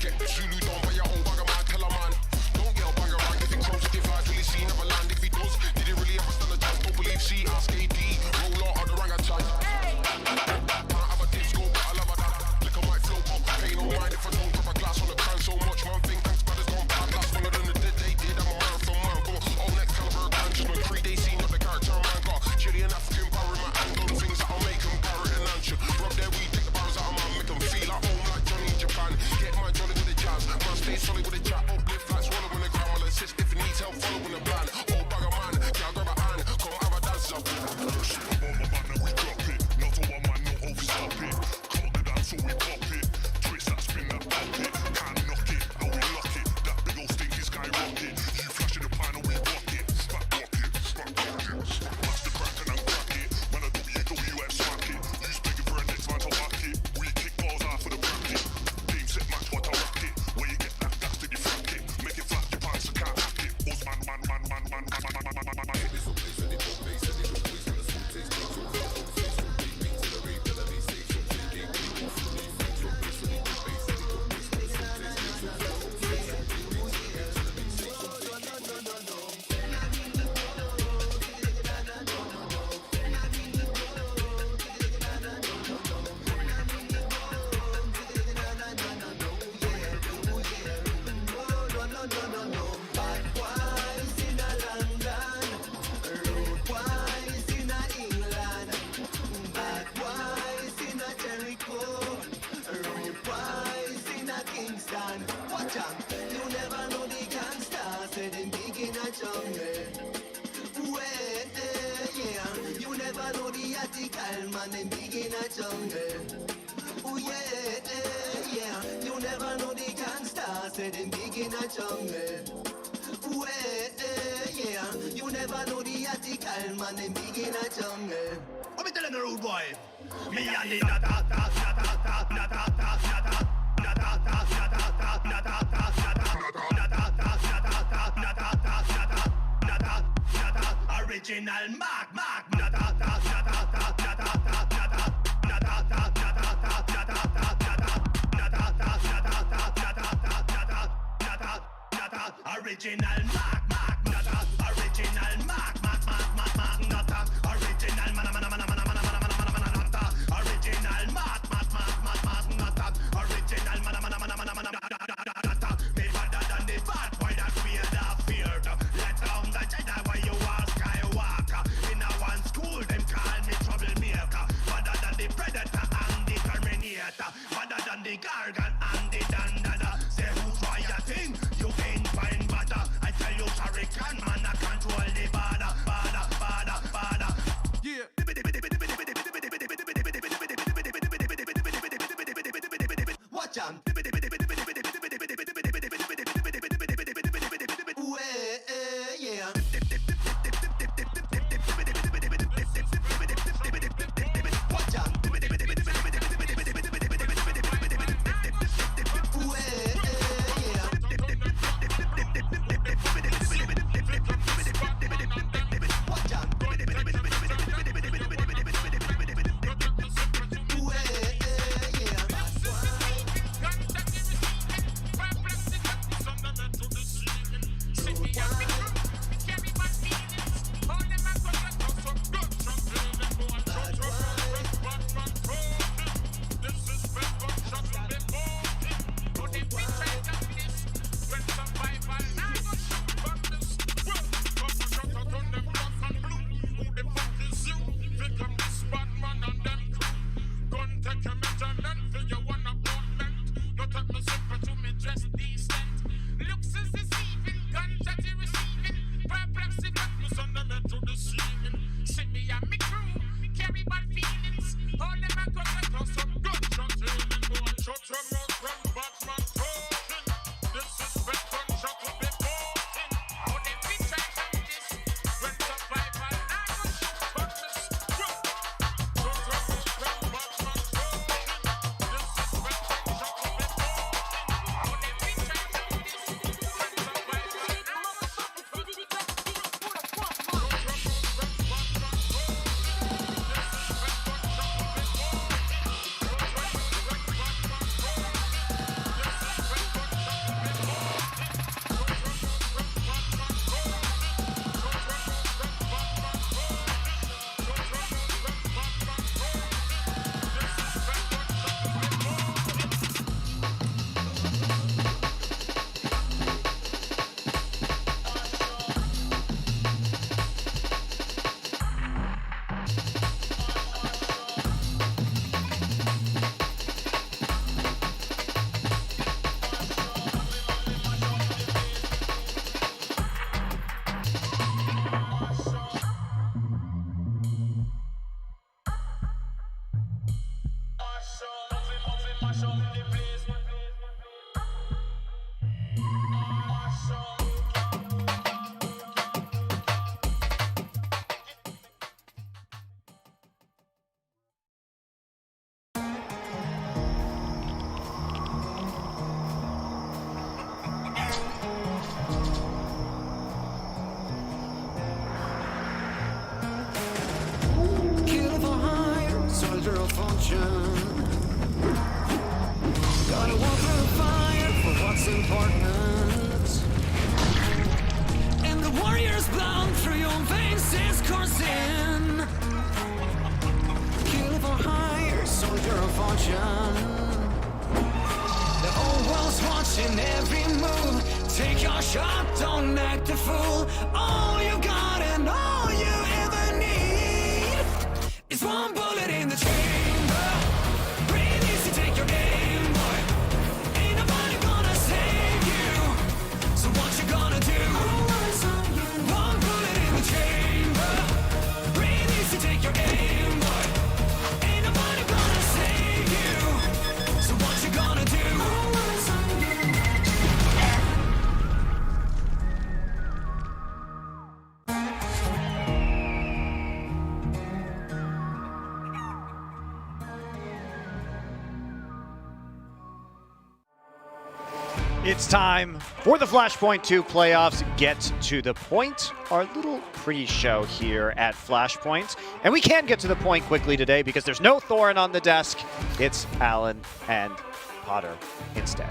Get Zulu down by your own bugger man, tell a man. Don't get a bugger around, if it crows, give life, will he see never land? If he does, did he really ever stand a chance? Don't believe, see, ask AD, roll out on the orangutan. Can't have a disco, but I love a that. Liquor might flow up, pay no mind if I don't drop a glass on the can. So much man think thanks brothers don't bad. Last longer than the dead they did, I'm a man from man. Go all next caliber gun, just my 3-day scene, not the character man. Got Chilean African power in my hand, done things that'll make them carrot and luncheon. Rub their weed, take the barrels out of man, make them feel at home like Johnny in Japan. Get my jolly with the jazz, man stay solid with the chat. Uplift like swallow in the ground, I'll assist if it needs help, following the plan. Oh bugger man, can I grab a hand, come have a dance up. Shit, I'm on my man and we drop it, not to one man, not overstop it. Can't do that so we pop it, twist that spin that pop it. Can't knock it, no we lock it, that big old stinky skyrocket. You flash in the pan and we rock it, smack rocket, smack rocket. Bust the crack and crack it, man a WWF smack it. You speaking for a next man to whack it, we kick balls out for the bracket. Game set match what I rock it, where you get that gas till you frack it. Make it flash your pants so can't hack it. Us man. Hit this place and it don't place and it don't place. When the smooth taste takes over your whole face. From big beat to the rave, till I be safe. From big beat to the rave, from big beat to the rave, from big beat to the rave, from big beat to the Watch out, you never know the gangster said him big in a jungle. Yeah, you never know the article man them big in a jungle. Yeah, you never know the gangster said him big in a jungle. Yeah, you never know the article man them big in a jungle. What me telling the rude boy? Me and the original Mark. Original Mark. Original Mark. Original man. Original Mark. Original man. Me better than the bad boy that feared. Let down the Jedi while you are Skywalker. In a one school, them call me troublemaker. Better than the Predator and the Terminator. Better than the Gargan and the Dandada. Say who try a thing, you ain't fine butter. I tell you, Shuriken man, I control the border. Yeah. Watch out. Yeah. Watch out. Kill for hire, soldier of fortune. Gotta walk through fire for what's important. And the warrior's blood through your veins is coursing. Kill for hire, soldier of fortune. The whole world's watching every move. Take your shot, don't act a fool. All you got and all you ever need is one bullet in the chamber. Breathe easy, take your aim, boy. Ain't nobody gonna save you. So what you gonna do? One bullet in the chamber. Breathe easy, take your aim, boy. Ain't nobody gonna save you. So what you gonna do? It's time for the Flashpoint 2 playoffs. Get to the point. Our little pre-show here at Flashpoint. And we can get to the point quickly today because there's no Thorin on the desk. It's Alan and Potter instead.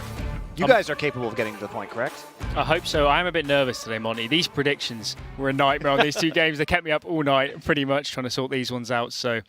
You guys are capable of getting to the point, correct? I hope so. I'm a bit nervous today, Monty. These predictions were a nightmare on these two games. They kept me up all night, pretty much, trying to sort these ones out. So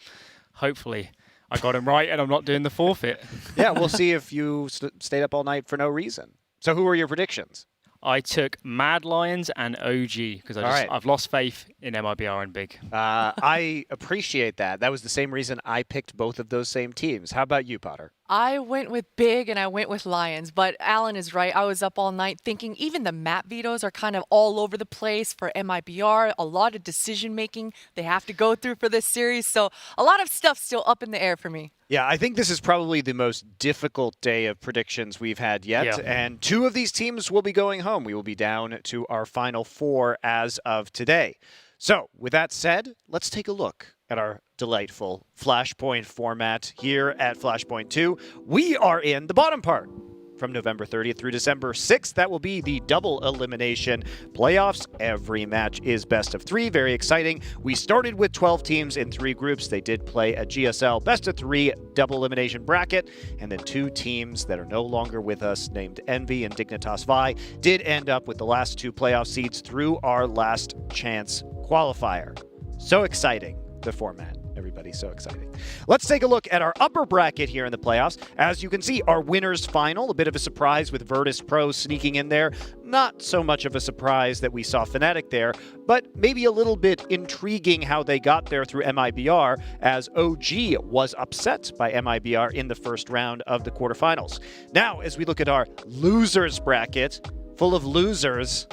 hopefully I got them right and I'm not doing the forfeit. Yeah, we'll see if you stayed up all night for no reason. So who are your predictions? I took Mad Lions and OG because I've lost faith in MIBR and Big. I appreciate that. That was the same reason I picked both of those same teams. How about you, Potter? I went with Big and I went with Lions, but Alan is right. I was up all night thinking even the map vetoes are kind of all over the place for MIBR. A lot of decision making they have to go through for this series. So a lot of stuff still up in the air for me. Yeah, I think this is probably the most difficult day of predictions we've had yet. Yeah. And two of these teams will be going home. We will be down to our final four as of today. So with that said, let's take a look at our delightful Flashpoint format here at Flashpoint 2. We are in the bottom part. From November 30th through December 6th, that will be the double elimination playoffs. Every match is best of 3. Very exciting. We started with 12 teams in 3 groups. They did play a GSL best of 3 double elimination bracket. And then 2 teams that are no longer with us, named Envy and Dignitas Vi, did end up with the last 2 playoff seeds through our last chance qualifier. So exciting, the format. Everybody, so exciting. Let's take a look at our upper bracket here in the playoffs. As you can see, our winners final, a bit of a surprise with Virtus Pro sneaking in there. Not so much of a surprise that we saw Fnatic there, but maybe a little bit intriguing how they got there through MIBR, as OG was upset by MIBR in the first round of the quarterfinals. Now, as we look at our losers bracket, full of losers,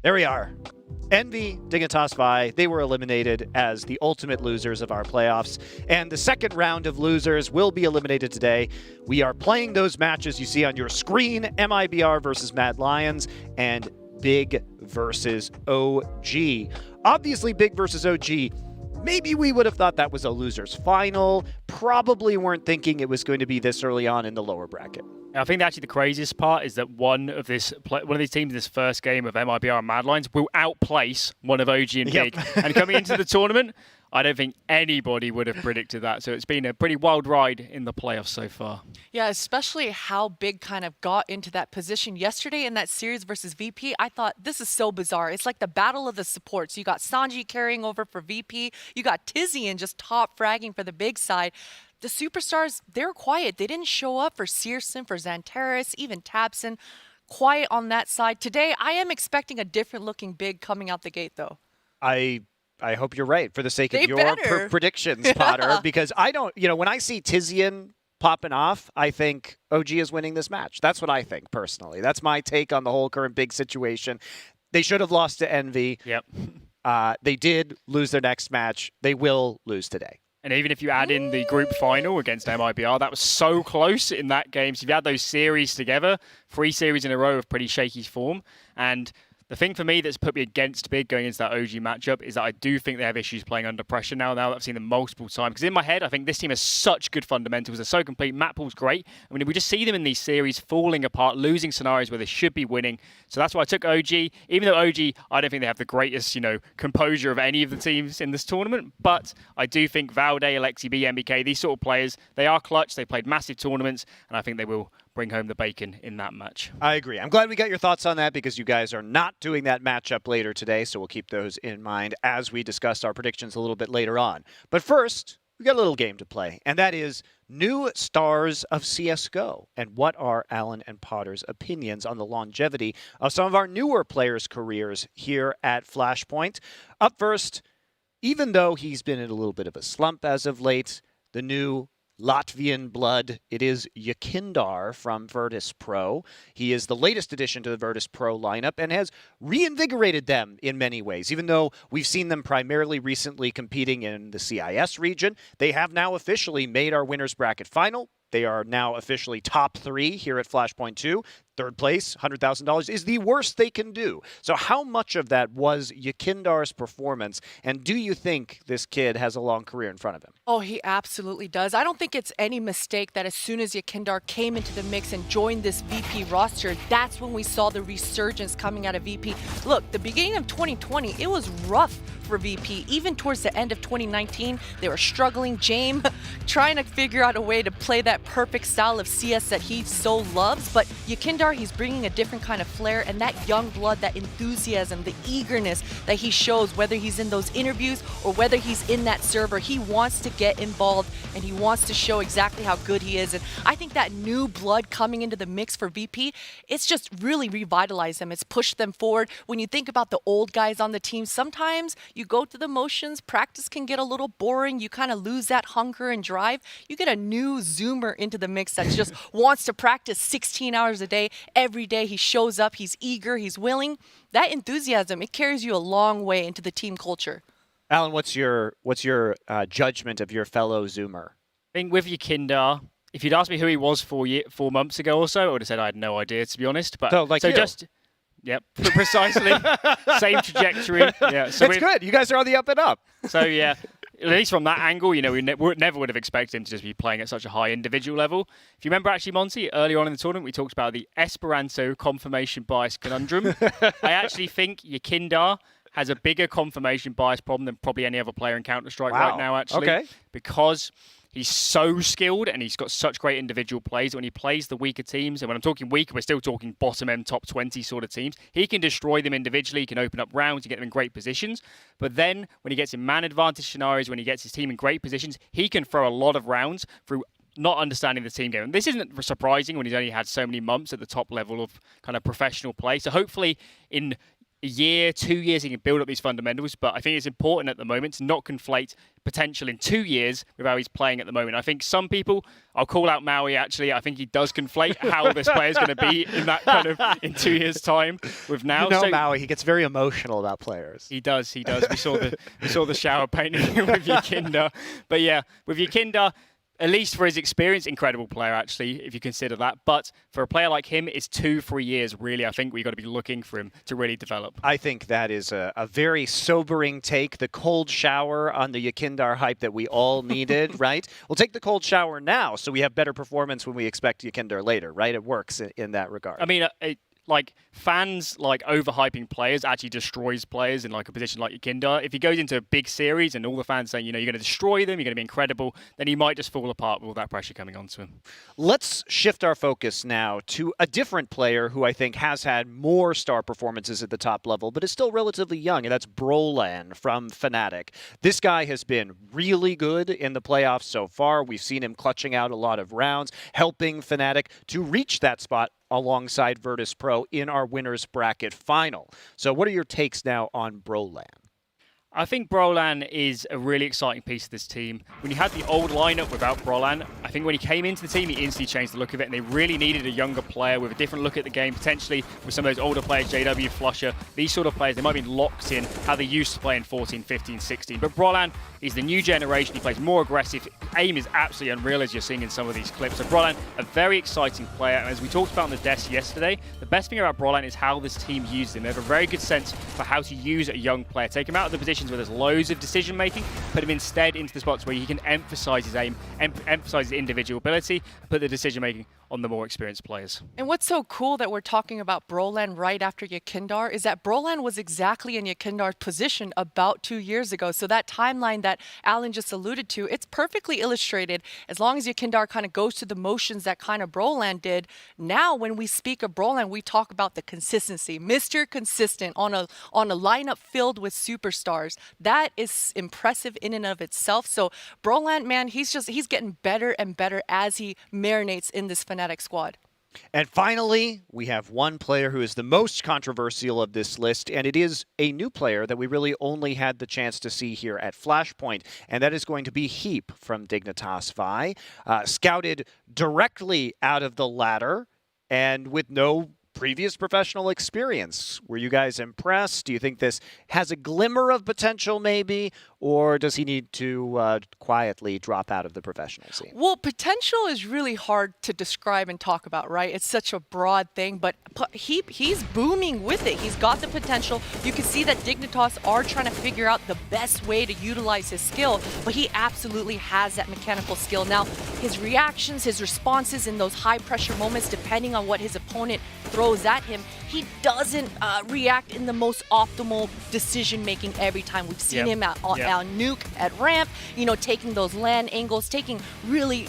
there we are. Envy, Dignitas Vi, they were eliminated as the ultimate losers of our playoffs. And the second round of losers will be eliminated today. We are playing those matches you see on your screen, MIBR versus Mad Lions and Big versus OG. Obviously, Big versus OG, maybe we would have thought that was a losers final. Probably weren't thinking it was going to be this early on in the lower bracket. I think actually the craziest part is that one of these teams in this first game of MIBR and Mad Lions will outplace one of OG and Big. And coming into the tournament, I don't think anybody would have predicted that. So it's been a pretty wild ride in the playoffs so far. Yeah, especially how Big kind of got into that position yesterday in that series versus VP. I thought this is so bizarre. It's like the battle of the supports. You got Sanji carrying over for VP. You got Tizian just top fragging for the Big side. The superstars, they were quiet. They didn't show up for Searson, for Xantares, even Tabson. Quiet on that side. Today, I am expecting a different looking Big coming out the gate, though. I hope you're right for the sake of your predictions, Potter, because I don't, when I see Tizian popping off, I think OG is winning this match. That's what I think personally. That's my take on the whole current Big situation. They should have lost to Envy. Yep. They did lose their next match. They will lose today. And even if you add in the group final against MIBR, that was so close in that game. So if you add those series together, 3 series in a row of pretty shaky form. And the thing for me that's put me against Big going into that OG matchup is that I do think they have issues playing under pressure now that I've seen them multiple times. Because in my head, I think this team has such good fundamentals. They're so complete. Map pool's great. I mean, we just see them in these series falling apart, losing scenarios where they should be winning. So that's why I took OG. Even though OG, I don't think they have the greatest, composure of any of the teams in this tournament. But I do think Valde, Alexi B, MBK, these sort of players, they are clutch. They played massive tournaments. And I think they will bring home the bacon in that match. I agree. I'm glad we got your thoughts on that because you guys are not doing that matchup later today, so we'll keep those in mind as we discuss our predictions a little bit later on. But first, we got a little game to play, and that is New Stars of CSGO. And what are Alan and Potter's opinions on the longevity of some of our newer players' careers here at Flashpoint? Up first, even though he's been in a little bit of a slump as of late, the new Latvian blood. It is Yakindar from Virtus Pro. He is the latest addition to the Virtus Pro lineup and has reinvigorated them in many ways. Even though we've seen them primarily recently competing in the CIS region, they have now officially made our winners bracket final. They are now officially top 3 here at Flashpoint 2. Third place, $100,000, is the worst they can do. So how much of that was Yakindar's performance, and do you think this kid has a long career in front of him? Oh, he absolutely does. I don't think it's any mistake that as soon as Yakindar came into the mix and joined this VP roster, that's when we saw the resurgence coming out of VP. Look, the beginning of 2020, it was rough for VP. Even towards the end of 2019, they were struggling. James trying to figure out a way to play that perfect style of CS that he so loves. But Yakindar, he's bringing a different kind of flair, and that young blood, that enthusiasm, the eagerness that he shows, whether he's in those interviews or whether he's in that server, he wants to get involved and he wants to show exactly how good he is. And I think that new blood coming into the mix for VP, it's just really revitalized them. It's pushed them forward. When you think about the old guys on the team, sometimes you go through the motions, practice can get a little boring, you kind of lose that hunger and drive. You get a new Zoomer into the mix that just wants to practice 16 hours a day. Every day he shows up, he's eager, he's willing. That enthusiasm, it carries you a long way into the team culture. Alan, what's your judgment of your fellow Zoomer? I think with Yakindar, if you'd asked me who he was 4 months ago or so, I would have said I had no idea, to be honest. But Yep, precisely. Same trajectory. Yeah, so it's good. You guys are on the up and up. So yeah, at least from that angle, we never would have expected him to just be playing at such a high individual level. If you remember, actually, Monty, earlier on in the tournament, we talked about the Esperanto confirmation bias conundrum. I actually think Yakindar has a bigger confirmation bias problem than probably any other player in Counter-Strike right now, actually. Okay. Because he's so skilled and he's got such great individual plays. When he plays the weaker teams, and when I'm talking weaker, we're still talking bottom end, top 20 sort of teams, he can destroy them individually. He can open up rounds, he get them in great positions. But then when he gets in man advantage scenarios, when he gets his team in great positions, he can throw a lot of rounds through not understanding the team game. And this isn't surprising when he's only had so many months at the top level of kind of professional play. So hopefully in a year, 2 years, he can build up these fundamentals. But I think it's important at the moment to not conflate potential in 2 years with how he's playing at the moment. I think some people, I'll call out Maui actually, I think he does conflate how this player is going to be in that kind of, in 2 years' time with now. Maui, he gets very emotional about players. He does. We saw the shower painting with Yakindar. But yeah, with Yakindar, at least for his experience, incredible player, actually, if you consider that. But for a player like him, it's 2-3 years, really. I think we've got to be looking for him to really develop. I think that is a very sobering take, the cold shower on the Yakindar hype that we all needed, right? We'll take the cold shower now so we have better performance when we expect Yakindar later, right? It works in that regard. I mean, fans overhyping players actually destroys players in like a position like Yakindar. If he goes into a big series and all the fans saying, you're going to destroy them, you're going to be incredible, then he might just fall apart with all that pressure coming onto him. Let's shift our focus now to a different player who I think has had more star performances at the top level, but is still relatively young, and that's Brolan from Fnatic. This guy has been really good in the playoffs so far. We've seen him clutching out a lot of rounds, helping Fnatic to reach that spot alongside Virtus Pro in our winners bracket final. So what are your takes now on Brolan? I think Brolan is a really exciting piece of this team. When you had the old lineup without Brolan, I think when he came into the team, he instantly changed the look of it, and they really needed a younger player with a different look at the game, potentially with some of those older players, JW, Flusher, these sort of players. They might have been locked in how they used to play in 14, 15, 16. But Brolan is the new generation. He plays more aggressive. Aim is absolutely unreal, as you're seeing in some of these clips. So Brolan, a very exciting player. And as we talked about on the desk yesterday, the best thing about Brolan is how this team uses him. They have a very good sense for how to use a young player. Take him out of the positions where there's loads of decision making, put him instead into the spots where he can emphasize his aim, emphasize his individual ability, put the decision making on the more experienced players. And what's so cool that we're talking about Brolan right after Yakindar is that Brolan was exactly in Yakindar's position about 2 years ago. So that timeline that Alan just alluded to, it's perfectly illustrated. As long as Yakindar kind of goes through the motions that kind of Brolan did, now when we speak of Brolan, we talk about the consistency. Mr. Consistent on a lineup filled with superstars. That is impressive in and of itself. So Brolan, man, he's getting better and better as he marinates in this Fnatic squad. And finally, we have one player who is the most controversial of this list, and it is a new player that we really only had the chance to see here at Flashpoint, and that is going to be Heap from Dignitas Vi, scouted directly out of the ladder and with no previous professional experience. Were you guys impressed? Do you think this has a glimmer of potential maybe, or does he need to quietly drop out of the professional scene? Well, potential is really hard to describe and talk about, right? It's such a broad thing, but he's booming with it. He's got the potential. You can see that Dignitas are trying to figure out the best way to utilize his skill, but he absolutely has that mechanical skill. Now, his reactions, his responses in those high pressure moments, depending on what his opponent throws at him, he doesn't react in the most optimal decision making every time. We've seen him at Nuke, at Ramp, taking those land angles, taking really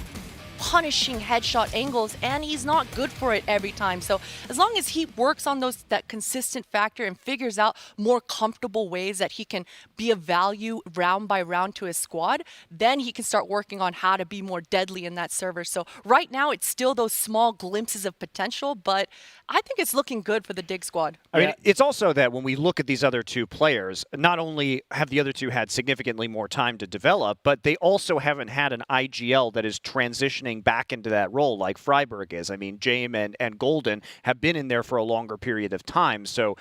punishing headshot angles, and he's not good for it every time. So as long as he works on that consistent factor and figures out more comfortable ways that he can be of value round by round to his squad, then he can start working on how to be more deadly in that server. So right now it's still those small glimpses of potential, but I think it's looking good for the Dig squad. I mean, it's also that when we look at these other two players, not only have the other two had significantly more time to develop, but they also haven't had an IGL that is transitioning back into that role like Freiburg is. I mean, Jame and Golden have been in there for a longer period of time, so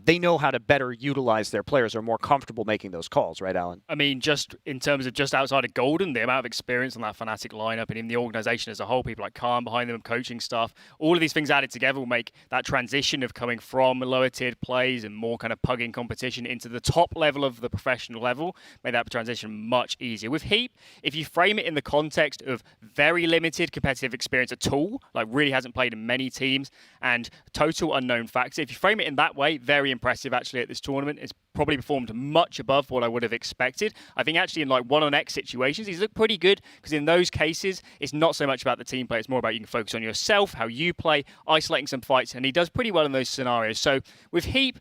they know how to better utilize their players, are more comfortable making those calls, right, Alan? I mean, just in terms of just outside of Golden, the amount of experience on that Fnatic lineup and in the organization as a whole, people like Khan behind them, coaching staff, all of these things added together will make that transition of coming from lower tiered plays and more kind of pugging competition into the top level of the professional level, make that transition much easier. With Heap, if you frame it in the context of very limited competitive experience at all, like really hasn't played in many teams, and total unknown factor, if you frame it in that way, very impressive actually at this tournament. It's probably performed much above what I would have expected. I think actually in like 1-on-X situations, he's looked pretty good, because in those cases, it's not so much about the team play, it's more about you can focus on yourself, how you play, isolating some fights, and he does pretty well in those scenarios. So with Heap,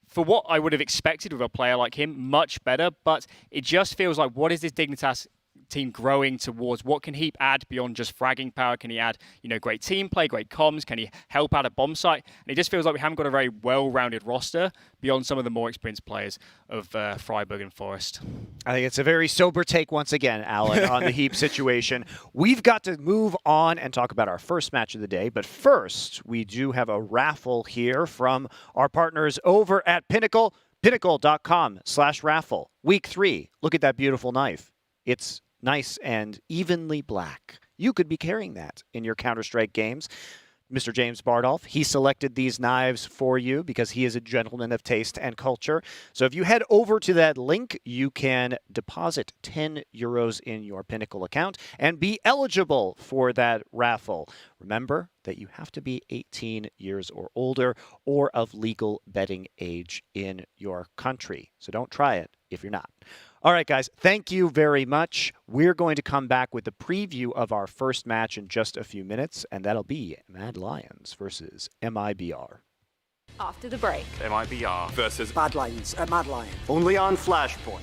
for what I would have expected with a player like him, much better, but it just feels like, what is this Dignitas team growing towards? What can Heap add beyond just fragging power? Can he add, great team play, great comms? Can he help out a bomb site? And it just feels like we haven't got a very well-rounded roster beyond some of the more experienced players of Freiburg and Forest. I think it's a very sober take once again, Alan, on the Heap situation. We've got to move on and talk about our first match of the day, but first, we do have a raffle here from our partners over at Pinnacle, pinnacle.com/raffle. Week 3, look at that beautiful knife. It's nice and evenly black. You could be carrying that in your Counter-Strike games. Mr. James Bardolph, he selected these knives for you because he is a gentleman of taste and culture. So if you head over to that link, you can deposit 10 euros in your Pinnacle account and be eligible for that raffle. Remember that you have to be 18 years or older or of legal betting age in your country. So don't try it if you're not. All right, guys, thank you very much. We're going to come back with a preview of our first match in just a few minutes, and that'll be Mad Lions versus MIBR. After the break. MIBR versus Bad Lions at Mad Lion. only on Flashpoint.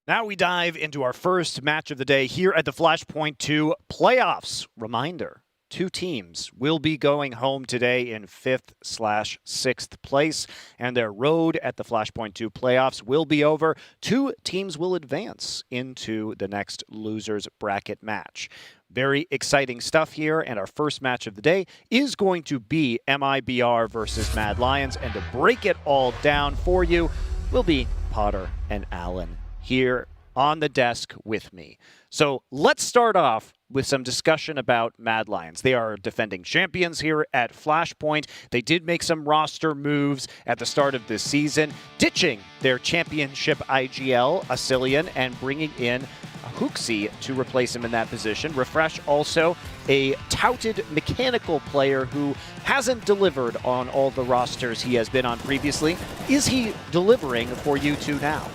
Now we dive into our first match of the day here at the Flashpoint 2 playoffs. Reminder, 2 teams will be going home today in 5th/6th place, and their road at the Flashpoint 2 playoffs will be over. 2 teams will advance into the next losers bracket match. Very exciting stuff here, and our first match of the day is going to be MIBR versus Mad Lions, and to break it all down for you will be Potter and Allen here on the desk with me. So let's start off with some discussion about Mad Lions. They are defending champions here at Flashpoint. They did make some roster moves at the start of this season, ditching their championship IGL, Asilian, and bringing in Hooksy to replace him in that position. Refresh also a touted mechanical player who hasn't delivered on all the rosters he has been on previously. Is he delivering for you two now?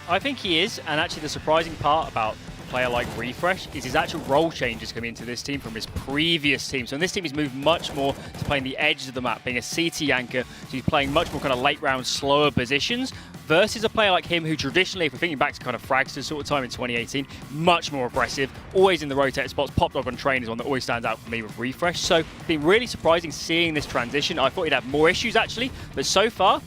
I think he is, and actually the surprising part about a player like Refresh is his actual role changes coming into this team from his previous team. So in this team he's moved much more to playing the edges of the map, being a CT anchor, so he's playing much more kind of late round, slower positions, versus a player like him who traditionally, if we're thinking back to kind of Fragster sort of time in 2018, much more aggressive, always in the rotated spots. Pop Dog on Train is one that always stands out for me with Refresh. So it's been really surprising seeing this transition. I thought he'd have more issues actually, but so far,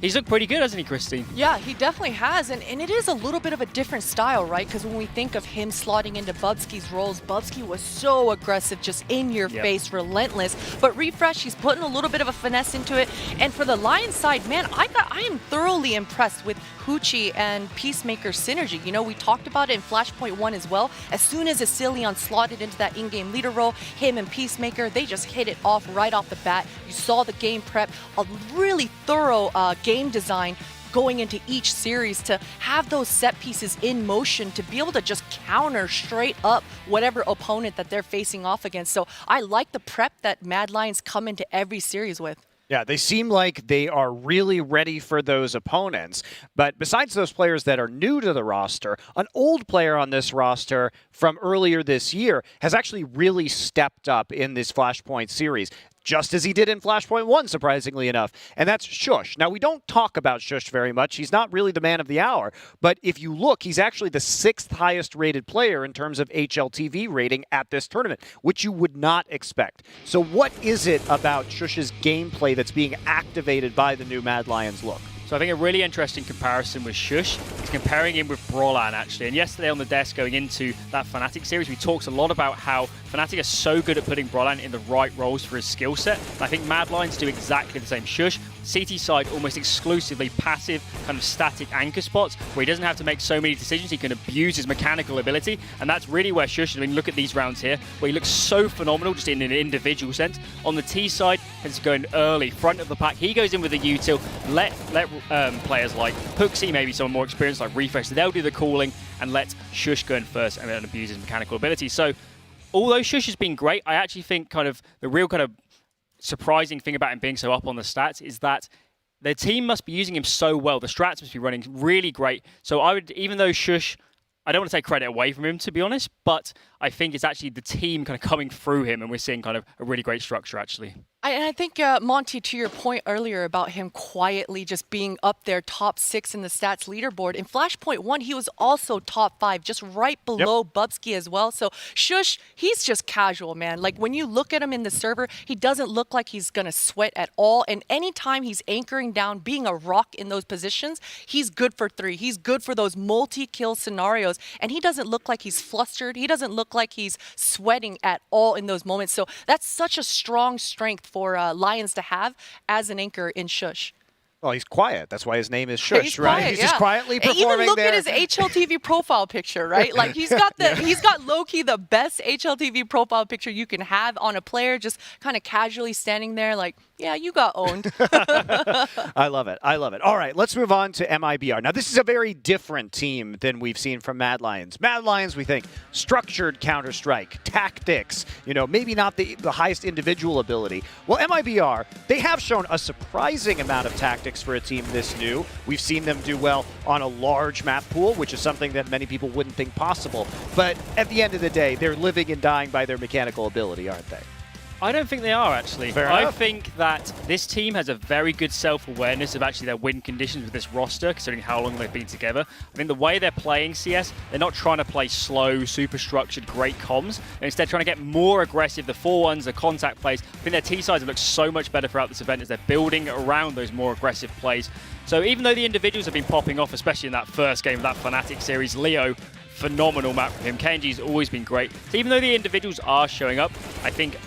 he's looked pretty good, hasn't he, Christine? Yeah, he definitely has, and it is a little bit of a different style, right? Because when we think of him slotting into Bubsky's roles, Bubsky was so aggressive, just in your face, relentless. But Refresh, he's putting a little bit of a finesse into it. And for the Lions side, man, I am thoroughly impressed with Hoochie and Peacemaker's synergy. You know, we talked about it in Flashpoint 1 as well. As soon as Asilion slotted into that in-game leader role, him and Peacemaker, they just hit it off right off the bat. You saw the game prep, a really thorough game design going into each series to have those set pieces in motion to be able to just counter straight up whatever opponent that they're facing off against. So I like the prep that Mad Lions come into every series with. Yeah, they seem like they are really ready for those opponents. But besides those players that are new to the roster, an old player on this roster from earlier this year has actually really stepped up in this Flashpoint series, just as he did in Flashpoint 1, surprisingly enough, and that's Shush. Now, we don't talk about Shush very much. He's not really the man of the hour, but if you look, he's actually the 6th highest rated player in terms of HLTV rating at this tournament, which you would not expect. So what is it about Shush's gameplay that's being activated by the new Mad Lions look? So I think a really interesting comparison with Shush is comparing him with Brawlan, actually. And yesterday on the desk going into that Fnatic series, we talked a lot about how Fnatic are so good at putting Brawlan in the right roles for his skill set. And I think Mad Lions do exactly the same. Shush, CT side, almost exclusively passive, kind of static anchor spots, where he doesn't have to make so many decisions. He can abuse his mechanical ability. And that's really where Shush, I mean, look at these rounds here, where he looks so phenomenal just in an individual sense. On the T side, he's going early, front of the pack. He goes in with a util, let players like Hooksy, maybe someone more experienced like Refresh, so they'll do the calling and let Shush go in first and then abuse his mechanical ability. So although Shush has been great, I actually think kind of the real kind of surprising thing about him being so up on the stats is that their team must be using him so well. The strats must be running really great. So I would, even though Shush I don't want to take credit away from him, to be honest, but I think it's actually the team kind of coming through him, and we're seeing kind of a really great structure, actually. I think, Monty, to your point earlier about him quietly just being up there top 6 in the stats leaderboard, in Flashpoint 1, he was also top 5, just right below Bubsky as well. So Shush, he's just casual, man. Like, when you look at him in the server, he doesn't look like he's going to sweat at all. And anytime he's anchoring down, being a rock in those positions, he's good for 3. He's good for those multi-kill scenarios. And he doesn't look like he's flustered. He doesn't look like he's sweating at all in those moments. So that's such a strong strength for Lions to have as an anchor in Shush. Well, he's quiet. That's why his name is Shush, He's right? quiet, He's yeah. just quietly performing Even look there. at his HLTV profile picture, right? Like he's got low-key the best HLTV profile picture you can have on a player, just kind of casually standing there like, yeah, you got owned. I love it. I love it. All right, let's move on to MIBR. Now, this is a very different team than we've seen from Mad Lions. Mad Lions, we think, structured Counter-Strike, tactics, maybe not the highest individual ability. Well, MIBR, they have shown a surprising amount of tactics for a team this new. We've seen them do well on a large map pool, which is something that many people wouldn't think possible. But at the end of the day, they're living and dying by their mechanical ability, aren't they? I don't think they are, actually. Fair I enough. think that this team has a very good self-awareness of actually their win conditions with this roster, considering how long they've been together. I think the way they're playing CS, they're not trying to play slow, super structured, great comms. They're instead trying to get more aggressive. The 4-1s, the contact plays. I think their T-sides have looked so much better throughout this event as they're building around those more aggressive plays. So even though the individuals have been popping off, especially in that first game of that Fnatic series, Leo, phenomenal map from him. KNG's always been great. So even though the individuals are showing up, I think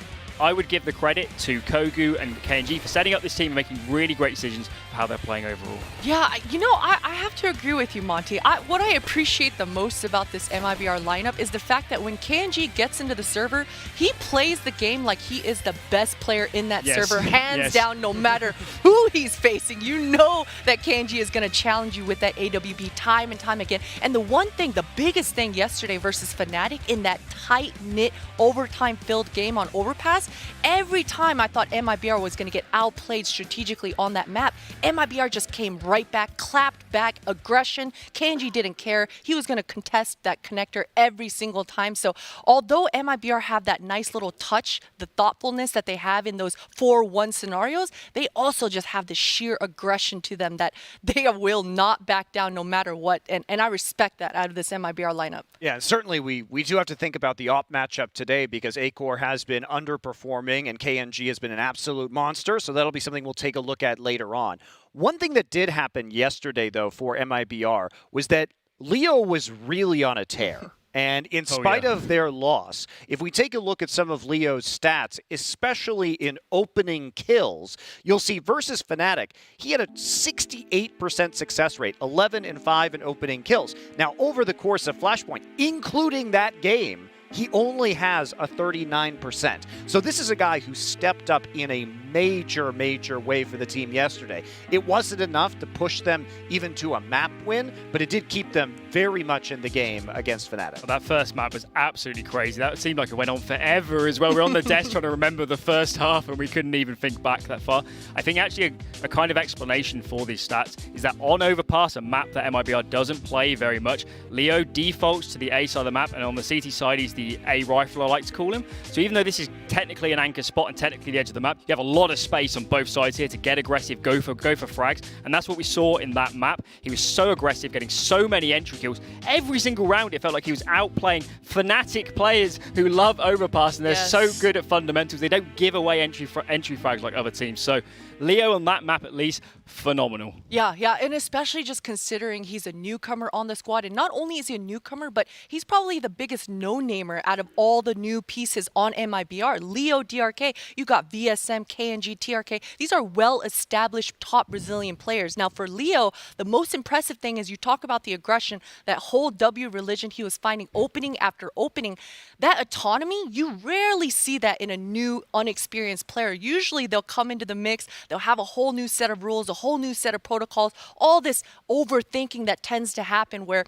I would give the credit to Kogu and KNG for setting up this team and making really great decisions for how they're playing overall. Yeah, I have to agree with you, Monty. What I appreciate the most about this MIBR lineup is the fact that when KNG gets into the server, he plays the game like he is the best player in that server, hands down, no matter who he's facing. You know that KNG is going to challenge you with that AWP time and time again. And the one thing, the biggest thing yesterday versus Fnatic in that tight-knit, overtime-filled game on Overpass, every time I thought MIBR was going to get outplayed strategically on that map, MIBR just came right back, clapped back, aggression. KNG didn't care. He was going to contest that connector every single time. So although MIBR have that nice little touch, the thoughtfulness that they have in those 4-1 scenarios, they also just have the sheer aggression to them that they will not back down no matter what. And I respect that out of this MIBR lineup. Yeah, certainly we do have to think about the AWP matchup today because Acor has been underperforming and KNG has been an absolute monster, so that'll be something we'll take a look at later on. One thing that did happen yesterday, though, for MIBR was that Leo was really on a tear. And in spite of their loss, if we take a look at some of Leo's stats, especially in opening kills, you'll see versus Fnatic, he had a 68% success rate, 11 and 5 in opening kills. Now, over the course of Flashpoint, including that game, he only has a 39%. So this is a guy who stepped up in a major, major way for the team yesterday. It wasn't enough to push them even to a map win, but it did keep them very much in the game against Fnatic. Well, that first map was absolutely crazy. That seemed like it went on forever as well. We were on the desk trying to remember the first half and we couldn't even think back that far. I think actually a kind of explanation for these stats is that on Overpass, a map that MIBR doesn't play very much, Leo defaults to the A side of the map, and on the CT side he's the A rifle, I like to call him. So even though this is technically an anchor spot and technically the edge of the map, you have a lot of space on both sides here to get aggressive, go for frags, and that's what we saw in that map. He was so aggressive, getting so many entry kills. Every single round it felt like he was outplaying Fnatic players who love Overpass, and they're so good at fundamentals. They don't give away entry frags like other teams. So Leo on that map at least, phenomenal. Yeah, and especially just considering he's a newcomer on the squad, and not only is he a newcomer, but he's probably the biggest no-namer out of all the new pieces on MIBR. Leo, DRK, you got VSM, KNG, TRK. These are well-established top Brazilian players. Now for Leo, the most impressive thing is you talk about the aggression, that whole W religion he was finding opening after opening. That autonomy, you rarely see that in a new, unexperienced player. Usually they'll come into the mix, they'll have a whole new set of rules, a whole new set of protocols, all this overthinking that tends to happen where,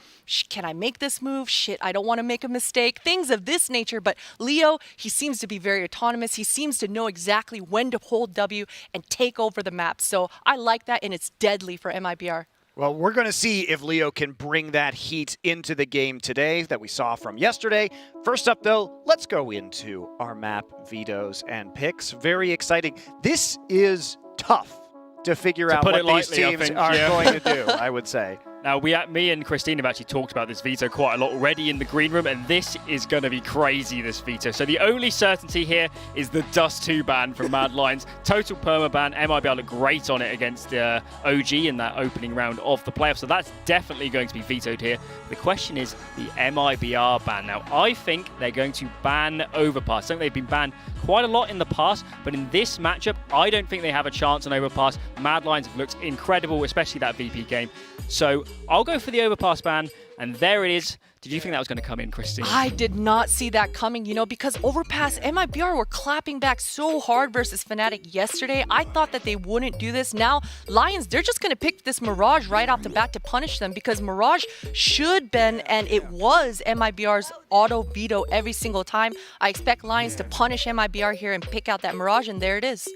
can I make this move? Shit, I don't want to make a mistake. Things of this nature. But Leo, he seems to be very autonomous. He seems to know exactly when to hold W and take over the map. So I like that, and it's deadly for MIBR. Well, we're going to see if Leo can bring that heat into the game today that we saw from yesterday. First up, though, let's go into our map vetoes and picks. Very exciting. This is tough to figure out what these teams are going to do, I would say. Now, me and Christine have actually talked about this veto quite a lot already in the green room, and this is going to be crazy, this veto. So the only certainty here is the Dust 2 ban from Mad Lions. Total perma ban. MIBR looked great on it against OG in that opening round of the playoffs, so that's definitely going to be vetoed here. The question is the MIBR ban. Now, I think they're going to ban Overpass. I think they've been banned quite a lot in the past, but in this matchup, I don't think they have a chance on Overpass. Mad Lions have looked incredible, especially that VP game. So I'll go for the Overpass ban, and there it is. Did you think that was going to come in, Christine? I did not see that coming, because Overpass, MIBR were clapping back so hard versus Fnatic yesterday. I thought that they wouldn't do this. Now, Lions, they're just going to pick this Mirage right off the bat to punish them because Mirage should been, and it was MIBR's auto veto every single time. I expect Lions to punish MIBR here and pick out that Mirage, and there it is.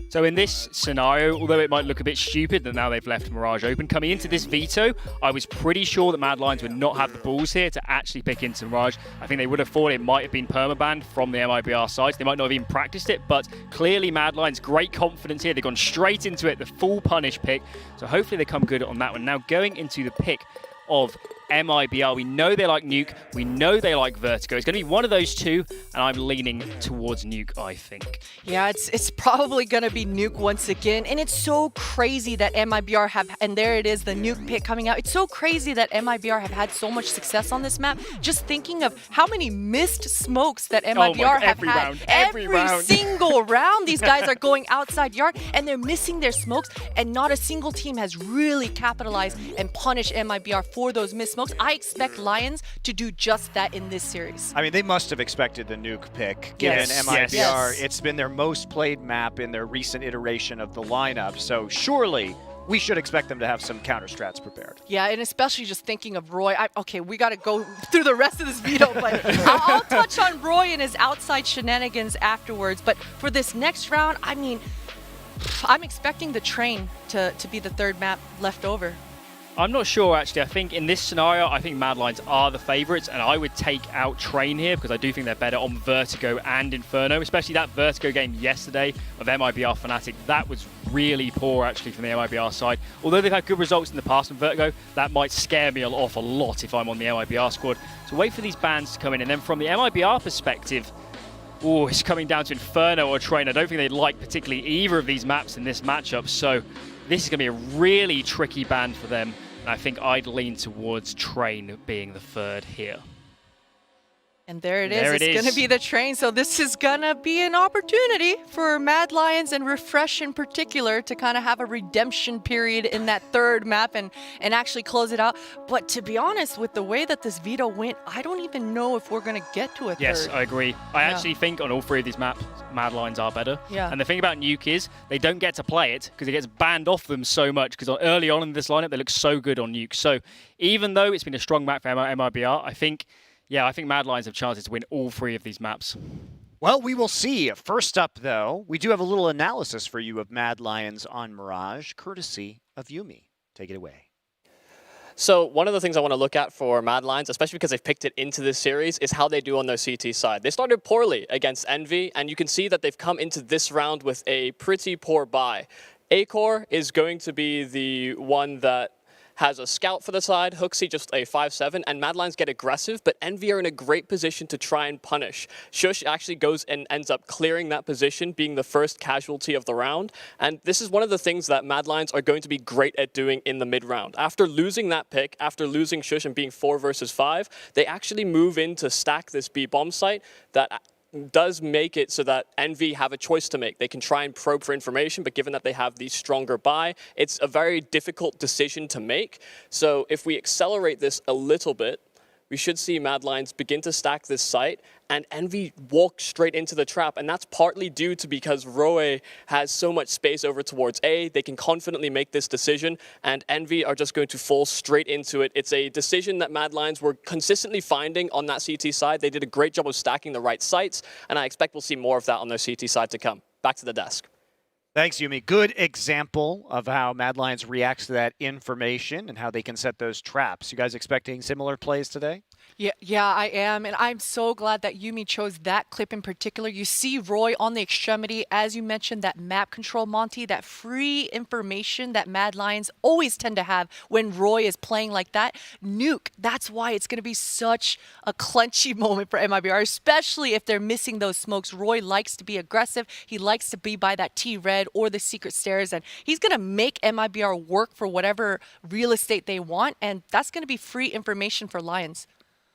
So in this scenario, although it might look a bit stupid that now they've left Mirage open, coming into this veto, I was pretty sure that Mad Lions would not have the balls here to actually pick into Mirage. I think they would have thought it might have been permabanned from the MIBR side. They might not have even practiced it, but clearly Mad Lions, great confidence here. They've gone straight into it, the full punish pick. So hopefully they come good on that one. Now going into the pick of MIBR. We know they like Nuke. We know they like Vertigo. It's going to be one of those two, and I'm leaning towards Nuke, I think. Yeah, it's probably going to be Nuke once again, and it's so crazy that MIBR have, and there it is, the Nuke pick coming out. It's so crazy that MIBR have had so much success on this map. Just thinking of how many missed smokes that MIBR have had. Every single round, these guys are going outside yard, and they're missing their smokes, and not a single team has really capitalized and punished MIBR for those missed smokes. I expect Lions to do just that in this series. I mean, they must have expected the Nuke pick, given MIBR. Yes. It's been their most played map in their recent iteration of the lineup, so surely we should expect them to have some counter strats prepared. Yeah, and especially just thinking of Roy. Okay, we got to go through the rest of this veto, but I'll touch on Roy and his outside shenanigans afterwards. But for this next round, I mean, I'm expecting the train to be the third map left over. I'm not sure, actually. I think in this scenario, I think Mad Lions are the favorites, and I would take out Train here because I do think they're better on Vertigo and Inferno, especially that Vertigo game yesterday of MIBR Fnatic. That was really poor, actually, from the MIBR side. Although they've had good results in the past on Vertigo, that might scare me off a lot if I'm on the MIBR squad. So wait for these bans to come in. And then from the MIBR perspective, it's coming down to Inferno or Train. I don't think they'd like particularly either of these maps in this matchup, so this is going to be a really tricky ban for them. And I think I'd lean towards Train being the third here. And there it is. It's going to be the Train. So this is going to be an opportunity for Mad Lions and Refresh in particular to kind of have a redemption period in that third map and actually close it out. But to be honest, with the way that this veto went, I don't even know if we're going to get to a third. Yes, I agree. I actually think on all three of these maps, Mad Lions are better. Yeah. And the thing about Nuke is they don't get to play it because it gets banned off them so much because early on in this lineup, they look so good on Nuke. So even though it's been a strong map for MIBR, I think Mad Lions have chances to win all three of these maps. Well, we will see. First up, though, we do have a little analysis for you of Mad Lions on Mirage, courtesy of Yumi. Take it away. So one of the things I want to look at for Mad Lions, especially because they've picked it into this series, is how they do on their CT side. They started poorly against Envy, and you can see that they've come into this round with a pretty poor buy. Acor is going to be the one that has a scout for the side, Hooksy just a 5-7, and Mad Lions get aggressive, but Envy are in a great position to try and punish. Shush actually goes and ends up clearing that position, being the first casualty of the round, and this is one of the things that Mad Lions are going to be great at doing in the mid-round. After losing that pick, after losing Shush and being 4 versus 5, they actually move in to stack this B-bomb site that does make it so that Envy have a choice to make. They can try and probe for information, but given that they have the stronger buy, it's a very difficult decision to make. So if we accelerate this a little bit, we should see Mad Lions begin to stack this site and Envy walk straight into the trap. And that's partly due to because Roe has so much space over towards A. They can confidently make this decision and Envy are just going to fall straight into it. It's a decision that Mad Lions were consistently finding on that CT side. They did a great job of stacking the right sites and I expect we'll see more of that on their CT side to come. Back to the desk. Thanks, Yumi. Good example of how Mad Lions reacts to that information and how they can set those traps. You guys expecting similar plays today? Yeah, I am. And I'm so glad that Yumi chose that clip in particular. You see Roy on the extremity, as you mentioned, that map control, Monty, that free information that Mad Lions always tend to have when Roy is playing like that. Nuke, that's why it's going to be such a clutchy moment for MIBR, especially if they're missing those smokes. Roy likes to be aggressive. He likes to be by that T-Red or the secret stairs, and he's going to make MIBR work for whatever real estate they want, and that's going to be free information for Lions.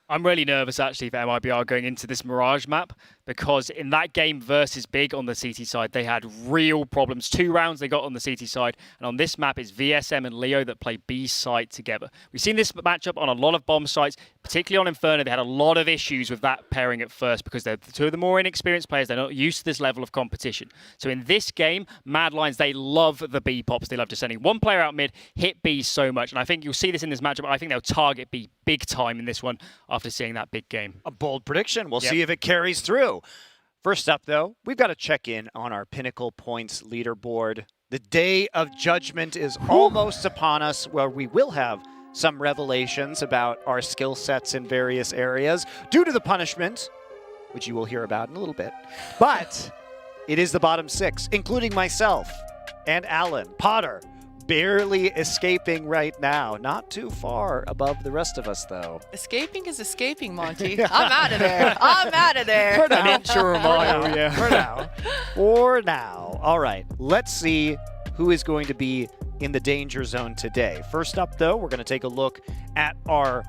I'm really nervous actually for MIBR going into this Mirage map because in that game versus Big on the CT side, they had real problems. 2 rounds they got on the CT side, and on this map it's VSM and Leo that play B site together. We've seen this matchup on a lot of bomb sites, particularly on Inferno. They had a lot of issues with that pairing at first because they're 2 of the more inexperienced players. They're not used to this level of competition. So in this game, Mad Lions, they love the B pops. They love just sending one player out mid, hit B so much, and I think you'll see this in this matchup. I think they'll target B big time in this one after seeing that big game. A bold prediction. We'll see if it carries through. First up, though, we've got to check in on our Pinnacle Points leaderboard. The day of judgment is almost upon us, where we will have some revelations about our skill sets in various areas due to the punishment, which you will hear about in a little bit. But it is the bottom 6, including myself and Alan. Potter, barely escaping right now. Not too far above the rest of us, though. Escaping is escaping, Monty. I'm out of there. I'm out of there. For now. An inch or a mile, yeah. For now. For now. All right. Let's see who is going to be in the danger zone today. First up, though, we're going to take a look at our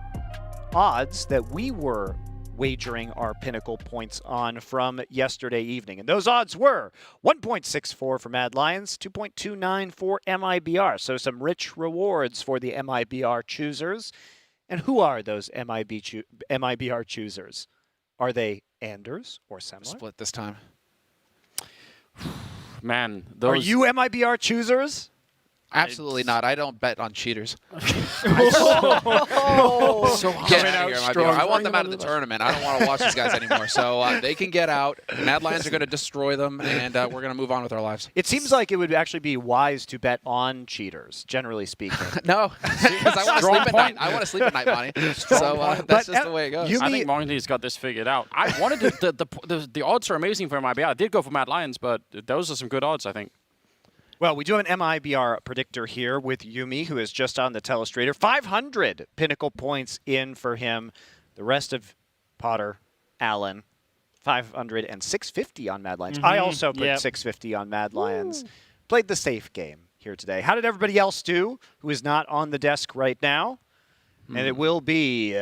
odds that we were wagering our Pinnacle Points on from yesterday evening. And those odds were 1.64 for Mad Lions, 2.29 for MIBR. So some rich rewards for the MIBR choosers. And who are those MIBR choosers? Are they Anders or Semler? Split this time. Man, Are you MIBR choosers? Absolutely not. I don't bet on cheaters. Oh. So get out of here, MIBR. I want them out of the tournament. I don't want to watch these guys anymore. So they can get out. Mad Lions are going to destroy them, and we're going to move on with our lives. It seems like it would actually be wise to bet on cheaters, generally speaking. No, because I want to sleep at night. I want to sleep at night, Monty. So that's just the way it goes. I think Monty's got this figured out. I wanted the odds are amazing for MIBR. I did go for Mad Lions, but those are some good odds, I think. Well, we do have an MIBR predictor here with Yumi, who is just on the telestrator. 500 Pinnacle Points in for him. The rest of Potter, Allen, 500 and 650 on Mad Lions. I also put 650 on Mad Lions. Played the safe game here today. How did everybody else do who is not on the desk right now? And it will be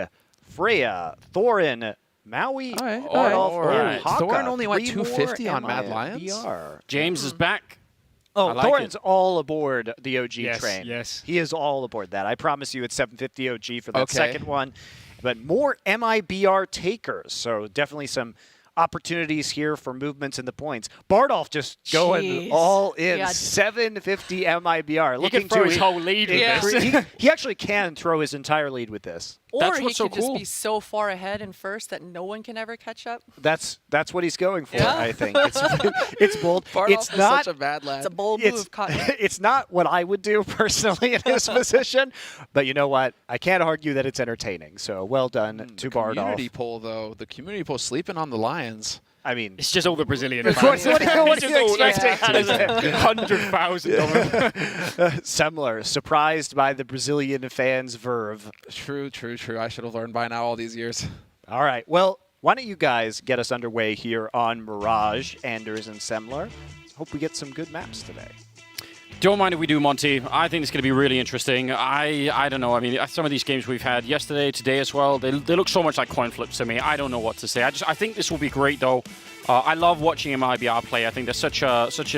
Freya, Thorin, Maui, Thorin only went 250 on Mad Lions? James is back. Oh, Thorin's all aboard the OG train. Yes. He is all aboard that. I promise you it's 750 OG for that second one. But more MIBR takers, so definitely some opportunities here for movements in the points. Bardolph just going all in, 750 MIBR. He can throw his whole lead with this. He actually can throw his entire lead with this. Or he could just be so far ahead and first that no one can ever catch up. That's what he's going for, I think. It's bold. Bardolph it's not such a bad lad. It's a bold move, Cotton. It's not what I would do personally in this position, but you know what? I can't argue that it's entertaining. So well done to Bardolph. Community poll, though. The community poll sleeping on the Lions. I mean, it's just all the Brazilian fans. What are you expecting? 100,000 of them. Semler, surprised by the Brazilian fans' verve. True. I should have learned by now all these years. All right. Well, why don't you guys get us underway here on Mirage, Anders, and Semler. Hope we get some good maps today. Don't mind if we do, Monty. I think it's going to be really interesting. I don't know. I mean, some of these games we've had yesterday, today as well, they look so much like coin flips to me. I don't know what to say. I think this will be great, though. I love watching MIBR play. I think they're such a just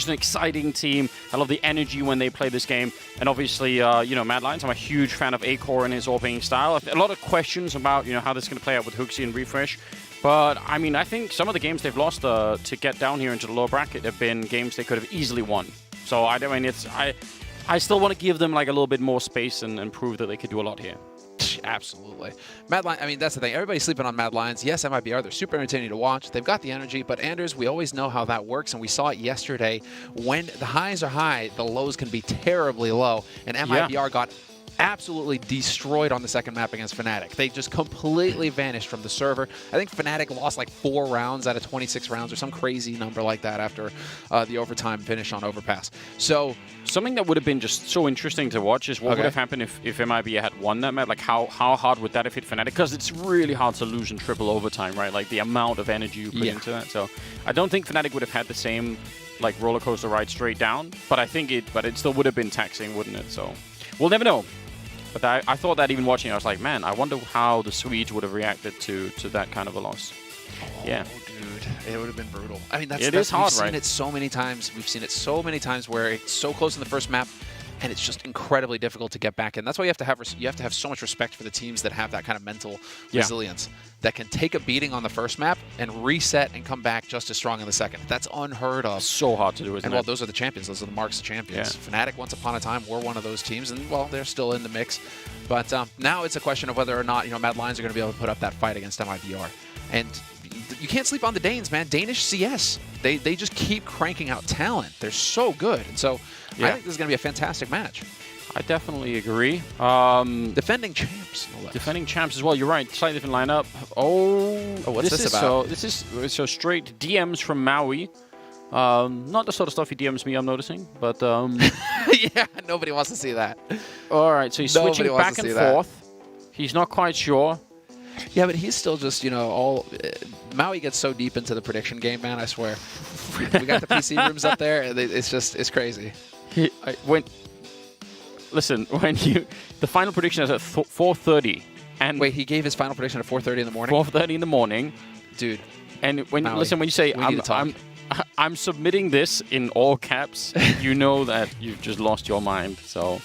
an exciting team. I love the energy when they play this game. And obviously, Mad Lions, I'm a huge fan of Acor and his opening style. A lot of questions about, how this is going to play out with Hooksy and Refresh. But, I mean, I think some of the games they've lost to get down here into the lower bracket have been games they could have easily won. So, I still want to give them like a little bit more space and prove that they could do a lot here. Absolutely. Mad Lions, I mean, that's the thing. Everybody's sleeping on Mad Lions. Yes, MIBR, they're super entertaining to watch. They've got the energy, but Anders, we always know how that works, and we saw it yesterday. When the highs are high, the lows can be terribly low, and MIBR got absolutely destroyed on the second map against Fnatic. They just completely vanished from the server. I think Fnatic lost like 4 rounds out of 26 rounds or some crazy number like that after the overtime finish on Overpass. So something that would have been just so interesting to watch is what would have happened if MIB had won that map. Like how hard would that have hit Fnatic? Because it's really hard to lose in triple overtime, right? Like the amount of energy you put into that. So I don't think Fnatic would have had the same like roller coaster ride straight down, but it still would have been taxing, wouldn't it? So we'll never know. But I thought that even watching, I was like, man, I wonder how the Swedes would have reacted to that kind of a loss. Yeah. Dude, it would have been brutal. I mean, it is hard, we've seen it so many times. We've seen it so many times where it's so close in the first map, and it's just incredibly difficult to get back in. That's why you have to have so much respect for the teams that have that kind of mental resilience, that can take a beating on the first map and reset and come back just as strong in the second. That's unheard of. So hard to do, isn't it? And well, those are the champions. Those are the marks of champions. Fnatic, once upon a time, were one of those teams, and well, they're still in the mix. But now it's a question of whether or not Mad Lions are going to be able to put up that fight against MIBR. And you can't sleep on the Danes, man. Danish CS, they just keep cranking out talent. They're so good. And so I think this is going to be a fantastic match. I definitely agree. Defending champs, no less. Defending champs as well. You're right. Slightly different lineup. Oh, what's this about? This is so straight DMs from Maui. Not the sort of stuff he DMs me, I'm noticing, but yeah, nobody wants to see that. All right, so he's switching back and forth. He's not quite sure. Yeah, but he's still just, Maui gets so deep into the prediction game, man, I swear. We got the PC rooms up there, and it's crazy. The final prediction is at 4:30. And wait, he gave his final prediction at 4:30 in the morning? 4:30 in the morning. Dude. And when you say, I'm submitting this in all caps, you know that you've just lost your mind. So,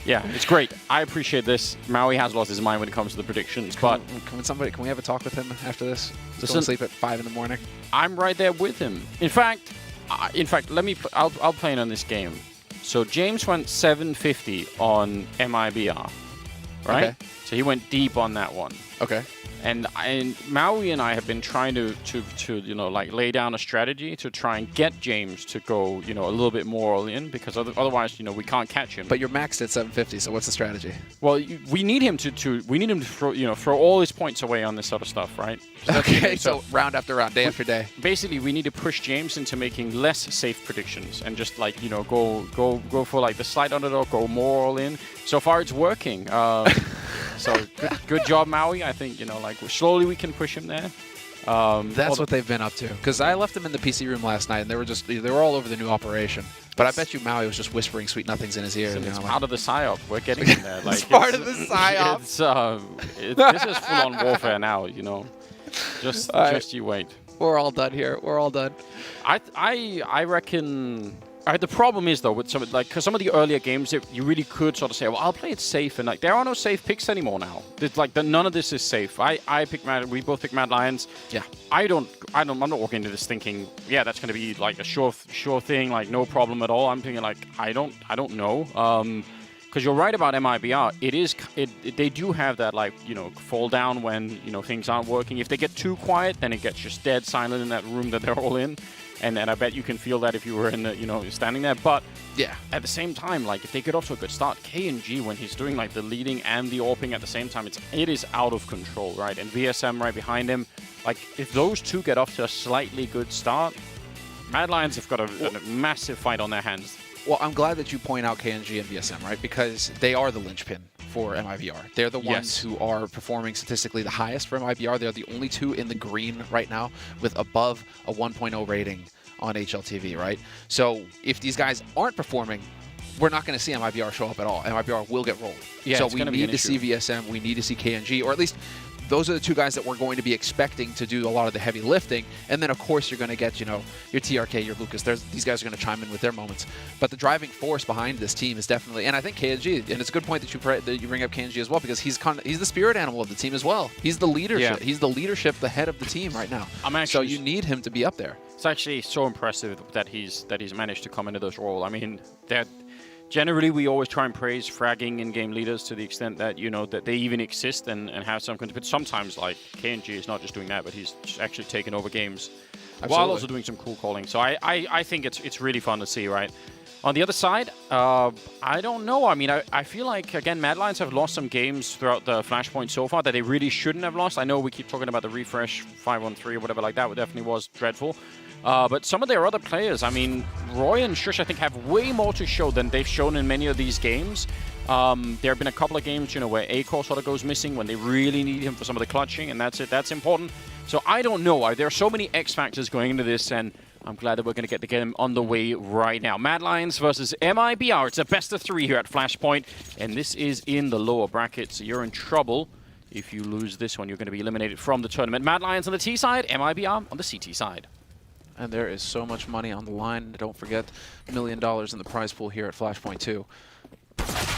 yeah, it's great. I appreciate this. Maui has lost his mind when it comes to the predictions, but can we have a talk with him after this? Just go to sleep at 5 in the morning. I'm right there with him. In fact, I'll play in on this game. So James went 750 on MIBR, right? Okay. So he went deep on that one. Okay. And Maui and I have been trying to lay down a strategy to try and get James to go a little bit more all in, because otherwise we can't catch him. But you're maxed at 750, so what's the strategy? Well, we need him to throw all his points away on this sort of stuff, right? Okay, so round after round, day after day. Basically, we need to push James into making less safe predictions and just go for like the slight underdog, go more all in. So far, it's working. So good job, Maui. I think slowly we can push him there. That's what they've been up to. Because I left them in the PC room last night, and they were all over the new operation. But I bet you Maui was just whispering sweet nothings in his ear. It's part of the psyop. We're getting in there. It's part of the psyop. This is full-on warfare now. Just you wait. We're all done here. We're all done. I reckon. The problem is though with because some of the earlier games, you really could sort of say, well, I'll play it safe, and there are no safe picks anymore now. It's none of this is safe. We both pick Mad Lions. Yeah. I'm not walking into this thinking, yeah, that's going to be like a sure thing, like no problem at all. I'm thinking I don't know. Because you're right about MIBR. They do have that fall down when things aren't working. If they get too quiet, then it gets just dead silent in that room that they're all in. And I bet you can feel that if you were in the, standing there. But yeah, at the same time, if they get off to a good start, KNG, when he's doing the leading and the AWPing at the same time, it is out of control, right? And VSM right behind him. If those two get off to a slightly good start, Mad Lions have got a massive fight on their hands. Well, I'm glad that you point out KNG and VSM, right? Because they are the linchpin for MIBR. They're the ones who are performing statistically the highest for MIBR. They're the only two in the green right now with above a 1.0 rating on HLTV, right? So if these guys aren't performing, we're not going to see MIBR show up at all. MIBR will get rolled. Yeah, so we need to see VSM, we need to see KNG, or at least those are the two guys that we're going to be expecting to do a lot of the heavy lifting. And then, of course, you're going to get, your TRK, your Lucas. These guys are going to chime in with their moments. But the driving force behind this team is definitely, and I think KNG, and it's a good point that you bring up KNG as well, because he's the spirit animal of the team as well. He's the leadership. Yeah. He's the leadership, the head of the team right now. So you need him to be up there. It's actually so impressive that he's managed to come into this role. I mean, generally we always try and praise fragging in-game leaders to the extent that, you know, that they even exist and have some control. But sometimes, like, KNG is not just doing that, but he's just actually taking over games while also doing some cool calling. So I think it's really fun to see, right? On the other side, I don't know. I mean, I feel like, again, Mad Lions have lost some games throughout the Flashpoint so far that they really shouldn't have lost. I know we keep talking about the refresh 5-on-3 or whatever like that. It definitely was dreadful. But some of their other players, I mean, Roy and Shush, I think, have way more to show than they've shown in many of these games. There have been a couple of games, you know, where Acor sort of goes missing when they really need him for some of the clutching, and that's it. That's important. So I don't know. There are so many X factors going into this, and I'm glad that we're going to get the game on the way right now. Mad Lions versus MIBR. It's a best of 3 here at Flashpoint, and this is in the lower bracket, so you're in trouble. If you lose this one, you're going to be eliminated from the tournament. Mad Lions on the T side, MIBR on the CT side. And there is so much money on the line. Don't forget, $1 million in the prize pool here at Flashpoint 2.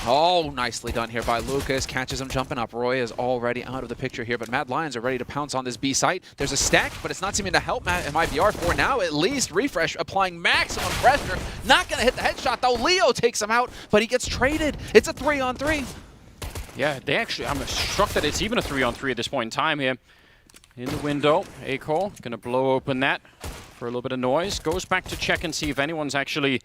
Oh, nicely done here by Lucas. Catches him jumping up. Roy is already out of the picture here, but Mad Lions are ready to pounce on this B site. There's a stack, but it's not seeming to help MIBR for now. At least Refresh applying maximum pressure. Not going to hit the headshot, though. Leo takes him out, but he gets traded. It's a 3-on-3. Yeah, they actually, I'm struck that it's even a 3-on-3 at this point in time here. In the window, Acor going to blow open that for a little bit of noise. Goes back to check and see if anyone's actually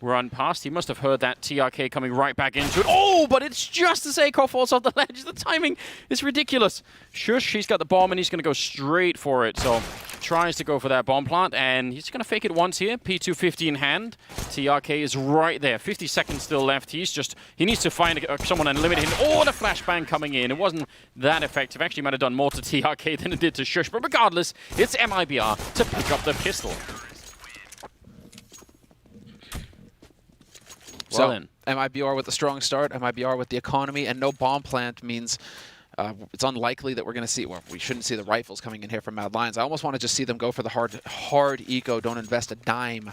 run past. He must have heard that TRK coming right back into it. Oh, but it's just as Acor falls off the ledge. The timing is ridiculous. Shush, he's got the bomb and he's going to go straight for it. So tries to go for that bomb plant and he's going to fake it once here. P250 in hand. TRK is right there. 50 seconds still left. He needs to find someone and eliminate him. Oh, the flashbang coming in. It wasn't that effective. Actually might have done more to TRK than it did to Shush. But regardless, it's MIBR to pick up the pistol. So, MIBR with a strong start, MIBR with the economy, and no bomb plant means it's unlikely that we're going to see, well, we shouldn't see the rifles coming in here from Mad Lions. I almost want to just see them go for the hard eco, don't invest a dime,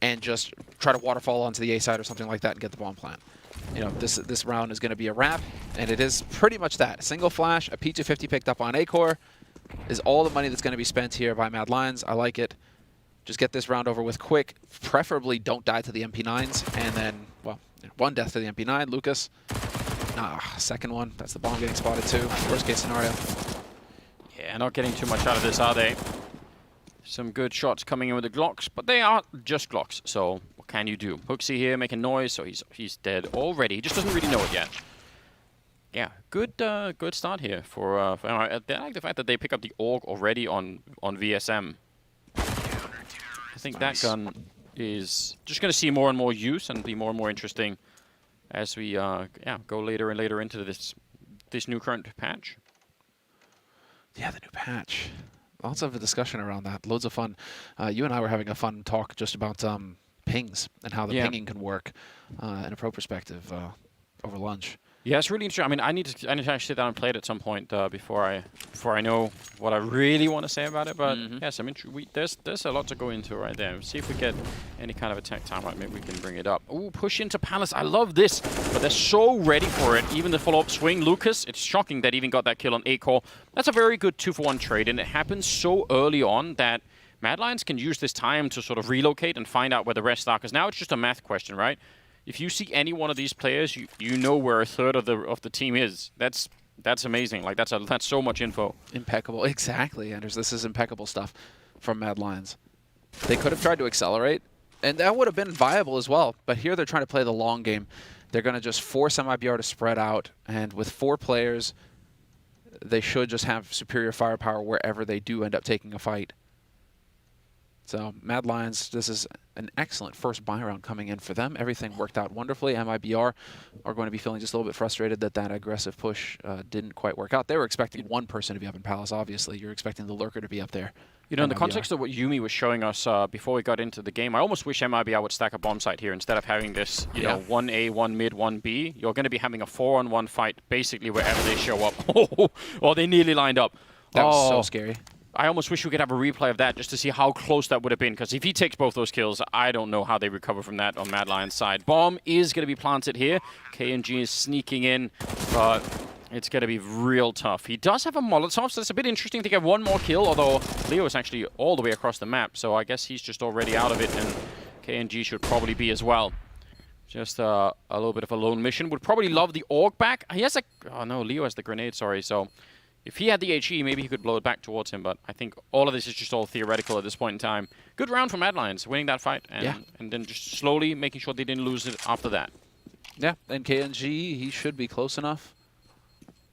and just try to waterfall onto the A side or something like that and get the bomb plant. You know, this round is going to be a wrap, and it is pretty much that. A single flash, a P250 picked up on Acor is all the money that's going to be spent here by Mad Lions. I like it. Just get this round over with quick. Preferably don't die to the MP9s. And then, well, one death to the MP9. Lucas. Second one. That's the bomb getting spotted too. Worst case scenario. Yeah, not getting too much out of this, are they? Some good shots coming in with the Glocks, but they are just Glocks. So what can you do? Hooksy here making noise, so he's dead already. He just doesn't really know it yet. Yeah, good start here for I like the fact that they pick up the AUG already on VSM. I think that gun is just going to see more and more use and be more and more interesting as we go later and later into this new current patch. Yeah, the new patch. Lots of a discussion around that. Loads of fun. You and I were having a fun talk just about pings and how the pinging can work in a pro perspective over lunch. Yeah, it's really interesting. I mean, I need to actually sit down and play it at some point before I know what I really want to say about it. But yes, I mean, there's a lot to go into right there. See if we get any kind of attack time. Right, maybe we can bring it up. Ooh, push into Palace. I love this, but they're so ready for it. Even the follow-up swing, Lucas. It's shocking that he even got that kill on Acor. That's a very good 2-for-1 trade, and it happens so early on that Mad Lions can use this time to sort of relocate and find out where the rest are. Because now it's just a math question, right? If you see any one of these players, you know where a third of the team is. That's amazing. Like that's so much info. Impeccable, exactly, Anders. This is impeccable stuff from Mad Lions. They could have tried to accelerate, and that would have been viable as well. But here they're trying to play the long game. They're going to just force MIBR to spread out, and with 4 players, they should just have superior firepower wherever they do end up taking a fight. So Mad Lions, this is an excellent first buy round coming in for them. Everything worked out wonderfully. MIBR are going to be feeling just a little bit frustrated that aggressive push didn't quite work out. They were expecting one person to be up in Palace, obviously. You're expecting the Lurker to be up there. You know, in the context of what Yumi was showing us before we got into the game, I almost wish MIBR would stack a bomb site here instead of having this, you know, 1A, 1 mid, 1B. You're going to be having a 4-on-1 fight basically wherever they show up. Oh, they nearly lined up. That was so scary. I almost wish we could have a replay of that just to see how close that would have been, because if he takes both those kills, I don't know how they recover from that on Mad Lion's side. Bomb is going to be planted here. KNG is sneaking in, but it's going to be real tough. He does have a Molotov, so it's a bit interesting to get one more kill, although Leo is actually all the way across the map, so I guess he's just already out of it, and KNG should probably be as well. Just a little bit of a lone mission. Would probably love the AUG back. He has a... Oh, no, Leo has the grenade, sorry. So if he had the HE, maybe he could blow it back towards him. But I think all of this is just all theoretical at this point in time. Good round for Mad Lions, winning that fight. And then just slowly making sure they didn't lose it after that. Yeah, and KNG, he should be close enough.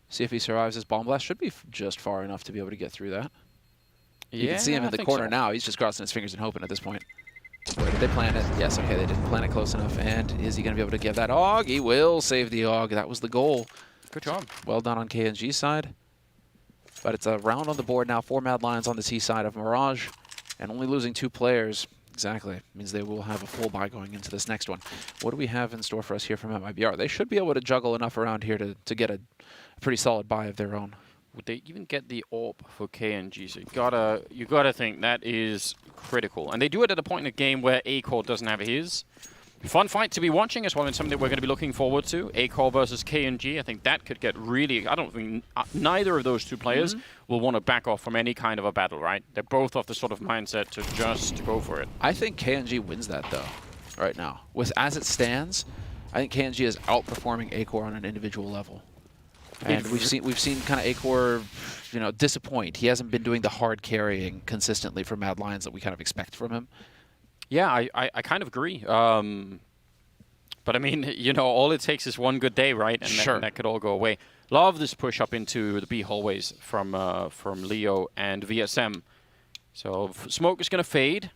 See if he survives his bomb blast. Should be just far enough to be able to get through that. You can see him in the corner now. He's just crossing his fingers and hoping at this point. Where did they plant it? Yes, okay, they didn't plant it close enough. And is he going to be able to get that AUG? He will save the AUG. That was the goal. Good job. Well done on KNG's side. But it's a round on the board now. 4 Mad Lions on the C side of Mirage. And only losing 2 players. Exactly. Means they will have a full buy going into this next one. What do we have in store for us here from MIBR? They should be able to juggle enough around here to get a pretty solid buy of their own. Would they even get the AWP for KNG? So you gotta think that is critical. And they do it at a point in the game where A-Core doesn't have his. Fun fight to be watching as well, and something that we're going to be looking forward to. A-Core versus KNG. I think that could get really... I don't think neither of those 2 players will want to back off from any kind of a battle, right? They're both of the sort of mindset to just go for it. I think KNG wins that, though, right now. As it stands, I think KNG is outperforming A-Core on an individual level. And we've seen kind of A-Core, disappoint. He hasn't been doing the hard carrying consistently for Mad Lions that we kind of expect from him. Yeah, I kind of agree. But I mean, all it takes is one good day, right? And that could all go away. Love this push up into the B hallways from Leo and VSM. So smoke is going to fade.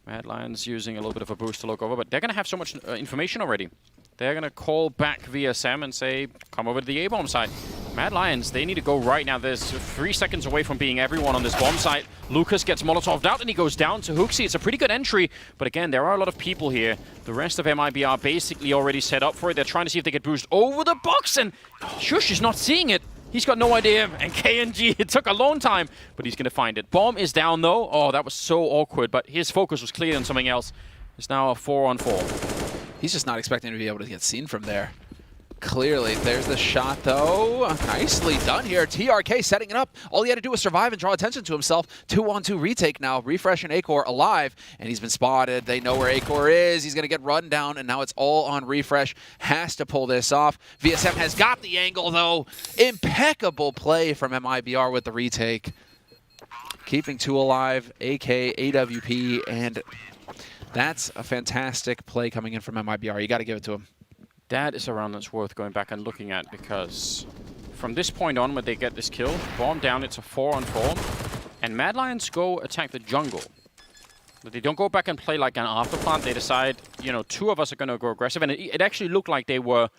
Mad Lions using a little bit of a boost to look over, but they're going to have so much information already. They're going to call back VSM and say, come over to the A-bomb site. Mad Lions, they need to go right now. There's 3 seconds away from being everyone on this bomb site. Lucas gets Molotov'd out and he goes down to Hooksy. It's a pretty good entry, but again, there are a lot of people here. The rest of MIBR basically already set up for it. They're trying to see if they get boosted over the box, and Shush is not seeing it. He's got no idea, and KNG, it took a long time, but he's going to find it. Bomb is down, though. Oh, that was so awkward, but his focus was clear on something else. It's now a 4-on-4. He's just not expecting to be able to get seen from there. Clearly, there's the shot, though. Nicely done here. TRK setting it up. All he had to do was survive and draw attention to himself. 2-on-2 retake now. Refresh and A-Core alive, and he's been spotted. They know where A-Core is. He's going to get run down, and now it's all on Refresh. Has to pull this off. VSM has got the angle, though. Impeccable play from MIBR with the retake. Keeping 2 alive, AK, AWP, and that's a fantastic play coming in from MIBR. You got to give it to him. That is a round that's worth going back and looking at, because from this point on, when they get this kill, bomb down, it's a 4-on-4, and Mad Lions go attack the jungle. But they don't go back and play like an afterplant. They decide, 2 of us are going to go aggressive, and it actually looked like they were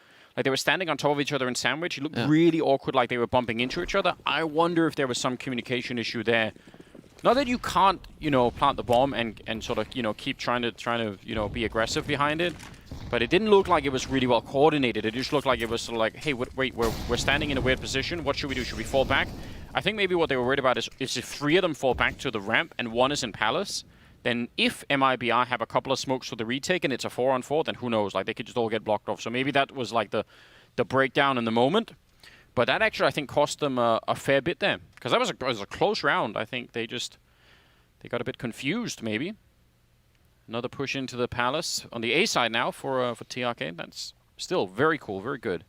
standing on top of each other in sandwich. It looked really awkward, like they were bumping into each other. I wonder if there was some communication issue there. Not that you can't, plant the bomb and sort of, keep trying to be aggressive behind it. But it didn't look like it was really well coordinated. It just looked like it was sort of like, hey, wait, we're standing in a weird position. What should we do? Should we fall back? I think maybe what they were worried about is if 3 of them fall back to the ramp and 1 is in Palace, then if MIBR have a couple of smokes for the retake and it's a 4-on-4, then who knows? Like, they could just all get blocked off. So maybe that was like the breakdown in the moment. But that actually, I think, cost them a fair bit there. Because that was a close round. I think they got a bit confused, maybe. Another push into the Palace on the A side now for TRK. That's still very cool, very good.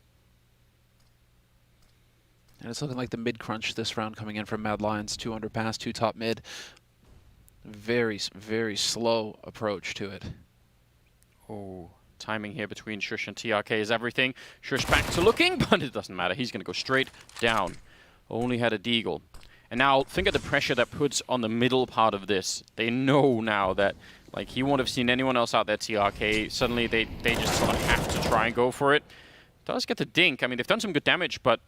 And it's looking like the mid-crunch this round coming in from Mad Lions. 2 underpass, 2 top mid. Very, very slow approach to it. Oh, timing here between Shush and TRK is everything. Shush back to looking, but it doesn't matter. He's going to go straight down. Only had a deagle. And now think of the pressure that puts on the middle part of this. They know now that he won't have seen anyone else out there, TRK. Suddenly they just sort of have to try and go for it. Does get the dink. I mean, they've done some good damage, but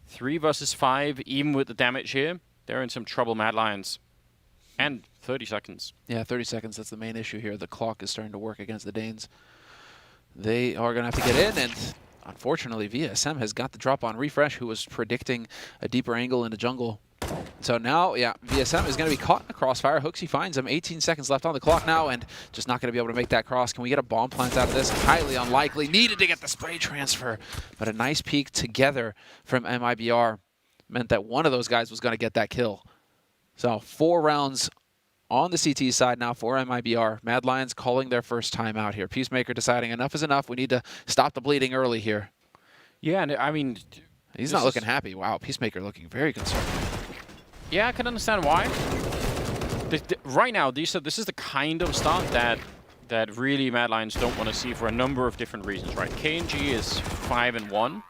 3 versus 5, even with the damage here, they're in some trouble, Mad Lions. And 30 seconds. Yeah, 30 seconds. That's the main issue here. The clock is starting to work against the Danes. They are going to have to get in, and unfortunately, VSM has got the drop on Refresh, who was predicting a deeper angle in the jungle. So now, yeah, VSM is going to be caught in a crossfire. Hooksy finds him. 18 seconds left on the clock now, and just not going to be able to make that cross. Can we get a bomb plant out of this? Highly unlikely. Needed to get the spray transfer, but a nice peek together from MIBR meant that one of those guys was going to get that kill. So 4 rounds On the CT side now for MIBR, Mad Lions calling their first time out here. Peacemaker deciding enough is enough. We need to stop the bleeding early here. Yeah, and I mean... He's not looking happy. Wow, Peacemaker looking very concerned. Yeah, I can understand why. Right now, this is the kind of start that really Mad Lions don't want to see for a number of different reasons, right? KNG is 5-1.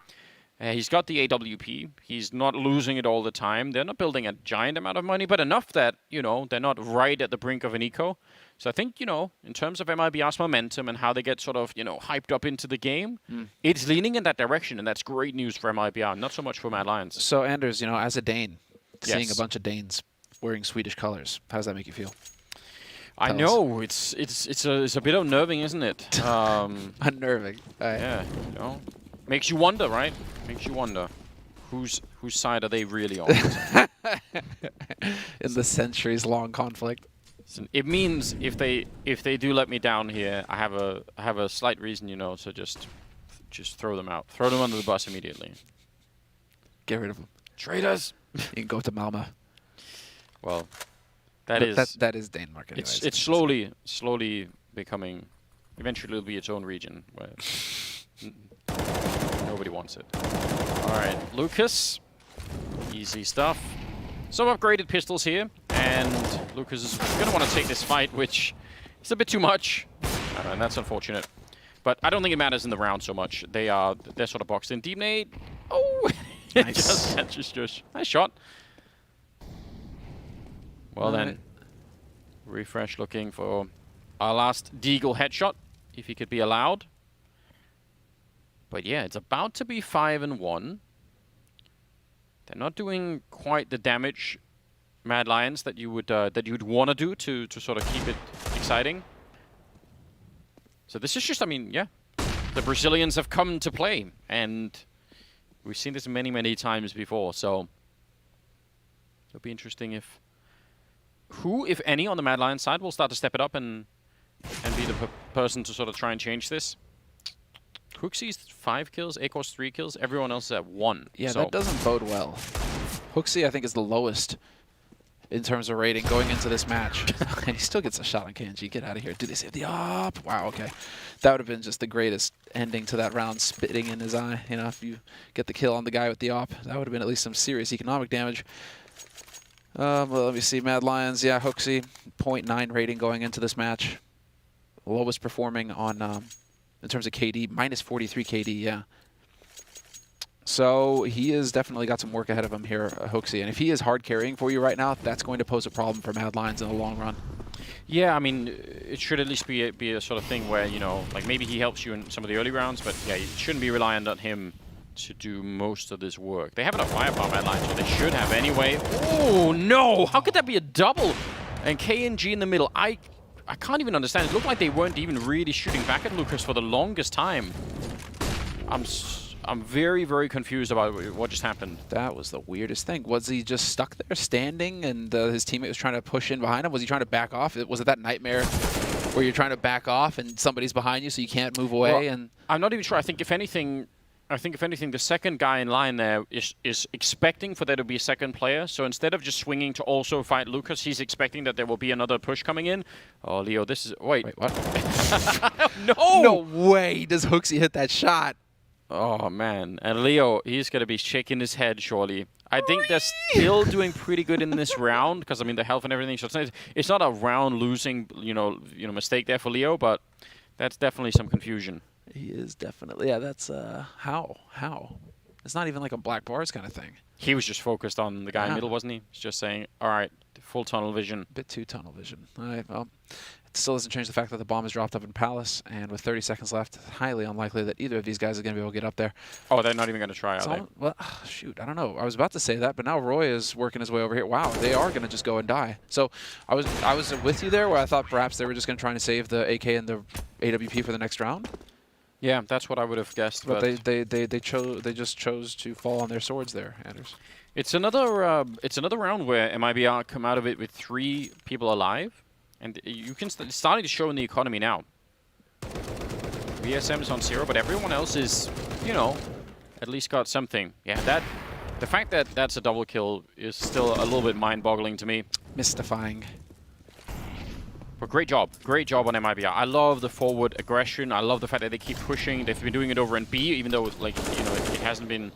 He's got the AWP. He's not losing it all the time. They're not building a giant amount of money, but enough that, you know, they're not right at the brink of an eco. So I think, you know, in terms of MIBR's momentum and how they get sort of, you know, hyped up into the game, it's leaning in that direction, and that's great news for MIBR, not so much for Mad Lions. So, Anders, you know, as a Dane, seeing a bunch of Danes wearing Swedish colors, how does that make you feel? I know, it's a bit unnerving, isn't it? Unnerving. Yeah, you know. Makes you wonder, right? Makes you wonder, whose side are they really on? In the centuries-long conflict. So it means if they do let me down here, I have a slight reason, you know, to just throw them out, throw them under the bus immediately. Get rid of them. Traitors. You can go to Malmö. Well, that is Denmark. Anyways. It's slowly becoming. Eventually, it'll be its own region where. Nobody wants it. All right, Lucas. Easy stuff. Some upgraded pistols here, and Lucas is going to want to take this fight, which is a bit too much, and that's unfortunate. But I don't think it matters in the round so much. They're sort of boxed in. Deep nade. Oh, nice. Just catches Josh. Nice shot. Well then, Refresh looking for our last Deagle headshot, if he could be allowed. But yeah, it's about to be 5-1. They're not doing quite the damage, Mad Lions, that you'd want to do to sort of keep it exciting. So this is just, I mean, yeah, the Brazilians have come to play, and we've seen this many times before. So it'll be interesting who, if any, on the Mad Lions side will start to step it up and be the person to sort of try and change this. Hooksy's 5 kills, Akor's 3 kills, everyone else is at 1. Yeah, so that doesn't bode well. Hooksy, I think, is the lowest in terms of rating going into this match. And he still gets a shot on KNG. Get out of here. Do they save the op? Wow, okay. That would have been just the greatest ending to that round, spitting in his eye. You know, if you get the kill on the guy with the op, that would have been at least some serious economic damage. Well, let me see. Mad Lions, yeah, Hooksy, 0.9 rating going into this match. Lowest performing on... in terms of KD, minus 43 KD, yeah. So he has definitely got some work ahead of him here, Hooksy. And if he is hard carrying for you right now, that's going to pose a problem for Mad Lions in the long run. Yeah, I mean, it should at least be a sort of thing where, you know, like maybe he helps you in some of the early rounds, but yeah, you shouldn't be reliant on him to do most of this work. They have enough firepower, Mad Lions, so they should have anyway. Oh, no! How could that be a double? And KNG in the middle. I can't even understand. It looked like they weren't even really shooting back at Lucas for the longest time. I'm very confused about what just happened. That was the weirdest thing. Was he just stuck there standing and his teammate was trying to push in behind him? Was he trying to back off? Was it that nightmare where you're trying to back off and somebody's behind you so you can't move away? Well, and I'm not even sure. I think if anything, the second guy in line there is expecting for there to be a second player. So instead of just swinging to also fight Lucas, he's expecting that there will be another push coming in. Oh, Leo, this is... Wait what? No! No way does Hooksy hit that shot. Oh, man. And Leo, he's going to be shaking his head, surely. I think they're still doing pretty good in this round because, I mean, the health and everything. So it's not a round losing, mistake there for Leo, but that's definitely some confusion. He is definitely, yeah, that's, how? It's not even like a black bars kind of thing. He was just focused on the guy in the middle, wasn't he? He's just saying, all right, full tunnel vision. Bit too tunnel vision. All right, well, it still doesn't change the fact that the bomb is dropped up in Palace, and with 30 seconds left, highly unlikely that either of these guys are going to be able to get up there. Oh, they're not even going to try, are they? Well, shoot, I don't know. I was about to say that, but now Roy is working his way over here. Wow, they are going to just go and die. So I was with you there where I thought perhaps they were just going to try and save the AK and the AWP for the next round. Yeah, that's what I would have guessed. But they just chose to fall on their swords there, Anders. It's another round where MIBR come out of it with 3 people alive, and you can it's starting to show in the economy now. VSM is on 0, but everyone else is, at least got something. Yeah, the fact that that's a double kill is still a little bit mind-boggling to me. Mystifying. But great job on MIBR. I love the forward aggression. I love the fact that they keep pushing. They've been doing it over in B, even though like it hasn't been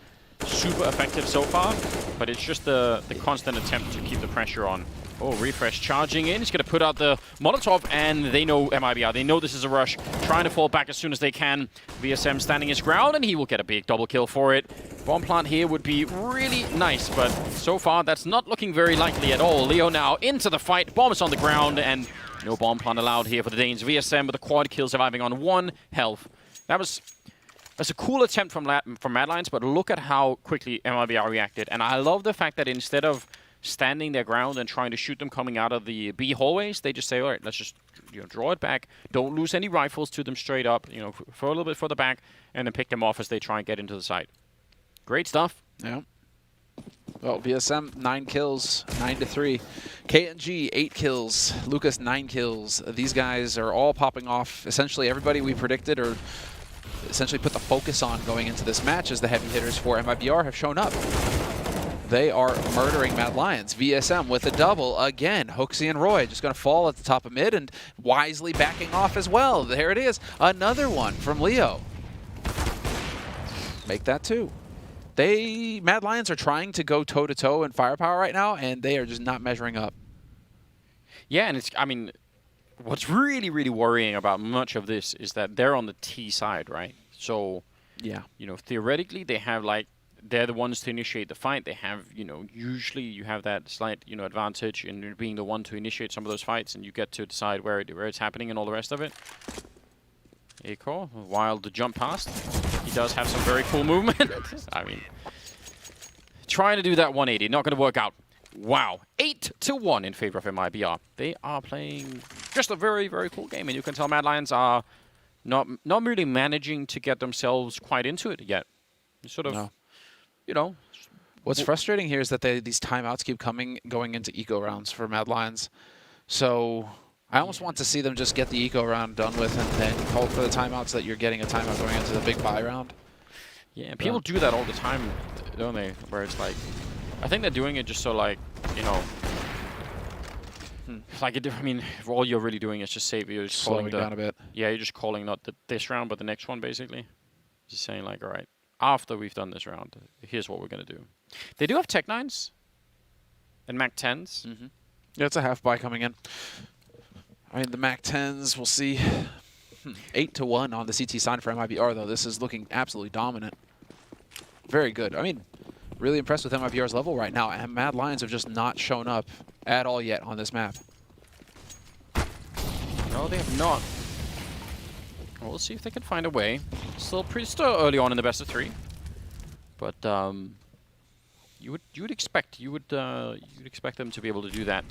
super effective so far. But it's just the constant attempt to keep the pressure on. Oh, Refresh charging in. He's going to put out the Molotov, and they know MIBR. They know this is a rush. Trying to fall back as soon as they can. VSM standing his ground, and he will get a big double kill for it. Bomb plant here would be really nice, but so far that's not looking very likely at all. Leo now into the fight. Bomb is on the ground, and no bomb plant allowed here for the Danes. VSM with the quad kill surviving on 1 health. That's a cool attempt from Mad Lions, but look at how quickly MIBR reacted. And I love the fact that instead of standing their ground and trying to shoot them coming out of the B hallways, they just say, all right, let's just draw it back. Don't lose any rifles to them straight up, for a little bit further back, and then pick them off as they try and get into the site. Great stuff. Yeah. Well, VSM 9 kills, 9-3. KNG 8 kills. Lucas 9 kills. These guys are all popping off. Essentially, everybody we predicted or essentially put the focus on going into this match as the heavy hitters for MIBR have shown up. They are murdering Mad Lions. VSM with a double again. Hooksy and Roy just going to fall at the top of mid and wisely backing off as well. There it is. Another one from Leo. Make that 2. Mad Lions are trying to go toe-to-toe in firepower right now, and they are just not measuring up. Yeah, and what's really, really worrying about much of this is that they're on the T side, right? So, yeah, theoretically, they have, they're the ones to initiate the fight. They have, usually you have that slight, advantage in being the one to initiate some of those fights, and you get to decide where it's happening and all the rest of it. Acor, while the jump past, he does have some very cool movement. Trying to do that 180, not going to work out. Wow, 8-1 in favor of MIBR. They are playing just a very, very cool game, and you can tell Mad Lions are not really managing to get themselves quite into it yet. Sort of, What's frustrating here is that these timeouts keep going into eco rounds for Mad Lions. So I almost want to see them just get the eco round done with and then call for the timeouts so that you're getting a timeout going into the big buy round. Yeah, people do that all the time, don't they? Where it's like, I think they're doing it just so all you're really doing is just save. You're just slowing down a bit. Yeah, you're just calling not this round, but the next one, basically. Just saying all right, after we've done this round, here's what we're going to do. They do have Tech 9s and Mac 10s. Mm-hmm. Yeah, it's a half buy coming in. The Mac 10s, we'll see. 8-1 on the CT side for MIBR, though. This is looking absolutely dominant. Very good. Really impressed with MIBR's level right now, and Mad Lions have just not shown up at all yet on this map. No, they have not. Well, we'll see if they can find a way. Still early on in the best of 3, but you would expect them to be able to do that.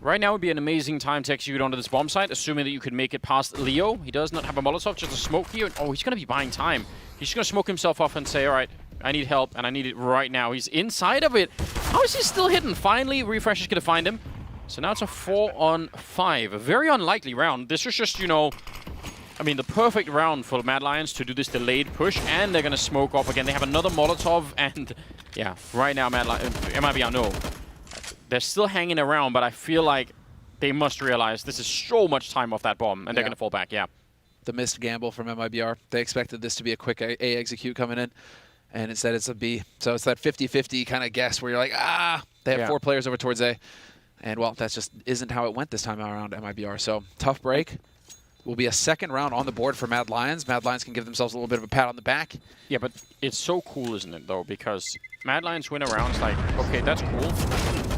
Right now would be an amazing time to execute onto this bomb site, assuming that you could make it past Leo. He does not have a Molotov, just a smoke here. Oh, he's going to be buying time. He's just going to smoke himself off and say, all right, I need help, and I need it right now. He's inside of it. How is he still hidden? Finally, Refresh is going to find him. So now it's a 4-on-5. A very unlikely round. This is just, the perfect round for Mad Lions to do this delayed push, and they're going to smoke off again. They have another Molotov, and yeah, right now, MIBR, no. They're still hanging around, but I feel like they must realize this is so much time off that bomb, and they're going to fall back, yeah. The missed gamble from MIBR. They expected this to be a quick A execute coming in, and instead it's a B. So it's that 50-50 kind of guess where you're like, they have 4 players over towards A. And, well, that just isn't how it went this time around MIBR. So tough break. Will be a second round on the board for Mad Lions. Mad Lions can give themselves a little bit of a pat on the back. Yeah, but it's so cool, isn't it, though? Because Mad Lions win a round. It's like, okay, that's cool.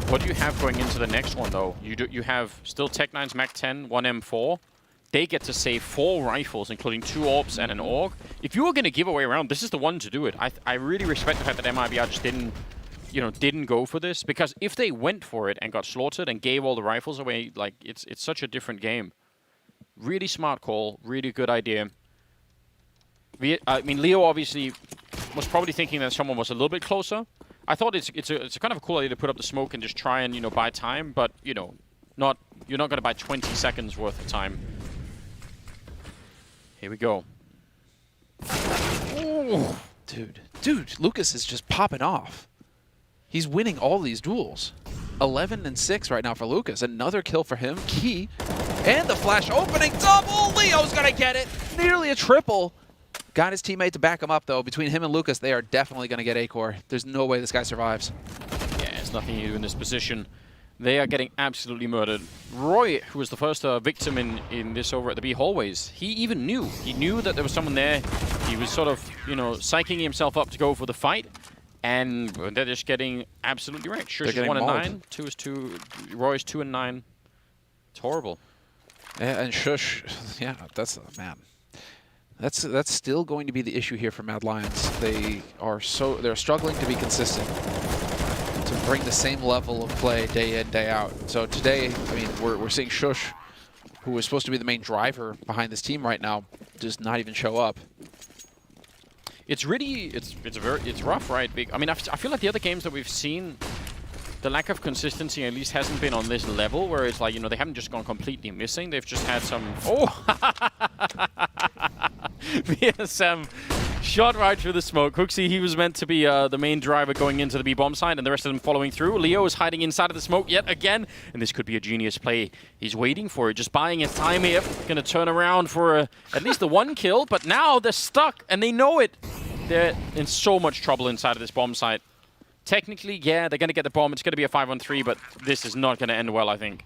What do you have going into the next one, though? You have still Tech 9's Mac 10, 1 M4. They get to save 4 rifles, including 2 AWPs and an AUG. If you were going to give away a round, this is the one to do it. I really respect the fact that MIBR just didn't go for this. Because if they went for it and got slaughtered and gave all the rifles away, it's such a different game. Really smart call, really good idea. Leo obviously was probably thinking that someone was a little bit closer. I thought it's a kind of a cool idea to put up the smoke and just try and buy time, but you're not going to buy 20 seconds worth of time. Here we go. Ooh. Dude, Lucas is just popping off. He's winning all these duels. 11-6 right now for Lucas. Another kill for him. Key And the flash opening double. Leo's going to get it. Nearly a triple. Got his teammate to back him up, though. Between him and Lucas, they are definitely going to get A-Core. There's no way this guy survives. Yeah, there's nothing you do in this position. They are getting absolutely murdered. Roy, who was the first victim in this over at the B hallways, he even knew. He knew that there was someone there. He was sort of, you know, psyching himself up to go for the fight. And they're just getting absolutely wrecked. Shush is 1 and 9. 2 is 2. Roy's 2 and 9. It's horrible. Yeah, and Shush, yeah, that's, man. That's still going to be the issue here for Mad Lions. They're struggling to be consistent, to bring the same level of play day in, day out. So today, I mean, we're seeing Shush, who was supposed to be the main driver behind this team right now, just not even show up. It's really, it's rough, right? I mean, I feel like the other games that we've seen, the lack of consistency at least hasn't been on this level, where it's like, you know, they haven't just gone completely missing. They've just had some, VSM shot right through the smoke. Hooksy, he was meant to be the main driver going into the B bomb side, and the rest of them following through. Leo is hiding inside of the smoke yet again, and this could be a genius play. He's waiting for it, just buying his time here. Going to turn around for at least the 1 kill, but now they're stuck, and they know it. They're in so much trouble inside of this bomb site. Technically, yeah, they're going to get the bomb. It's going to be a 5-on-3, but this is not going to end well, I think.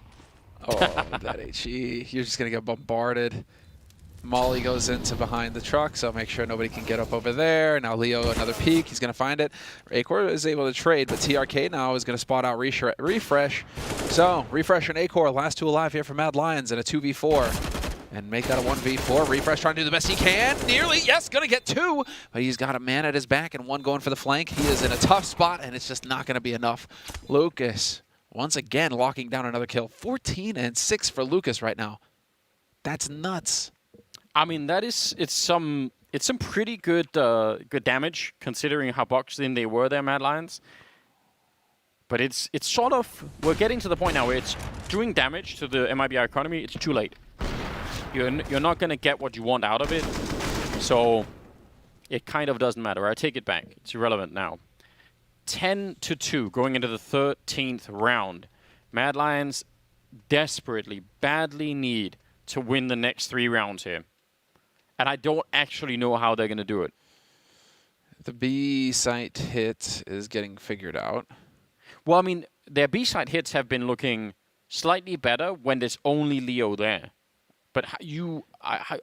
Oh, that HE. You're just going to get bombarded. Molly goes into behind the truck, so make sure nobody can get up over there. Now Leo, another peek. He's going to find it. A-Core is able to trade, but TRK now is going to spot out Refresh. So, Refresh and A-Core, last two alive here for Mad Lions in a 2v4. And make that a 1v4. Refresh trying to do the best he can. Nearly, yes, going to get 2. But he's got a man at his back and 1 going for the flank. He is in a tough spot, and it's just not going to be enough. Lucas, once again, locking down another kill. 14 and 6 for Lucas right now. That's nuts. I mean, it's some pretty good good damage considering how boxed in they were there, Mad Lions. But it's sort of, we're getting to the point now where it's doing damage to the MIBR economy. It's too late. You're not going to get what you want out of it, so it kind of doesn't matter. I take it back. It's irrelevant now. 10-2 going into the 13th round. Mad Lions desperately, badly need to win the next 3 rounds here. And I don't actually know how they're going to do it. The B site hit is getting figured out. Well, I mean, their B site hits have been looking slightly better when there's only Leo there. But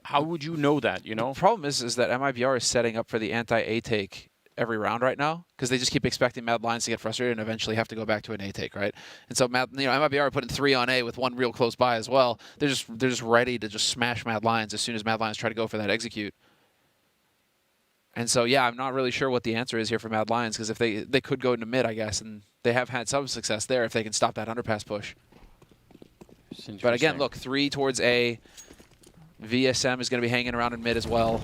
how would you know that, you know? The problem is that MIBR is setting up for the anti-A take every round right now, because they just keep expecting Mad Lions to get frustrated and eventually have to go back to an A take, right? And so MIBR are putting 3 on A with 1 real close by as well. They're just ready to just smash Mad Lions as soon as Mad Lions try to go for that execute. And so yeah, I'm not really sure what the answer is here for Mad Lions, because if they could go into mid, I guess, and they have had some success there if they can stop that underpass push. But again, look, 3 towards A. VSM is going to be hanging around in mid as well.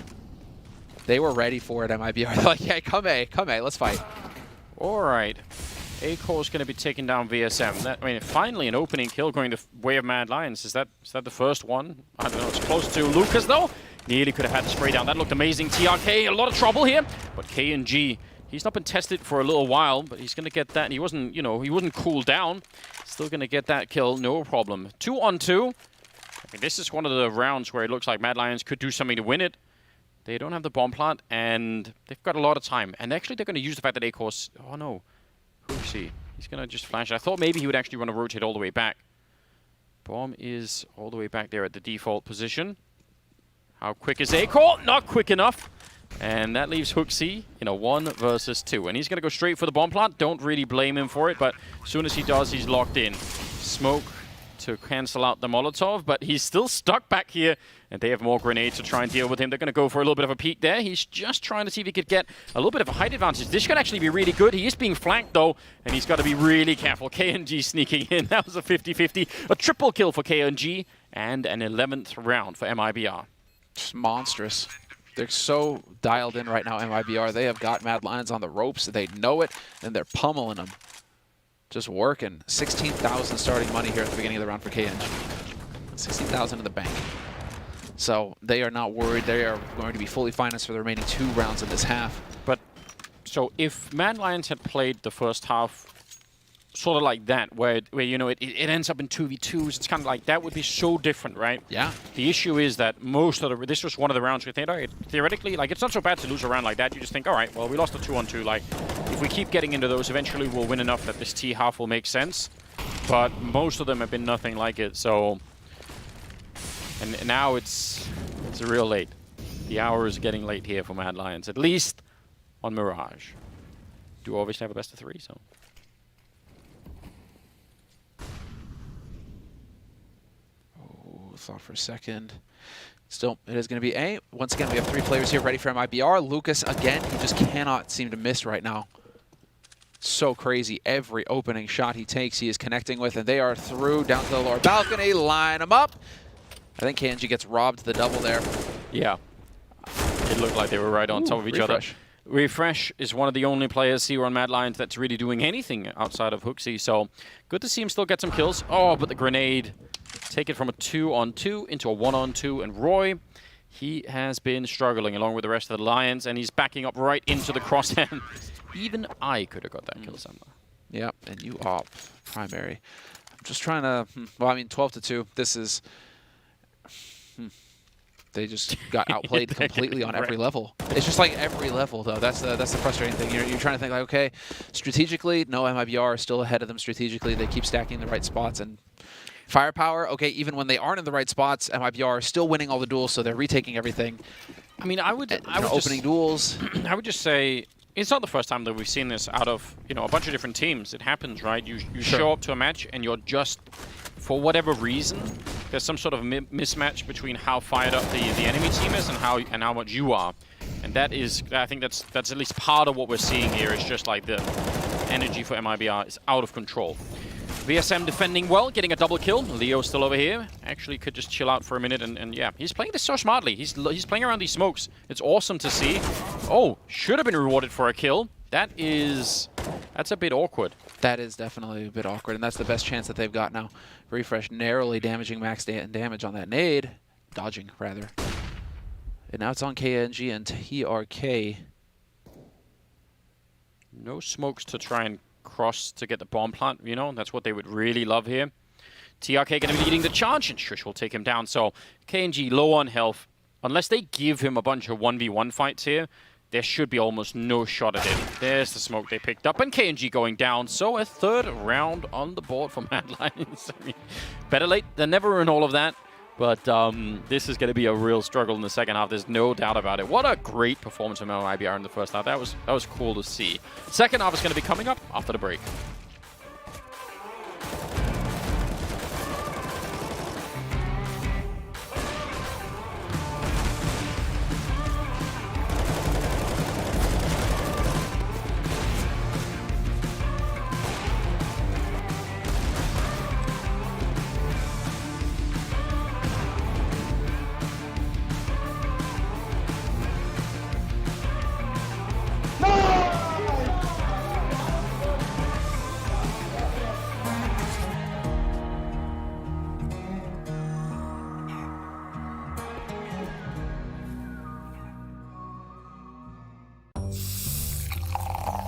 They were ready for it, MIBR. They're like, yeah, come A, let's fight. All right. A-Core is going to be taking down VSM. I mean, finally an opening kill going the way of Mad Lions. Is that the first one? I don't know. It's close to Lucas, though. Nearly could have had the spray down. That looked amazing. TRK, a lot of trouble here. But KNG, he's not been tested for a little while, but he's going to get that. And he wasn't cooled down. Still going to get that kill, no problem. 2 on 2. I mean, this is one of the rounds where it looks like Mad Lions could do something to win it. They don't have the bomb plant, and they've got a lot of time. And actually, they're going to use the fact that A-Core's... Oh, no. Who's he? He's going to just flash. I thought maybe he would actually want to rotate all the way back. Bomb is all the way back there at the default position. How quick is A-Core? Not quick enough. And that leaves Hooksy in a 1 versus 2. And he's going to go straight for the bomb plant. Don't really blame him for it, but as soon as he does, he's locked in. Smoke to cancel out the Molotov, but he's still stuck back here, and they have more grenades to try and deal with him. They're going to go for a little bit of a peek there. He's just trying to see if he could get a little bit of a height advantage. This could actually be really good. He is being flanked, though, and he's got to be really careful. KNG sneaking in. That was a 50-50. A triple kill for KNG, and an 11th round for MIBR. Just monstrous. They're so dialed in right now, MIBR. They have got Mad Lions on the ropes. They know it, and they're pummeling them. Just working. 16,000 starting money here at the beginning of the round for KNG. 16,000 in the bank. So they are not worried. They are going to be fully financed for the remaining 2 rounds of this half. But so if Mad Lions had played the first half sort of like that, where you know, it ends up in 2v2s. It's kind of like, that would be so different, right? Yeah. The issue is that most of the, this was one of the rounds we think, all right, theoretically, like, it's not so bad to lose a round like that. You just think, all right, well, we lost a 2-on-2. Like, if we keep getting into those, eventually we'll win enough that this T half will make sense. But most of them have been nothing like it, so... And now it's real late. The hour is getting late here for Mad Lions, at least on Mirage. Do obviously have a best of 3, so... Thought for a second. Still, it is going to be A. Once again, we have 3 players here ready for MIBR. Lucas, again, he just cannot seem to miss right now. So crazy. Every opening shot he takes, he is connecting with, and they are through down to the lower balcony. Line them up. I think KNG gets robbed the double there. Yeah. It looked like they were right on top of each other. Refresh is one of the only players here on Mad Lions that's really doing anything outside of Hooksy, so good to see him still get some kills. Oh, but the grenade... Take it from a 2-on-2 into a 1-on-2, and Roy, he has been struggling along with the rest of the Lions, and he's backing up right into the crosshair. Even I could have got that kill somewhere. Yep, and you op primary. I'm just trying to, well, I mean, 12-2. This is, they just got outplayed completely on every level. It's just like every level, though. That's the frustrating thing. You're trying to think like, okay, strategically, no, MIBR is still ahead of them strategically. They keep stacking the right spots, and firepower, okay, even when they aren't in the right spots, MIBR are still winning all the duels, so they're retaking everything. I mean, I would opening duels. I would just say it's not the first time that we've seen this out of, you know, a bunch of different teams. It happens, right? You show up to a match and you're just, for whatever reason, there's some sort of mismatch between how fired up the enemy team is and how much you are. And that is, I think that's at least part of what we're seeing here. Is just like the energy for MIBR is out of control. VSM defending well, getting a double kill. Leo still over here. Actually could just chill out for a minute, and yeah, he's playing this so smartly. He's playing around these smokes. It's awesome to see. Oh, should have been rewarded for a kill. That's a bit awkward. That is definitely a bit awkward, and that's the best chance that they've got now. Refresh narrowly damaging max damage on that nade. Dodging, rather. And now it's on KNG and TRK. No smokes to try and cross to get the bomb plant, you know, that's what they would really love here. TRK going to be leading the charge, and Shush will take him down. So KNG low on health. Unless they give him a bunch of 1v1 fights here, there should be almost no shot at it. There's the smoke they picked up, and KNG going down. So a 3rd round on the board for Mad Lions. I mean, better late than never in all of that. But this is going to be a real struggle in the second half. There's no doubt about it. What a great performance from MIBR in the first half. That was cool to see. Second half is going to be coming up after the break.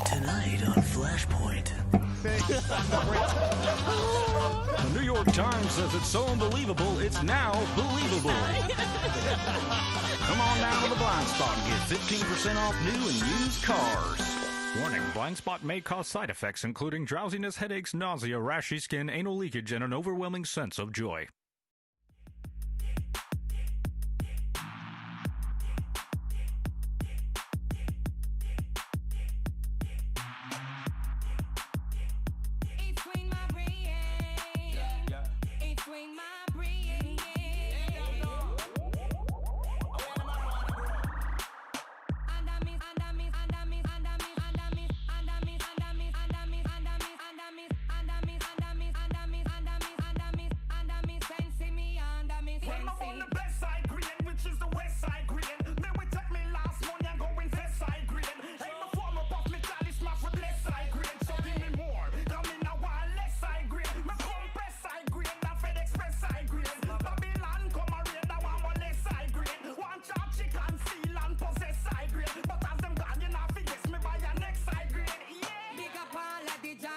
Tonight on Flashpoint. The New York Times says it's so unbelievable, it's now believable. Come on down to the Blind Spot and get 15% off new and used cars. Warning, blind spot may cause side effects including drowsiness, headaches, nausea, rashy skin, anal leakage, and an overwhelming sense of joy.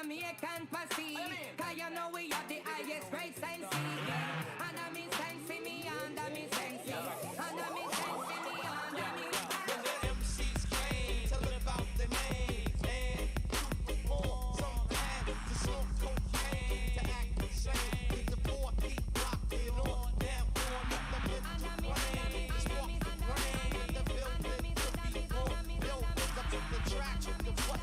Jamaican posse. Cause you know we have the highest grade sense. Under me sense, me under me sense. Under me sense, me under me. When the MCs came, telling about the name. And more, some had to smoke cocaine, to act insane. Get the 4 feet blocked in on down on the mental brain. Just walk the brain in the building. The people built up the track. The what?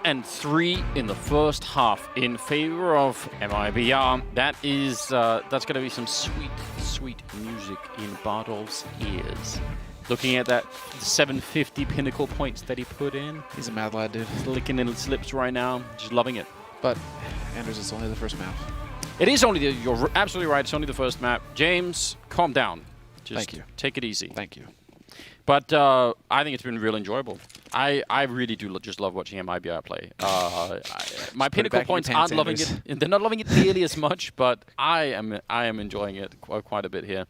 And 3 in the first half in favor of MIBR. That's going to be some sweet, sweet music in Bartol's ears. Looking at that 750 pinnacle points that he put in. He's a mad lad, dude. He's licking in his lips right now, just loving it. But, Anders, it's only the first map. It is only you're absolutely right, it's only the first map. James, calm down. Just Thank you. Take it easy. Thank you. But I think it's been real enjoyable. I really do just love watching MIBR play. My pinnacle points aren't loving it. They're not loving it nearly as much, but I am enjoying it quite a bit here.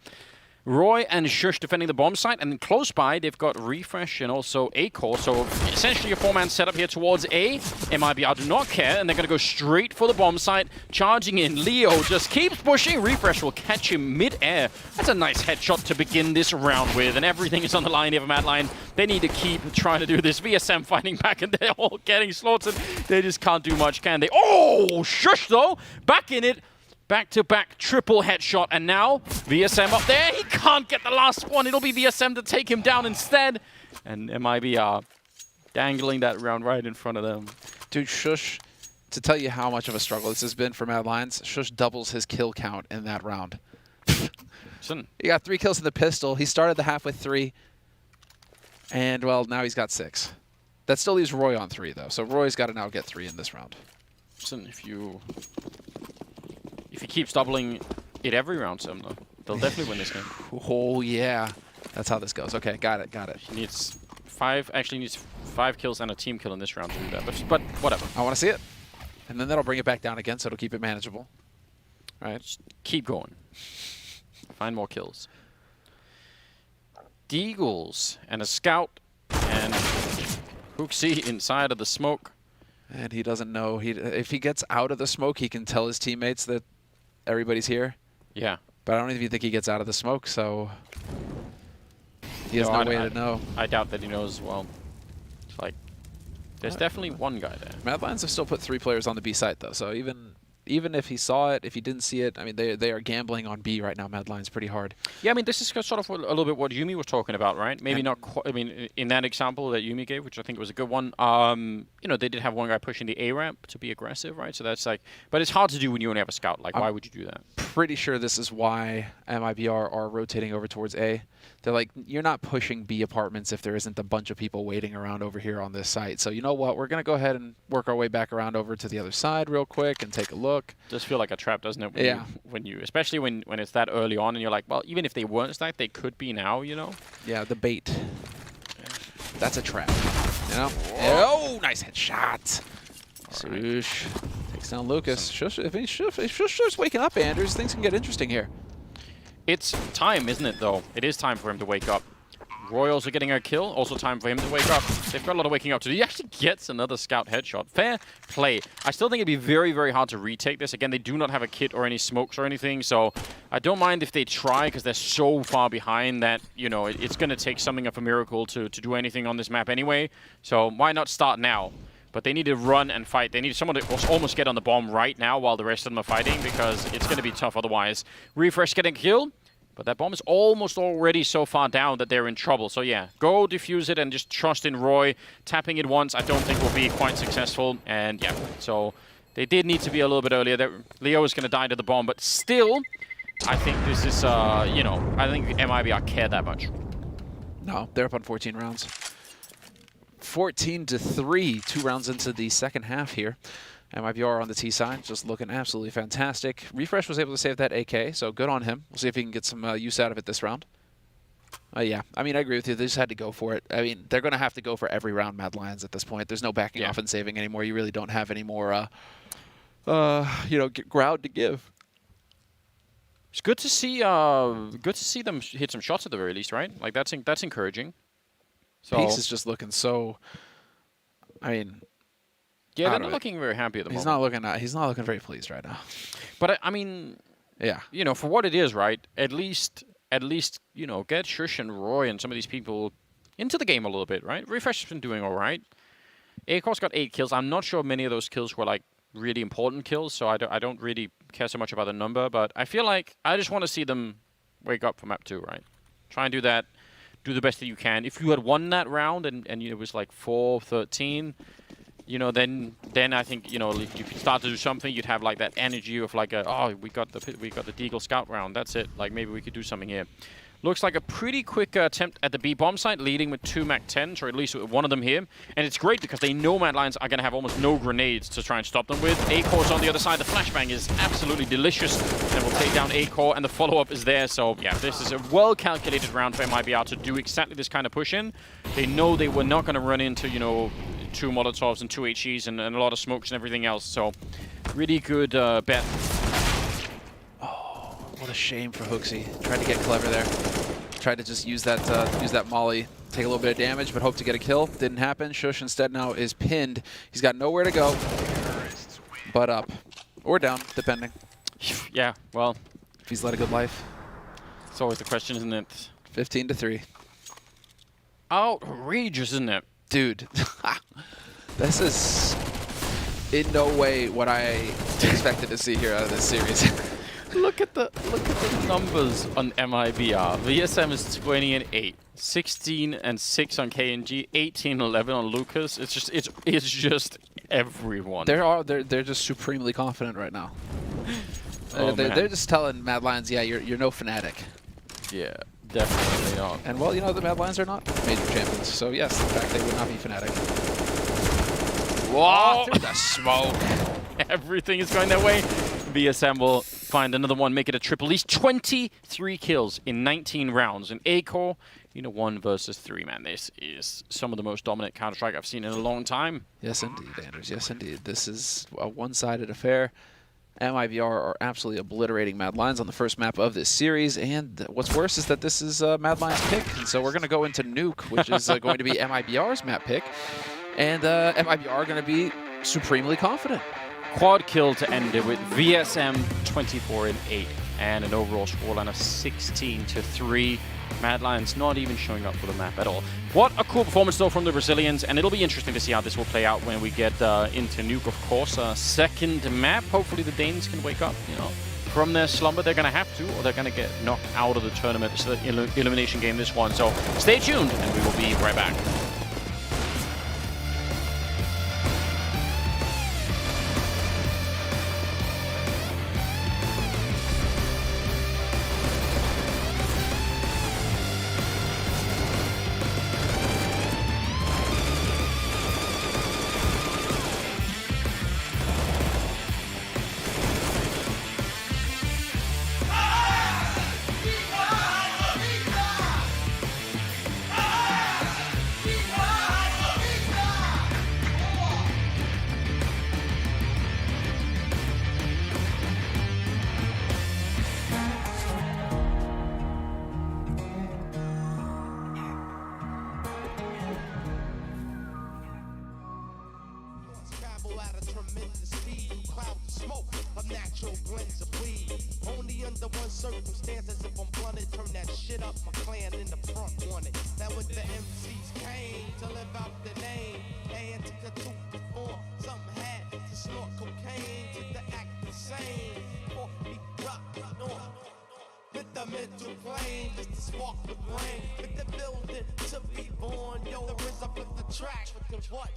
Roy and Shush defending the bomb site, and then close by they've got Refresh and also A-Core. So essentially a 4-man setup here towards A. MIBR do not care, and they're going to go straight for the bomb site. Charging in, Leo just keeps pushing. Refresh will catch him mid-air. That's a nice headshot to begin this round with, and everything is on the line here for Madline. They need to keep trying to do this. VSM fighting back, and they're all getting slaughtered. They just can't do much, can they? Oh, Shush though, back in it. Back-to-back triple headshot, and now VSM up there. He can't get the last one. It'll be VSM to take him down instead. And MIBR dangling that round right in front of them. Dude, Shush, to tell you how much of a struggle this has been for Mad Lions, Shush doubles his kill count in that round. Listen. He got 3 kills in the pistol. He started the half with 3. And, well, now he's got 6. That still leaves Roy on 3, though. So Roy's got to now get 3 in this round. Listen, if he keeps doubling it every round, Sam, though, they'll definitely win this game. Oh, yeah. That's how this goes. Okay, got it. He needs 5 kills and a team kill in this round to do that, but whatever. I want to see it. And then that'll bring it back down again, so it'll keep it manageable. All right. Just keep going. Find more kills. Deagles and a scout and Hooksy inside of the smoke. And he doesn't know. If he gets out of the smoke, he can tell his teammates that everybody's here. Yeah. But I don't even think he gets out of the smoke, so he has no way to know. I doubt that he knows as well. It's like, there's definitely one guy there. Mad Lions have still put 3 players on the B site, though, so even if he saw it, if he didn't see it, I mean, they are gambling on B right now, Mad Lions, pretty hard. Yeah, I mean, this is sort of a little bit what Yumi was talking about, right? Maybe not quite, I mean, in that example that Yumi gave, which I think was a good one, you know, they did have one guy pushing the A ramp to be aggressive, right? So that's like, but it's hard to do when you only have a scout. Like, why would you do that? Pretty sure this is why MIBR are rotating over towards A. They're like, you're not pushing B apartments if there isn't a bunch of people waiting around over here on this site. So you know what? We're going to go ahead and work our way back around over to the other side real quick and take a look. Does feel like a trap, doesn't it? When you especially when it's that early on and you're like, well, even if they weren't stacked, they could be now, you know? Yeah, the bait. That's a trap, you know? Oh, nice headshot. Swoosh. Takes down Lucas. If Shush starts waking up, Anders, things can get interesting here. It's time, isn't it, though? It is time for him to wake up. Royals are getting a kill. Also time for him to wake up. They've got a lot of waking up to do. He actually gets another scout headshot. Fair play. I still think it'd be very, very hard to retake this. Again, they do not have a kit or any smokes or anything, so I don't mind if they try because they're so far behind that, you know, it's going to take something of a miracle to do anything on this map anyway. So why not start now? But they need to run and fight. They need someone to almost get on the bomb right now while the rest of them are fighting because it's going to be tough otherwise. Refresh getting killed, but that bomb is almost already so far down that they're in trouble. So yeah, go defuse it and just trust in Roy. Tapping it once I don't think will be quite successful. And yeah, so they did need to be a little bit earlier. Leo is going to die to the bomb, but still, I think this is, you know, I think MIBR care that much. No, they're up on 14 rounds. 14-3, 2 rounds into the second half here. MIBR on the T side, just looking absolutely fantastic. Refresh was able to save that AK, so good on him. We'll see if he can get some use out of it this round. Yeah, I mean, I agree with you. They just had to go for it. I mean, they're going to have to go for every round, Mad Lions, at this point. There's no backing off and saving anymore. You really don't have any more, you know, ground to give. It's good to see them hit some shots at the very least, right? Like that's encouraging. So Peace is just looking so. I mean, yeah, they're not looking very happy at the moment. He's not looking very pleased right now. But I mean, yeah, you know, for what it is, right? At least you know, get Shush and Roy and some of these people into the game a little bit, right? Refresh has been doing all right. Acor's got 8 kills. I'm not sure many of those kills were like really important kills, so I don't really care so much about the number. But I feel like I just want to see them wake up for map 2, right? Try and do that. Do the best that you can. If you had won that round and it was like 4-13, you know, then I think, you know, if you start to do something, you'd have like that energy of like we got the Deagle Scout round. That's it. Like maybe we could do something here. Looks like a pretty quick attempt at the B bomb site, leading with 2 MAC-10s, or at least one of them here. And it's great because they know Mad Lions are going to have almost no grenades to try and stop them with. A-Core's on the other side. The flashbang is absolutely delicious and will take down A-Core, and the follow-up is there. So, yeah, this is a well-calculated round for MIBR to do exactly this kind of push-in. They know they were not going to run into, you know, 2 Molotovs and 2 HEs and a lot of smokes and everything else. So, really good bet. What a shame for Hooksy. Tried to get clever there. Tried to just use that molly, take a little bit of damage, but hope to get a kill. Didn't happen. Shush instead now is pinned. He's got nowhere to go but up or down, depending. Yeah, well, if he's led a good life. It's always the question, isn't it? 15-3. Outrageous, isn't it? Dude, this is in no way what I expected to see here out of this series. Look at the numbers on MIBR. VSM is 20-8, 16-6 on KNG, 18-11 on Lucas. It's just everyone. They're just supremely confident right now. They're just telling Mad Lions, yeah, you're no Fnatic. Yeah, definitely not. And well, you know, the Mad Lions are not major champions, so yes, in fact, they would not be Fnatic. Whoa! Through the smoke. Everything is going their way. VSM will find another one, make it a triple. At least 23 kills in 19 rounds. And A-Core, you know, 1 versus 3, man. This is some of the most dominant Counter-Strike I've seen in a long time. Yes, indeed, Anders. Yes, indeed. This is a one-sided affair. MIBR are absolutely obliterating Mad Lions on the first map of this series. And what's worse is that this is Mad Lions' pick. And so we're going to go into Nuke, which is going to be MIBR's map pick. And MIBR are going to be supremely confident. Quad kill to end it with VSM 24-8 and an overall scoreline of 16-3. Mad Lions not even showing up for the map at all. What a cool performance though from the Brazilians, and it'll be interesting to see how this will play out when we get into Nuke, of course. Second map. Hopefully the Danes can wake up, you know, from their slumber. They're going to have to, or they're going to get knocked out of the tournament. It's the elimination game, this one. So stay tuned, and we will be right back. Under one circumstance, as if I'm blunted, turn that shit up, my clan in the front wanted. That was the MCs came to live out the name. And took a 2 before something had to snort cocaine to the act the same. Or be rocked with the mental plane, just to spark the brain. With the building to be born, yo, the RZA with the track, with the what?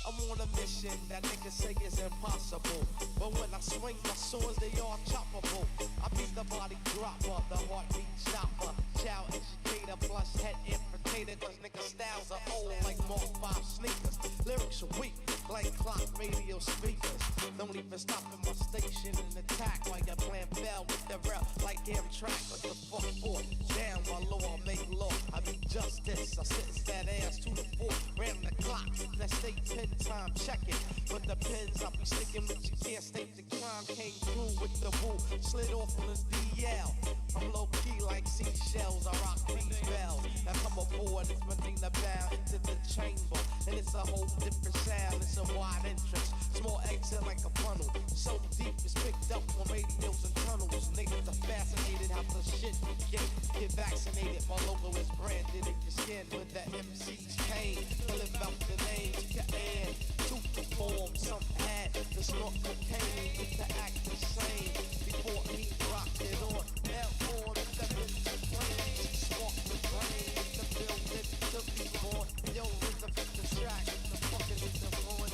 I'm on a mission that niggas say is impossible. But when I swing my swords, they all choppable. I beat the body dropper, the heartbeat stopper. Child educator plus head infiltrator. Cause niggas styles are old like Mark 5 sneakers. Lyrics are weak like clock radio speakers. Don't even stop at my station and attack while you're playing bell with the rep like Amtrak. What the fuck for? Damn, my law make law. I be justice. I sentence that ass to the floor, ram the clock. That stay 10 times, check it. But the pins I'll be sticking with, you can't state the crime. Came through with the woo, slid off on his DL. I'm low key like seashells, I rock these bells. Now come aboard, it's Medina bound into the chamber. And it's a whole different sound, it's a wide entrance. Small exit like a funnel. So deep it's picked up on radios and tunnels. Niggas are fascinated how the shit begin. Get vaccinated, my logo is branded in your skin with the MC's cane. Live out the names you can add to perform. Some add the snort cocaine with the act the same. Before me rock it on, now on step into the plane. Spark the brain in the building to be born. Yo, it's a track, the fucking is the void.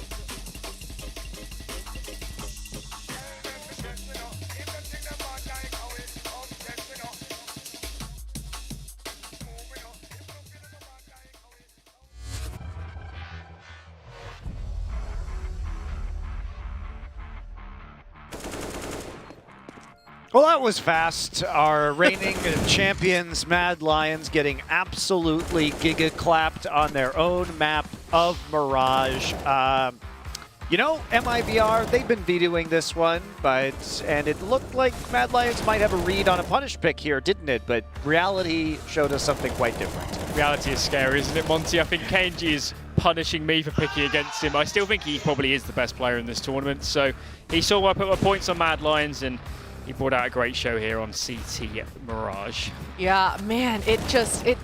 Well, that was fast. Our reigning champions, Mad Lions, getting absolutely giga-clapped on their own map of Mirage. You know, MIBR, they've been vetoing this one, and it looked like Mad Lions might have a read on a punish pick here, didn't it? But reality showed us something quite different. Reality is scary, isn't it, Monty? I think Kenji is punishing me for picking against him. I still think he probably is the best player in this tournament. So he saw why I put my points on Mad Lions, and he brought out a great show here on CT Mirage. Yeah, man, it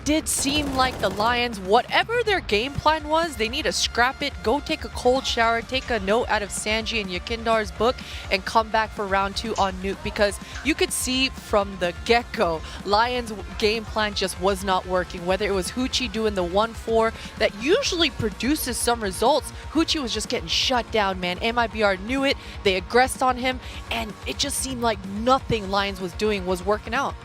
did seem like the Lions, whatever their game plan was, they need to scrap it, go take a cold shower, take a note out of Sanji and Yakindar's book, and come back for round 2 on Nuke, because you could see from the get-go, Lions' game plan just was not working. Whether it was Hoochie doing the 1-4 that usually produces some results, Hoochie was just getting shut down, man. MIBR knew it, they aggressed on him, and it just seemed like nothing Lions was doing was working out.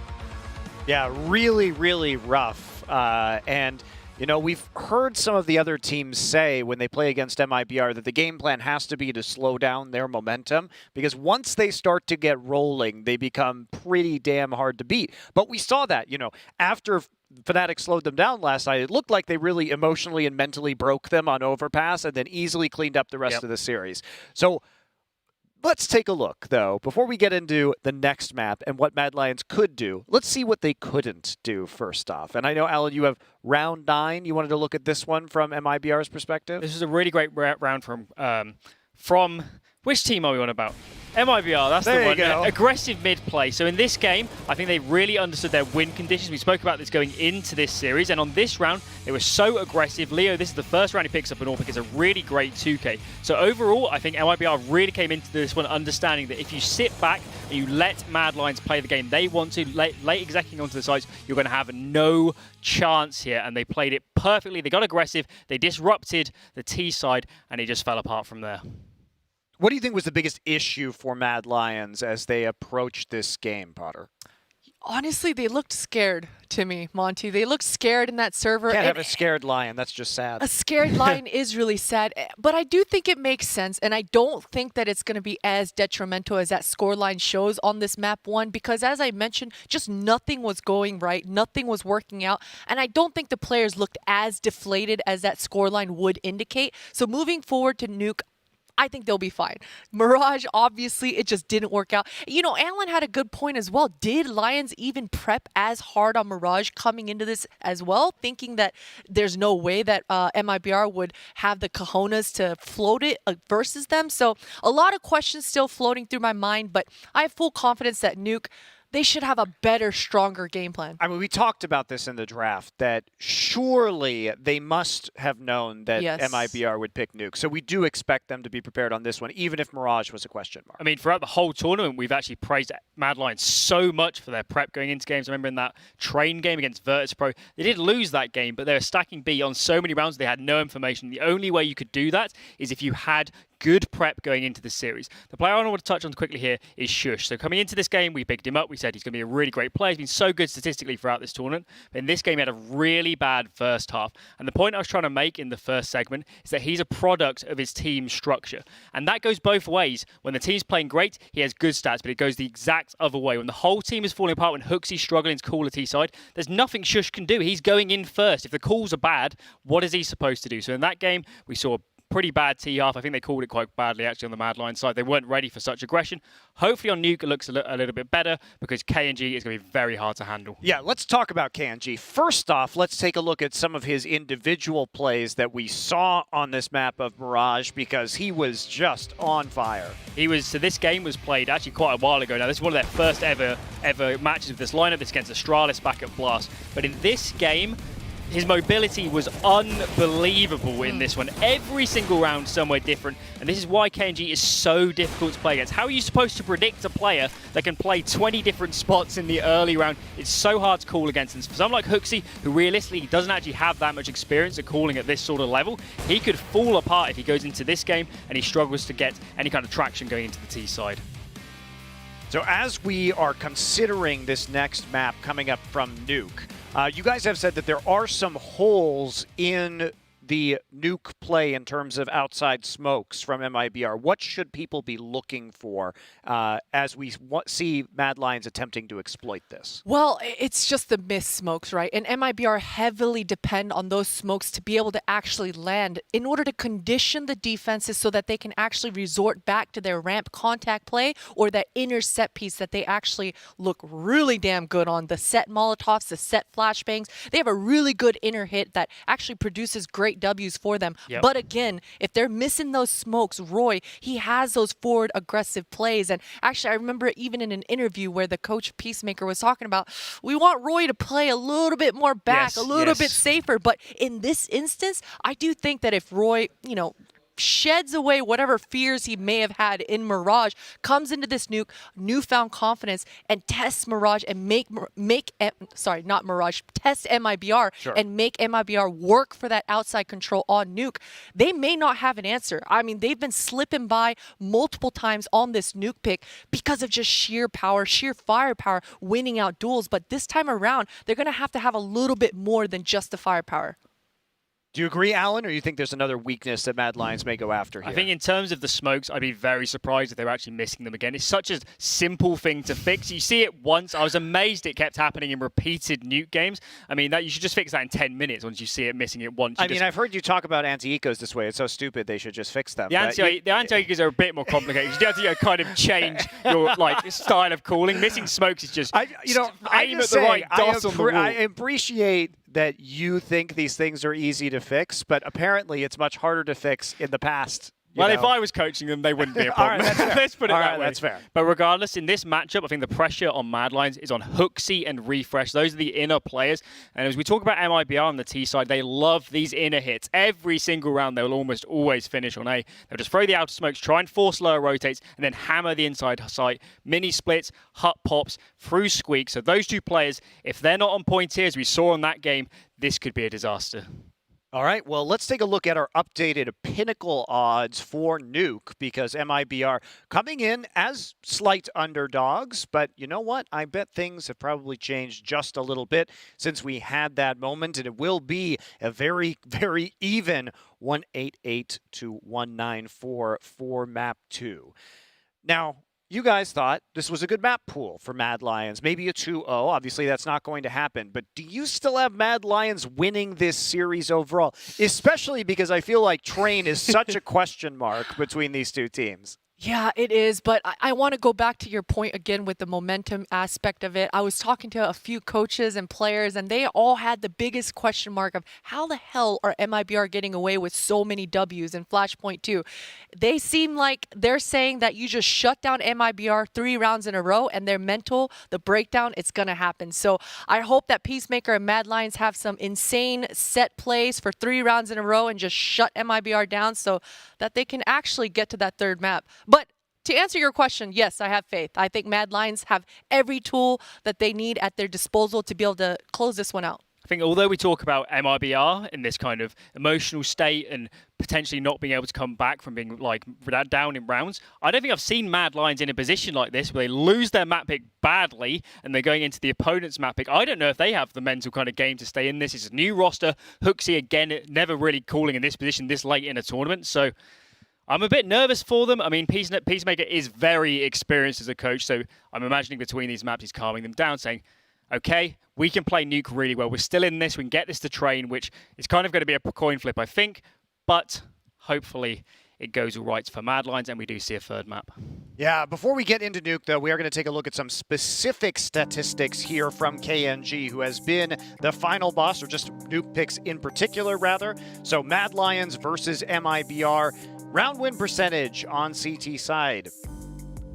Yeah, really, really rough. And, you know, we've heard some of the other teams say when they play against MIBR that the game plan has to be to slow down their momentum, because once they start to get rolling, they become pretty damn hard to beat. But we saw that, you know, after Fnatic slowed them down last night, it looked like they really emotionally and mentally broke them on Overpass and then easily cleaned up the rest of the series. So let's take a look, though, before we get into the next map and what Mad Lions could do. Let's see what they couldn't do first off. And I know, Alan, you have round 9. You wanted to look at this one from MIBR's perspective? This is a really great round from which team are we on about? MIBR, that's there the one. You go. Aggressive mid-play. So in this game, I think they really understood their win conditions. We spoke about this going into this series, and on this round, they were so aggressive. Leo, this is the first round he picks up an AWP. It's a really great 2K. So overall, I think MIBR really came into this one understanding that if you sit back and you let Mad Lions play the game they want to, late executing onto the sides, you're going to have no chance here. And they played it perfectly. They got aggressive. They disrupted the T side, and it just fell apart from there. What do you think was the biggest issue for Mad Lions as they approached this game, Potter? Honestly, they looked scared to me, Monty. They looked scared in that server. Can't have a scared lion. That's just sad. A scared lion is really sad. But I do think it makes sense, and I don't think that it's going to be as detrimental as that scoreline shows on this map 1, because as I mentioned, just nothing was going right. Nothing was working out. And I don't think the players looked as deflated as that scoreline would indicate. So moving forward to Nuke, I think they'll be fine. Mirage, obviously, it just didn't work out. You know, Alan had a good point as well. Did Lions even prep as hard on Mirage coming into this as well, thinking that there's no way that MIBR would have the cojones to float it versus them? So a lot of questions still floating through my mind, but I have full confidence that Nuke, they should have a better, stronger game plan. I mean, we talked about this in the draft, that surely they must have known that MIBR would pick Nuke. So we do expect them to be prepared on this one, even if Mirage was a question mark. I mean, throughout the whole tournament, we've actually praised Mad Lions so much for their prep going into games. I remember in that train game against Virtus Pro, they did lose that game, but they were stacking B on so many rounds, they had no information. The only way you could do that is if you had good prep going into the series. The player I want to touch on quickly here is Shush. So coming into this game, we picked him up. We said he's going to be a really great player. He's been so good statistically throughout this tournament. But in this game, he had a really bad first half. And the point I was trying to make in the first segment is that he's a product of his team structure. And that goes both ways. When the team's playing great, he has good stats, but it goes the exact other way. When the whole team is falling apart, when Hooksy's struggling to call the T side, there's nothing Shush can do. He's going in first. If the calls are bad, what is he supposed to do? So in that game, we saw pretty bad tee half. I think they called it quite badly actually on the Mad Lions side. They weren't ready for such aggression. Hopefully on Nuke it looks a little bit better because KNG is going to be very hard to handle. Yeah, let's talk about KNG. First off, let's take a look at some of his individual plays that we saw on this map of Mirage because he was just on fire. So this game was played actually quite a while ago now. This is one of their first ever matches with this lineup. This against Astralis back at Blast. But in this game, his mobility was unbelievable in this one. Every single round somewhere different. And this is why KNG is so difficult to play against. How are you supposed to predict a player that can play 20 different spots in the early round? It's so hard to call against. And for someone like Hooksy, who realistically doesn't actually have that much experience at calling at this sort of level, he could fall apart if he goes into this game and he struggles to get any kind of traction going into the T side. So as we are considering this next map coming up from Nuke, you guys have said that there are some holes in the Nuke play in terms of outside smokes from MIBR. What should people be looking for as we see Mad Lions attempting to exploit this? Well, it's just the missed smokes, right? And MIBR heavily depend on those smokes to be able to actually land in order to condition the defenses so that they can actually resort back to their ramp contact play or that inner set piece that they actually look really damn good on. The set Molotovs, the set flashbangs. They have a really good inner hit that actually produces great W's for them. Yep. But again, if they're missing those smokes, Roy, he has those forward aggressive plays. And actually, I remember even in an interview where the coach Peacemaker was talking about, we want Roy to play a little bit more back, a little bit safer. But in this instance, I do think that if Roy, sheds away whatever fears he may have had in Mirage, comes into this Nuke, newfound confidence, and tests Mirage and test MIBR and make MIBR work for that outside control on Nuke, they may not have an answer. I mean, they've been slipping by multiple times on this Nuke pick because of just sheer power, sheer firepower, winning out duels. But this time around, they're going to have a little bit more than just the firepower. Do you agree, Alan, or do you think there's another weakness that Mad Lions may go after here? I think in terms of the smokes, I'd be very surprised if they were actually missing them again. It's such a simple thing to fix. You see it once. I was amazed it kept happening in repeated Nuke games. I mean, you should just fix that in 10 minutes once you see it missing it once. I've heard you talk about anti-ecos this way. It's so stupid they should just fix them. The anti-ecos are a bit more complicated. You have to kind of change your style of calling. Missing smokes is just aim at the right dot on the wall. I appreciate that you think these things are easy to fix, but apparently it's much harder to fix in the past. Well, if I was coaching them, they wouldn't be a problem. All right, that's fair. Let's put it that way. That's fair. But regardless, in this matchup, I think the pressure on Mad Lions is on Hooksy and Refresh. Those are the inner players. And as we talk about MIBR on the T side, they love these inner hits. Every single round, they'll almost always finish on A. They'll just throw the outer smokes, try and force lower rotates, and then hammer the inside site. Mini splits, hut pops, through squeak. So those two players, if they're not on point here, as we saw in that game, this could be a disaster. All right, well, let's take a look at our updated pinnacle odds for Nuke because MIBR coming in as slight underdogs, but you know what? I bet things have probably changed just a little bit since we had that moment, and it will be a very, very even 188 to 194 for map 2. Now, you guys thought this was a good map pool for Mad Lions, maybe a 2-0. Obviously, that's not going to happen. But do you still have Mad Lions winning this series overall? Especially because I feel like Train is such a question mark between these two teams. Yeah, it is, but I want to go back to your point again with the momentum aspect of it. I was talking to a few coaches and players, and they all had the biggest question mark of how the hell are MIBR getting away with so many W's in Flashpoint 2? They seem like they're saying that you just shut down MIBR 3 rounds in a row, and their mental, the breakdown, it's going to happen. So I hope that Peacemaker and Mad Lions have some insane set plays for 3 rounds in a row and just shut MIBR down so that they can actually get to that third map. But to answer your question, yes, I have faith. I think Mad Lions have every tool that they need at their disposal to be able to close this one out. I think although we talk about MIBR in this kind of emotional state and potentially not being able to come back from being like down in rounds, I don't think I've seen Mad Lions in a position like this where they lose their map pick badly and they're going into the opponent's map pick. I don't know if they have the mental kind of game to stay in this. It's a new roster. Hooksy, again, never really calling in this position this late in a tournament. So I'm a bit nervous for them. I mean, Peacemaker is very experienced as a coach, so I'm imagining between these maps he's calming them down, saying, okay, we can play Nuke really well. We're still in this. We can get this to train, which is kind of going to be a coin flip, I think. But hopefully it goes all right for Mad Lions and we do see a third map. Yeah, before we get into Nuke, though, we are going to take a look at some specific statistics here from KNG, who has been the final boss, or just Nuke picks in particular, rather. So Mad Lions versus MIBR. Round win percentage on CT side.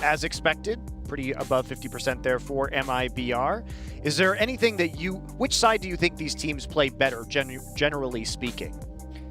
As expected, pretty above 50% there for MIBR. Is there anything that which side do you think these teams play better, generally speaking?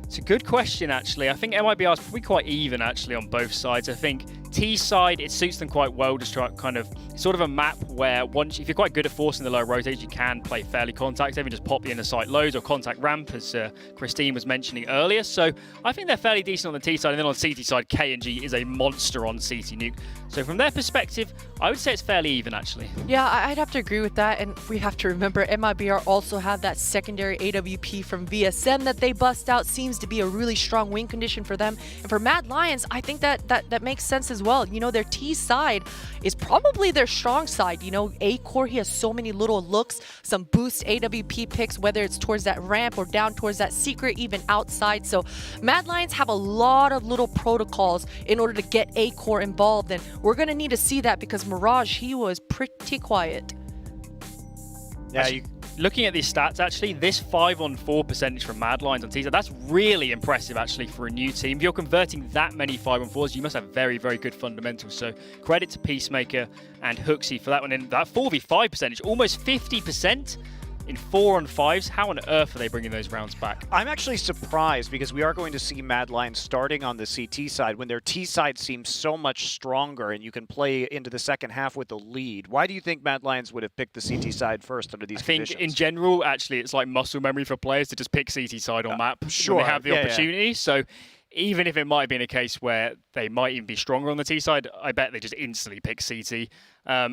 It's a good question, actually. I think MIBR is probably quite even, actually, on both sides. I think T side, it suits them quite well to try kind of sort of a map where if you're quite good at forcing the low rotate, you can play fairly contact safe and just pop the inner site loads or contact ramp, as Christine was mentioning earlier. So I think they're fairly decent on the T side. And then on CT side, KNG is a monster on CT Nuke. So from their perspective, I would say it's fairly even, actually. Yeah, I'd have to agree with that. And we have to remember MIBR also have that secondary AWP from VSM that they bust out. Seems to be a really strong win condition for them. And for Mad Lions, I think that makes sense as well. You know, their T side is probably their strong side. You know, A-Core, he has so many little looks, some boost AWP picks, whether it's towards that ramp or down towards that secret, even outside. So Mad Lions have a lot of little protocols in order to get A-Core involved. And we're going to need to see that because Mirage, he was pretty quiet. Yeah, looking at these stats, actually, this 5-on-4 percentage from Mad Lions on T-side, that's really impressive, actually, for a new team. If you're converting that many 5-on-4s, you must have very, very good fundamentals. So credit to Peacemaker and Hooksy for that one. And that 4v5 percentage, almost 50% in 4-on-5s. How on earth are they bringing those rounds back? I'm actually surprised because we are going to see Mad Lions starting on the CT side when their T side seems so much stronger and you can play into the second half with the lead. Why do you think Mad Lions would have picked the CT side first under these conditions? I think in general, actually, it's like muscle memory for players to just pick CT side on map sure. when they have the opportunity. Yeah. So even if it might have been a case where they might even be stronger on the T side, I bet they just instantly pick CT.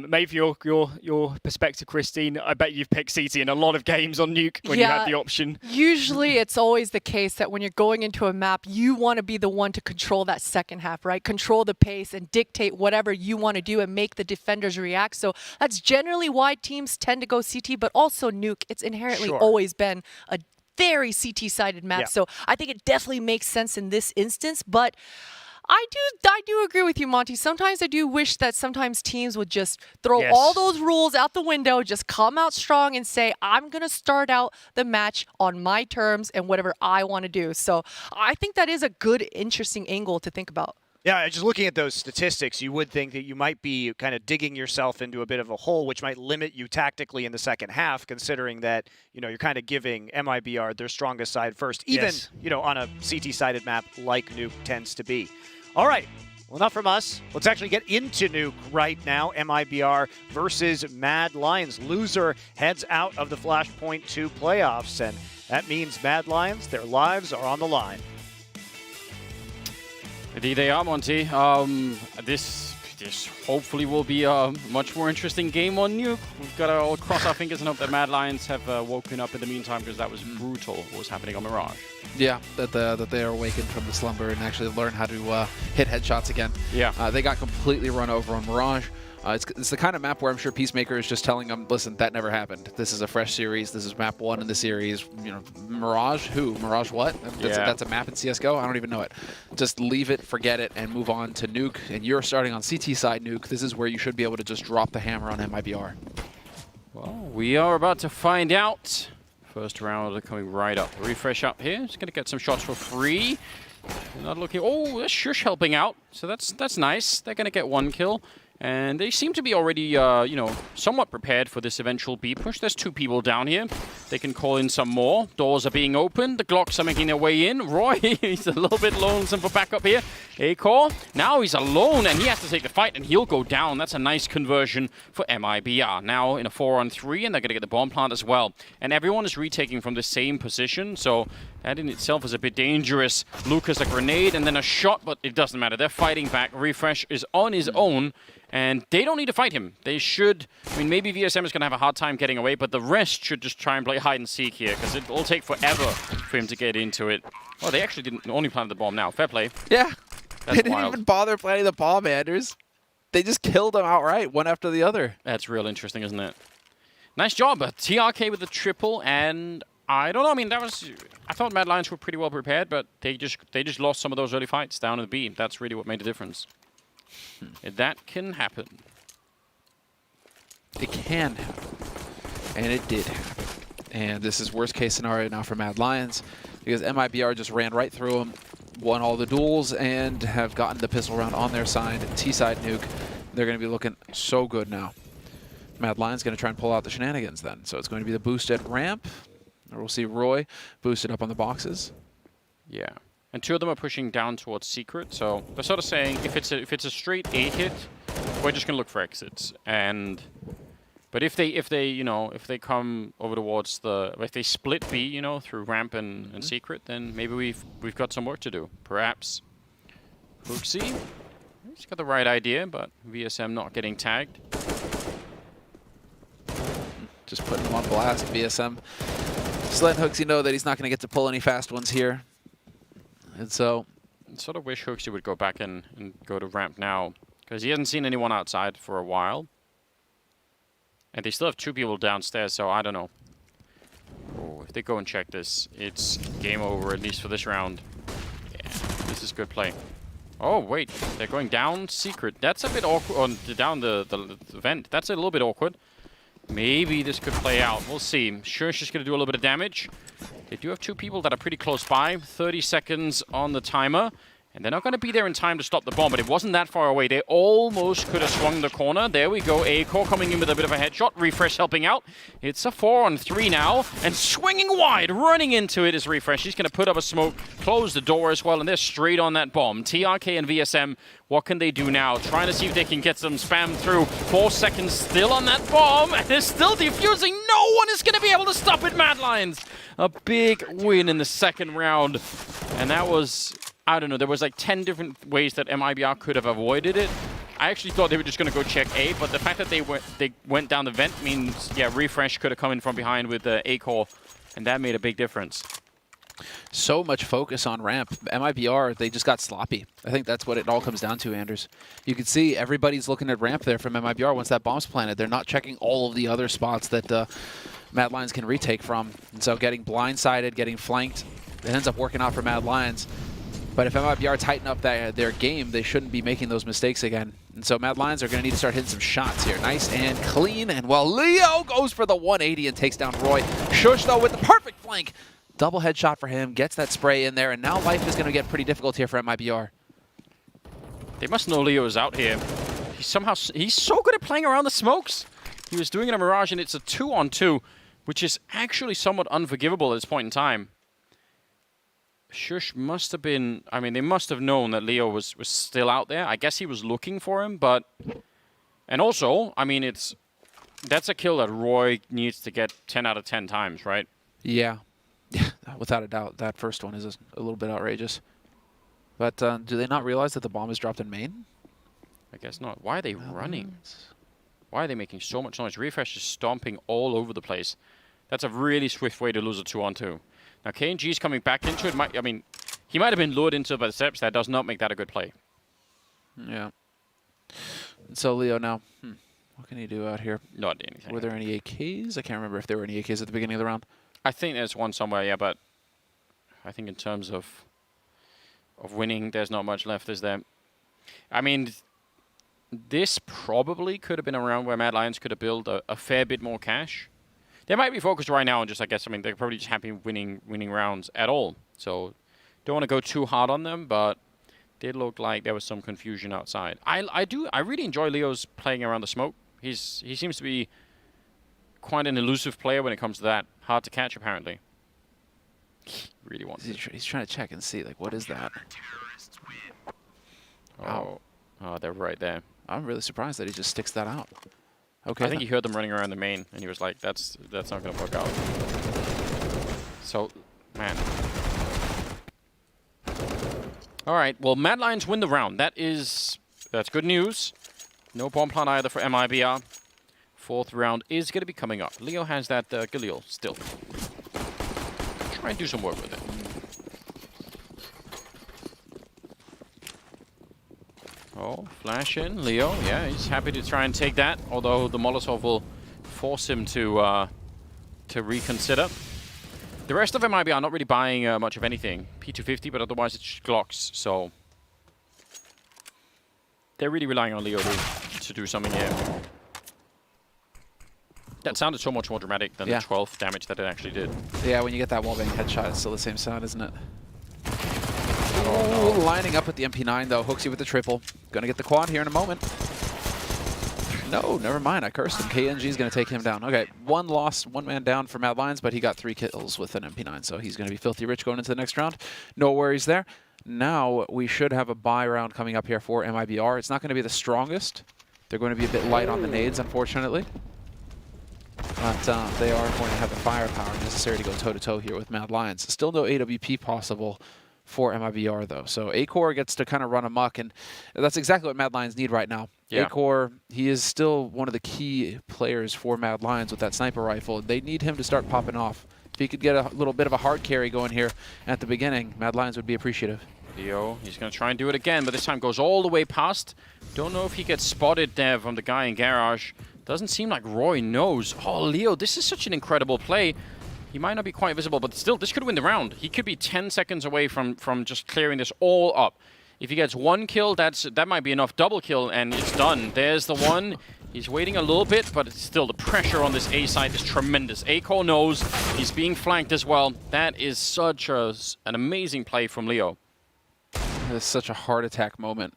Maybe your perspective, Christine, I bet you've picked CT in a lot of games on Nuke when you had the option. Usually it's always the case that when you're going into a map, you want to be the one to control that second half, right? Control the pace and dictate whatever you want to do and make the defenders react. So that's generally why teams tend to go CT, but also Nuke. It's inherently always been a very CT-sided map. Yeah. So I think it definitely makes sense in this instance, but I do agree with you, Monty. Sometimes I do wish that sometimes teams would just throw all those rules out the window, just come out strong and say, I'm going to start out the match on my terms and whatever I want to do. So I think that is a good, interesting angle to think about. Yeah, just looking at those statistics, you would think that you might be kind of digging yourself into a bit of a hole, which might limit you tactically in the second half, considering that, you know, you're kind of giving MIBR their strongest side first, even, you know, on a CT-sided map like Nuke tends to be. All right, well, enough from us. Let's actually get into Nuke right now. MIBR versus Mad Lions. Loser heads out of the Flashpoint 2 playoffs, and that means Mad Lions, their lives are on the line. Indeed they are, Monty. This hopefully will be a much more interesting game on Nuke. We've got to all cross our fingers and hope that Mad Lions have woken up in the meantime, because that was brutal what was happening on Mirage. Yeah, that they are awakened from the slumber and actually learn how to hit headshots again. Yeah. They got completely run over on Mirage. It's the kind of map where I'm sure Peacemaker is just telling them, listen, that never happened. This is a fresh series. This is map 1 in the series. You know, Mirage? Who? Mirage what? That's a map in CSGO? I don't even know it. Just leave it, forget it, and move on to Nuke. And you're starting on CT side Nuke. This is where you should be able to just drop the hammer on MIBR. Well, we are about to find out. First round coming right up. Refresh up here. Just going to get some shots for free. Not looking. Oh, that's Shush helping out. So that's nice. They're going to get 1 kill. And they seem to be already, somewhat prepared for this eventual B push. There's 2 people down here. They can call in some more. Doors are being opened. The Glocks are making their way in. Roy, he's a little bit lonesome for backup here. A-Core, now he's alone, and he has to take the fight, and he'll go down. That's a nice conversion for MIBR. Now in a 4-on-3, and they're going to get the bomb plant as well. And everyone is retaking from the same position, so that in itself is a bit dangerous. Lucas, a grenade, and then a shot, but it doesn't matter. They're fighting back. Refresh is on his own. And they don't need to fight him. They should. I mean, maybe VSM is going to have a hard time getting away, but the rest should just try and play hide and seek here, because it will take forever for him to get into it. Oh, they actually didn't only plant the bomb now. Fair play. Yeah. That's they didn't wild. even bother planting the bomb, Anders. They just killed him outright, one after the other. That's real interesting, isn't it? Nice job. TRK with the triple, and I don't know. I mean, I thought Mad Lions were pretty well prepared, but they just lost some of those early fights down in the B. That's really what made the difference. That can happen. It can happen. And it did happen. And this is worst case scenario now for Mad Lions, because MIBR just ran right through them, won all the duels, and have gotten the pistol round on their side. T-side nuke. They're going to be looking so good now. Mad Lions going to try and pull out the shenanigans then. So it's going to be the boost at ramp. Or we'll see Roy boosted up on the boxes. Yeah. And 2 of them are pushing down towards secret, so they're sort of saying if it's a straight A hit, we're just gonna look for exits. But if they come over towards if they split B, through ramp and secret, then maybe we've got some work to do. Perhaps. Hooksy, he's got the right idea, but VSM not getting tagged. Just putting him on blast. VSM just letting Hooksy know that he's not going to get to pull any fast ones here. And so I sort of wish Hooksy would go back and go to ramp now, because he hasn't seen anyone outside for a while. And they still have 2 people downstairs, so I don't know. Oh, if they go and check this, it's game over, at least for this round. Yeah, this is good play. Oh, wait, they're going down secret. That's a bit awkward, down the vent. That's a little bit awkward. Maybe this could play out. We'll see. Sure, she's going to do a little bit of damage. They do have 2 people that are pretty close by. 30 seconds on the timer. And they're not going to be there in time to stop the bomb, but it wasn't that far away. They almost could have swung the corner. There we go. A-Core coming in with a bit of a headshot. Refresh helping out. It's a 4-on-3 now. And swinging wide, running into it is Refresh. He's going to put up a smoke, close the door as well, and they're straight on that bomb. TRK and VSM, what can they do now? Trying to see if they can get some spam through. 4 seconds still on that bomb, and they're still defusing. No one is going to be able to stop it, Mad Lions. A big win in the second round. And that was... I don't know, there was like 10 different ways that MIBR could have avoided it. I actually thought they were just going to go check A, but the fact that they went down the vent means, yeah, Refresh could have come in from behind with the A-Core, and that made a big difference. So much focus on ramp. MIBR, they just got sloppy. I think that's what it all comes down to, Anders. You can see everybody's looking at ramp there from MIBR once that bomb's planted. They're not checking all of the other spots that Mad Lions can retake from. And so getting blindsided, getting flanked, it ends up working out for Mad Lions. But if MIBR tighten up their game, they shouldn't be making those mistakes again. And so Mad Lions are going to need to start hitting some shots here. Nice and clean. And well, Leo goes for the 180 and takes down Roy. Shush, though, with the perfect flank. Double headshot for him. Gets that spray in there. And now life is going to get pretty difficult here for MIBR. They must know Leo is out here. He's so good at playing around the smokes. He was doing it in a Mirage, and it's a 2-on-2, which is actually somewhat unforgivable at this point in time. Shush must have been... I mean, they must have known that Leo was still out there. I guess he was looking for him, but... And also, I mean, that's a kill that Roy needs to get 10 out of 10 times, right? Yeah. Without a doubt, that first one is a little bit outrageous. But do they not realize that the bomb is dropped in main? I guess not. Why are they running? Why are they making so much noise? Refresh is stomping all over the place. That's a really swift way to lose a 2-on-2. Now, KNG is coming back into it. He might have been lured into it by the steps. That does not make that a good play. Yeah. And so, Leo, now, what can he do out here? Not anything. Were there any AKs? I can't remember if there were any AKs at the beginning of the round. I think there's one somewhere, yeah, but I think in terms of winning, there's not much left, is there? I mean, this probably could have been a round where Mad Lions could have built a fair bit more cash. They might be focused right now on just, I guess, I mean, they're probably just happy winning rounds at all. So don't want to go too hard on them, but did look like there was some confusion outside. I really enjoy Leo's playing around the smoke. He seems to be quite an elusive player when it comes to that. Hard to catch, apparently. Really wants it. He's trying to check and see, like, what is that? Oh, they're right there. I'm really surprised that he just sticks that out. Okay. I think he heard them running around the main, and he was like, "That's not going to work out." So, man. All right. Well, Mad Lions win the round. That's good news. No bomb plant either for MIBR. 4th round is going to be coming up. Leo has that Galil still. Try and do some work with it. Oh, flash in. Leo, yeah, he's happy to try and take that, although the Molotov will force him to reconsider. The rest of MIB are not really buying much of anything. P250, but otherwise it's Glocks, so they're really relying on Leo to do something here. That sounded so much more dramatic than the 12 damage that it actually did. Yeah, when you get that wallbang headshot, it's still the same sound, isn't it? Oh, no. Lining up with the MP9, though. Hooks you with the triple. Gonna get the quad here in a moment. No, never mind. I cursed him. KNG is going to take him down. Okay, 1 loss, 1 man down for Mad Lions, but he got 3 kills with an MP9, so he's going to be filthy rich going into the next round. No worries there. Now we should have a buy round coming up here for MIBR. It's not going to be the strongest. They're going to be a bit light on the nades, unfortunately. But they are going to have the firepower necessary to go toe-to-toe here with Mad Lions. Still no AWP possible for MIBR, though. So A-Core gets to kind of run amok, and that's exactly what Mad Lions need right now. Yeah. A-Core, he is still one of the key players for Mad Lions with that sniper rifle. They need him to start popping off. If he could get a little bit of a hard carry going here at the beginning, Mad Lions would be appreciative. Leo, he's going to try and do it again, but this time goes all the way past. Don't know if he gets spotted there from the guy in garage. Doesn't seem like Roy knows. Oh, Leo, this is such an incredible play. He might not be quite visible, but still, this could win the round. He could be 10 seconds away from just clearing this all up. If he gets 1 kill, that might be enough. Double kill, and it's done. There's the one. He's waiting a little bit, but it's still the pressure on this A side is tremendous. A-Core knows he's being flanked as well. That is such an amazing play from Leo. It's such a heart attack moment.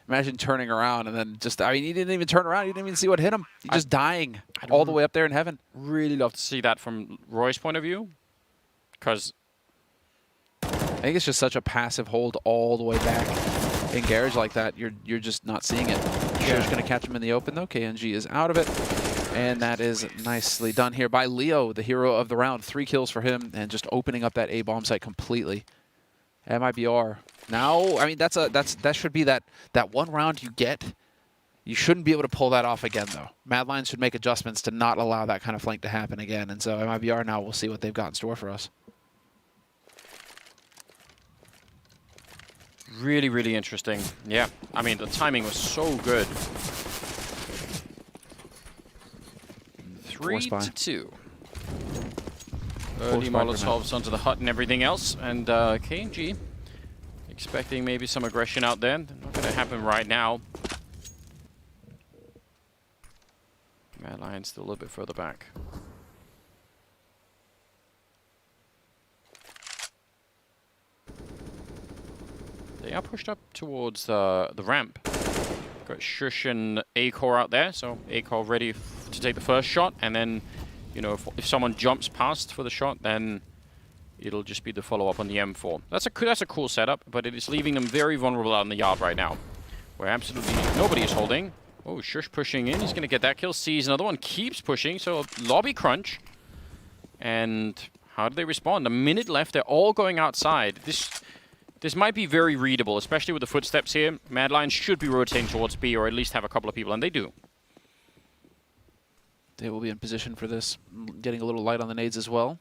Imagine turning around and then just, I mean, he didn't even turn around. He didn't even see what hit him. He's just dying all the way up there in heaven. Really love to see that from Roy's point of view, because I think it's just such a passive hold all the way back in garage like that. You're just not seeing it. Sure, just going to catch him in the open, though. KNG is out of it. And that is nicely done here by Leo, the hero of the round. 3 kills for him and just opening up that A-bomb site completely. MIBR. Now, I mean, that should be that 1 round you get. You shouldn't be able to pull that off again, though. Mad Lions should make adjustments to not allow that kind of flank to happen again. And so MIBR now, we'll see what they've got in store for us. Really, really interesting. Yeah, I mean, the timing was so good. 3-2. Early Molotovs onto the hut and everything else. And KNG expecting maybe some aggression out there. Not going to happen right now. Mad Lions still a little bit further back. They are pushed up towards the ramp. Got Shush and A-Core out there, so A-Core ready to take the first shot, and then, you know, if someone jumps past for the shot, then it'll just be the follow-up on the M4. That's a cool setup, but it is leaving them very vulnerable out in the yard right now, where absolutely nobody is holding. Oh, Shush pushing in. He's going to get that kill. Sees another one. Keeps pushing. So lobby crunch. And how do they respond? A minute left. They're all going outside. This might be very readable, especially with the footsteps here. Mad Lions should be rotating towards B, or at least have a couple of people, and they do. They will be in position for this. Getting a little light on the nades as well.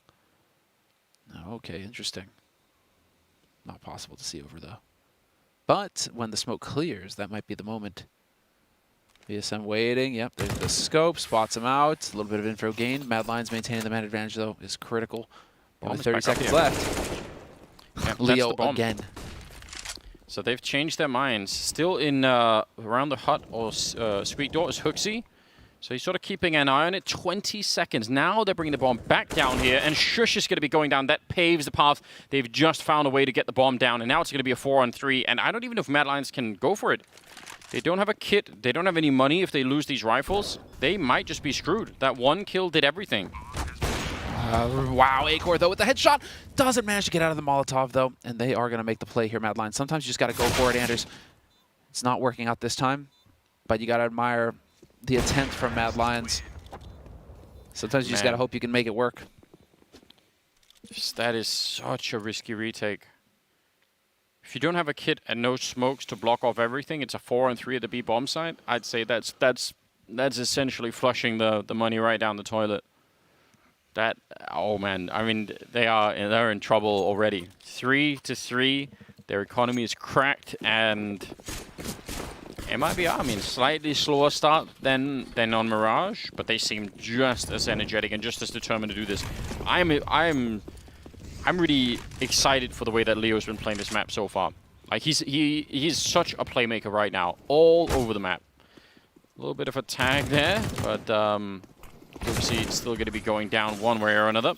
Okay, interesting. Not possible to see over, though. But when the smoke clears, that might be the moment. VSM waiting. Yep, there's the scope. Spots him out. A little bit of info gained. Mad Lions maintaining the man advantage, though, is critical. Only 30 seconds left. Yeah, Leo again. So they've changed their minds. Still in around the hut or squeak door is Hooksy. So he's sort of keeping an eye on it. 20 seconds. Now they're bringing the bomb back down here, and Shush is going to be going down. That paves the path. They've just found a way to get the bomb down, and now it's going to be a 4-on-3, and I don't even know if Mad Lions can go for it. They don't have a kit. They don't have any money. If they lose these rifles, they might just be screwed. That one kill did everything. Wow, Acor, though, with the headshot. Doesn't manage to get out of the Molotov, though, and they are going to make the play here, Mad Lions. Sometimes you just got to go for it, Anders. It's not working out this time, but you got to admire the attempt from Mad Lions. Sometimes you just got to hope you can make it work. That is such a risky retake. If you don't have a kit and no smokes to block off everything, it's a 4-on-3 at the B bomb site. I'd say that's essentially flushing the money right down the toilet. That, oh man, I mean, they're in trouble already. 3-3, their economy is cracked, and MIBR, I mean, slightly slower start than on Mirage, but they seem just as energetic and just as determined to do this. I'm really excited for the way that Leo's been playing this map so far. Like he's such a playmaker right now, all over the map. A little bit of a tag there, but obviously it's still going to be going down one way or another.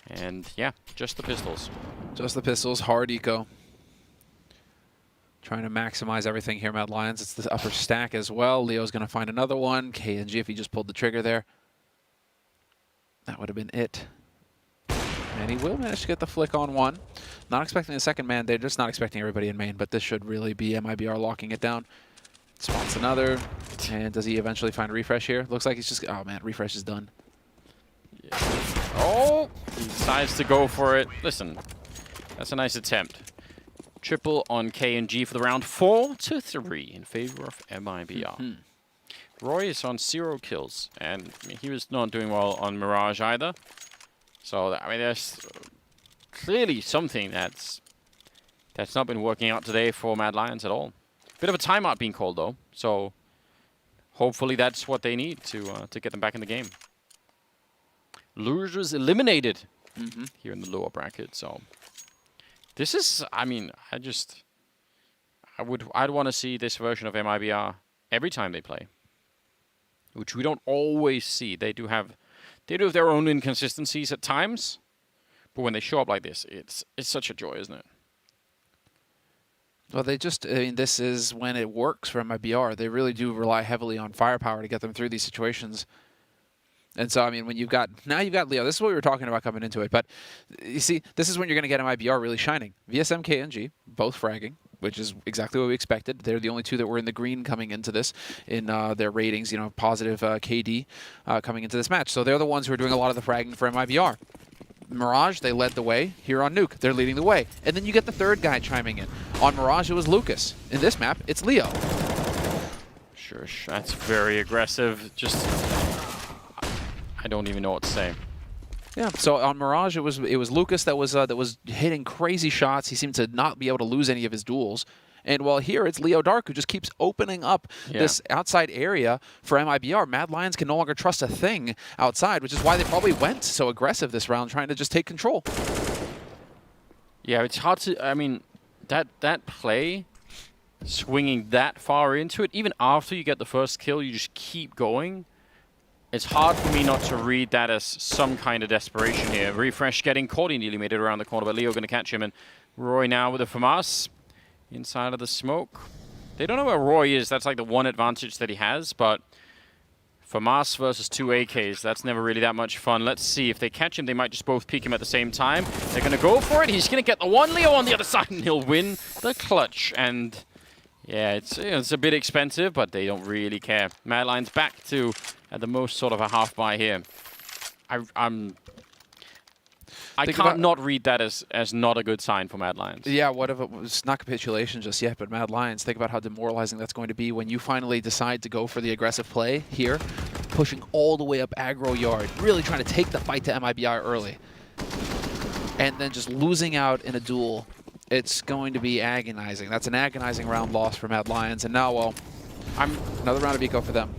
And yeah, just the pistols. Just the pistols, hard eco. Trying to maximize everything here, Mad Lions. It's the upper stack as well. Leo's going to find another one. KNG, if he just pulled the trigger there, that would have been it. And he will manage to get the flick on one. Not expecting a second man. They're just not expecting everybody in main, but this should really be MIBR locking it down. Spots another. And does he eventually find refresh here? Looks like he's just... Oh, man, refresh is done. Yeah. Oh! He decides to go for it. Listen, that's a nice attempt. Triple on KNG for the round. 4-3 in favor of MIBR. Roy is on 0 kills, and I mean, he was not doing well on Mirage either. So, I mean, there's clearly something that's not been working out today for Mad Lions at all. Bit of a timeout being called, though, so hopefully that's what they need to get them back in the game. Losers eliminated here in the lower bracket, so this is, I mean, I'd want to see this version of MIBR every time they play, which we don't always see. They do have their own inconsistencies at times, but when they show up like this, it's such a joy, isn't it? Well, I mean, this is when it works for MIBR. They really do rely heavily on firepower to get them through these situations. And so, I mean, when you've got Leo, this is what we were talking about coming into it, but you see, this is when you're going to get MIBR really shining. VSM, KNG, both fragging, which is exactly what we expected. They're the only two that were in the green coming into this in their ratings, you know, positive KD coming into this match. So they're the ones who are doing a lot of the fragging for MIBR. Mirage, they led the way. Here on Nuke, they're leading the way. And then you get the third guy chiming in. On Mirage, it was Lucas. In this map, it's Leo. Sure, that's very aggressive. Just, I don't even know what to say. Yeah, so on Mirage, it was Lucas that was hitting crazy shots. He seemed to not be able to lose any of his duels. And while here, it's Leo Dark who just keeps opening up this outside area for MIBR. Mad Lions can no longer trust a thing outside, which is why they probably went so aggressive this round, trying to just take control. Yeah, it's hard to, I mean, that play, swinging that far into it, even after you get the first kill, you just keep going. It's hard for me not to read that as some kind of desperation here. Refresh getting caught, he nearly made it around the corner, but Leo going to catch him. And Roy now with a FAMAS inside of the smoke. They don't know where Roy is. That's like the one advantage that he has, but FAMAS versus 2 AKs, that's never really that much fun. Let's see. If they catch him, they might just both peek him at the same time. They're going to go for it. He's going to get the one. Leo on the other side, and he'll win the clutch. And yeah, it's a bit expensive, but they don't really care. Mad Lions back to at the most sort of a half buy here. I can't not read that as not a good sign for Mad Lions. Yeah, what if it was not capitulation just yet, but Mad Lions, think about how demoralizing that's going to be when you finally decide to go for the aggressive play here, pushing all the way up aggro yard, really trying to take the fight to MIBR early, and then just losing out in a duel. It's going to be agonizing. That's an agonizing round loss for Mad Lions, and now, well, another round of eco for them.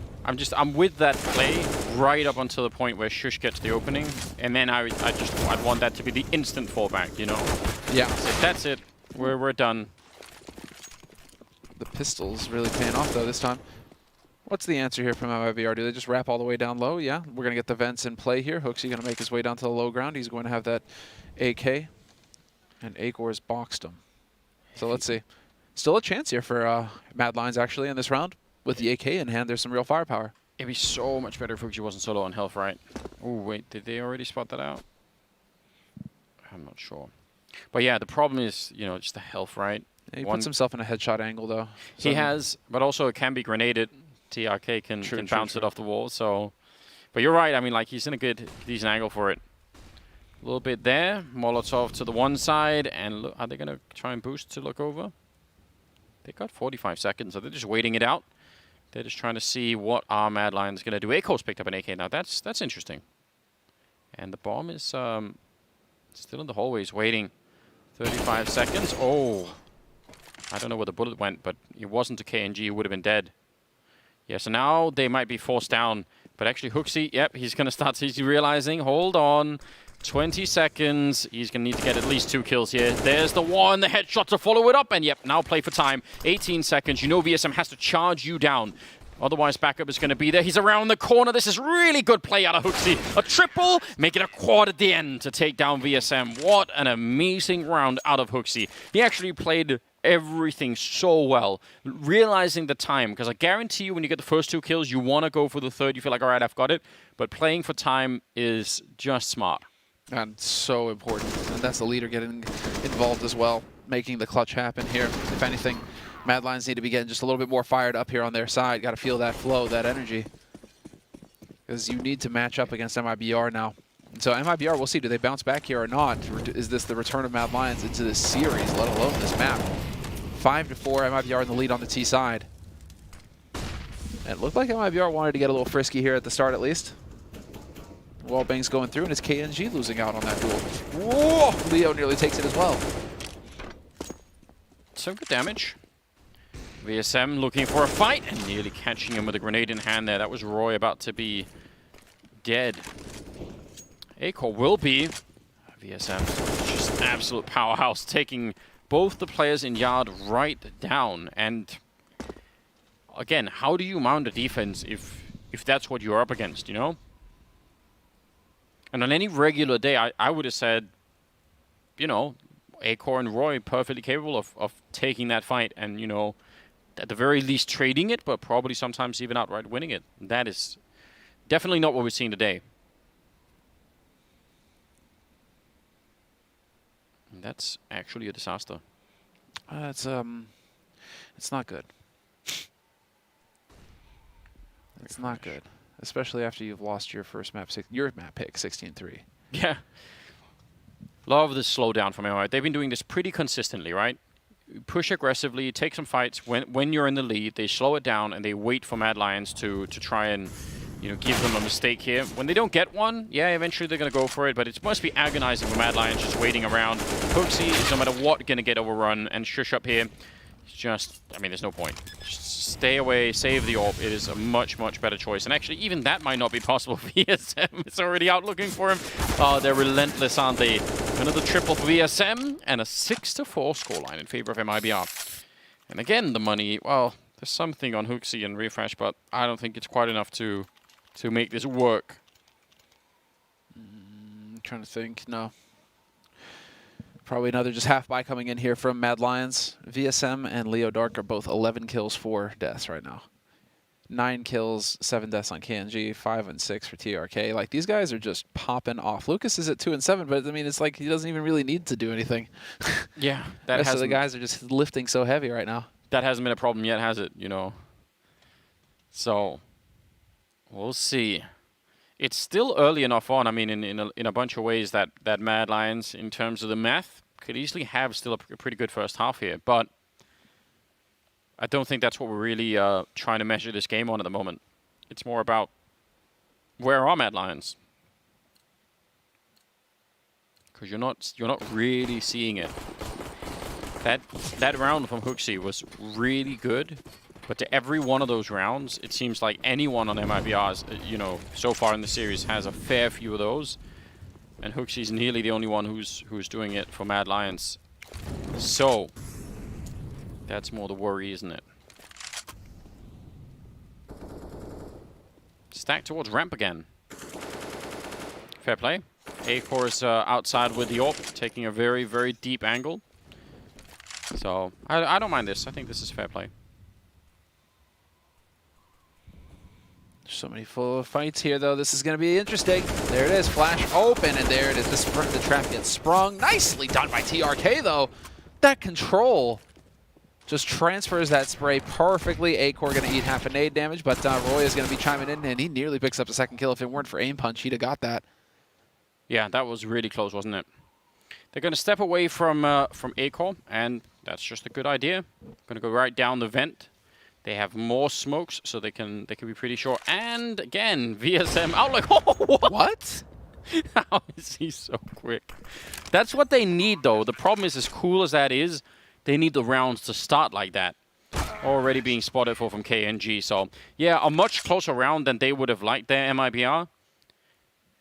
I'm with that play right up until the point where Shush gets the opening, and then I'd want that to be the instant fallback, you know? Yeah. So that's it. We're done. the pistols really paying off, though, this time. What's the answer here from MIBR? Do they just wrap all the way down low? Yeah, we're going to get the vents in play here. Hooksy going to make his way down to the low ground. He's going to have that AK. And Acor's boxed him. So let's see. Still a chance here for Mad Lions, actually, in this round. With the AK in hand, there's some real firepower. It'd be so much better if Hooksy wasn't so low on health, right? Oh, wait, did they already spot that out? I'm not sure. But yeah, the problem is, you know, just the health, right? Yeah, he puts himself in a headshot angle, though. So he has, but also it can be grenaded. TRK can bounce it off the wall, so... But you're right, I mean, like, he's in a good, decent angle for it. A little bit there. Molotov to the one side, and look, are they going to try and boost to look over? They got 45 seconds, so they're just waiting it out. They're just trying to see what our Mad Lion's going to do. Acor's picked up an AK now. That's interesting. And the bomb is still in the hallways waiting. 35 seconds. Oh. I don't know where the bullet went, but it wasn't to KNG. He would have been dead. Yeah, so now they might be forced down. But actually, Hooksy, yep, he's going to start realizing. Hold on. 20 seconds. He's going to need to get at least 2 kills here. There's the one. The headshot to follow it up. And yep, now play for time. 18 seconds. You know VSM has to charge you down. Otherwise, backup is going to be there. He's around the corner. This is really good play out of Hooksy. A triple, make it a quad at the end to take down VSM. What an amazing round out of Hooksy. He actually played everything so well, realizing the time, because I guarantee you when you get the first 2 kills, you want to go for the third. You feel like, all right, I've got it. But playing for time is just smart. And so important. And that's the leader getting involved as well, making the clutch happen here. If anything, Mad Lions need to be getting just a little bit more fired up here on their side. Got to feel that flow, that energy. Because you need to match up against MIBR now. And so MIBR, we'll see, do they bounce back here or not? Is this the return of Mad Lions into this series, let alone this map? 5-4, MIBR in the lead on the T side. And it looked like MIBR wanted to get a little frisky here at the start at least. Wallbang's going through, and it's KNG losing out on that duel. Whoa! Leo nearly takes it as well. Some good damage. VSM looking for a fight and nearly catching him with a grenade in hand there. That was Roy about to be dead. Acor will be. VSM, just absolute powerhouse, taking both the players in yard right down. And again, how do you mount a defense if that's what you're up against, you know? And on any regular day, I would have said, you know, Acor and Roy perfectly capable of taking that fight and, you know, at the very least trading it, but probably sometimes even outright winning it. That is definitely not what we're seeing today. And that's actually a disaster. It's not good. It's not good. Especially after you've lost your first map, your map pick, 16-3. Yeah. Love this slowdown from MI. They've been doing this pretty consistently, right? Push aggressively, take some fights. When you're in the lead, they slow it down and they wait for Mad Lions to try and, you know, give them a mistake here. When they don't get one, yeah, eventually they're going to go for it, but it must be agonizing for Mad Lions just waiting around. Hooksy is no matter what going to get overrun, and Shush up here, just, I mean, there's no point. Just stay away, save the orb. It is a much, much better choice. And actually, even that might not be possible for VSM. It's already out looking for him. Oh, they're relentless, aren't they? Another triple for VSM, and a 6-4 scoreline in favor of MIBR. And again, the money, well, there's something on Hooksy and Refresh, but I don't think it's quite enough to make this work. I'm trying to think, no. Probably another just half buy coming in here from Mad Lions. VSM and Leo Dark are both 11 kills, 4 deaths right now. 9 kills, 7 deaths on KNG, 5 and 6 for TRK. Like, these guys are just popping off. Lucas is at 2 and 7, but I mean, it's like he doesn't even really need to do anything. Yeah, that rest of the guys are just lifting so heavy right now. That hasn't been a problem yet, has it? You know. So we'll see. It's still early enough on. I mean, in a bunch of ways that Mad Lions, in terms of the math, could easily have still a pretty good first half here. But I don't think that's what we're really trying to measure this game on at the moment. It's more about where are Mad Lions? Because you're not really seeing it. That round from Hooksy was really good. But to every one of those rounds, it seems like anyone on MIBR's, you know, so far in the series has a fair few of those. And Hooksy's nearly the only one who's doing it for Mad Lions. So that's more the worry, isn't it? stack towards ramp again. Fair play. A-Core is outside with the AWP, taking a very, very deep angle. So I don't mind this. I think this is fair play. So many full fights here, though. This is going to be interesting. There it is. Flash open, and there it is. The trap gets sprung. Nicely done by TRK, though. That control just transfers that spray perfectly. A-Core going to eat half a nade damage, but Roy is going to be chiming in, and he nearly picks up a second kill. If it weren't for aim punch, he'd have got that. Yeah, that was really close, wasn't it? They're going to step away from A-Core, and that's just a good idea. Going to go right down the vent. They have more smokes, so they can be pretty sure. And again, VSM out like, oh, what? How is he so quick? That's what they need, though. The problem is, as cool as that is, they need the rounds to start like that. Already being spotted for from KNG. So, yeah, a much closer round than they would have liked their MIBR.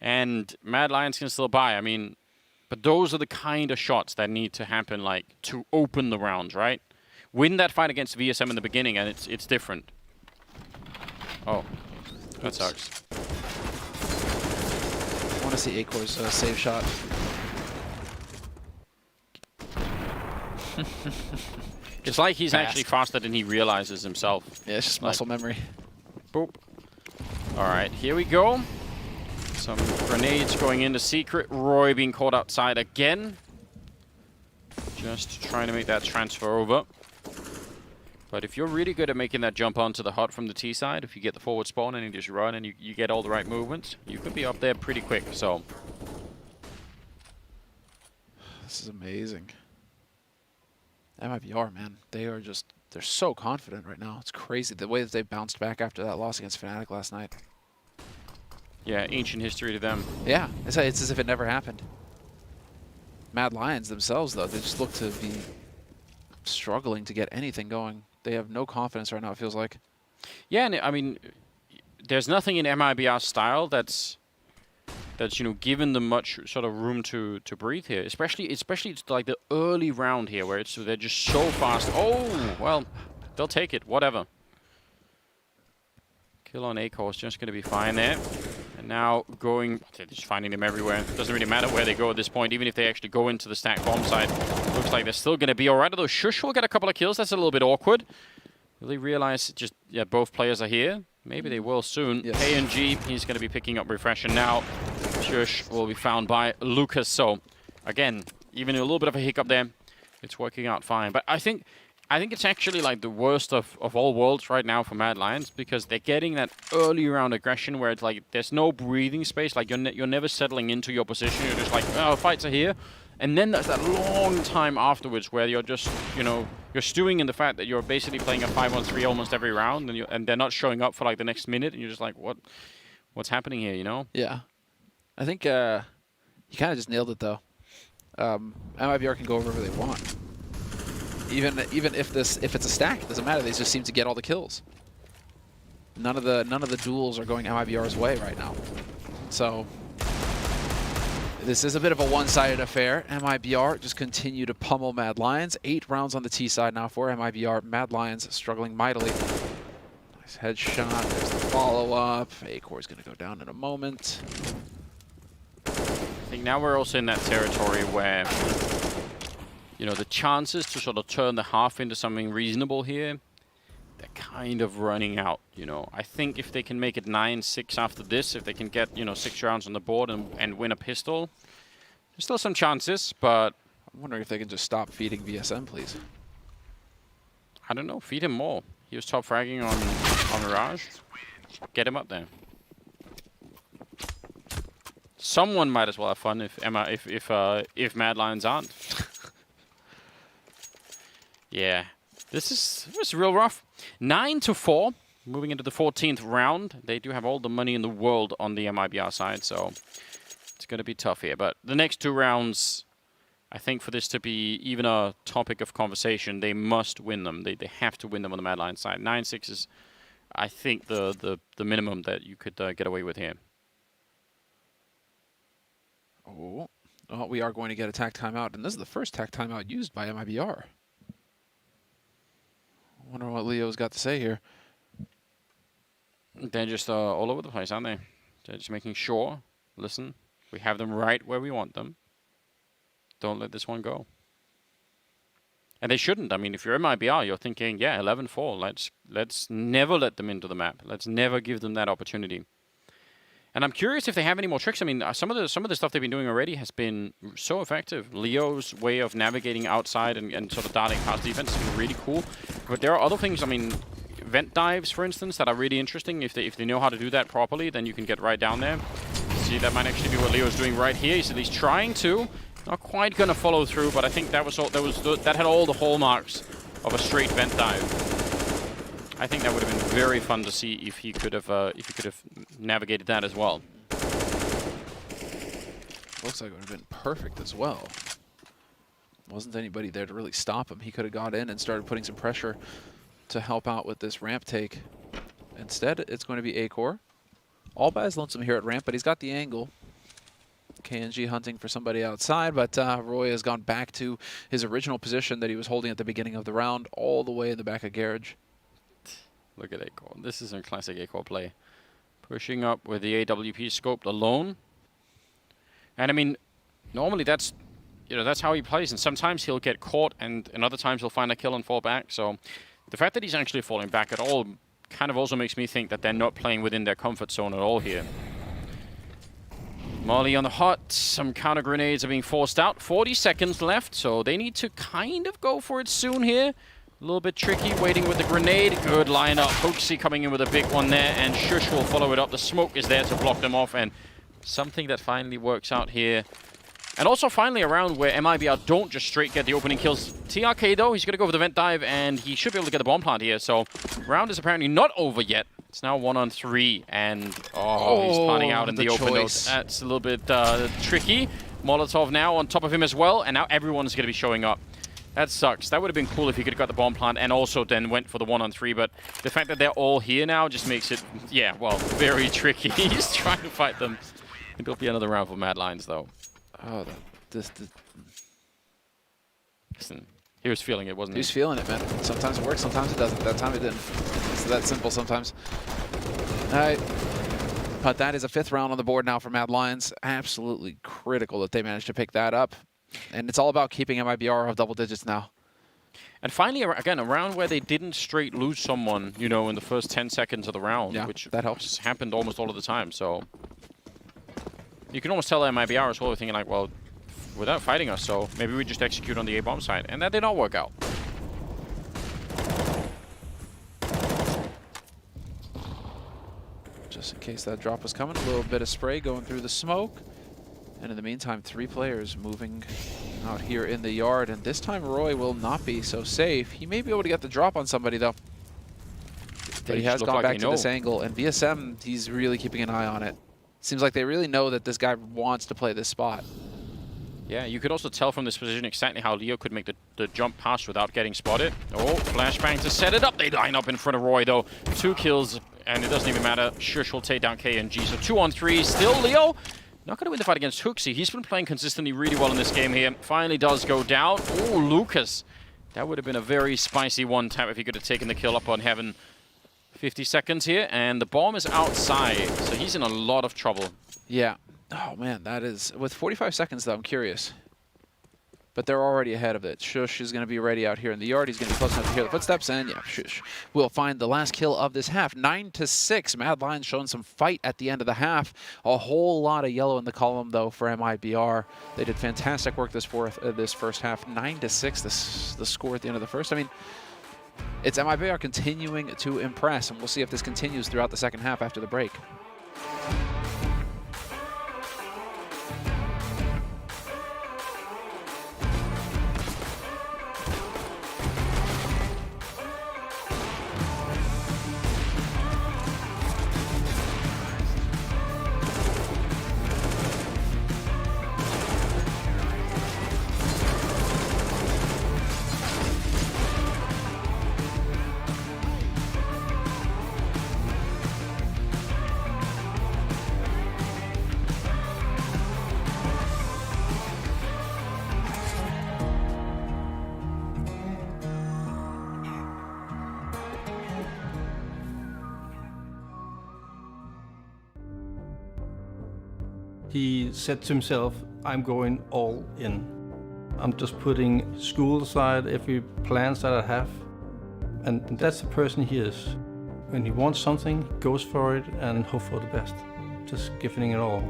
And Mad Lions can still buy. I mean, but those are the kind of shots that need to happen, like, to open the rounds, right? Win that fight against VSM in the beginning, and it's different. Oh, that sucks. I want to see A-Core's save shot. It's like he's actually faster than he realizes himself. Yeah, it's just muscle memory. Boop. All right, here we go. Some grenades going into secret. Roy being caught outside again. Just trying to make that transfer over. But if you're really good at making that jump onto the hut from the T side, if you get the forward spawn and you just run and you get all the right movements, you could be up there pretty quick. So this is amazing. MIBR, man, they're so confident right now. It's crazy the way that they bounced back after that loss against Fnatic last night. Yeah, ancient history to them. Yeah, it's as if it never happened. Mad Lions themselves, though, they just look to be struggling to get anything going. They have no confidence right now, it feels like. Yeah, and I mean, there's nothing in MIBR's style that's given them much sort of room to breathe here. Especially it's like the early round here where they're just so fast. Oh, well, they'll take it. Whatever. Kill on A-Core is just going to be fine there. And now going, they're just finding them everywhere. It doesn't really matter where they go at this point, even if they actually go into the stack bomb side. Looks like they're still going to be alright, although Shush will get a couple of kills. That's a little bit awkward. Will they realize both players are here? Maybe they will soon. Yes. KNG, he's going to be picking up Refresh, and now Shush will be found by Lucas. So, again, even a little bit of a hiccup there. It's working out fine. But I think it's actually like the worst of all worlds right now for Mad Lions, because they're getting that early round aggression where it's like there's no breathing space. Like you're never settling into your position. You're just like, oh, fights are here. And then there's that long time afterwards where you're just, you're stewing in the fact that you're basically playing a 5-on-3 almost every round, and they're not showing up for like the next minute, and you're just like, what's happening here, Yeah. I think you kind of just nailed it, though. MIBR can go wherever they want. Even if it's a stack, it doesn't matter. They just seem to get all the kills. None of the duels are going MIBR's way right now. So this is a bit of a one-sided affair. MIBR just continue to pummel Mad Lions. 8 rounds on the T side now for MIBR. Mad Lions struggling mightily. Nice headshot. There's the follow-up. A-Core is going to go down in a moment. I think now we're also in that territory where, the chances to sort of turn the half into something reasonable here, they're kind of running out, I think if they can make it 9-6 after this, if they can get, 6 rounds on the board and win a pistol, there's still some chances, but I'm wondering if they can just stop feeding VSM, please. I don't know, feed him more. He was top fragging on Mirage. Get him up there. Someone might as well have fun if Mad Lions aren't. Yeah, this was real rough. 9-4, moving into the 14th round. They do have all the money in the world on the MIBR side, so it's going to be tough here. But the next 2 rounds, I think for this to be even a topic of conversation, they must win them. They have to win them on the Mad Lions side. 9-6 is, I think, the minimum that you could get away with here. Oh, we are going to get a tack timeout, and this is the first tack timeout used by MIBR. I wonder what Leo's got to say here. They're just all over the place, aren't they? They're just making sure, listen, we have them right where we want them. Don't let this one go. And they shouldn't. I mean, if you're MIBR, you're thinking, yeah, 11-4. Let's never let them into the map. Let's never give them that opportunity. And I'm curious if they have any more tricks. I mean, some of the stuff they've been doing already has been so effective. Leo's way of navigating outside and sort of darting past defense has been really cool. But there are other things. I mean, vent dives, for instance, that are really interesting. If they know how to do that properly, then you can get right down there. See, that might actually be what Leo's doing right here. He's at least trying to. Not quite going to follow through, but I think that had all the hallmarks of a straight vent dive. I think that would have been very fun to see if he could have navigated that as well. Looks like it would have been perfect as well. Wasn't anybody there to really stop him. He could have got in and started putting some pressure to help out with this ramp take. Instead, it's going to be Acor. Allbaz lonesome here at ramp, but he's got the angle. KNG hunting for somebody outside, but Roy has gone back to his original position that he was holding at the beginning of the round, all the way in the back of Garage. Look at Acor. This is a classic Acor play. Pushing up with the AWP scoped alone. And I mean, normally that's how he plays, and sometimes he'll get caught, and other times he'll find a kill and fall back. So the fact that he's actually falling back at all kind of also makes me think that they're not playing within their comfort zone at all here. Molly on the hot. Some counter grenades are being forced out. 40 seconds left, so they need to kind of go for it soon here. A little bit tricky, waiting with the grenade. Good lineup. Hoaxy coming in with a big one there, and Shush will follow it up. The smoke is there to block them off, and something that finally works out here. And also finally around where MIBR don't just straight get the opening kills. TRK though, he's going to go for the vent dive, and he should be able to get the bomb plant here. So round is apparently not over yet. It's now 1-on-3, and he's planning out in the open node. That's a little bit tricky. Molotov now on top of him as well, and now everyone's going to be showing up. That sucks. That would have been cool if he could have got the bomb plant and also then went for the 1-on-3, but the fact that they're all here now just makes it, yeah, well, very tricky. He's trying to fight them. It'll be another round for Mad Lions, though. Oh, Listen, he was feeling it, wasn't he? He was feeling it, man. Sometimes it works, sometimes it doesn't. That time it didn't. It's that simple sometimes. All right. But that is a 5th round on the board now for Mad Lions. Absolutely critical that they managed to pick that up. And it's all about keeping MIBR of double digits now. And finally, again, a round where they didn't straight lose someone, you know, in the first 10 seconds of the round, yeah, which that helps. Happened almost all of the time. So you can almost tell MIBR as well, thinking like, well, without fighting us, so maybe we just execute on the A-bomb side. And that did not work out. Just in case that drop was coming, a little bit of spray going through the smoke. And in the meantime, 3 players moving out here in the yard. And this time, Roy will not be so safe. He may be able to get the drop on somebody, though. But he has gone back to this angle. And VSM, he's really keeping an eye on it. Seems like they really know that this guy wants to play this spot. Yeah, you could also tell from this position exactly how Leo could make the jump pass without getting spotted. Oh, flashbang to set it up. They line up in front of Roy, though. 2 kills, and it doesn't even matter. Shush will take down KNG. So 2-on-3, still Leo. Not going to win the fight against Hooksy. He's been playing consistently really well in this game here. Finally does go down. Oh, Lucas. That would have been a very spicy one-tap if he could have taken the kill up on Heaven. 50 seconds here, and the bomb is outside. So he's in a lot of trouble. Yeah. Oh, man, that is... With 45 seconds, though, I'm curious. But they're already ahead of it. Shush is going to be ready out here in the yard. He's going to be close enough to hear the footsteps, and yeah, Shush will find the last kill of this half. 9-6. Mad Lions showing some fight at the end of the half. A whole lot of yellow in the column, though, for MIBR. They did fantastic work this first half. 9-6, the score at the end of the first. I mean, it's MIBR continuing to impress, and we'll see if this continues throughout the second half after the break. he said to himself, I'm going all in. I'm just putting school aside, every plans that I have. And that's the person he is. When he wants something, he goes for it and hope for the best. Just giving it all.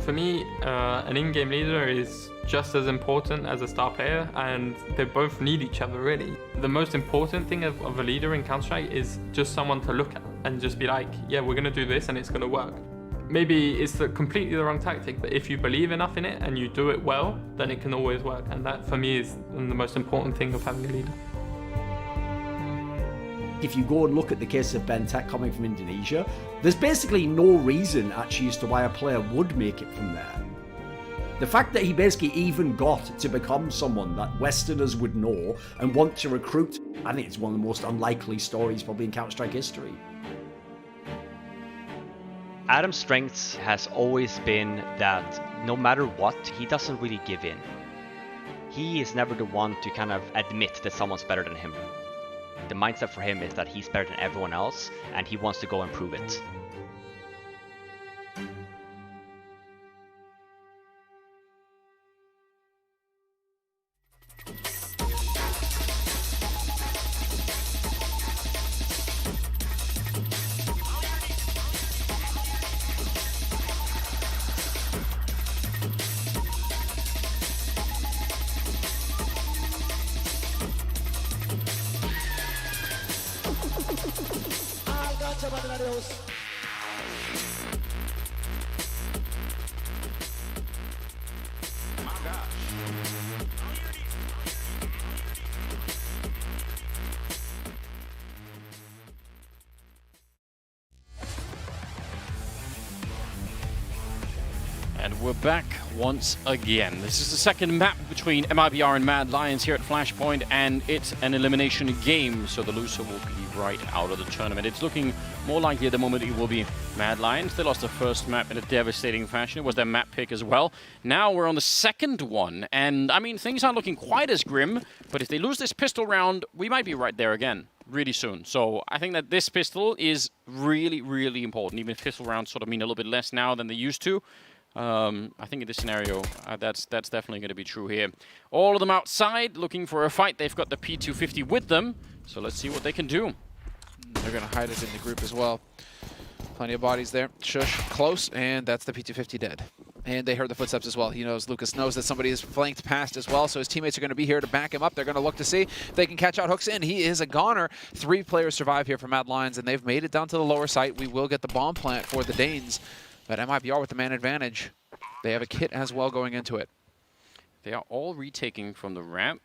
For me, an in-game leader is just as important as a star player, and they both need each other, really. The most important thing of a leader in Counter-Strike is just someone to look at and just be like, yeah, we're going to do this and it's going to work. Maybe it's completely the wrong tactic, but if you believe enough in it and you do it well, then it can always work. And that, for me, is the most important thing of having a leader. If you go and look at the case of Ben Tech coming from Indonesia, there's basically no reason actually as to why a player would make it from there. The fact that he basically even got to become someone that Westerners would know and want to recruit, I think it's one of the most unlikely stories probably in Counter-Strike history. Adam's strength has always been that no matter what, he doesn't really give in. He is never the one to kind of admit that someone's better than him. The mindset for him is that he's better than everyone else, and he wants to go and prove it. And we're back once again. This is the second map between MIBR and Mad Lions here at Flashpoint, and it's an elimination game, so the loser will be right out of the tournament. It's looking more likely at the moment it will be Mad Lions. They lost the first map in a devastating fashion. It was their map pick as well. Now we're on the second one, and I mean, things aren't looking quite as grim, but if they lose this pistol round, we might be right there again really soon. So I think that this pistol is really, really important, even if pistol rounds sort of mean a little bit less now than they used to. I think in this scenario, that's definitely going to be true here. All of them outside looking for a fight. They've got the P250 with them, so let's see what they can do. They're going to hide it in the group as well. Plenty of bodies there. Shush, close, and that's the P250 dead. And they heard the footsteps as well. He knows, Lucas knows that somebody is flanked past as well, so his teammates are going to be here to back him up. They're going to look to see if they can catch out Hooks in. He is a goner. 3 players survive here for Mad Lions, and they've made it down to the lower site. We will get the bomb plant for the Danes. But MIBR with the man advantage. They have a kit as well going into it. They are all retaking from the ramp.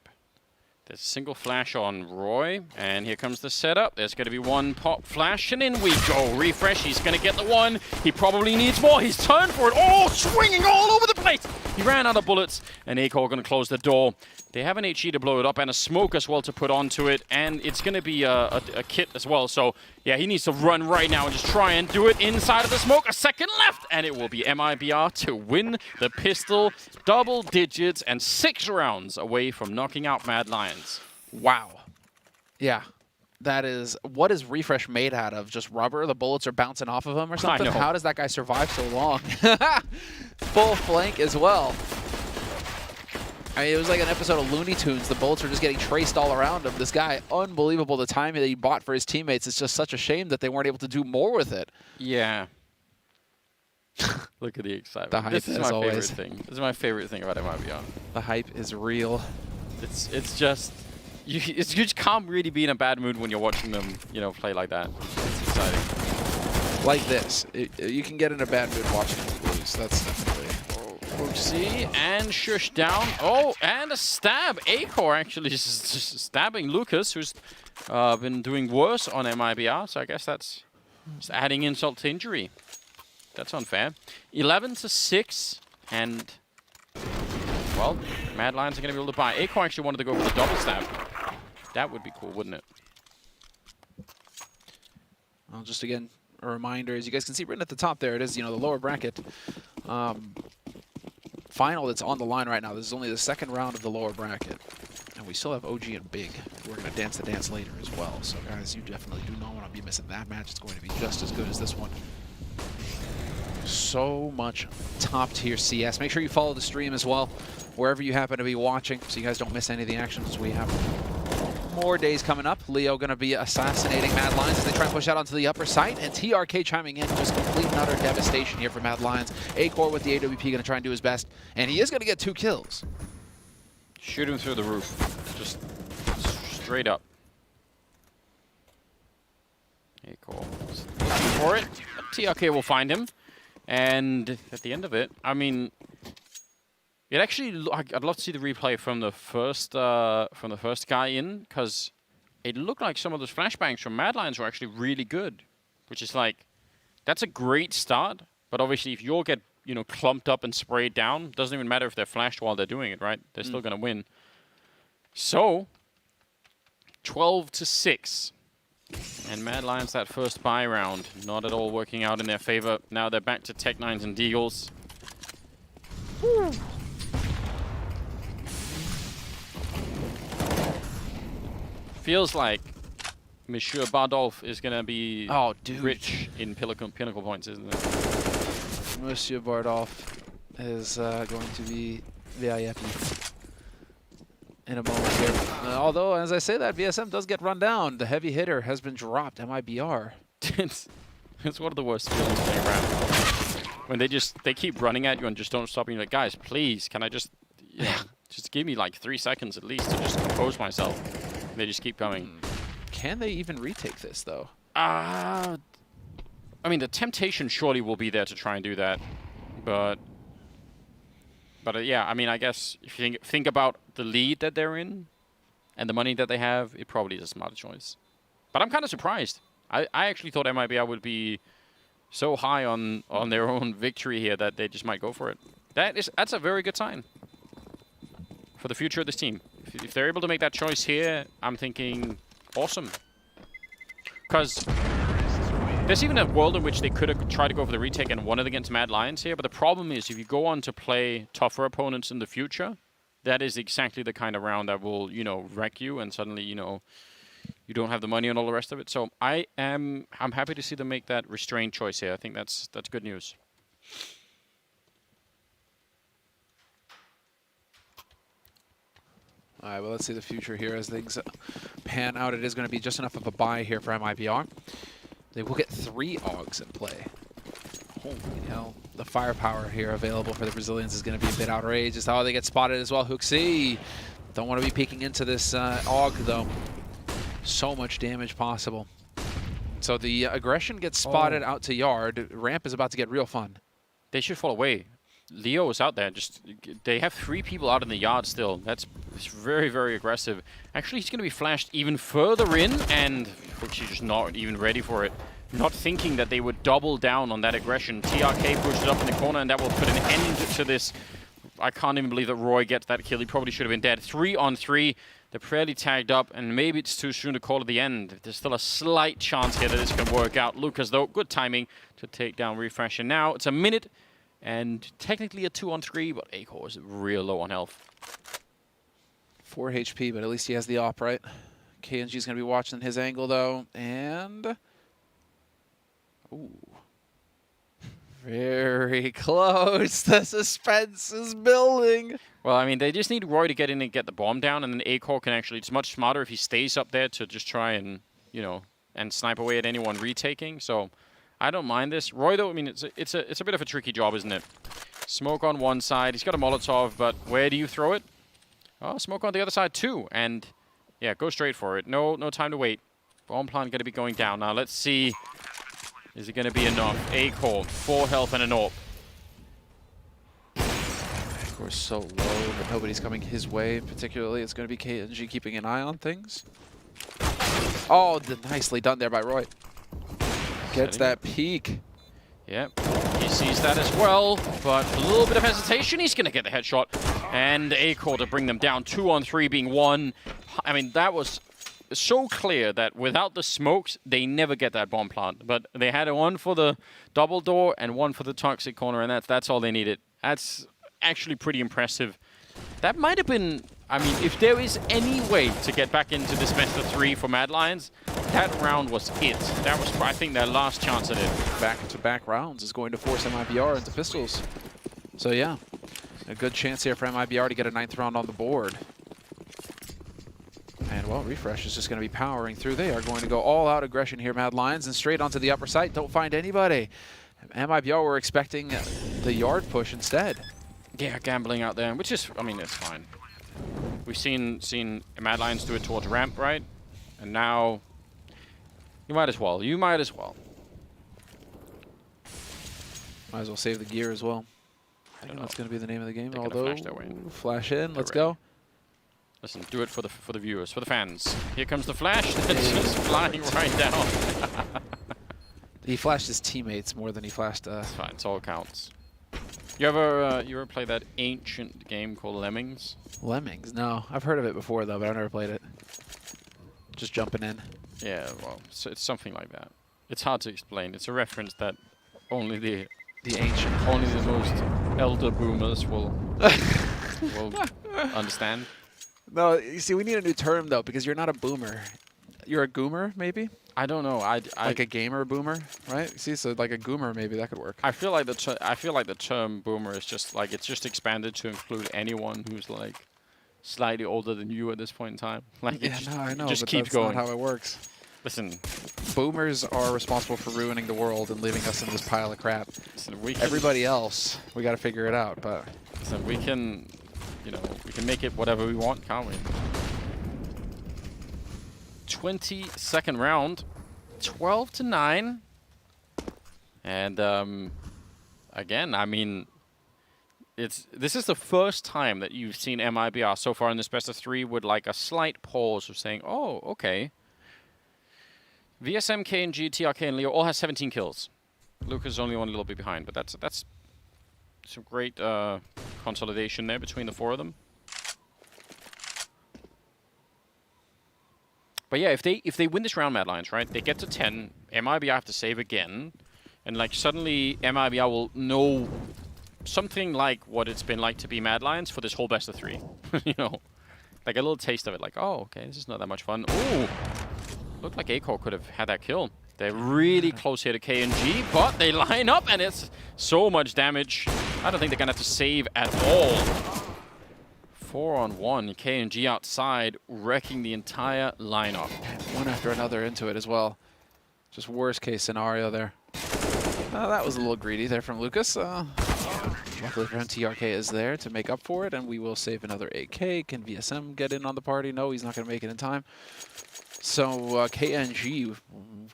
There's a single flash on Roy, and here comes the setup. There's going to be one pop flash, and in we go. Refresh, he's going to get the one. He probably needs more. He's turned for it. Oh, swinging all over the place. He ran out of bullets, and Acor going to close the door. They have an HE to blow it up and a smoke as well to put onto it, and it's going to be a kit as well. So, yeah, he needs to run right now and just try and do it inside of the smoke. A second left, and it will be MIBR to win the pistol. Double digits and 6 rounds away from knocking out Mad Lions. Wow. Yeah. That is, what is Refresh made out of? Just rubber? The bullets are bouncing off of him or something? I know. How does that guy survive so long? Full flank as well. I mean, it was like an episode of Looney Tunes. The bullets were just getting traced all around him. This guy, unbelievable the time that he bought for his teammates. It's just such a shame that they weren't able to do more with it. Yeah. Look at the excitement. The hype, this is my always. favorite thing. This is my favorite thing about MIBR. The hype is real. It's just you just can't really be in a bad mood when you're watching them, you know, play like that. It's exciting. Like this, you can get in a bad mood watching them lose. That's definitely. Oopsie, and shush down. Oh, and a stab. Acor actually just stabbing Lucas, who's been doing worse on MIBR. So I guess that's just adding insult to injury. That's unfair. 11-6, and well, Mad Lions are going to be able to buy. Acor actually wanted to go for the double stab. That would be cool, wouldn't it? Well, just again, a reminder, as you guys can see written at the top there, it is, you know, the lower bracket final that's on the line right now. This is only the second round of the lower bracket. And we still have OG and Big. We're going to dance the dance later as well. So, guys, you definitely do not want to be missing that match. It's going to be just as good as this one. So much top tier CS. Make sure you follow the stream as well, wherever you happen to be watching, so you guys don't miss any of the actions. We have more days coming up. Leo going to be assassinating Mad Lions as they try and push out onto the upper side, and TRK chiming in. Just complete and utter devastation here for Mad Lions. Acor with the AWP going to try and do his best, and he is going to get 2 kills. Shoot him through the roof. Just straight up. Acor looking for it. TRK will find him. And at the end of it, I mean, it actually, I'd love to see the replay from the first guy in, because it looked like some of those flashbangs from Mad Lions were actually really good, which is like, that's a great start. But obviously, if you'll get, you know, clumped up and sprayed down, doesn't even matter if they're flashed while they're doing it, right? They're still going to win. So, 12-6. And Mad Lions, that first buy round, not at all working out in their favor. Now they're back to Tech-9s and Deagles. Woo. Feels like Monsieur Bardolph is going to be rich in pinnacle points, isn't it? Monsieur Bardolph is going to be VIP in a moment here. Although, as I say that, VSM does get run down. The heavy hitter has been dropped, MIBR. It's one of the worst feelings playing around. When they keep running at you and just don't stop, and you're like, guys, please, can I just, you know, just give me like 3 seconds at least to just compose myself. And they just keep coming. Can they even retake this, though? I mean, the temptation surely will be there to try and do that. But yeah, I mean, I guess if you think about the lead that they're in and the money that they have, it probably is a smarter choice. But I'm kind of surprised. I actually thought MIBR would be so high on their own victory here that they just might go for it. That's a very good sign for the future of this team. If they're able to make that choice here, I'm thinking awesome. Because there's even a world in which they could have tried to go for the retake and won it against Mad Lions here. But the problem is, if you go on to play tougher opponents in the future, that is exactly the kind of round that will, you know, wreck you, and suddenly, you know, you don't have the money and all the rest of it. So I'm happy to see them make that restrained choice here. I think that's good news. All right, well, let's see the future here as things pan out. It is going to be just enough of a buy here for MIBR. They will get 3 AUGs in play. Holy hell. The firepower here available for the Brazilians is going to be a bit outrageous. How they get spotted as well. Hooksy. Don't want to be peeking into this AUG, though. So much damage possible. So the aggression gets spotted out to yard. Ramp is about to get real fun. They should fall away. Leo is out there. They have 3 people out in the yard still. It's very, very aggressive. Actually, he's going to be flashed even further in, and she's just not even ready for it. Not thinking that they would double down on that aggression. TRK pushes up in the corner, and that will put an end to this. I can't even believe that Roy gets that kill. He probably should have been dead. 3 on 3. They're fairly tagged up, and maybe it's too soon to call it the end. There's still a slight chance here that this can work out. Lucas, though, good timing to take down Refresh. And now it's a minute. And technically a 2 on 3, but Acor is real low on health. 4 HP, but at least he has the op, right? KNG's going to be watching his angle, though. And... ooh. Very close. The suspense is building. Well, I mean, they just need Roy to get in and get the bomb down, and then Acor can actually... it's much smarter if he stays up there to just try and, you know, and snipe away at anyone retaking. So... I don't mind this. Roy, though, I mean, it's a bit of a tricky job, isn't it? Smoke on one side. He's got a Molotov, but where do you throw it? Oh, smoke on the other side, too. And, yeah, go straight for it. No time to wait. Bomb plant going to be going down. Now, let's see. Is it going to be enough? Acor, 4 health and an AWP. Of course, so low, but nobody's coming his way. Particularly, it's going to be KNG keeping an eye on things. Oh, nicely done there by Roy. Gets that peek. Yep, he sees that as well, but a little bit of hesitation. He's going to get the headshot. And Acor to bring them down. 2 on 3 being 1. I mean, that was so clear that without the smokes, they never get that bomb plant. But they had 1 for the double door and 1 for the toxic corner, and that's all they needed. That's actually pretty impressive. That might have been... I mean, if there is any way to get back into this best of 3 for Mad Lions, that round was it. That was, I think, their last chance at it. Back-to-back rounds is going to force MIBR into pistols. So yeah, a good chance here for MIBR to get a 9th round on the board. And well, Refresh is just going to be powering through. They are going to go all out aggression here, Mad Lions, and straight onto the upper site. Don't find anybody. MIBR were expecting the yard push instead. Yeah, gambling out there, which is, I mean, it's fine. We've seen Mad Lions do it towards ramp, right? And now, you might as well. You might as well. Might as well save the gear as well. I think that's going to be the name of the game. They're Although, flash in, let's go. Listen, do it for the viewers, for the fans. Here comes the flash. That's just flying right down. He flashed his teammates more than he flashed. It's fine. It's all counts. You ever play that ancient game called Lemmings? Lemmings? No, I've heard of it before though, but I've never played it. Just jumping in. Yeah, well, so it's something like that. It's hard to explain. It's a reference that only the most elder boomers will understand. No, you see, we need a new term though, because you're not a boomer. You're a goomer, maybe? I don't know. Like a gamer boomer, right? See, so like a goomer, maybe that could work. I feel like the term boomer is just like it's just expanded to include anyone who's like slightly older than you at this point in time. Like yeah, no, I know. Just but keep that's going. Not how it works. Listen, boomers are responsible for ruining the world and leaving us in this pile of crap. Listen, everybody else, we got to figure it out. But listen, we can, you know, we can make it whatever we want, can't we? 22nd round, 12-9, and again, I mean, this is the first time that you've seen MIBR so far in this best of 3 with like a slight pause of saying, oh, okay. VSM, KNG, TRK, and Leo all has 17 kills. Lucas is only one little bit behind, but that's some great consolidation there between the 4 of them. But yeah, if they win this round, Mad Lions, right, they get to 10, MIBR have to save again, and like suddenly MIBR will know something like what it's been like to be Mad Lions for this whole best of 3. You know, like a little taste of it, like, oh, okay, this is not that much fun. Ooh, looked like Acor could have had that kill. They're really close here to KNG, but they line up and it's so much damage. I don't think they're gonna have to save at all. 4-on-1, KNG outside, wrecking the entire lineup. One after another into it as well. Just worst case scenario there. That was a little greedy there from Lucas. Luckily for him, TRK is there to make up for it, and we will save another 8K. Can VSM get in on the party? No, he's not going to make it in time. So KNG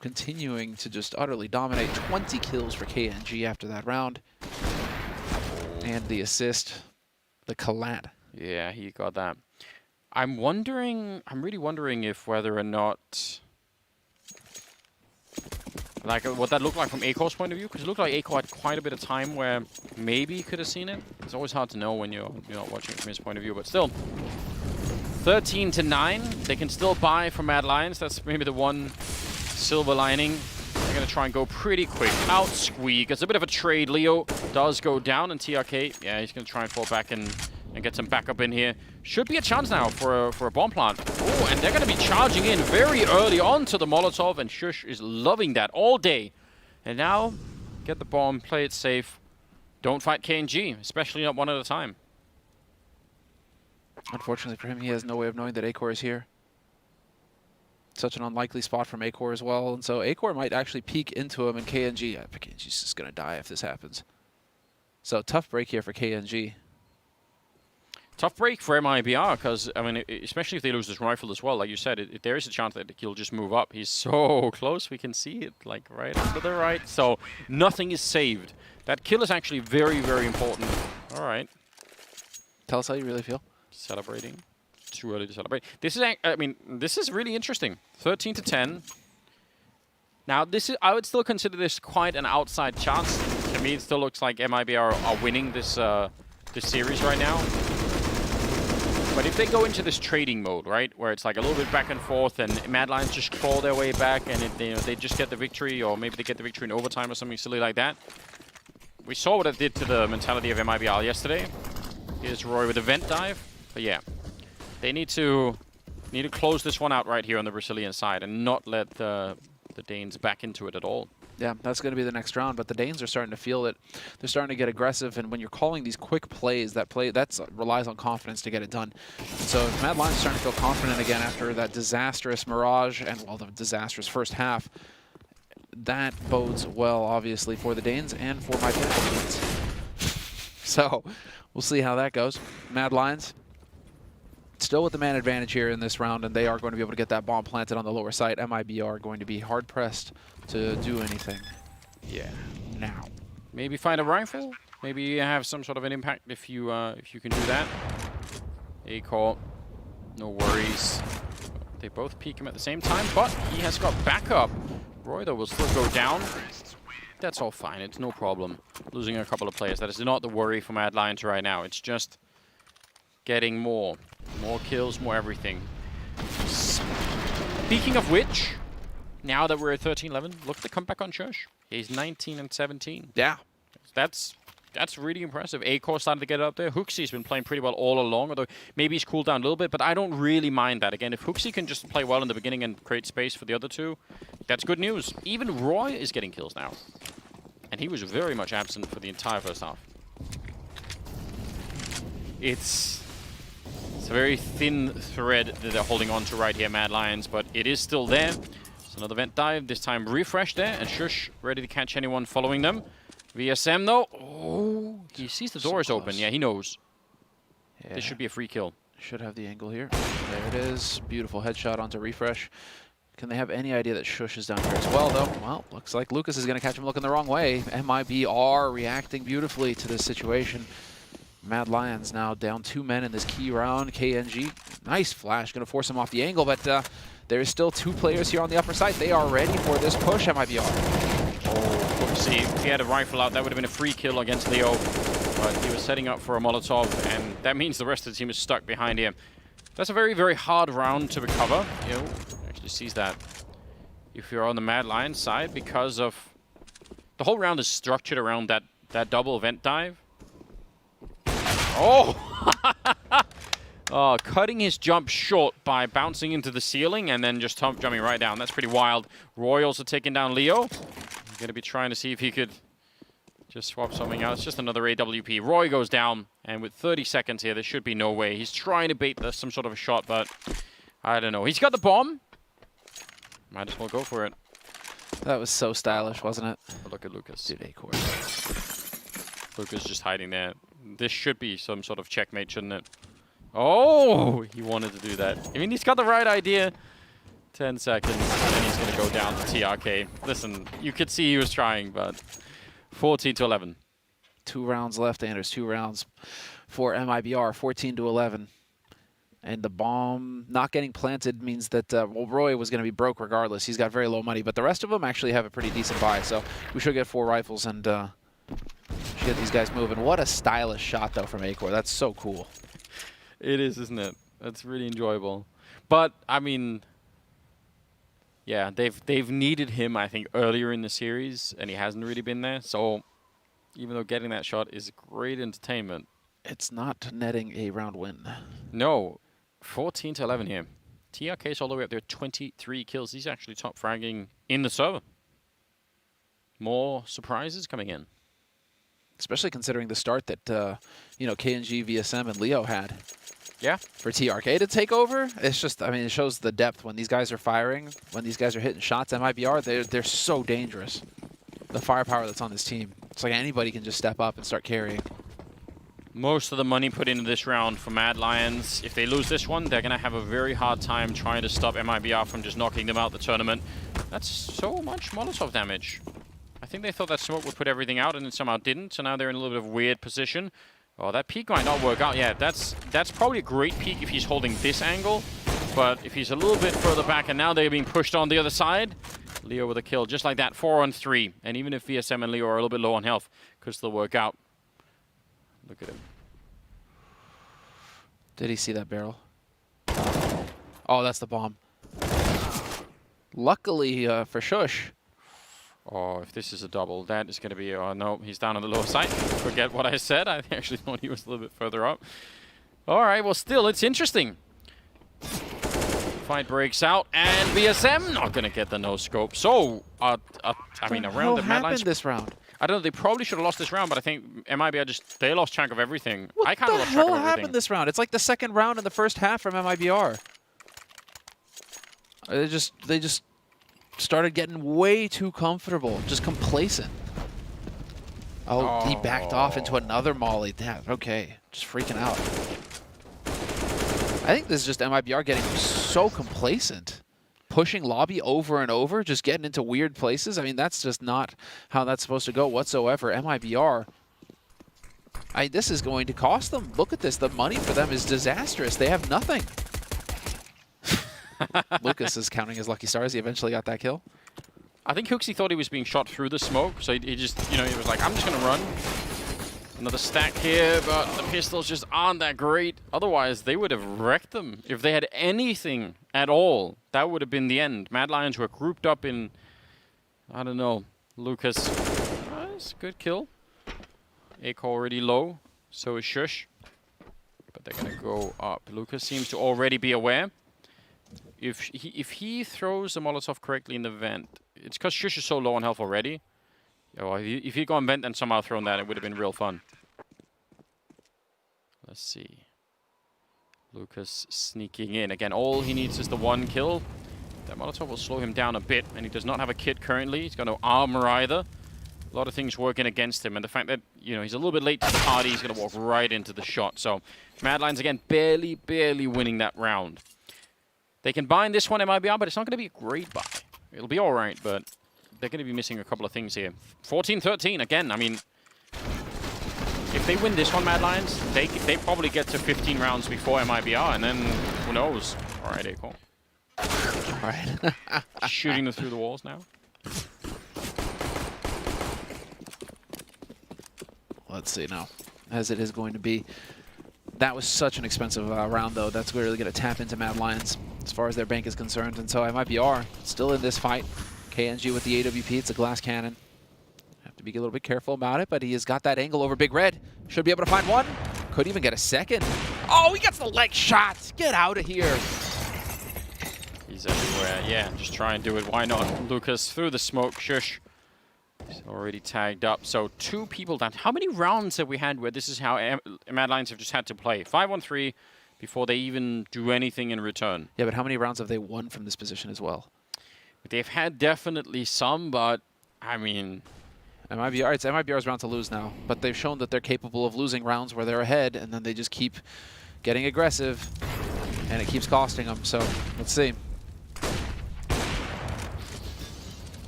continuing to just utterly dominate. 20 kills for KNG after that round. And the assist, the collat. Yeah, he got that. I'm really wondering if whether or not, like, what that looked like from Acor's point of view, because it looked like Acor had quite a bit of time where maybe he could have seen it. It's always hard to know when you're not watching it from his point of view, but still. 13-9, they can still buy from Mad Lions. That's maybe the one silver lining. They're going to try and go pretty quick. Out squeak. It's a bit of a trade. Leo does go down, and TRK, yeah, he's going to try and fall back and get some backup in here. Should be a chance now for a bomb plant. Oh, and they're going to be charging in very early on to the Molotov, and Shush is loving that all day. And now, get the bomb, play it safe. Don't fight KNG, especially not one at a time. Unfortunately for him, he has no way of knowing that Acor is here. Such an unlikely spot from Acor as well, and so Acor might actually peek into him, and KNG, KNG's just going to die if this happens. So tough break here for KNG. Tough break for MIBR, because, I mean, especially if they lose this rifle as well, like you said, there is a chance that he'll just move up. He's so close, we can see it, like, right to the right. So, nothing is saved. That kill is actually very, very important. All right. Tell us how you really feel. Celebrating. Too early to celebrate. This is, I mean, this is really interesting. 13-10. Now, this is, I would still consider this quite an outside chance. To me, it still looks like MIBR are winning this, this series right now. But if they go into this trading mode, right, where it's like a little bit back and forth, and Mad Lions just crawl their way back, and they just get the victory, or maybe they get the victory in overtime or something silly like that. We saw what it did to the mentality of MIBR yesterday. Here's Roy with a vent dive. But yeah, they need to Need to close this one out right here on the Brazilian side and not let the Danes back into it at all. Yeah, that's going to be the next round, but the Danes are starting to feel it. They're starting to get aggressive, and when you're calling these quick plays, that relies on confidence to get it done. So if Mad Lions are starting to feel confident again after that disastrous Mirage and, well, the disastrous first half, that bodes well, obviously, for the Danes and for my Pinnacle teams. So we'll see how that goes. Mad Lions still with the man advantage here in this round, and they are going to be able to get that bomb planted on the lower site. MIB are going to be hard-pressed to do anything. Yeah, now. Maybe find a rifle. Maybe you have some sort of an impact if you can do that. A-Core, no worries. They both peek him at the same time, but he has got backup. Roy, though, will still go down. That's all fine. It's no problem. Losing a couple of players. That is not the worry for Mad Lions right now. It's just getting more. More kills, more everything. Speaking of which, now that we're at 13-11, look at the comeback on Shush. He's 19 and 17. Yeah. That's really impressive. A-Core started to get up there. Hooksey's been playing pretty well all along, although maybe he's cooled down a little bit, but I don't really mind that. Again, if Hooksey can just play well in the beginning and create space for the other two, that's good news. Even Roy is getting kills now. And he was very much absent for the entire first half. It's a very thin thread that they're holding on to right here, Mad Lions, but it is still there. It's another vent dive, this time refresh there, and Shush ready to catch anyone following them. VSM though, oh, he sees the doors open. Yeah, he knows. Yeah. This should be a free kill. Should have the angle here. There it is. Beautiful headshot onto refresh. Can they have any idea that Shush is down here as well, though? Well, looks like Lucas is going to catch him looking the wrong way. MIB are reacting beautifully to this situation. Mad Lions now down 2 men in this key round. KNG, nice flash, going to force him off the angle, but there is still 2 players here on the upper side. They are ready for this push, MIB are. Oh, Hooksey, if he had a rifle out, that would have been a free kill against Leo. But he was setting up for a Molotov, and that means the rest of the team is stuck behind him. That's a very, very hard round to recover. You know, actually sees that if you're on the Mad Lions side, because of the whole round is structured around that double vent dive. Oh! Oh, cutting his jump short by bouncing into the ceiling and then just jumping right down. That's pretty wild. Roy also taking down Leo. He's going to be trying to see if he could just swap something out. It's just another AWP. Roy goes down, and with 30 seconds here, there should be no way. He's trying to bait some sort of a shot, but I don't know. He's got the bomb. Might as well go for it. That was so stylish, wasn't it? But look at Lucas. Dude, A-Core. Lucas just hiding there. This should be some sort of checkmate, shouldn't it? Oh, he wanted to do that. I mean, he's got the right idea. 10 seconds, and then he's going to go down to TRK. Listen, you could see he was trying, but 14-11. 2 rounds left, Anders. 2 rounds for MIBR, 14-11. And the bomb not getting planted means that, well, Roy was going to be broke regardless. He's got very low money, but the rest of them actually have a pretty decent buy. So we should get 4 rifles and should get these guys moving. What a stylish shot, though, from A-Core. That's so cool. It is, isn't it? That's really enjoyable. But, I mean, yeah, they've needed him, I think, earlier in the series, and he hasn't really been there. So even though getting that shot is great entertainment, it's not netting a round win. No. 14-11 here. TRK's all the way up there, 23 kills. He's actually top fragging in the server. More surprises coming in. Especially considering the start that, you know, KNG, VSM, and Leo had. Yeah. For TRK to take over, it's just, I mean, it shows the depth when these guys are firing, when these guys are hitting shots. MIBR, they're so dangerous. The firepower that's on this team. It's like anybody can just step up and start carrying. Most of the money put into this round for Mad Lions. If they lose this one, they're going to have a very hard time trying to stop MIBR from just knocking them out the tournament. That's so much Molotov damage. I think they thought that smoke would put everything out, and it somehow didn't, so now they're in a little bit of a weird position. Oh, that peek might not work out. Yeah, that's probably a great peek if he's holding this angle, but if he's a little bit further back, and now they're being pushed on the other side, Leo with a kill, just like that, 4-on-3. And even if VSM and Leo are a little bit low on health, could still work out. Look at him. Did he see that barrel? Oh, that's the bomb. Luckily for Shush. Oh, if this is a double, that is going to be... Oh, no, he's down on the lower side. Forget what I said. I actually thought he was a little bit further up. All right, well, still, it's interesting. fight breaks out, and BSM not going to get the no-scope. So, I mean, a round What of Mad Lions... happened this round? I don't know, they probably should have lost this round, but I think MIBR just, they lost track of everything. I kind of What lost the track hell of everything. happened this round? It's like the second round in the first half from MIBR. They just started getting way too comfortable, just complacent. Oh, he backed off into another molly. Damn, okay, just freaking out. I think this is just MIBR getting so complacent. Pushing lobby over and over, just getting into weird places. I mean, that's just not how that's supposed to go whatsoever. MIBR, this is going to cost them. Look at this. The money for them is disastrous. They have nothing. Lucas is counting his lucky stars. He eventually got that kill. I think Hooksy thought he was being shot through the smoke, so he just, you know, he was like, I'm just going to run. Another stack here, but the pistols just aren't that great. Otherwise, they would have wrecked them. If they had anything at all, that would have been the end. Mad Lions were grouped up in, I don't know, Lucas. That's a good kill. Ache already low, so is Shush. But they're going to go up. Lucas seems to already be aware. If he throws the Molotov correctly in the vent, it's because Shush is so low on health already. Oh, if he'd gone vent and somehow thrown that, it would have been real fun. Let's see. Lucas sneaking in. Again, all he needs is the one kill. That Molotov will slow him down a bit, and he does not have a kit currently. He's got no armor either. A lot of things working against him, and the fact that, you know, he's a little bit late to the party, he's going to walk right into the shot. So, Mad Lions, again, barely winning that round. They can bind this one MIBR, but it's not going to be a great buy. It'll be all right, but they're going to be missing a couple of things here. 14-13, again, I mean, if they win this one, Mad Lions, they probably get to 15 rounds before MIBR, and then who knows? All right, Acorn. All right. Shooting them through the walls now. Let's see now, as it is going to be. That was such an expensive round, though. That's really going to tap into Mad Lions as far as their bank is concerned. And so MIBR still in this fight. KNG with the AWP. It's a glass cannon. Have to be a little bit careful about it, but he has got that angle over Big Red. Should be able to find one. Could even get a second. Oh, he gets the leg shot. Get out of here. He's everywhere. Yeah, just try and do it. Why not? Lucas through the smoke. Shush. He's already tagged up. So 2 people down. How many rounds have we had where this is how Mad Lions have just had to play? 5-on-3 before they even do anything in return. Yeah, but how many rounds have they won from this position as well? They've had definitely some, but I mean... MIBR, it's MIBR's round to lose now, but they've shown that they're capable of losing rounds where they're ahead, and then they just keep getting aggressive, and it keeps costing them. So let's see.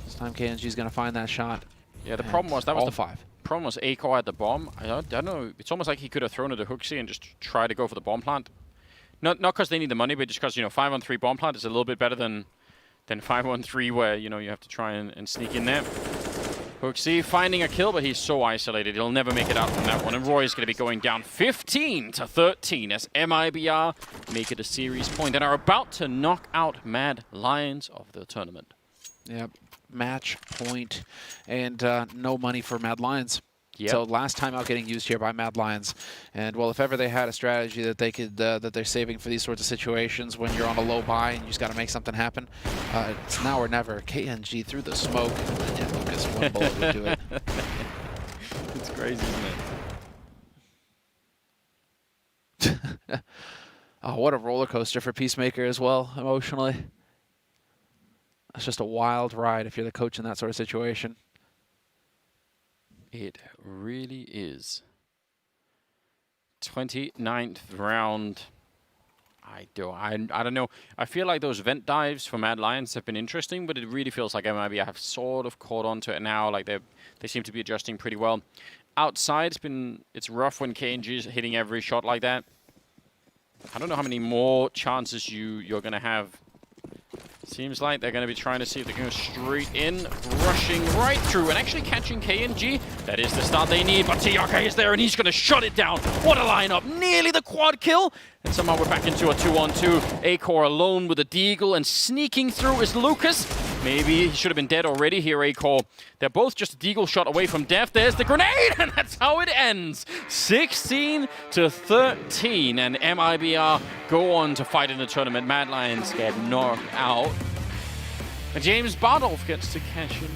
This time KNG's going to find that shot. Yeah, the problem was that was all the 5. Problem was Aco at the bomb. I don't know. It's almost like he could have thrown it to Hooksy and just tried to go for the bomb plant. Not because they need the money, but just because, you know, 5-on-3 bomb plant is a little bit better than 5-on-3 where, you know, you have to try and sneak in there. Hooksy finding a kill, but he's so isolated. He'll never make it out from that one. And Roy is going to be going down 15-13 as MIBR make it a series point and are about to knock out Mad Lions of the tournament. Yep. Match point and no money for Mad Lions. Yep. So last time out getting used here by Mad Lions. And well, if ever they had a strategy that they could that they're saving for these sorts of situations when you're on a low buy and you just got to make something happen, it's now or never. KNG through the smoke. And yeah, Lucas, one bullet would do it. It's crazy, isn't it? Oh, what a roller coaster for Peacemaker as well, emotionally. That's just a wild ride if you're the coach in that sort of situation. It really is. 29th round. I don't know. I feel like those vent dives for Mad Lions have been interesting, but it really feels like MIB have sort of caught on to it now. Like they seem to be adjusting pretty well. Outside, it's rough when KNG is hitting every shot like that. I don't know how many more chances you're going to have. Seems like they're going to be trying to see if they can go straight in, rushing right through and actually catching KNG. That is the start they need, but TRK is there and he's going to shut it down. What a lineup. Nearly the quad kill. And somehow we're back into a 2-on-2. Acor alone with a deagle and sneaking through is Lucas. Maybe he should have been dead already here, A-Core. They're both just a deagle shot away from death. There's the grenade, and that's how it ends. 16-13, and MIBR go on to fight in the tournament. Mad Lions get knocked out. And James Bardolph gets to cash in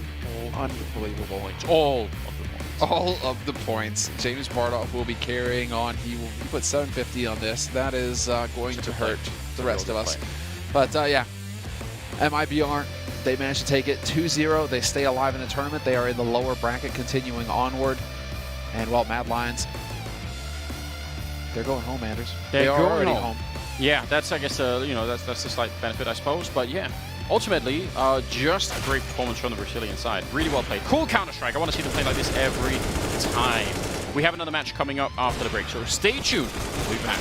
Unbelievable. points. All of the points. All of the points. James Bardolph will be carrying on. He put 750 on this. That is going to hurt the rest of us. But yeah, MIBR, they managed to take it 2-0. They stay alive in the tournament. They are in the lower bracket, continuing onward. And well, Mad Lions, they're going home, Anders. They are already home. Yeah, that's, I guess, that's a slight benefit, I suppose. But yeah, ultimately, just a great performance from the Brazilian side. Really well played. Cool Counter-Strike. I want to see them play like this every time. We have another match coming up after the break, so stay tuned. We'll be back.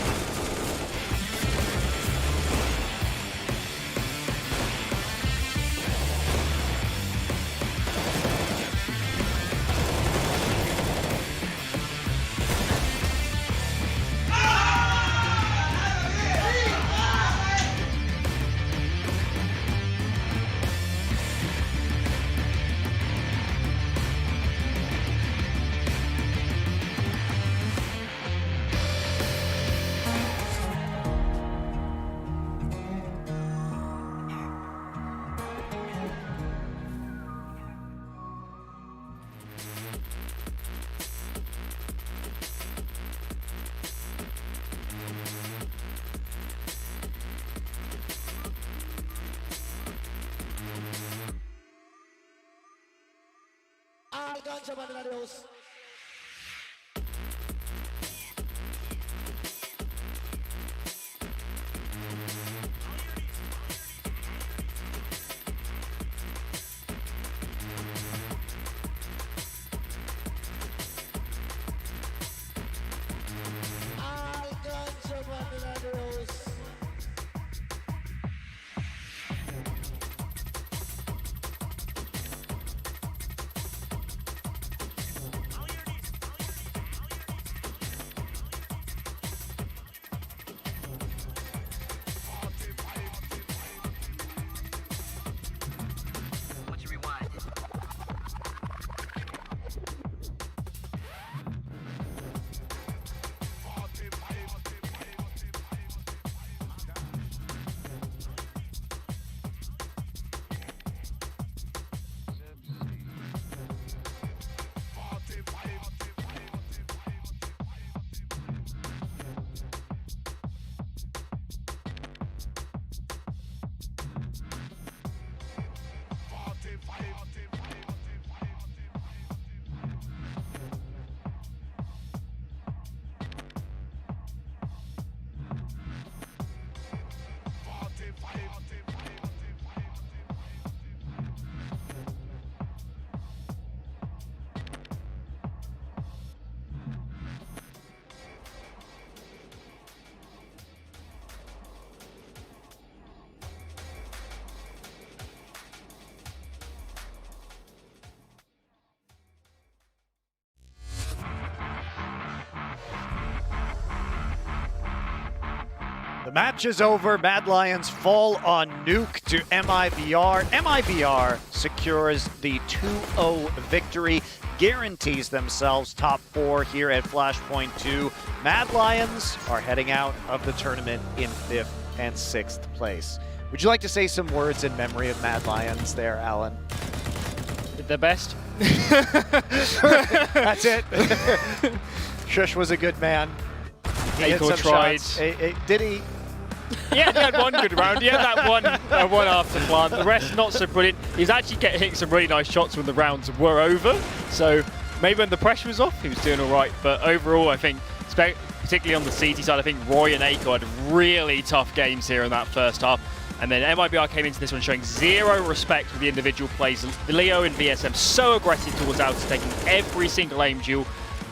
The match is over. Mad Lions fall on Nuke to MIBR. MIBR secures the 2-0 victory, guarantees themselves top 4 here at Flashpoint 2. Mad Lions are heading out of the tournament in 5th and 6th place. Would you like to say some words in memory of Mad Lions there, Alan? The best. That's it. Shush was a good man. He hit some tried. shots. Did he? Yeah, he had one good round. He had that one after plant. The rest not so brilliant. He's actually hitting some really nice shots when the rounds were over. So maybe when the pressure was off, he was doing all right. But overall, I think, particularly on the CT side, I think Roy and Aiko had really tough games here in that first half. And then MIBR came into this one showing zero respect for the individual plays. Leo and VSM so aggressive towards outs, taking every single aim duel.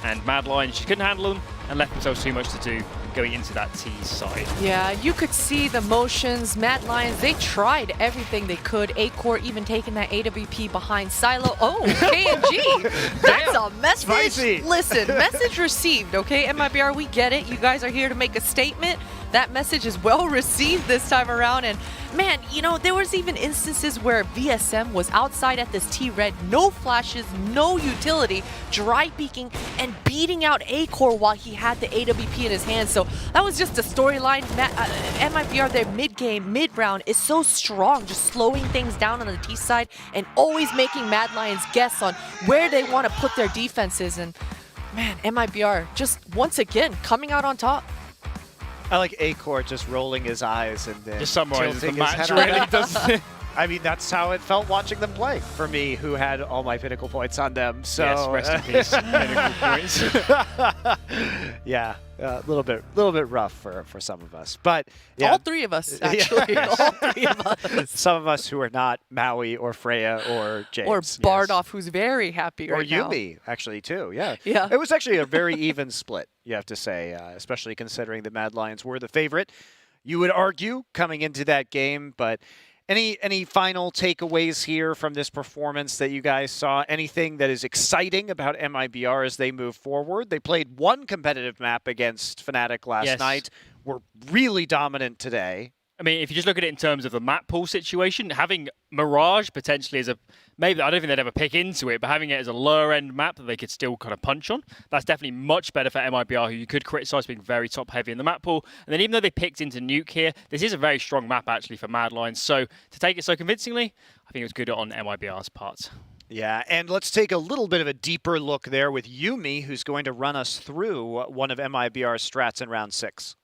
And Mad Lions just couldn't handle them and left themselves too much to do going into that T side. Yeah, you could see the motions. Mad Lions, they tried everything they could. A-Core even taking that AWP behind Silo. Oh, KNG. That's a message. Spicy. Listen, message received, okay? MIBR, we get it. You guys are here to make a statement. that message is well received this time around. And man, you know, there was even instances where VSM was outside at this T-Red, no flashes, no utility, dry peeking and beating out A-Core while he had the AWP in his hand. So that was just a storyline. MIBR, their mid-game, mid-round is so strong, just slowing things down on the T side and always making Mad Lions guess on where they want to put their defenses. And man, MIBR just once again coming out on top. I like A-Core just rolling his eyes and then Just summarizes the tilting his match, head really, up. doesn't it? I mean, that's how it felt watching them play for me, who had all my Pinnacle points on them. So Yes, rest in peace, Pinnacle points. Yeah, a little bit rough for some of us, but yeah. All three of us, actually. All three of us. Some of us who are not Maui or Freya or James. Or Bardoff, who's very happy right now. Or Yumi, actually, too. Yeah. Yeah. It was actually a very even split, you have to say, especially considering the Mad Lions were the favorite. You would argue coming into that game, but any final takeaways here from this performance that you guys saw? Anything that is exciting about MIBR as they move forward? They played one competitive map against Fnatic last night. Were really dominant today. I mean, if you just look at it in terms of the map pool situation, having Mirage potentially as maybe I don't think they'd ever pick into it, but having it as a lower end map that they could still kind of punch on, that's definitely much better for MIBR, who you could criticize being very top heavy in the map pool. And then even though they picked into Nuke here, this is a very strong map actually for Mad Lions. So to take it so convincingly, I think it was good on MIBR's part. Yeah, and let's take a little bit of a deeper look there with Yumi, who's going to run us through one of MIBR's strats in round 6.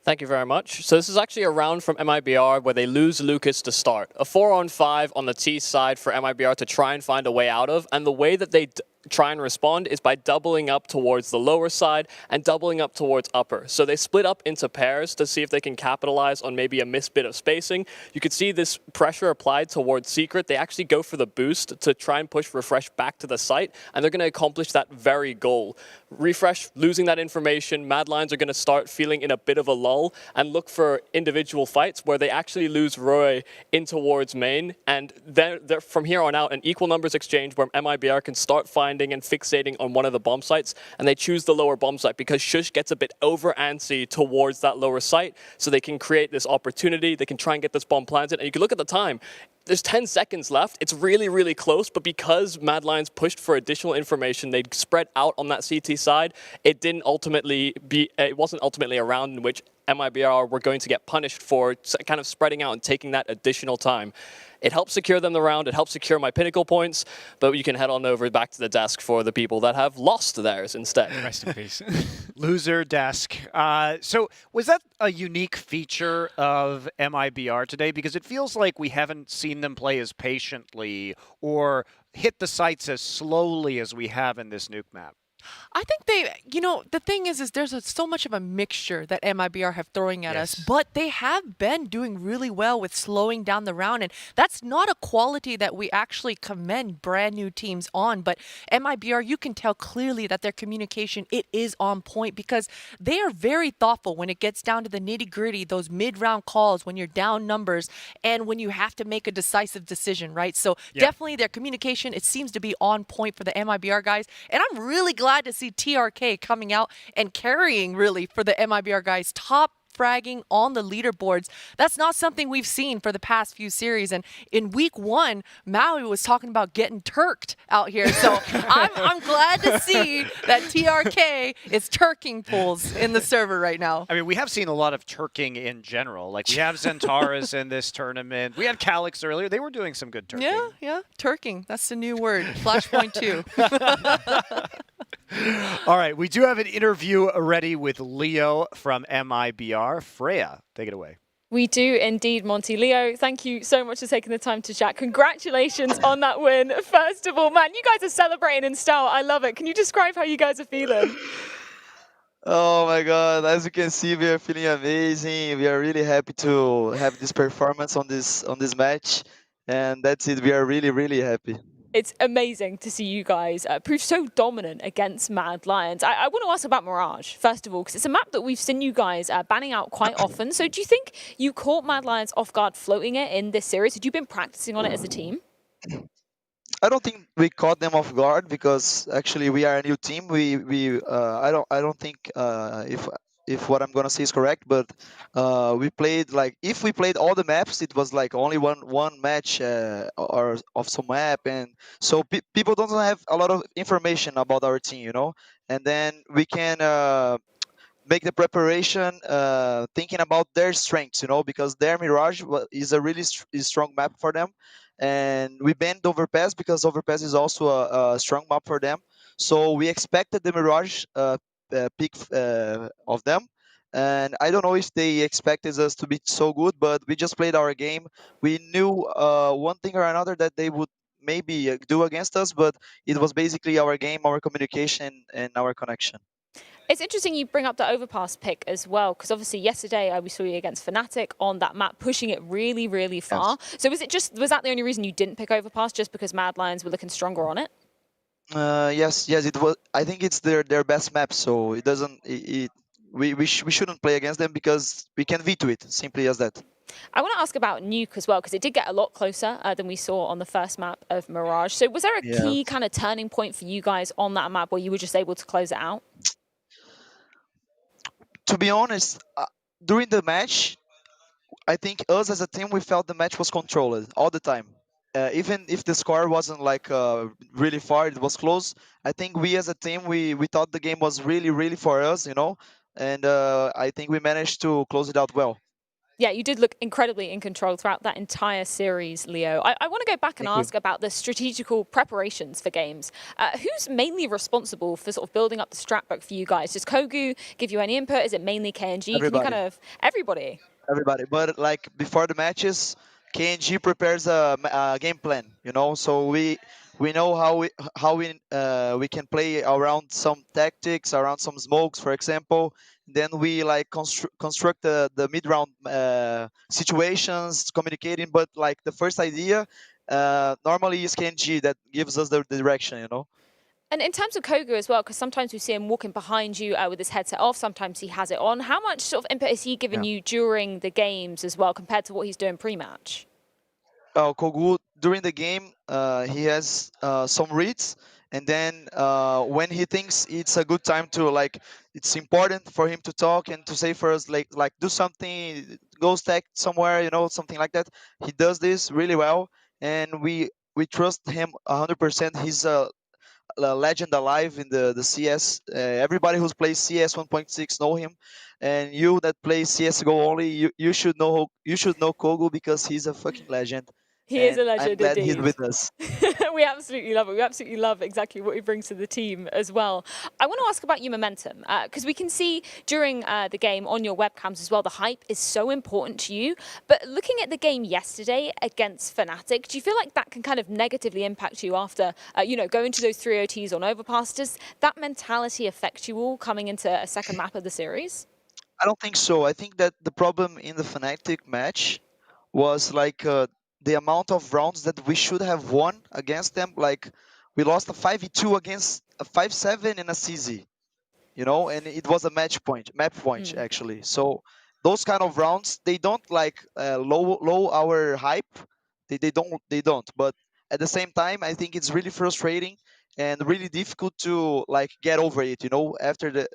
Thank you very much. So this is actually a round from MIBR where they lose Lucas to start. A 4-on-5 on the T side for MIBR to try and find a way out of. And the way that they try and respond is by doubling up towards the lower side and doubling up towards upper. So they split up into pairs to see if they can capitalize on maybe a missed bit of spacing. You could see this pressure applied towards Secret. They actually go for the boost to try and push Refresh back to the site, and they're going to accomplish that very goal. Refresh losing that information, Mad Lions are going to start feeling in a bit of a lull and look for individual fights where they actually lose Roy in towards main, and then from here on out an equal numbers exchange where MIBR can start finding and fixating on one of the bomb sites, and they choose the lower bomb site because Shush gets a bit over antsy towards that lower site, so they can create this opportunity, they can try and get this bomb planted, and you can look at the time. There's 10 seconds left. It's really, really close, but because Mad Lions pushed for additional information, they'd spread out on that CT side. It wasn't ultimately a round in which MIBR were going to get punished for kind of spreading out and taking that additional time. It helps secure them the round. It helps secure my Pinnacle points, but you can head on over back to the desk for the people that have lost theirs instead. Rest in peace. Loser desk. So was that a unique feature of MIBR today? Because it feels like we haven't seen them play as patiently or hit the sites as slowly as we have in this nuke map. I think the thing is there's so much of a mixture that MIBR have throwing at us, but they have been doing really well with slowing down the round, and that's not a quality that we actually commend brand new teams on. But MIBR, you can tell clearly that their communication, it is on point because they are very thoughtful when it gets down to the nitty gritty, those mid-round calls when you're down numbers and when you have to make a decisive decision, right? So definitely their communication, it seems to be on point for the MIBR guys, and I'm really glad to see TRK coming out and carrying really for the MIBR guys, top fragging on the leaderboards. That's not something we've seen for the past few series. And in week 1, Maui was talking about getting turked out here. So I'm glad to see that TRK is turking pools in the server right now. I mean, we have seen a lot of turking in general. Like we have Zentaras in this tournament. We had Calix earlier. They were doing some good turking. Yeah, turking. That's the new word. Flashpoint 2. All right, we do have an interview ready with Leo from MIBR. Freya, take it away. We do indeed, Monty. Leo, thank you so much for taking the time to chat. Congratulations on that win. First of all, man, you guys are celebrating in style. I love it. Can you describe how you guys are feeling? Oh my God, as you can see, we are feeling amazing. We are really happy to have this performance on this match. And that's it, we are really, really happy. It's amazing to see you guys prove so dominant against Mad Lions. I want to ask about Mirage, first of all, because it's a map that we've seen you guys banning out quite often. So do you think you caught Mad Lions off guard floating it in this series? Had you been practicing on it as a team? I don't think we caught them off guard because actually we are a new team. I don't think if if what I'm gonna say is correct, but we played like if we played all the maps, it was like only one match or of some map, and so people don't have a lot of information about our team, you know. And then we can make the preparation thinking about their strengths, you know, because their Mirage is a really is strong map for them, and we banned Overpass because Overpass is also a strong map for them. So we expected the Mirage pick of them, and I don't know if they expected us to be so good, but we just played our game. We knew one thing or another that they would maybe do against us, but it was basically our game, our communication, and our connection. It's interesting you bring up the overpass pick as well, because obviously yesterday we saw you against Fnatic on that map, pushing it really, really far. Yes. So was that the only reason you didn't pick overpass, just because Mad Lions were looking stronger on it? Yes, yes, it was. I think it's their best map, so it doesn't. We shouldn't play against them because we can veto it. Simply as that. I want to ask about Nuke as well, because it did get a lot closer than we saw on the first map of Mirage. So was there a Yeah. key kind of turning point for you guys on that map where you were just able to close it out? To be honest, during the match, I think us as a team we felt the match was controlled all the time. Even if the score wasn't like really far, it was close. I think we as a team we thought the game was really for us, you know, and I think we managed to close it out well. Yeah, you did look incredibly in control throughout that entire series, Leo. I want to go back and Thank you. ask about the strategical preparations for games. Who's mainly responsible for sort of building up the strat book for you guys? Does Kogu give you any input? Is it mainly KNG? Can you Everybody. kind of everybody? Everybody, but like before the matches, KNG prepares a game plan, you know, so we know how we can play around some tactics, around some smokes, for example. Then we like construct the mid round situations, communicating. But like the first idea, normally is KNG that gives us the direction, you know. And in terms of Kogu as well, because sometimes we see him walking behind you with his headset off, sometimes he has it on. How much sort of input is he giving you during the games as well, compared to what he's doing pre-match? Kogu during the game he has some reads, and then when he thinks it's a good time to like, it's important for him to talk and to say for us like do something, go stack somewhere, you know, something like that. He does this really well, and we trust him 100%. He's a legend alive in the CS. Everybody who's plays CS 1.6 know him, and you that play CS:GO only, you should know Kogu because he's a fucking legend, He is and a I'm legend glad he's indeed. with us. We absolutely love it. We absolutely love exactly what he brings to the team as well. I want to ask about your momentum, because we can see during the game on your webcams as well, the hype is so important to you. But looking at the game yesterday against Fnatic, do you feel like that can kind of negatively impact you after, going to those 3 OTs on Overpass? Does that mentality affect you all coming into a second map of the series? I don't think so. I think that the problem in the Fnatic match was like the amount of rounds that we should have won against them. Like we lost a 5v2 against a 5-7 in a CZ, you know, and it was a map point actually. So those kind of rounds, they don't like low our hype. They don't. But at the same time, I think it's really frustrating and really difficult to like get over it. You know, after the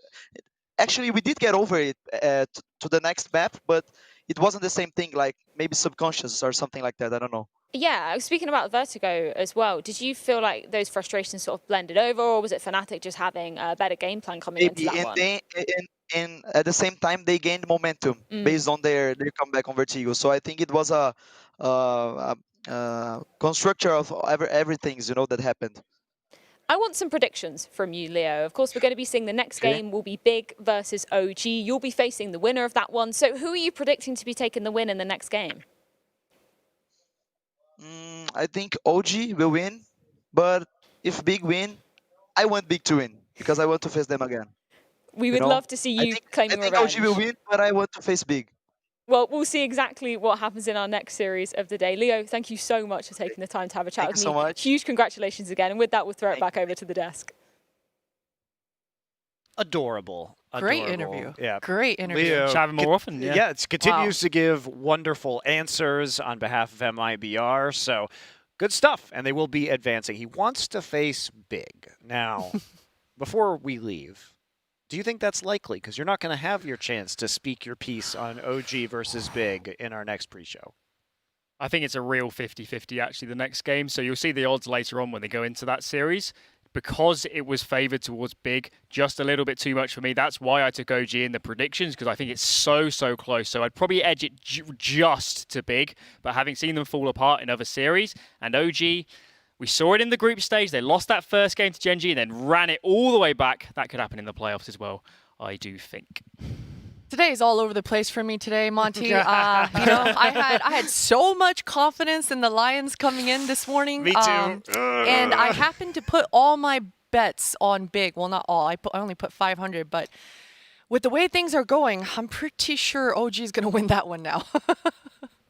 actually we did get over it to the next map, but it wasn't the same thing. Like maybe subconscious or something like that. I don't know. Yeah, speaking about Vertigo as well, did you feel like those frustrations sort of blended over, or was it Fnatic just having a better game plan coming into Maybe, that and one? and at the same time they gained momentum based on their comeback on Vertigo. So I think it was a constructor of everything, you know, that happened. I want some predictions from you, Leo. Of course, we're going to be seeing the next Okay. game will be Big versus OG. You'll be facing the winner of that one. So who are you predicting to be taking the win in the next game? I think OG will win, but if Big win, I want Big to win because I want to face them again. We You would know, love to see I you think I claiming think OG will revenge. win, but I want to face Big. Well, we'll see exactly what happens in our next series of the day. Leo, thank you so much for taking the time to have a chat Thank with you me. so much. Huge congratulations again. And with that, we'll throw it back over to the desk. Adorable. Great Adorable. interview. Yeah. Great interview. Leo Should have him more often, yeah. it continues to give wonderful answers on behalf of MIBR. So good stuff. And they will be advancing. He wants to face Big. Now, before we leave, Do you think that's likely? Because you're not going to have your chance to speak your piece on OG versus Big in our next pre-show. I think it's a real 50-50 actually the next game. So you'll see the odds later on when they go into that series. Because it was favoured towards Big, just a little bit too much for me. That's why I took OG in the predictions, because I think it's so close. So I'd probably edge it just to Big. But having seen them fall apart in other series, and OG, we saw it in the group stage. They lost that first game to Gen G and then ran it all the way back. That could happen in the playoffs as well, I do think. Today is all over the place for me today, Monty. I had so much confidence in the Lions coming in this morning. Me too. And I happened to put all my bets on Big. Well, not all. I only put 500. But with the way things are going, I'm pretty sure OG is going to win that one now.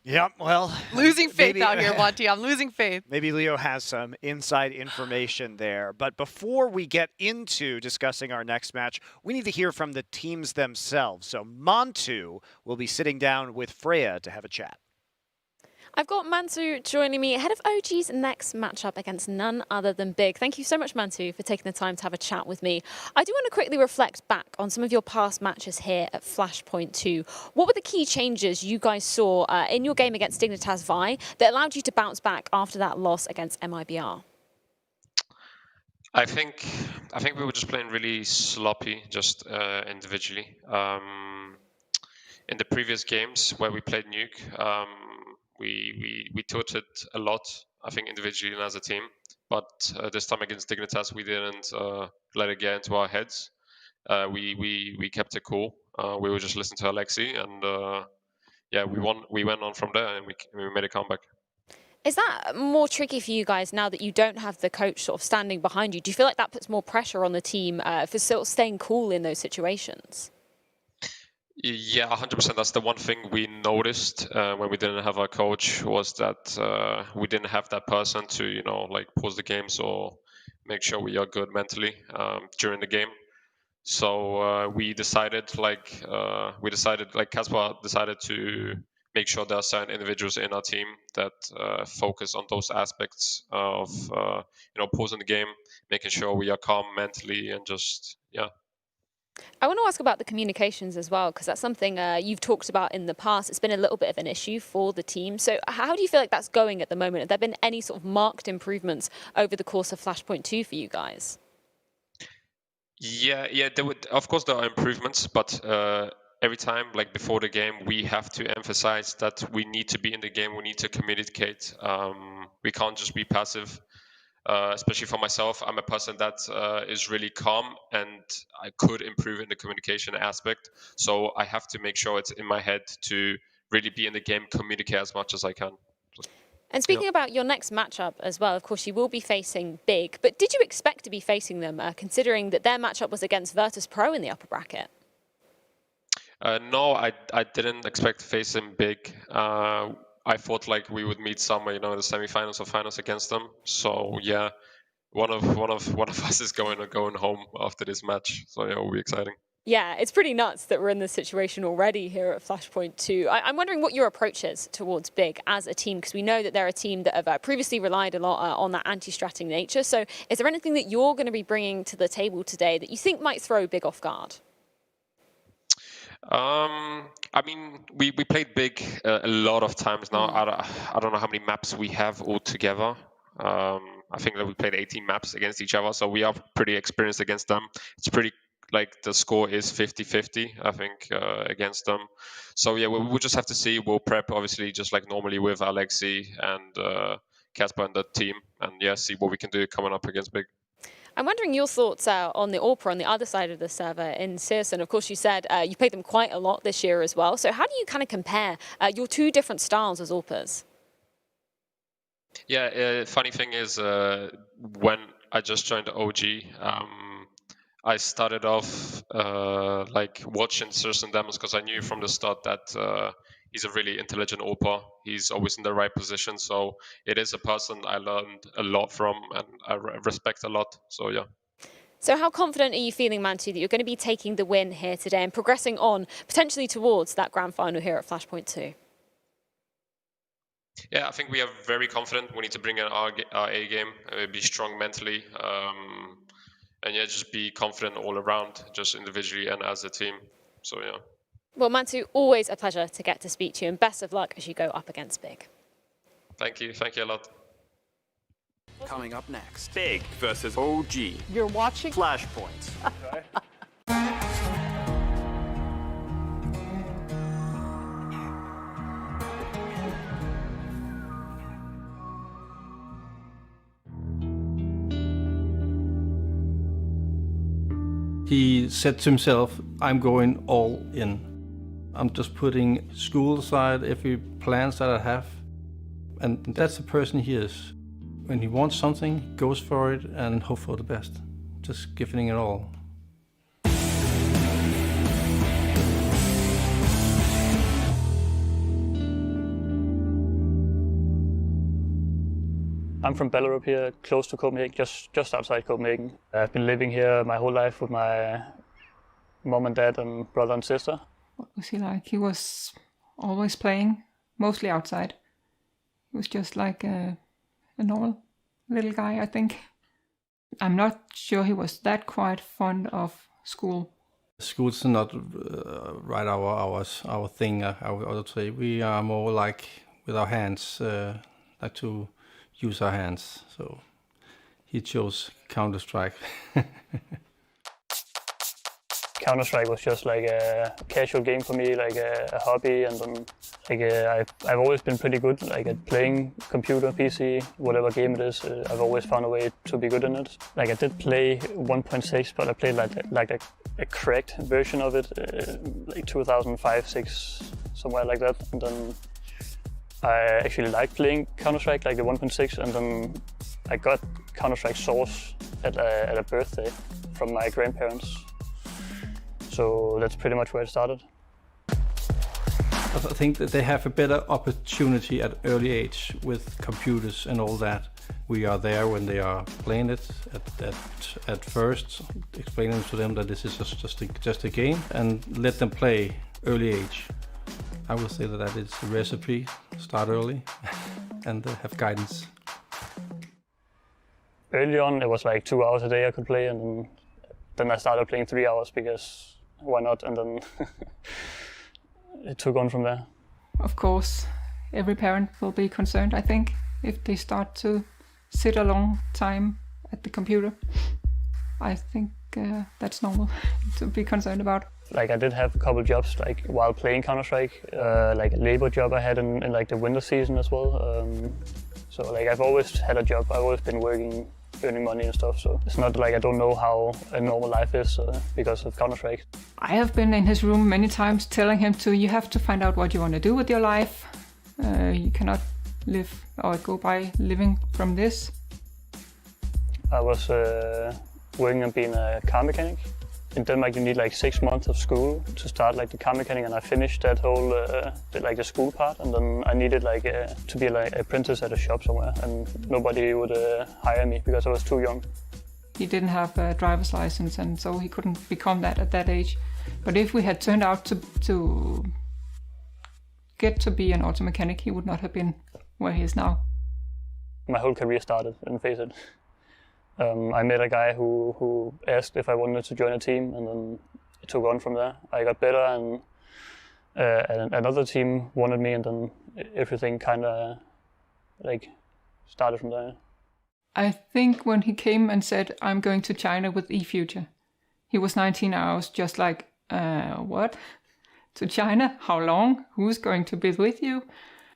Yep, well... Losing faith out here, Monty. I'm losing faith. Maybe Leo has some inside information there. But before we get into discussing our next match, we need to hear from the teams themselves. So Montu will be sitting down with Freya to have a chat. I've got Mantu joining me ahead of OG's next matchup against none other than Big. Thank you so much, Mantu, for taking the time to have a chat with me. I do want to quickly reflect back on some of your past matches here at Flashpoint 2. What were the key changes you guys saw in your game against Dignitas Vi that allowed you to bounce back after that loss against MIBR? I think we were just playing really sloppy, just individually. In the previous games where we played Nuke, we tilted a lot, I think, individually and as a team. But this time against Dignitas, we didn't let it get into our heads. We kept it cool. We were just listening to Alexi, and yeah, we won. We went on from there, and we made a comeback. Is that more tricky for you guys now that you don't have the coach sort of standing behind you? Do you feel like that puts more pressure on the team for sort of staying cool in those situations? Yeah, 100%. That's the one thing we noticed when we didn't have our coach, was that we didn't have that person to, like pause the games or make sure we are good mentally during the game. So we decided, like Caspar decided to make sure there are certain individuals in our team that focus on those aspects of, pausing the game, making sure we are calm mentally, and just, yeah. I want to ask about the communications as well, because that's something you've talked about in the past. It's been a little bit of an issue for the team. So how do you feel like that's going at the moment? Have there been any sort of marked improvements over the course of Flashpoint 2 for you guys? Yeah, of course there are improvements, but every time, like before the game, we have to emphasize that we need to be in the game, we need to communicate. We can't just be passive. Especially for myself, I'm a person that is really calm, and I could improve in the communication aspect. So I have to make sure it's in my head to really be in the game, communicate as much as I can. And speaking about your next matchup as well, of course, you will be facing Big. But did you expect to be facing them, considering that their matchup was against Virtus Pro in the upper bracket? No, I didn't expect to face him Big. I thought like we would meet somewhere, in the semifinals or finals against them. So yeah, one of us is going home after this match. So yeah, it'll be exciting. Yeah, it's pretty nuts that we're in this situation already here at Flashpoint 2. I'm wondering what your approach is towards Big as a team, because we know that they're a team that have previously relied a lot on that anti-stratting nature. So is there anything that you're going to be bringing to the table today that you think might throw Big off guard? I mean, we played Big a lot of times now. I don't know how many maps we have all together. I think that we played 18 maps against each other, so we are pretty experienced against them. It's pretty, like, the score is 50-50, I think, against them. So yeah, we'll just have to see. We'll prep, obviously, just like normally with Alexi and Casper and the team, and yeah, see what we can do coming up against Big. I'm wondering your thoughts on the AWPA on the other side of the server in Searson. Of course, you said you played them quite a lot this year as well. So how do you kind of compare your two different styles as AWPAs? Yeah, funny thing is, when I just joined OG, I started off like watching Searson demos, because I knew from the start that he's a really intelligent AWPA. He's always in the right position. So it is a person I learned a lot from, and I respect a lot. So yeah. So how confident are you feeling, Mantu, that you're going to be taking the win here today and progressing on potentially towards that grand final here at Flashpoint 2? Yeah, I think we are very confident. We need to bring in our A game, be strong mentally. yeah, just be confident all around, just individually and as a team. So yeah. Well, Mantu, always a pleasure to get to speak to you, and best of luck as you go up against Big. Thank you a lot. Coming up next, Big versus OG. You're watching Flashpoint. He said to himself, I'm going all in. I'm just putting school aside, every plans that I have. And that's the person he is. When he wants something, he goes for it and hope for the best. Just giving it all. I'm from Ballerup here, close to Copenhagen, just outside Copenhagen. I've been living here my whole life with my mom and dad and brother and sister. What was he like? He was always playing, mostly outside. He was just like a normal little guy, I think. I'm not sure he was that quite fond of school. School's not right our thing, I would say. We are more like with our hands, like to use our hands. So he chose Counter-Strike. Counter-Strike was just like a casual game for me, like a hobby, and I've always been pretty good like at playing computer, PC, whatever game it is. I've always found a way to be good in it. Like I did play 1.6, but I played like a cracked version of it, like 2005, 6, somewhere like that. And then I actually liked playing Counter-Strike, like the 1.6, and then I got Counter-Strike Source at a birthday from my grandparents. So that's pretty much where it started. I think that they have a better opportunity at early age with computers and all that. We are there when they are playing it at first, explaining to them that this is just a game, and let them play early age. I would say that is the recipe. Start early and have guidance. Early on, it was like 2 hours a day I could play, and then I started playing 3 hours because why not? And then it took on from there. Of course, every parent will be concerned, I think, if they start to sit a long time at the computer. I think that's normal to be concerned about. Like I did have a couple jobs like while playing Counter-Strike, like a labor job I had in like the winter season as well. So like I've always had a job. I've always been working, earning money and stuff. So it's not like I don't know how a normal life is because of Counter-Strike. I have been in his room many times telling him you have to find out what you want to do with your life. You cannot live or go by living from this. I was working on being a car mechanic. In Denmark, you need like 6 months of school to start like the car mechanic, and I finished that whole like the school part, and then I needed like to be like apprentice at a shop somewhere, and nobody would hire me because I was too young. He didn't have a driver's license, and so he couldn't become that at that age. But if we had turned out to get to be an auto mechanic, he would not have been where he is now. My whole career started in FACEIT. I met a guy who asked if I wanted to join a team, and then it took on from there. I got better, and another team wanted me, and then everything kind of like started from there. I think when he came and said, I'm going to China with eFuture, he was 19. I was just like, what? To China? How long? Who's going to be with you?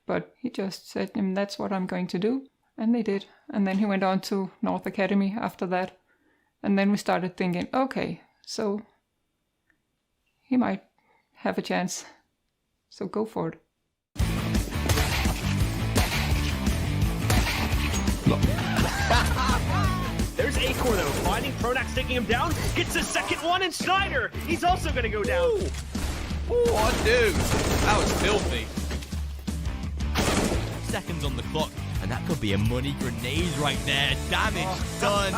But he just said, that's what I'm going to do. And they did. And then he went on to North Academy after that. And then we started thinking, okay, so he might have a chance. So go for it. There's Acorn though, finding Pronax, taking him down, gets the second one, and Schneider, he's also gonna go down. What, dude? That was filthy. Seconds on the clock, and that could be a money grenade right there. Damage done,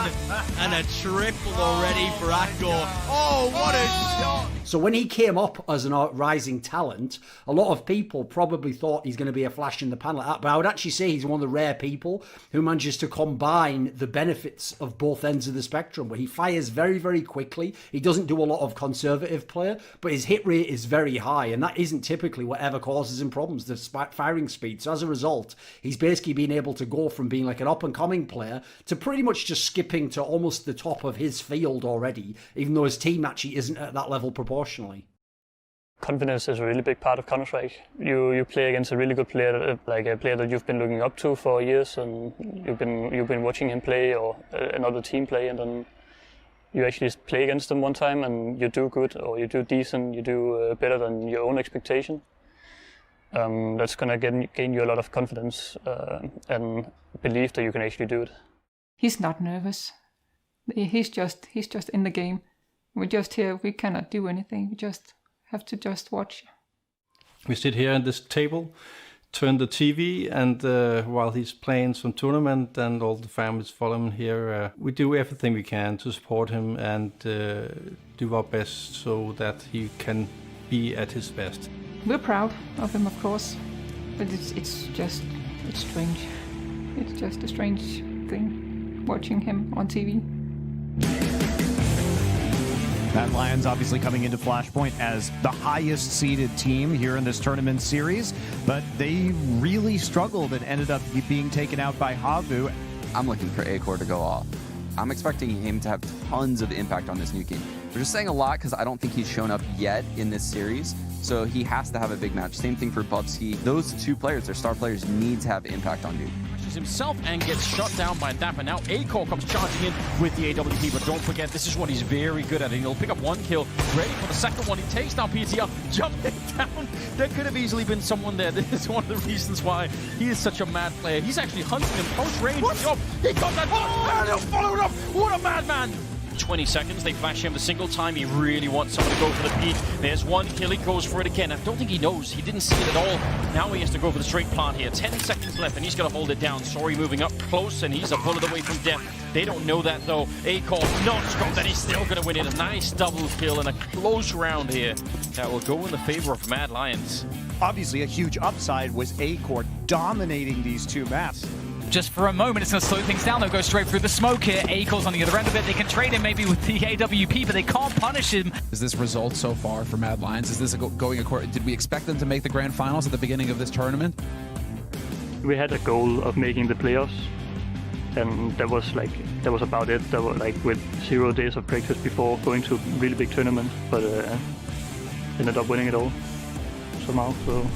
and a triple already for Akor. Oh, what a shot! So when he came up as an rising talent, a lot of people probably thought he's going to be a flash in the pan like that. But I would actually say he's one of the rare people who manages to combine the benefits of both ends of the spectrum, where he fires very, very quickly. He doesn't do a lot of conservative play, but his hit rate is very high, and that isn't typically whatever causes him problems, the firing speed. So as a result, he's basically been able to go from being like an up-and-coming player to pretty much just skipping to almost the top of his field already, even though his team actually isn't at that level proportionally. Confidence is a really big part of Counter-Strike. You play against a really good player, like a player that you've been looking up to for years, and you've been watching him play or another team play, and then you actually play against them one time and you do good, or you do decent, you do better than your own expectation. That's gonna gain you a lot of confidence and belief that you can actually do it. He's not nervous. He's just in the game. We're just here. We cannot do anything. We just have to just watch. We sit here at this table, turn the TV, and while he's playing some tournament and all the families follow him here, we do everything we can to support him and do our best so that he can be at his best. We're proud of him, of course, but it's strange. It's just a strange thing watching him on TV. Mad Lions obviously coming into Flashpoint as the highest seeded team here in this tournament series, but they really struggled and ended up being taken out by Havu. I'm looking for Acor to go off. I'm expecting him to have tons of impact on this new game. We're just saying a lot because I don't think he's shown up yet in this series, so he has to have a big match. Same thing for Bubsky. Those two players, their star players, need to have impact on dude. Himself and gets shut down by that, but now Acor comes charging in with the AWP, but don't forget, this is what he's very good at, and he'll pick up one kill, ready for the second one. He takes down PTR, jumping down. There could have easily been someone there. This is one of the reasons why he is such a mad player. He's actually hunting him post-range. He got that and he'll follow it up. What a madman! 20 seconds, they flash him the single time. He really wants someone to go for the peak. There's one kill, he goes for it again. I don't think he knows. He didn't see it at all. Now he has to go for the straight plant here. 10 seconds left, and he's going to hold it down. Sorry moving up close, and he's a bullet away from death. They don't know that, though. Acor non-scoped, and he's still going to win it. A nice double kill and a close round here that will go in the favor of Mad Lions. Obviously, a huge upside was Acor dominating these two maps. Just for a moment, it's going to slow things down. They'll go straight through the smoke here. Acor's on the other end of it. They can trade him maybe with the AWP, but they can't punish him. Is this result so far for Mad Lions? Is this going according? Did we expect them to make the grand finals at the beginning of this tournament? We had a goal of making the playoffs, and that was about it. That was like with 0 days of practice before going to a really big tournament, but ended up winning it all somehow. So.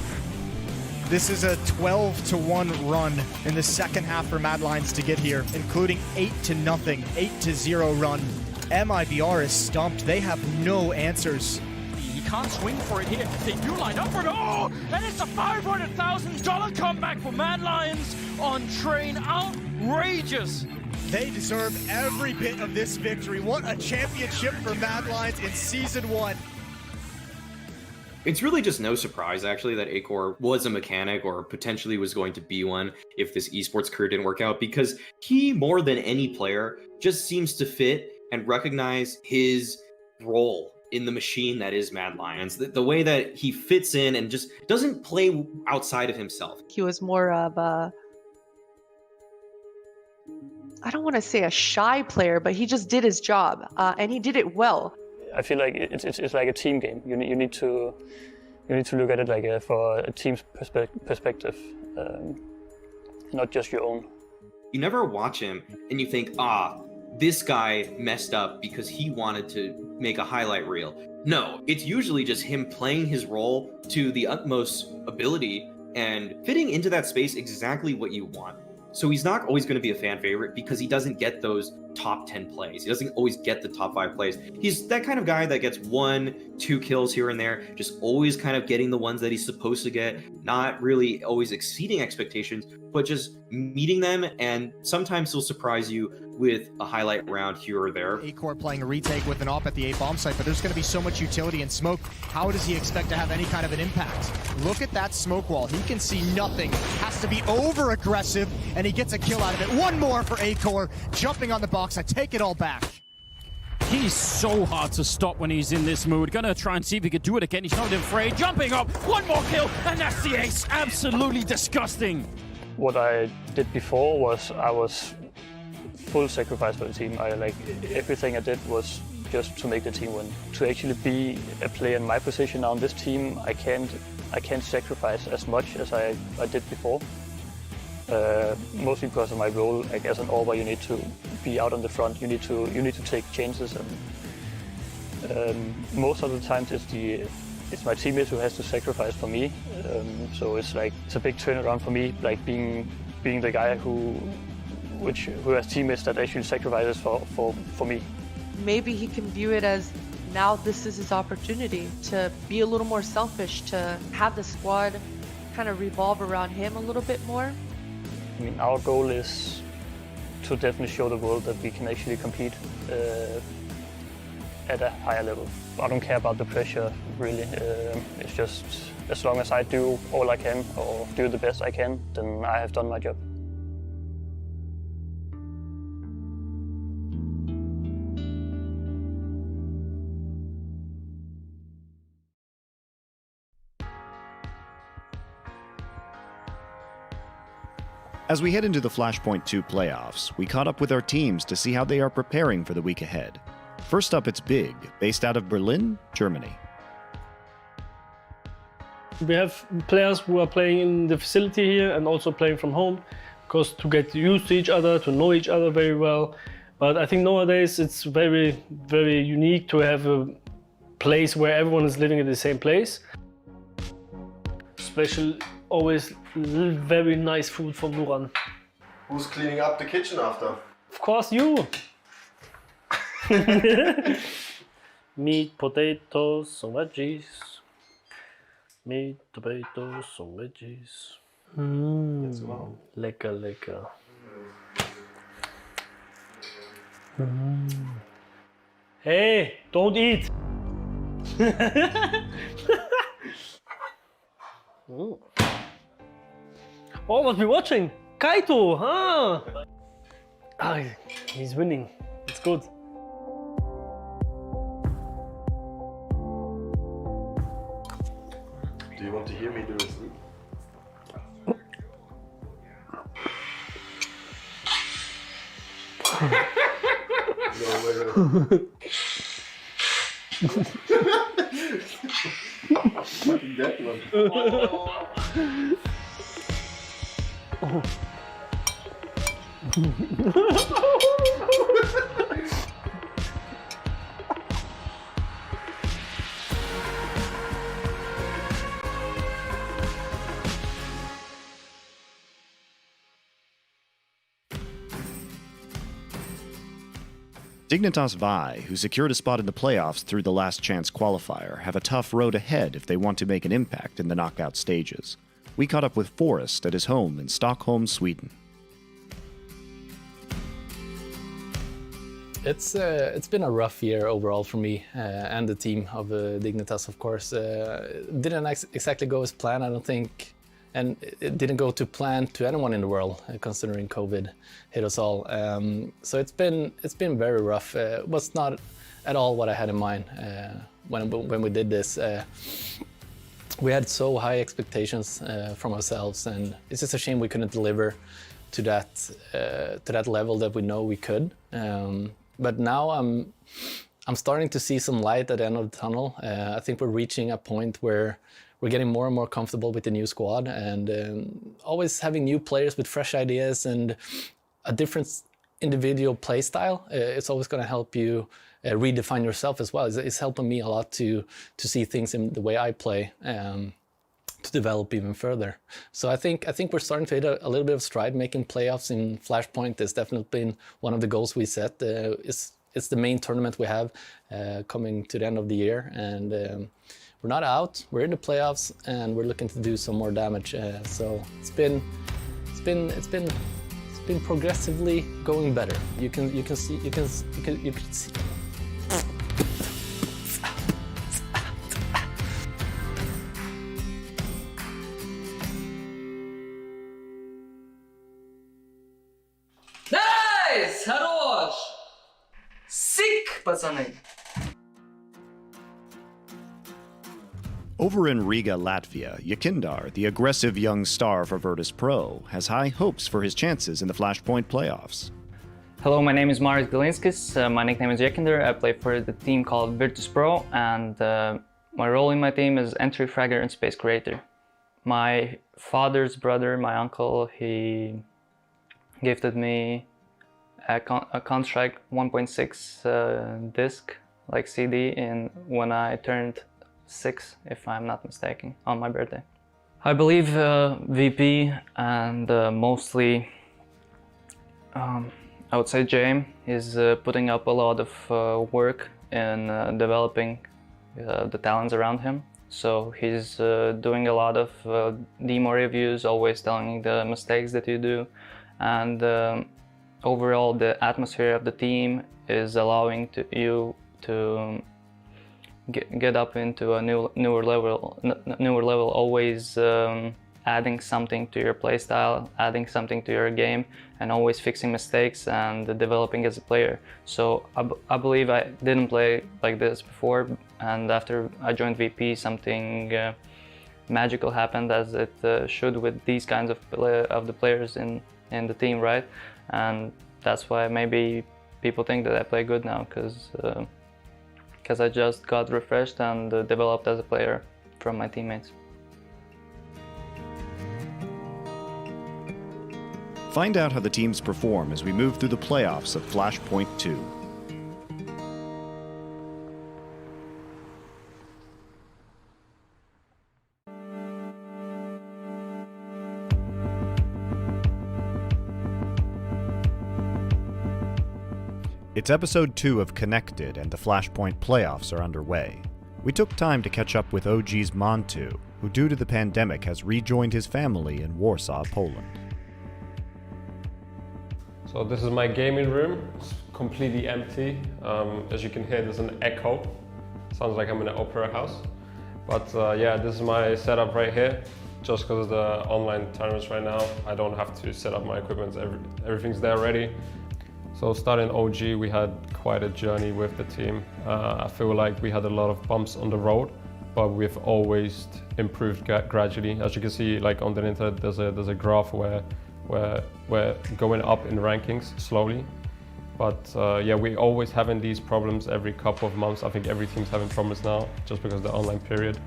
This is a 12-1 run in the second half for Mad Lions to get here, including 8-0, 8-0 run. MIBR is stumped. They have no answers. He can't swing for it here. They do line up for it. Oh, and it's a $500,000 comeback for Mad Lions on Train. Outrageous. They deserve every bit of this victory. What a championship for Mad Lions in Season 1. It's really just no surprise, actually, that Acor was a mechanic or potentially was going to be one if this esports career didn't work out, because he, more than any player, just seems to fit and recognize his role in the machine that is Mad Lions. The way that he fits in and just doesn't play outside of himself. He was more of a, I don't want to say a shy player, but he just did his job, and he did it well. I feel like it's like a team game. You need to look at it like for a team's perspective, not just your own. You never watch him and you think, this guy messed up because he wanted to make a highlight reel. No, it's usually just him playing his role to the utmost ability and fitting into that space exactly what you want. So he's not always going to be a fan favorite because he doesn't get those top 10 plays. He doesn't always get the top 5 plays. He's that kind of guy that gets 1-2 kills here and there, just always kind of getting the ones that he's supposed to get, not really always exceeding expectations, but just meeting them, and sometimes he'll surprise you with a highlight round here or there. Acor playing a retake with an op at the A-bomb site, but there's going to be so much utility and smoke. How does he expect to have any kind of an impact? Look at that smoke wall. He can see nothing. Has to be over-aggressive, and he gets a kill out of it. One more for Acor, jumping on the box. I take it all back. He's so hard to stop when he's in this mood. Gonna try and see if he could do it again. He's not afraid. Jumping up, one more kill, and that's the ace. Absolutely disgusting. What I did before was I was full sacrifice for the team. Everything I did was just to make the team win. To actually be a player in my position now in this team, I can't sacrifice as much as I did before. Mostly because of my role, like as an AWPer, you need to be out on the front. You need to take chances, and most of the times it's my teammates who has to sacrifice for me. So it's a big turnaround for me, like being the guy who has teammates that actually sacrifices for me. Maybe he can view it as now this is his opportunity to be a little more selfish, to have the squad kind of revolve around him a little bit more. I mean, our goal is to definitely show the world that we can actually compete at a higher level. I don't care about the pressure, really. It's just as long as I do all I can or do the best I can, then I have done my job. As we head into the Flashpoint 2 playoffs, we caught up with our teams to see how they are preparing for the week ahead. First up, it's Big, based out of Berlin, Germany. We have players who are playing in the facility here and also playing from home, because to get used to each other, to know each other very well. But I think nowadays it's very, very unique to have a place where everyone is living in the same place. Special, always very nice food from Nuran. Who's cleaning up the kitchen after? Of course you! Meat, potatoes, some veggies. Meat, potatoes, some veggies. Lecker, lecker. Hey, don't eat! Oh, what we watching? Kaito, huh? Ah, he's winning. It's good. Do you want to hear me do this? No, wait. Fucking that one. Oh. Dignitas Vi, who secured a spot in the playoffs through the last chance qualifier, have a tough road ahead if they want to make an impact in the knockout stages. We caught up with Forrest at his home in Stockholm, Sweden. It's been a rough year overall for me and the team of Dignitas, of course. Didn't exactly go as planned, I don't think, and it didn't go to plan to anyone in the world, considering COVID hit us all. So it's been very rough. It was not at all what I had in mind when we did this. We had so high expectations from ourselves, and it's just a shame we couldn't deliver to that level that we know we could. But now I'm starting to see some light at the end of the tunnel. I think we're reaching a point where we're getting more and more comfortable with the new squad, and always having new players with fresh ideas and a different individual play style. It's always going to help you redefine yourself as well. It's helping me a lot to see things in the way I play, to develop even further. So I think we're starting to hit a little bit of stride. Making playoffs in Flashpoint has definitely been one of the goals we set. It's the main tournament we have coming to the end of the year, and we're not out. We're in the playoffs, and we're looking to do some more damage. So it's been progressively going better. You can see. Nice! Хорош! Sick! пацаны. Over in Riga, Latvia, Yakindar, the aggressive young star for Virtus Pro, has high hopes for his chances in the Flashpoint playoffs. Hello, my name is Marius Galinskis. My nickname is Yakindar. I play for the team called Virtus Pro, and my role in my team is entry fragger and space creator. My father's brother, my uncle, he gifted me a Counter-Strike 1.6 disc, like CD, when I turned 6, if I'm not mistaken, on my birthday. I believe VP and mostly I would say JM is putting up a lot of work in developing the talents around him. So he's doing a lot of demo reviews, always telling the mistakes that you do, and overall the atmosphere of the team is allowing you to get up into a newer level, always adding something to your playstyle, adding something to your game, and always fixing mistakes and developing as a player. So I believe I didn't play like this before, and after I joined VP, something magical happened, as it should with these kinds of the players in the team, right? And that's why maybe people think that I play good now, because I just got refreshed and developed as a player from my teammates. Find out how the teams perform as we move through the playoffs of Flashpoint 2. It's episode 2 of Connected, and the Flashpoint playoffs are underway. We took time to catch up with OG's Montu, who due to the pandemic has rejoined his family in Warsaw, Poland. So this is my gaming room. It's completely empty. As you can hear, there's an echo. Sounds like I'm in an opera house. But yeah, this is my setup right here. Just because of the online tournaments right now, I don't have to set up my equipment. Everything's there ready. So starting OG, we had quite a journey with the team. I feel like we had a lot of bumps on the road, but we've always improved gradually. As you can see, like on the internet, there's a graph where we're going up in rankings slowly. But yeah, we always having these problems every couple of months. I think every team's having problems now, just because of the online period.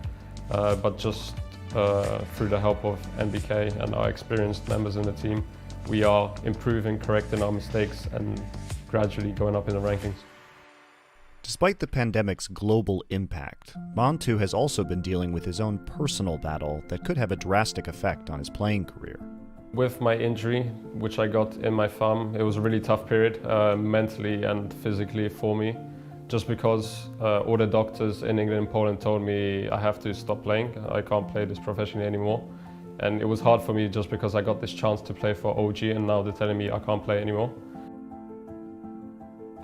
But just through the help of NBK and our experienced members in the team, we are improving, correcting our mistakes, and gradually going up in the rankings. Despite the pandemic's global impact, Montu has also been dealing with his own personal battle that could have a drastic effect on his playing career. With my injury, which I got in my thumb, it was a really tough period, mentally and physically for me, just because all the doctors in England and Poland told me I have to stop playing. I can't play this professionally anymore. And it was hard for me just because I got this chance to play for OG, and now they're telling me I can't play anymore.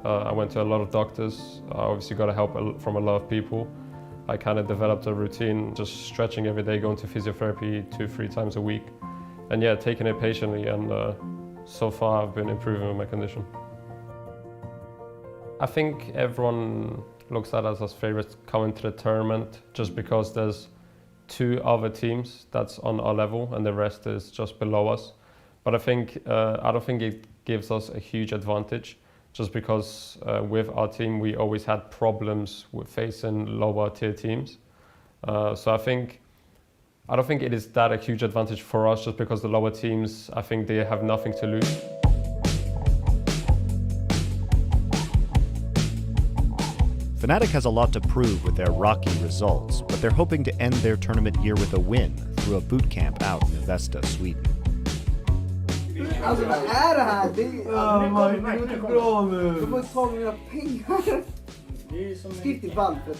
I went to a lot of doctors. I obviously got help from a lot of people. I kind of developed a routine, just stretching every day, going to physiotherapy 2-3 times a week. And yeah, taking it patiently, and so far I've been improving with my condition. I think everyone looks at us as favorites coming to the tournament just because there's 2 other teams that's on our level and the rest is just below us. But I don't think it gives us a huge advantage, just because with our team we always had problems with facing lower tier teams. So I don't think it is that a huge advantage for us, just because the lower teams, I think they have nothing to lose. Fnatic has a lot to prove with their rocky results, but they're hoping to end their tournament year with a win through a boot camp out in Avesta, Sweden. Alltså vad är det här? Det är inte bra nu. Du får ta mina pengar. Skriv till Valfred.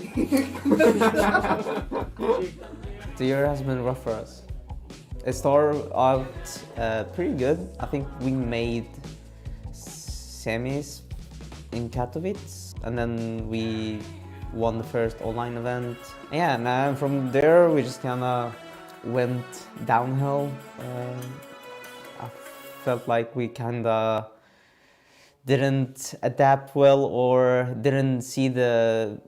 The year has been rough for us. It started out pretty good. I think we made semis in Katowice, and then we won the first online event. Yeah, and from there we just kind of went downhill. I felt like we kind of didn't adapt well or didn't see the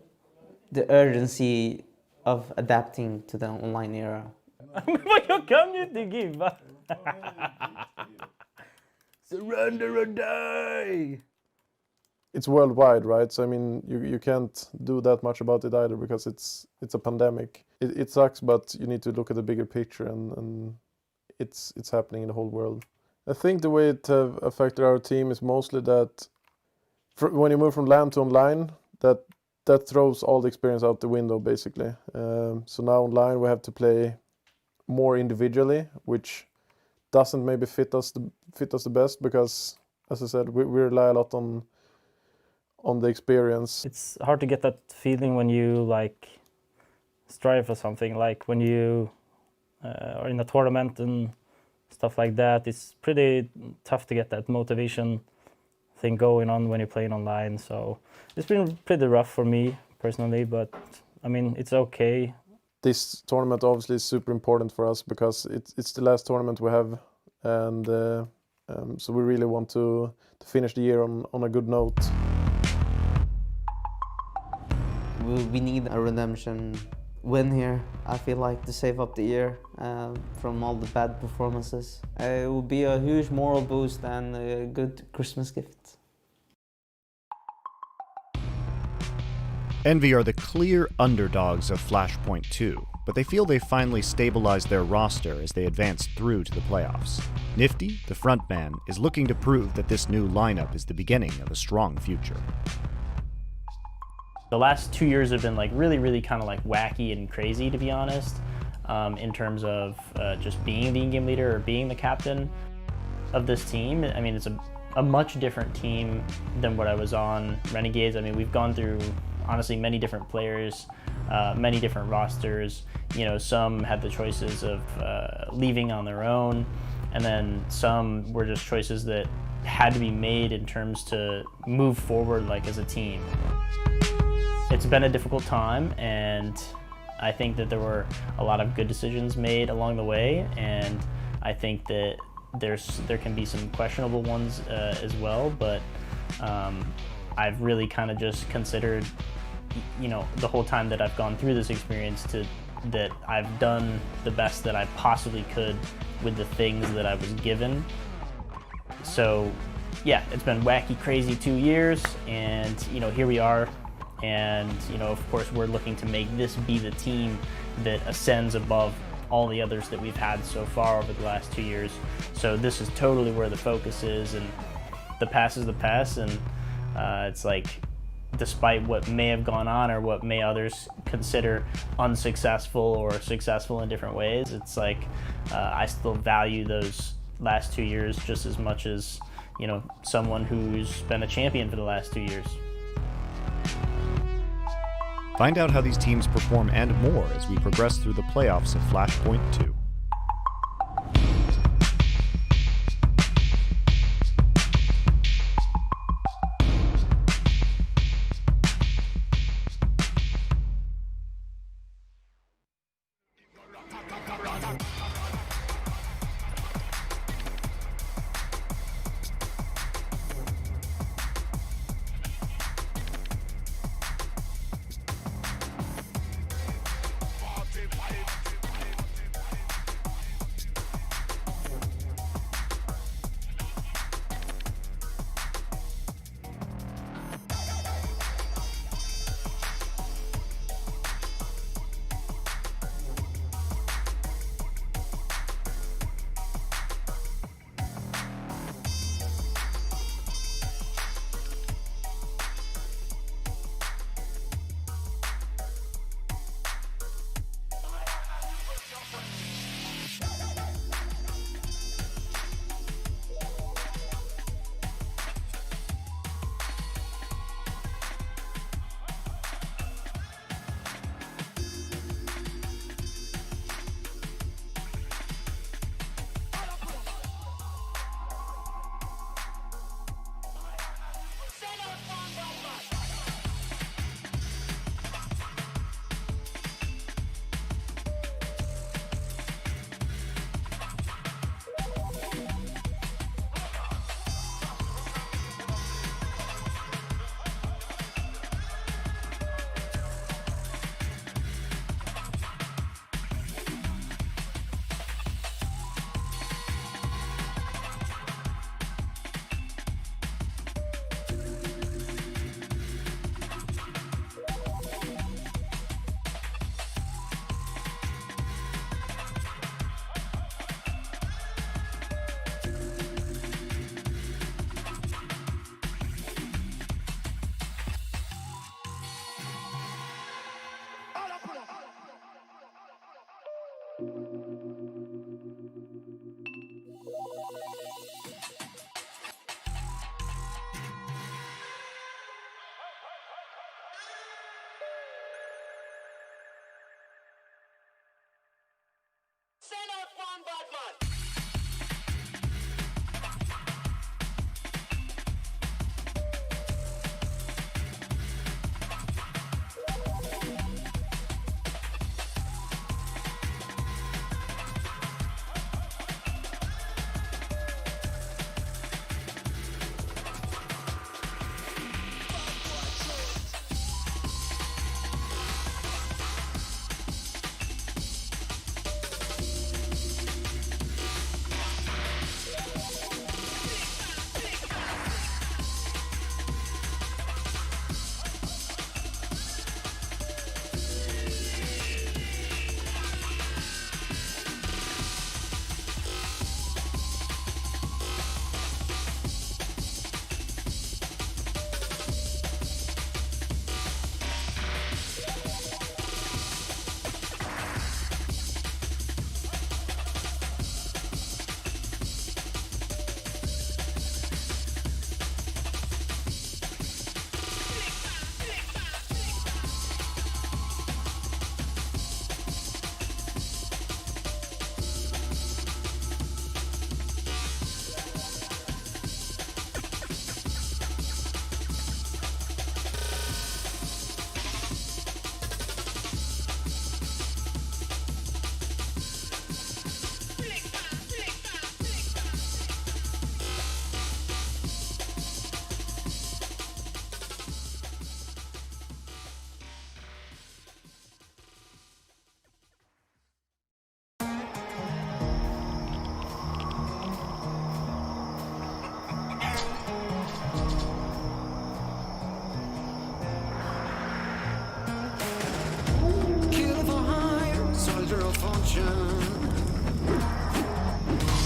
urgency of adapting to the online era. Men jag kan ju inte giva. Surrender or die! It's worldwide, right? So I mean, you can't do that much about it either because it's a pandemic. It sucks, but you need to look at the bigger picture, and it's happening in the whole world. I think the way it have affected our team is mostly that when you move from LAN to online, that throws all the experience out the window basically. So now online we have to play more individually, which doesn't maybe fit us the best because, as I said, we rely a lot on the experience. It's hard to get that feeling when you like strive for something, like when you are in a tournament and stuff like that. It's pretty tough to get that motivation thing going on when you're playing online. So it's been pretty rough for me personally, but I mean, it's okay. This tournament obviously is super important for us because it's the last tournament we have, and so we really want to finish the year on a good note. We need a redemption win here, I feel like, to save up the year from all the bad performances. It will be a huge moral boost and a good Christmas gift. Envy are the clear underdogs of Flashpoint 2, but they feel they've finally stabilized their roster as they advance through to the playoffs. Nifty, the frontman, is looking to prove that this new lineup is the beginning of a strong future. The last 2 years have been like really kind of like wacky and crazy, to be honest, in terms of just being the in-game leader or being the captain of this team. I mean, it's a much different team than what I was on Renegades. I mean, we've gone through honestly many different players, many different rosters. You know, some had the choices of leaving on their own, and then some were just choices that had to be made in terms to move forward like as a team. It's been a difficult time, and I think that there were a lot of good decisions made along the way, and I think that there can be some questionable ones as well, but I've really kind of just considered, you know, the whole time that I've gone through this experience that I've done the best that I possibly could with the things that I was given. So yeah, it's been wacky, crazy 2 years, and you know, here we are. And you know, of course, we're looking to make this be the team that ascends above all the others that we've had so far over the last 2 years. So this is totally where the focus is, and the past is the past, and it's like, despite what may have gone on or what may others consider unsuccessful or successful in different ways, it's like I still value those last 2 years just as much as, you know, someone who's been a champion for the last 2 years. Find out how these teams perform and more as we progress through the playoffs of Flashpoint 2.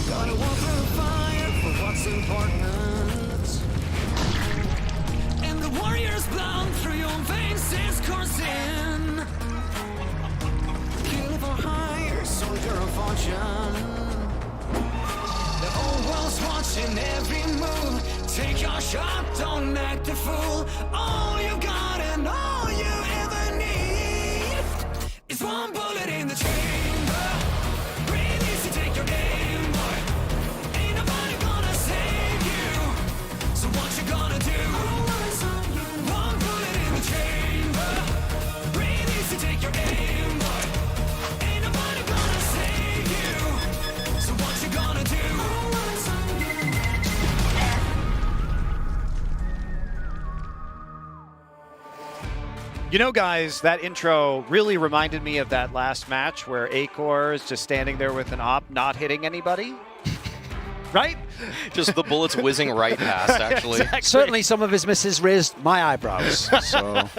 Gotta walk through fire for what's important. And the warrior's blood through your veins is coursing. Kill for hire, soldier of fortune. The whole world's watching every move. Take your shot, don't act a fool. All you got and all you ever need is one bullet in the chamber. Breathe easy, take your aim, boy. Ain't nobody gonna save you. So what you gonna do? One bullet in the chamber. Breathe easy, take your aim, boy. Ain't nobody gonna save you. So what you gonna do? You know, guys, that intro really reminded me of that last match where Acor is just standing there with an op not hitting anybody. Right? Just the bullets whizzing right past, actually. Exactly. Certainly some of his misses raised my eyebrows, so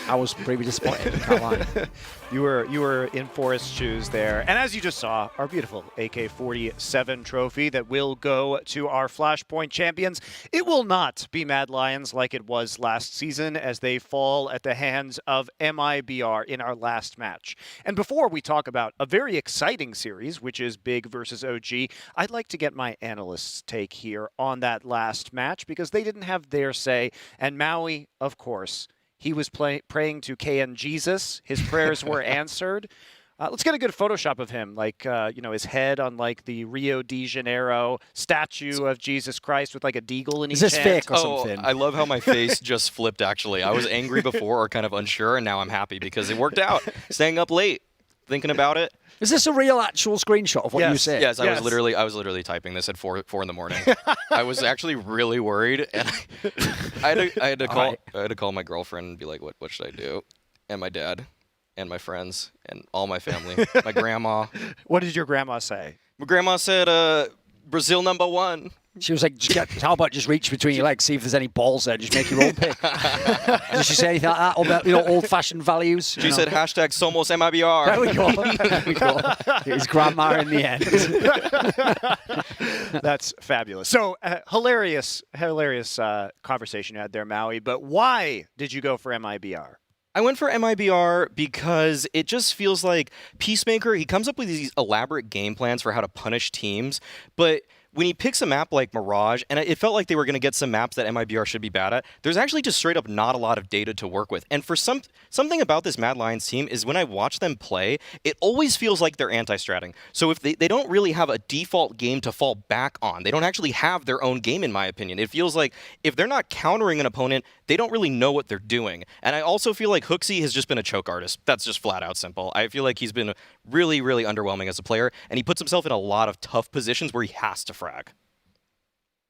I was pretty disappointed. Can't lie. You were in Forrest's shoes there. And as you just saw, our beautiful AK-47 trophy that will go to our Flashpoint champions. It will not be Mad Lions like it was last season as they fall at the hands of MIBR in our last match. And before we talk about a very exciting series, which is Big versus OG, I'd like to get my analyst's take here on that last match because they didn't have their say. And Maui, of course, he was praying to KN Jesus. His prayers were answered. Let's get a good Photoshop of him, like, his head on, like, the Rio de Janeiro statue of Jesus Christ with, like, a deagle in each hand. Is this fake or something? I love how my face just flipped, actually. I was angry before or kind of unsure, and now I'm happy because it worked out. Staying up late, thinking about it. Is this a real actual screenshot of what you said? Yes, I was literally typing this at 4 in the morning. I was actually really worried, and I had to call my girlfriend and be like, what should I do? And my dad, and my friends, and all my family, my grandma. What did your grandma say? My grandma said, Brazil #1. She was like, how about just reach between your legs, see if there's any balls there, just make your own pick. Did she say anything like that about, old-fashioned values? She said, #Somos MIBR. There we go. There we go. It was grandma in the end. That's fabulous. So, hilarious conversation you had there, Maui. But why did you go for MIBR? I went for MIBR because it just feels like Peacemaker, he comes up with these elaborate game plans for how to punish teams, but when he picks a map like Mirage, and it felt like they were going to get some maps that MIBR should be bad at, there's actually just straight up not a lot of data to work with. And for something about this Mad Lions team is when I watch them play, it always feels like they're anti-stratting. So if they don't really have a default game to fall back on, they don't actually have their own game, in my opinion. It feels like if they're not countering an opponent, they don't really know what they're doing. And I also feel like Hooksy has just been a choke artist. That's just flat out simple. I feel like he's been really, really underwhelming as a player, and he puts himself in a lot of tough positions where he has to frag.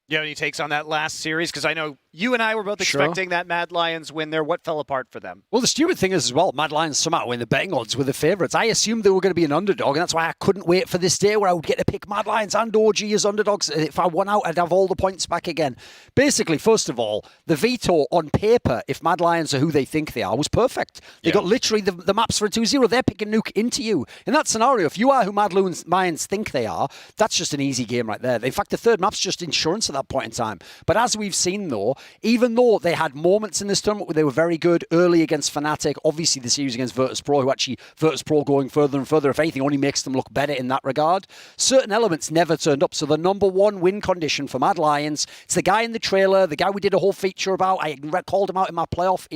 You have any takes on that last series? Because I know you and I were both expecting that Mad Lions win there. What fell apart for them? Well, the stupid thing is as well, Mad Lions somehow in the betting odds were the favourites. I assumed they were going to be an underdog, and that's why I couldn't wait for this day where I would get to pick Mad Lions and OG as underdogs. If I won out, I'd have all the points back again. Basically, first of all, the veto on paper, if Mad Lions are who they think they are, was perfect. They got literally the maps for a 2-0. They're picking Nuke into you. In that scenario, if you are who Mad Lions think they are, that's just an easy game right there. In fact, the third map's just insurance at that point in time. But as we've seen, though, even though they had moments in this tournament where they were very good early against Fnatic, obviously the series against Virtus.pro, who actually, Virtus.pro going further and further, if anything, only makes them look better in that regard. Certain elements never turned up. So the number one win condition for Mad Lions, it's the guy in the trailer, the guy we did a whole feature about. I called him out in my playoff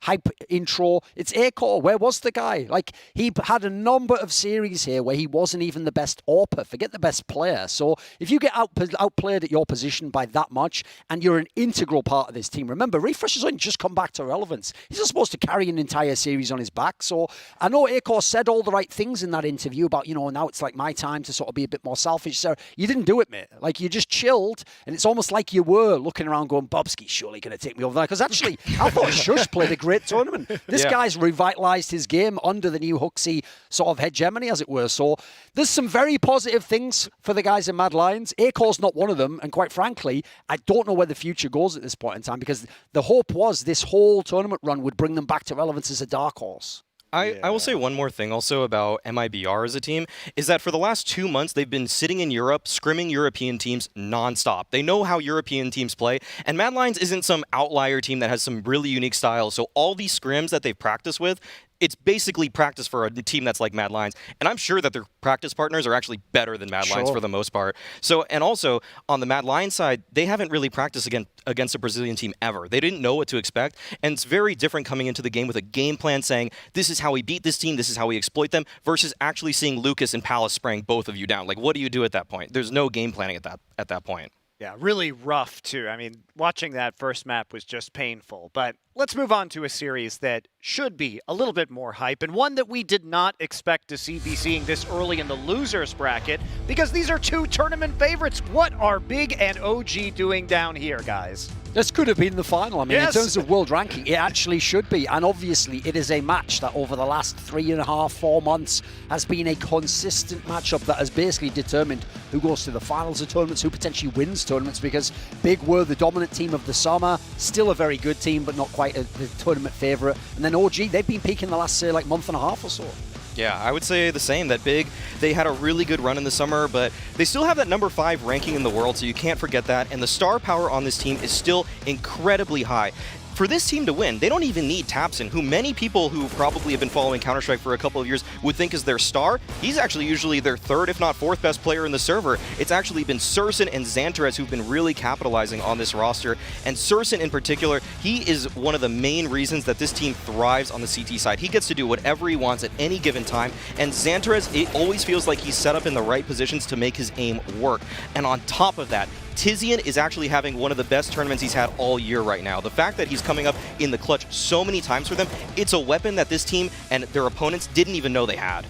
hype intro. It's Acor. Where was the guy? Like, he had a number of series here where he wasn't even the best AWPer. Forget the best player. So if you get outplayed at your position by that much, and you're an integral part of this team. Remember, Refresh has only just come back to relevance. He's not supposed to carry an entire series on his back. So I know Acor said all the right things in that interview about, now it's like my time to sort of be a bit more selfish. So you didn't do it, mate. Like, you just chilled, and it's almost like you were looking around going, Bobski's surely going to take me over there. Because actually, I thought Shush played a great tournament. This guy's revitalized his game under the new Hooksy sort of hegemony, as it were. So there's some very positive things for the guys in Mad Lions. Acor's not one of them, and quite frankly, I don't know where the future goes at this point in time, because the hope was this whole tournament run would bring them back to relevance as a dark horse. I will say one more thing also about MIBR as a team, is that for the last 2 months, they've been sitting in Europe, scrimming European teams nonstop. They know how European teams play, and Mad Lions isn't some outlier team that has some really unique styles. So all these scrims that they've practiced with, it's basically practice for a team that's like Mad Lions. And I'm sure that their practice partners are actually better than Mad Lions for the most part. So, and also, on the Mad Lions side, they haven't really practiced against a Brazilian team ever. They didn't know what to expect. And it's very different coming into the game with a game plan saying, this is how we beat this team, this is how we exploit them, versus actually seeing Lucas and Palace spraying both of you down. Like, what do you do at that point? There's no game planning at that point. Yeah, really rough, too. I mean, watching that first map was just painful. But let's move on to a series that should be a little bit more hype, and one that we did not expect to be seeing this early in the losers bracket, because these are two tournament favorites. What are Big and OG doing down here, guys? This could have been the final. I mean, in terms of world ranking, it actually should be. And obviously, it is a match that over the last 3.5, 4 months has been a consistent matchup that has basically determined who goes to the finals of tournaments, who potentially wins tournaments, because Big were the dominant team of the summer, still a very good team, but not quite the tournament favourite. And then OG, they've been peaking the last, say, like month and a half or so. Yeah, I would say the same, that Big, they had a really good run in the summer, but they still have that number 5 ranking in the world, so you can't forget that. And the star power on this team is still incredibly high. For this team to win, they don't even need Tapson, who many people who probably have been following Counter-Strike for a couple of years would think is their star. He's actually usually their 3rd, if not 4th best player in the server. It's actually been Surson and Xantares who've been really capitalizing on this roster. And Surson in particular, he is one of the main reasons that this team thrives on the CT side. He gets to do whatever he wants at any given time. And Xantares, it always feels like he's set up in the right positions to make his aim work. And on top of that, Tizian is actually having one of the best tournaments he's had all year right now. The fact that he's coming up in the clutch so many times for them, it's a weapon that this team and their opponents didn't even know they had.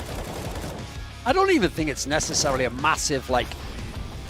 I don't even think it's necessarily a massive,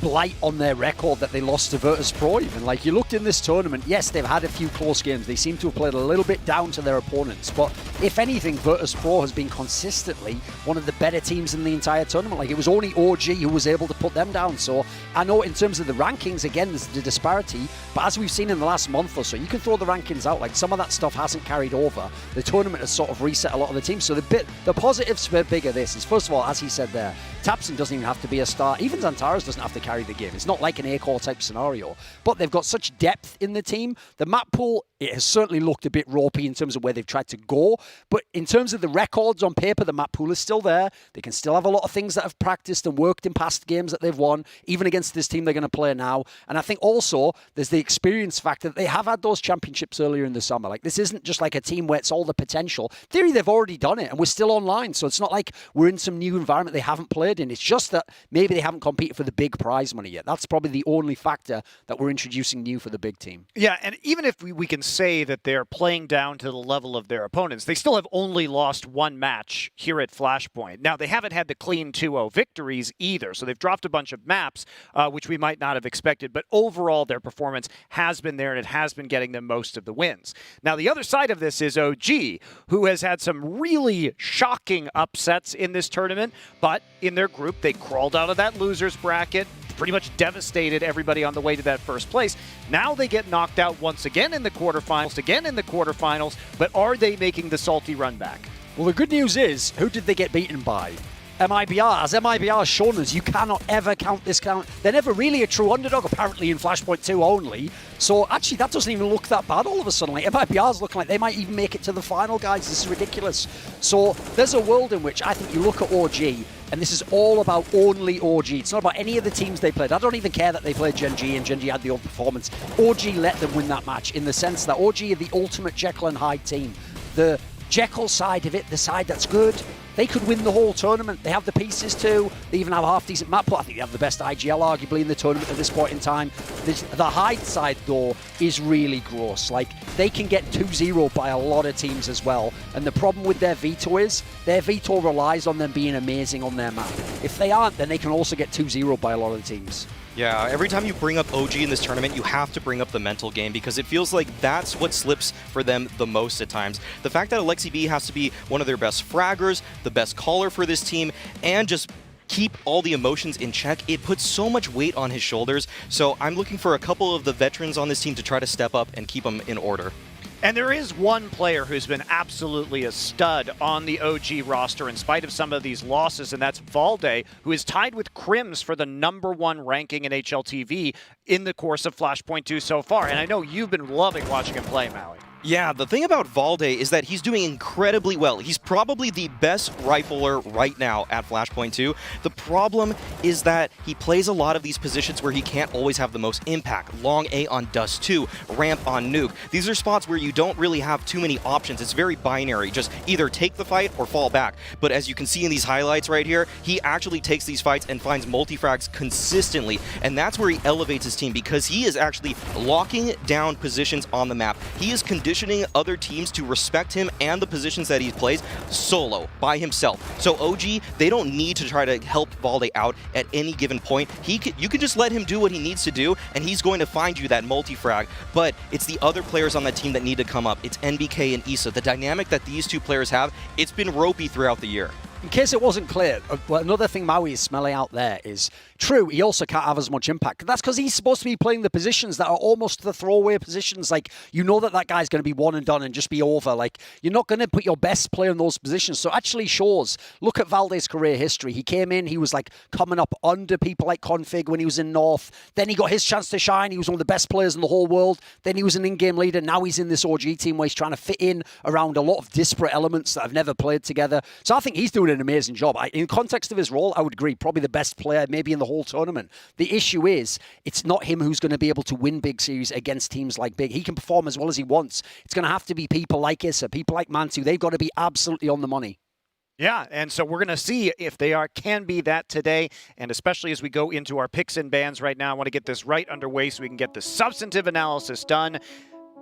blight on their record that they lost to Virtus.pro even. Like, you looked in this tournament, yes, they've had a few close games. They seem to have played a little bit down to their opponents. But if anything, Virtus.pro has been consistently one of the better teams in the entire tournament. Like, it was only OG who was able to put them down. So I know in terms of the rankings, again, there's the disparity. But as we've seen in the last month or so, you can throw the rankings out. Like, some of that stuff hasn't carried over. The tournament has sort of reset a lot of the teams. So the positives for Big of this is, first of all, as he said there, Tapson doesn't even have to be a star. Even Xantares doesn't have to carry carry the game. It's not like an A-core type scenario, but they've got such depth in the team. The map pool, it has certainly looked a bit ropey in terms of where they've tried to go, but in terms of the records on paper, the map pool is still there. They can still have a lot of things that have practiced and worked in past games that they've won, even against this team they're going to play now. And I think also there's the experience factor that they have had those championships earlier in the summer. Like, this isn't just like a team where it's all the potential. In theory, they've already done it, and we're still online, so it's not like we're in some new environment they haven't played in. It's just that maybe they haven't competed for the big prize money yet. That's probably the only factor that we're introducing new for the big team. Yeah, and even if we can say that they're playing down to the level of their opponents, they still have only lost one match here at Flashpoint. Now, they haven't had the clean 2-0 victories either, so they've dropped a bunch of maps, which we might not have expected, but overall their performance has been there, and it has been getting them most of the wins. Now, the other side of this is OG, who has had some really shocking upsets in this tournament, but in their group, they crawled out of that loser's bracket, pretty much devastated everybody on the way to that first place. Now they get knocked out once again in the quarterfinals, but are they making the salty run back? Well, the good news is, who did they get beaten by? MIBR. As MIBR has shown us, you cannot ever count this count. They're never really a true underdog, apparently in Flashpoint 2 only. So actually, that doesn't even look that bad all of a sudden. Like, MIBR's looking like they might even make it to the final, guys. This is ridiculous. So there's a world in which I think you look at OG, and this is all about only OG. It's not about any of the teams they played. I don't even care that they played Gen G and Gen G had the old performance. OG let them win that match in the sense that OG are the ultimate Jekyll and Hyde team. The Jekyll side of it, the side that's good, they could win the whole tournament. They have the pieces too. They even have a half-decent map pool. I think they have the best IGL, arguably, in the tournament at this point in time. The Hyde side, though, is really gross. Like, they can get 2-0 by a lot of teams as well. And the problem with their veto is, their veto relies on them being amazing on their map. If they aren't, then they can also get 2-0 by a lot of the teams. Yeah, every time you bring up OG in this tournament, you have to bring up the mental game because it feels like that's what slips for them the most at times. The fact that Alexi B has to be one of their best fraggers, the best caller for this team, and just keep all the emotions in check, it puts so much weight on his shoulders. So I'm looking for a couple of the veterans on this team to try to step up and keep them in order. And there is one player who's been absolutely a stud on the OG roster in spite of some of these losses, and that's Valde, who is tied with Crims for the #1 ranking in HLTV in the course of Flashpoint 2 so far. And I know you've been loving watching him play, Maui. Yeah, the thing about Valde is that he's doing incredibly well. He's probably the best rifler right now at Flashpoint 2. The problem is that he plays a lot of these positions where he can't always have the most impact. Long A on Dust 2, ramp on Nuke. These are spots where you don't really have too many options. It's very binary. Just either take the fight or fall back. But as you can see in these highlights right here, he actually takes these fights and finds multi-frags consistently. And that's where he elevates his team because he is actually locking down positions on the map. He is conditioning other teams to respect him and the positions that he plays solo, by himself. So OG, they don't need to try to help Valde out at any given point. You can just let him do what he needs to do, and he's going to find you that multi-frag. But it's the other players on that team that need to come up. It's NBK and Issa. The dynamic that these two players have, it's been ropey throughout the year. In case it wasn't clear, another thing Maui is smelling out there is, true, he also can't have as much impact. That's because he's supposed to be playing the positions that are almost the throwaway positions. Like, you know that guy's going to be one and done and just be over. Like, you're not going to put your best player in those positions. So it actually shows, look at Valde's career history. He came in, he was like coming up under people like Config when he was in North. Then he got his chance to shine. He was one of the best players in the whole world. Then he was an in-game leader. Now he's in this OG team where he's trying to fit in around a lot of disparate elements that have never played together. So I think he's doing an amazing job. In context of his role, I would agree, probably the best player maybe in the whole tournament. The issue is, it's not him who's going to be able to win big series against teams like Big. He can perform as well as he wants. It's going to have to be people like Issa, people like Mantu. They've got to be absolutely on the money. Yeah, and so we're going to see if they can be that today, and especially as we go into our picks and bans right now. I want to get this right underway so we can get the substantive analysis done.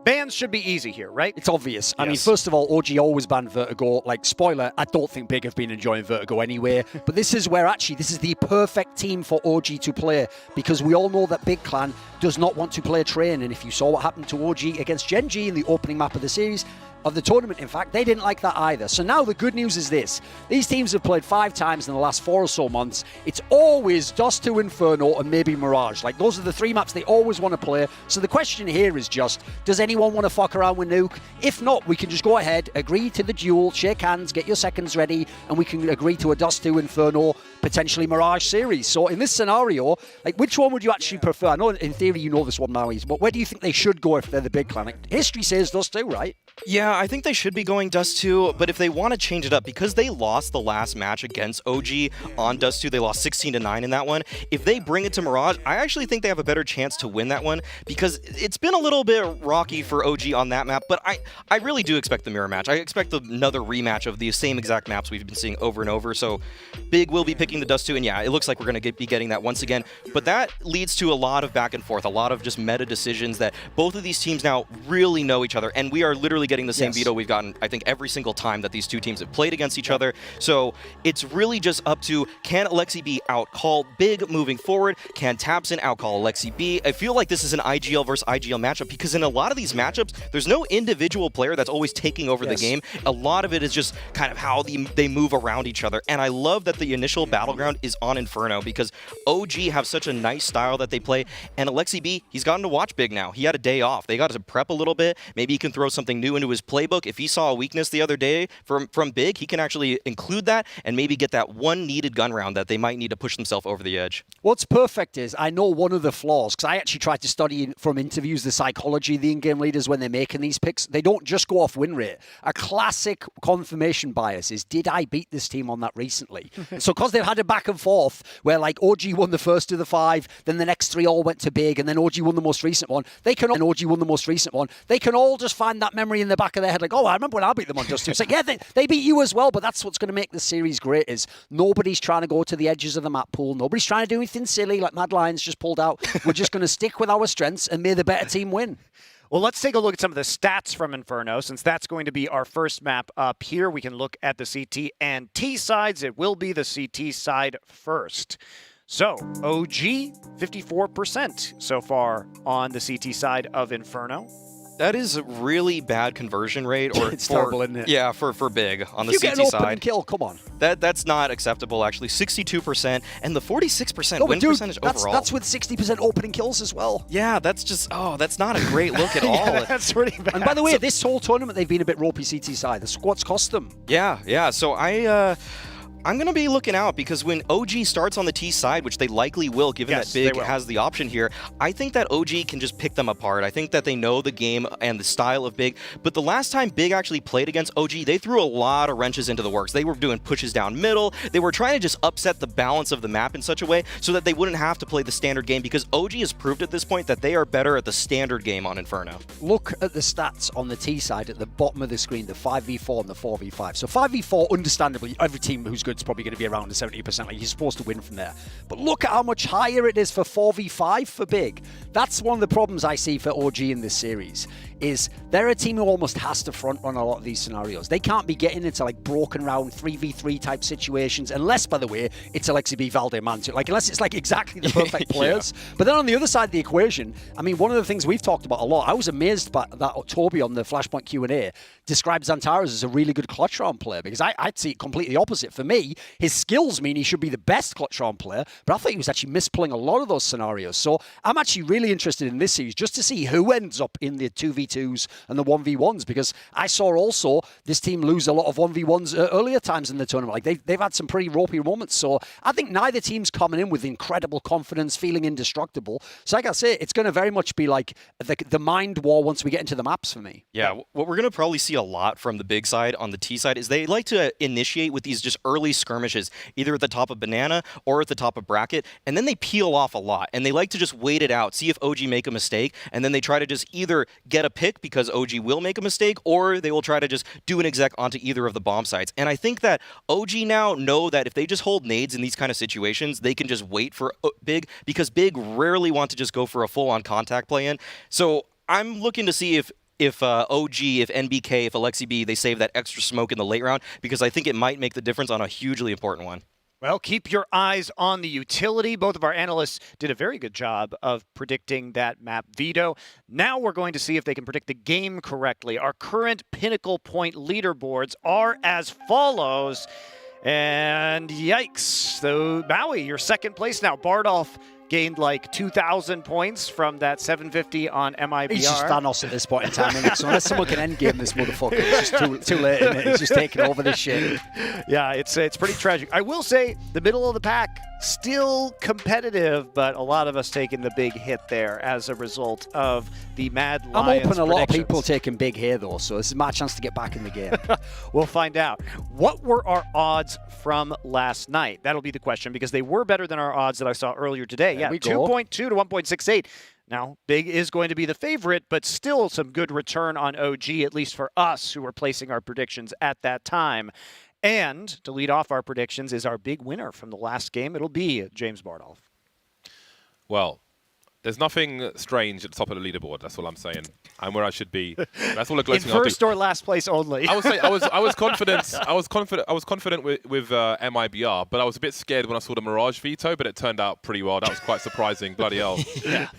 Bans should be easy here, right? It's obvious. Yes. I mean, first of all, OG always banned Vertigo. Like, spoiler, I don't think Big have been enjoying Vertigo anyway. But this is where, actually, this is the perfect team for OG to play. Because we all know that Big Clan does not want to play Train. And if you saw what happened to OG against Gen G in the opening map of the series, of the tournament, in fact, they didn't like that either. So now the good news is this. These teams have played 5 times in the last 4 or so months. It's always Dust 2 Inferno and maybe Mirage. Like, those are the 3 maps they always want to play. So the question here is just, does anyone want to fuck around with Nuke? If not, we can just go ahead, agree to the duel, shake hands, get your seconds ready, and we can agree to a Dust 2 Inferno, potentially Mirage series. So in this scenario, like, which one would you actually prefer? I know in theory you know this one, Maui, but where do you think they should go if they're the big clan? Like, history says Dust 2, right? Yeah, I think they should be going Dust 2, but if they want to change it up, because they lost the last match against OG on Dust 2, they lost 16-9 in that one. If they bring it to Mirage, I actually think they have a better chance to win that one, because it's been a little bit rocky for OG on that map, but I really do expect the mirror match. I expect another rematch of the same exact maps we've been seeing over and over, so Big will be picking the Dust 2, and yeah, it looks like we're going to be getting that once again, but that leads to a lot of back and forth, a lot of just meta decisions that both of these teams now really know each other, and we are literally getting the same veto we've gotten, I think, every single time that these two teams have played against each other. So it's really just up to, can Alexi B outcall Big moving forward? Can Tabson outcall Alexi B? I feel like this is an IGL versus IGL matchup, because in a lot of these matchups, there's no individual player that's always taking over the game. A lot of it is just kind of how they move around each other. And I love that the initial battleground is on Inferno, because OG have such a nice style that they play. And Alexi B, he's gotten to watch Big now. He had a day off. They got to prep a little bit. Maybe he can throw something new into his playbook. If he saw a weakness the other day from Big, he can actually include that and maybe get that one needed gun round that they might need to push themselves over the edge. What's perfect is, I know one of the flaws, because I actually tried to study from interviews the psychology of the in-game leaders when they're making these picks. They don't just go off win rate. A classic confirmation bias is, did I beat this team on that recently? So because they've had a back and forth where like OG won the first of the 5, then the next 3 all went to Big, and then OG won the most recent one. They can all just find that memory in the back of their head, like, oh, I remember when I beat them on Dust 2. It's like, yeah, they beat you as well, but that's what's going to make the series great, is nobody's trying to go to the edges of the map pool. Nobody's trying to do anything silly like Mad Lions just pulled out. We're just going to stick with our strengths and may the better team win. Well, let's take a look at some of the stats from Inferno. Since that's going to be our first map up here, we can look at the CT and T sides. It will be the CT side first. So, OG, 54% so far on the CT side of Inferno. That is a really bad conversion rate. Or it's terrible, isn't it? Yeah, for Big on the you CT get an side. open kill, come on. That's not acceptable, actually. 62% and the 46% win percentage overall. That's with 60% opening kills as well. Yeah, that's just, that's not a great look at all. Yeah, that's pretty bad. And by the way, this whole tournament, they've been a bit ropey CT side. The squad's cost them. Yeah. So I'm going to be looking out, because when OG starts on the T side, which they likely will, given that Big has the option here, I think that OG can just pick them apart. I think that they know the game and the style of Big. But the last time Big actually played against OG, they threw a lot of wrenches into the works. They were doing pushes down middle. They were trying to just upset the balance of the map in such a way so that they wouldn't have to play the standard game, because OG has proved at this point that they are better at the standard game on Inferno. Look at the stats on the T side at the bottom of the screen, the 5v4 and the 4v5. So 5v4, understandably, every team who's good is probably going to be around the 70%. Like, you're supposed to win from there. But look at how much higher it is for 4v5 for Big. That's one of the problems I see for OG in this series, is they're a team who almost has to front run a lot of these scenarios. They can't be getting into like broken round 3v3 type situations, unless, by the way, it's Alexi B, Valde, Mantu. Like, unless it's like exactly the perfect players. But then on the other side of the equation, I mean, one of the things we've talked about a lot, I was amazed by that Toby on the Flashpoint Q&A described Xantares as a really good clutch round player, because I'd see it completely opposite. For me, his skills mean he should be the best clutch round player, but I thought he was actually misplaying a lot of those scenarios. So I'm actually really interested in this series just to see who ends up in the 2v2s and the 1v1s, because I saw also this team lose a lot of 1v1s earlier times in the tournament. Like, they've had some pretty ropey moments. So I think neither team's coming in with incredible confidence, feeling indestructible. So like I say, it's going to very much be like the mind war once we get into the maps for me. Yeah, what we're going to probably see a lot from the Big side on the T side is they like to initiate with these just early skirmishes, either at the top of Banana or at the top of Bracket, and then they peel off a lot, and they like to just wait it out, see if OG make a mistake, and then they try to just either get a pick because OG will make a mistake, or they will try to just do an exec onto either of the bomb sites. And I think that OG now know that if they just hold nades in these kind of situations, they can just wait for Big, because Big rarely want to just go for a full-on contact play in. So I'm looking to see if OG, if NBK, if Alexi B, they save that extra smoke in the late round, because I think it might make the difference on a hugely important one. Well, keep your eyes on the utility. Both of our analysts did a very good job of predicting that map veto. Now we're going to see if they can predict the game correctly. Our current Pinnacle point leaderboards are as follows. And yikes. So, Maui, you're second place now. Bardolph gained like 2,000 points from that 750 on MIBR. He's just Thanos at this point in time, isn't it? So unless someone can endgame this motherfucker, it's just too late, isn't it? He's just taking over this shit. Yeah, it's pretty tragic. I will say the middle of the pack still competitive, but a lot of us taking the big hit there as a result of the Mad Lions I'm hoping a lot of predictions. people taking big here, though, so this is my chance to get back in the game. We'll find out. What were our odds from last night? That'll be the question, because they were better than our odds that I saw earlier today. There we go. 2.2 to 1.68. Now, Big is going to be the favorite, but still some good return on OG, at least for us who were placing our predictions at that time. And to lead off our predictions is our big winner from the last game. It'll be James Bardolph. Well, there's nothing strange at the top of the leaderboard. That's all I'm saying. I'm where I should be. That's all the gloating In first or last place only. I would say I was confident. I was confident with MIBR, but I was a bit scared when I saw the Mirage veto. But it turned out pretty well. That was quite surprising. Bloody hell. Yeah.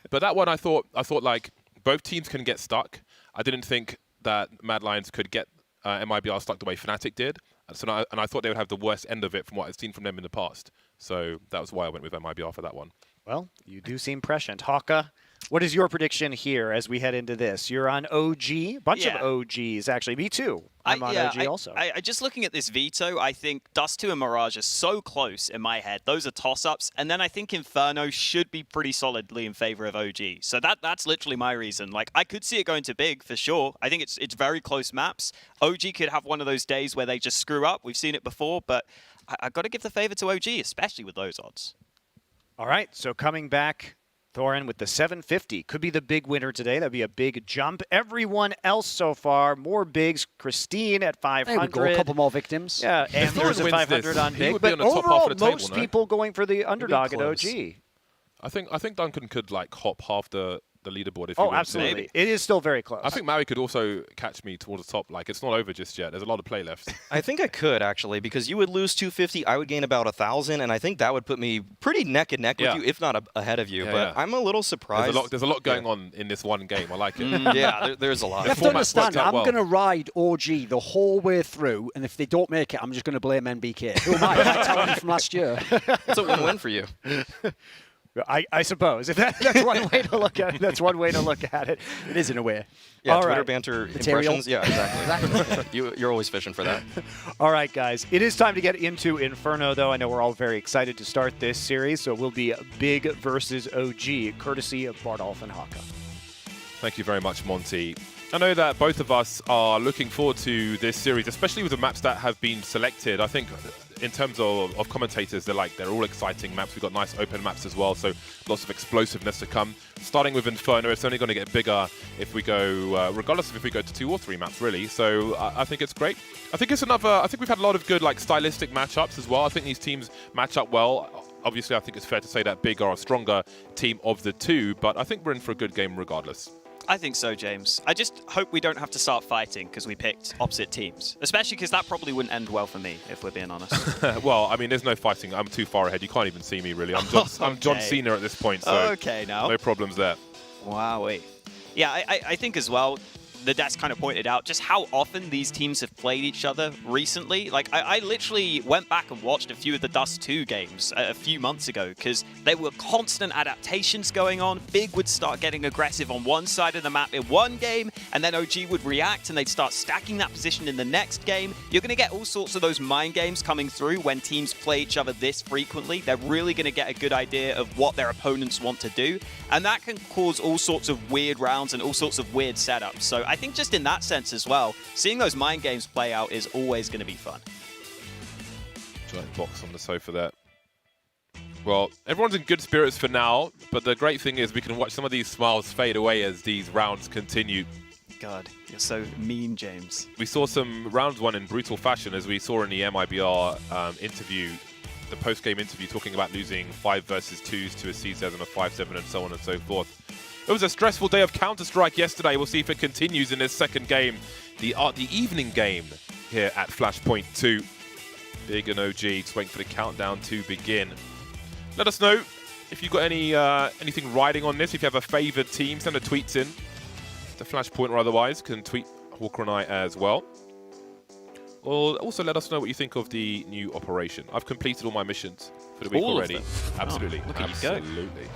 But that one, I thought like both teams can get stuck. I didn't think that Mad Lions could get MIBR stuck the way Fnatic did. And I thought they would have the worst end of it from what I've seen from them in the past. So that was why I went with MIBR for that one. Well, you do seem prescient. Haka, what is your prediction here as we head into this? You're on OG, bunch of OGs actually. Me too. I'm on OG also. I just looking at this veto, I think Dust 2 and Mirage are so close in my head. Those are toss-ups. And then I think Inferno should be pretty solidly in favor of OG. So that's literally my reason. Like, I could see it going to Big for sure. I think it's very close maps. OG could have one of those days where they just screw up. We've seen it before, but I've got to give the favor to OG, especially with those odds. All right, so coming back, Thorin with the 750. Could be the big winner today. That'd be a big jump. Everyone else so far, more bigs. Christine at 500. There we go, a couple more victims. Yeah, Anders at 500 on big. But overall, most people going for the underdog at OG. I think Duncan could like hop half the leaderboard if he Oh, wants to. absolutely. It is still very close. I think Maui could also catch me towards the top. Like, it's not over just yet. There's a lot of play left. I think I could, actually, because you would lose 250, I would gain about 1,000, and I think that would put me pretty neck and neck with you, if not ahead of you. But I'm a little surprised. There's a lot going on in this one game. I like it. Yeah, there's a lot. You have to understand, I'm going to ride OG the whole way through, and if they don't make it, I'm just going to blame NBK. Who am I? My talent from last year. It's a win-win for you. I suppose. If that's one way to look at it. That's one way to look at it. It is in a way. Yeah, All Twitter right. banter Material. impressions. Yeah, exactly. You're always fishing for that. All right, guys. It is time to get into Inferno, though. I know we're all very excited to start this series, so it will be Big versus OG, courtesy of Bardolph and Haka. Thank you very much, Monty. I know that both of us are looking forward to this series, especially with the maps that have been selected. I think in terms of commentators, they're all exciting maps. We've got nice open maps as well, so lots of explosiveness to come. Starting with Inferno, it's only going to get bigger if we go, regardless of if we go to 2 or 3 maps, really. So I think it's great. I think we've had a lot of good stylistic matchups as well. I think these teams match up well. Obviously, I think it's fair to say that Big are a stronger team of the two, but I think we're in for a good game regardless. I think so, James. I just hope we don't have to start fighting because we picked opposite teams. Especially because that probably wouldn't end well for me, if we're being honest. Well, I mean, there's no fighting. I'm too far ahead. You can't even see me, really. I'm John Cena at this point, so okay, now. No problems there. Wowee. Yeah, I think as well, the desk kind of pointed out just how often these teams have played each other recently. Like, I literally went back and watched a few of the Dust 2 games a few months ago because there were constant adaptations going on. Big would start getting aggressive on one side of the map in one game, and then OG would react and they'd start stacking that position in the next game. You're going to get all sorts of those mind games coming through when teams play each other this frequently. They're really going to get a good idea of what their opponents want to do, and that can cause all sorts of weird rounds and all sorts of weird setups. So I think just in that sense as well, seeing those mind games play out is always going to be fun. Giant box on the sofa there. Well, everyone's in good spirits for now, but the great thing is we can watch some of these smiles fade away as these rounds continue. God, you're so mean, James. We saw some rounds won in brutal fashion, as we saw in the MIBR interview, the post-game interview, talking about losing 5 versus 2s to a C7, a 5-7, and so on and so forth. It was a stressful day of Counter-Strike yesterday. We'll see if it continues in this second game, the evening game here at Flashpoint 2. Big and OG just waiting for the countdown to begin. Let us know if you've got any anything riding on this. If you have a favoured team, send the tweets in. The Flashpoint or otherwise can tweet Hawker and I as well. Or also let us know what you think of the new operation. I've completed all my missions for the week All of already. them? Absolutely. Oh, look at you go. Absolutely.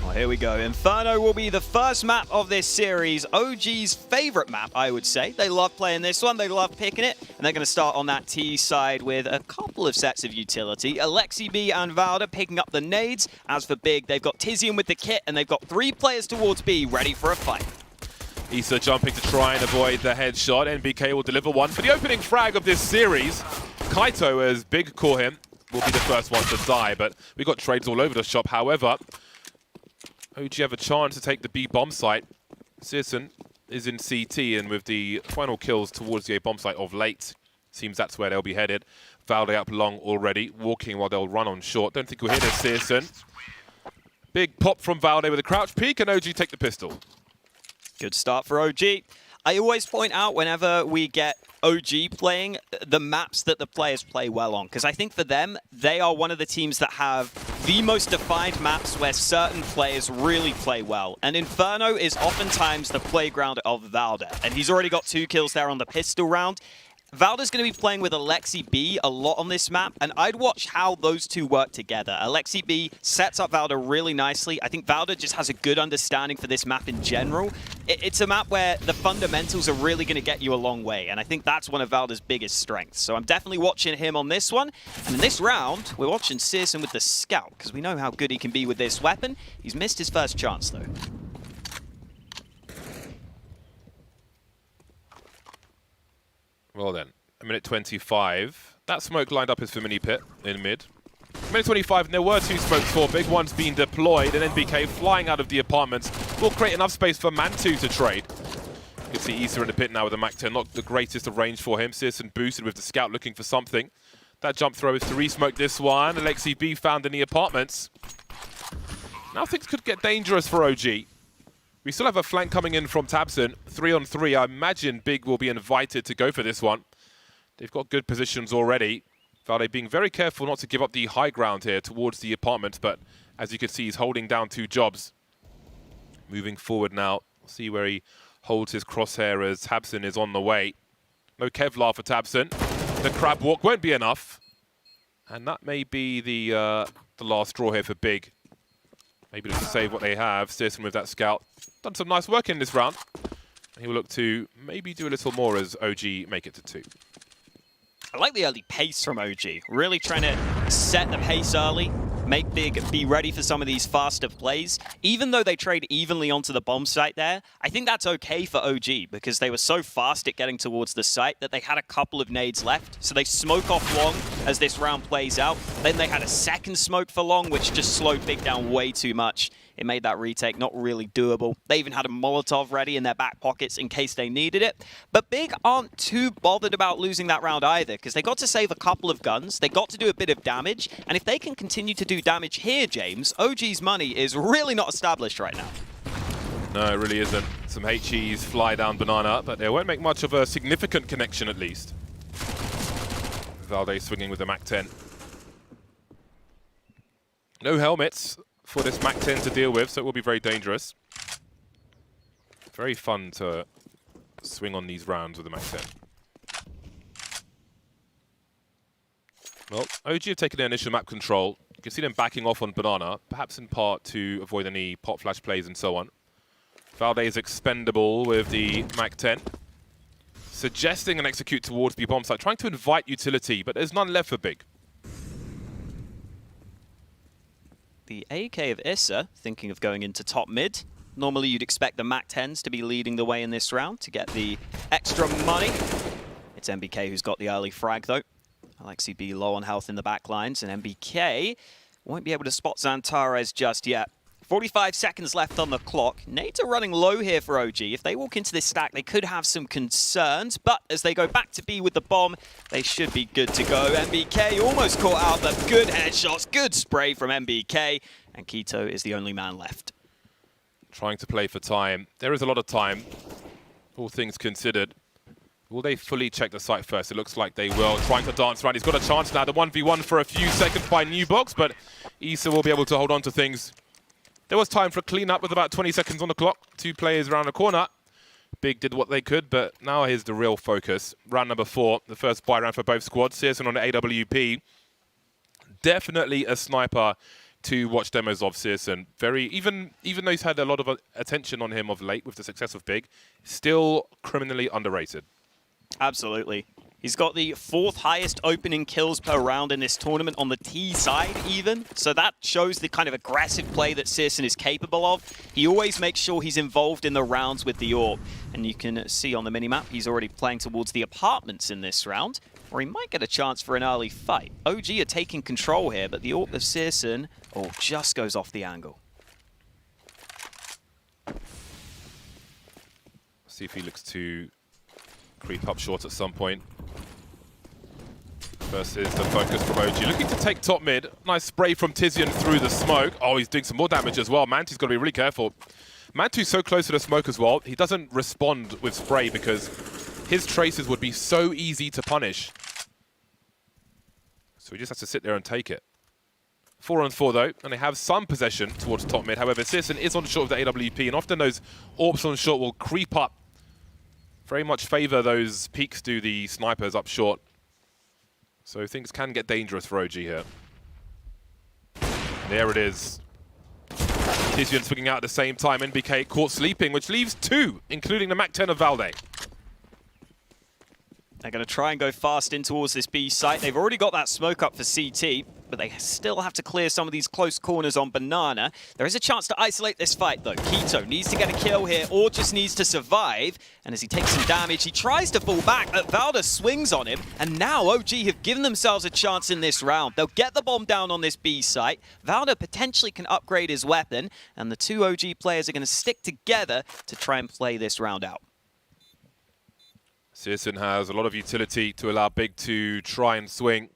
Well, here we go. Inferno will be the first map of this series. OG's favorite map, I would say. They love playing this one. They love picking it. And they're going to start on that T side with a couple of sets of utility. Alexi B and Valda picking up the nades. As for Big, they've got Tizian with the kit, and they've got 3 players towards B ready for a fight. Issa jumping to try and avoid the headshot. NBK will deliver one for the opening frag of this series. Kaito, as Big call him, will be the first one to die. But we got trades all over the shop. However, OG have a chance to take the B bomb site. Searson is in CT, and with the final kills towards the A bomb site of late, seems that's where they'll be headed. Valde up long already, walking while they'll run on short. Don't think we'll hit this, Searson. Big pop from Valde with a crouch peek, and OG take the pistol. Good start for OG. I always point out whenever we get OG playing the maps that the players play well on, because I think for them, they are one of the teams that have the most defined maps where certain players really play well. And Inferno is oftentimes the playground of Valda, and he's already got 2 kills there on the pistol round. Valda's going to be playing with Alexi B a lot on this map, and I'd watch how those two work together. Alexi B sets up Valda really nicely. I think Valda just has a good understanding for this map in general. It's a map where the fundamentals are really going to get you a long way, and I think that's one of Valda's biggest strengths. So I'm definitely watching him on this one. And in this round, we're watching Searson with the Scout, because we know how good he can be with this weapon. He's missed his first chance, though. Well then, a minute 25. That smoke lined up is for Mini Pit in mid. Minute 25, and there were 2 smokes for Big One's being deployed, and NBK flying out of the apartments will create enough space for Mantu to trade. You can see Issa in the pit now with the Mac-10, not the greatest of range for him. Searson boosted with the Scout looking for something. That jump throw is to re-smoke this one. Alexi B found in the apartments. Now things could get dangerous for OG. We still have a flank coming in from Tabson. 3-on-3. I imagine Big will be invited to go for this one. They've got good positions already. Valde being very careful not to give up the high ground here towards the apartment, but as you can see, he's holding down 2 jobs. Moving forward now. We'll see where he holds his crosshair as Tabson is on the way. No Kevlar for Tabson. The crab walk won't be enough. And that may be the last straw here for Big. Maybe to save what they have. Searson with that Scout. Done some nice work in this round. He will look to maybe do a little more as OG make it to 2. I like the early pace from OG. Really trying to set the pace early, make Big be ready for some of these faster plays. Even though they trade evenly onto the bomb site there, I think that's okay for OG because they were so fast at getting towards the site that they had a couple of nades left. So they smoke off long as this round plays out. Then they had a second smoke for long, which just slowed Big down way too much. It made that retake not really doable. They even had a Molotov ready in their back pockets in case they needed it. But Big aren't too bothered about losing that round either, because they got to save a couple of guns, they got to do a bit of damage, and if they can continue to do damage here, James, OG's money is really not established right now. No, it really isn't. Some HEs fly down Banana, but they won't make much of a significant connection at least. Valde swinging with the Mac-10. No helmets for this Mac-10 to deal with, so it will be very dangerous. Very fun to swing on these rounds with the Mac-10. Well, OG have taken their initial map control. You can see them backing off on Banana, perhaps in part to avoid any pot flash plays and so on. Valde is expendable with the Mac-10. Suggesting an execute towards the bomb site, trying to invite utility, but there's none left for Big. The AK of Issa, thinking of going into top mid. Normally you'd expect the Mac-10s to be leading the way in this round to get the extra money. It's MBK who's got the early frag though. Alexi B low on health in the back lines, and MBK won't be able to spot Xantares just yet. 45 seconds left on the clock. Nades are running low here for OG. If they walk into this stack, they could have some concerns, but as they go back to B with the bomb, they should be good to go. MBK almost caught out, but good headshots, good spray from MBK, and Keto is the only man left. Trying to play for time. There is a lot of time, all things considered. Will they fully check the site first? It looks like they will. Trying to dance around. He's got a chance now. The 1v1 for a few seconds by Newbox, but Issa will be able to hold on to things. There was time for a clean-up with about 20 seconds on the clock. 2 players around the corner. Big did what they could, but now here's the real focus. Round number 4, the first buy round for both squads. Searson on the AWP. Definitely a sniper to watch demos of Searson. Even though he's had a lot of attention on him of late with the success of Big, still criminally underrated. Absolutely. He's got the 4th highest opening kills per round in this tournament on the T side even. So that shows the kind of aggressive play that Searson is capable of. He always makes sure he's involved in the rounds with the AWP. And you can see on the minimap, he's already playing towards the apartments in this round, where he might get a chance for an early fight. OG are taking control here, but the AWP of Searson, just goes off the angle. See if he looks to creep up short at some point. Versus the focus from OG. Looking to take top mid. Nice spray from Tizian through the smoke. Oh, he's doing some more damage as well. Mantu's got to be really careful. Mantu's so close to the smoke as well. He doesn't respond with spray because his traces would be so easy to punish. So he just has to sit there and take it. 4-on-4 though, and they have some possession towards top mid. However, Searson is on short of the AWP, and often those AWPs on short will creep up. Very much favor those peeks do the snipers up short. So things can get dangerous for OG here. And there it is. Tizian swinging out at the same time. NBK caught sleeping, which leaves 2, including the Mac-10 of Valde. They're going to try and go fast in towards this B site. They've already got that smoke up for CT, but they still have to clear some of these close corners on Banana. There is a chance to isolate this fight, though. Keto needs to get a kill here, or just needs to survive. And as he takes some damage, he tries to fall back, but Valda swings on him. And now OG have given themselves a chance in this round. They'll get the bomb down on this B site. Valda potentially can upgrade his weapon, and the 2 OG players are going to stick together to try and play this round out. Searson has a lot of utility to allow Big to try and swing.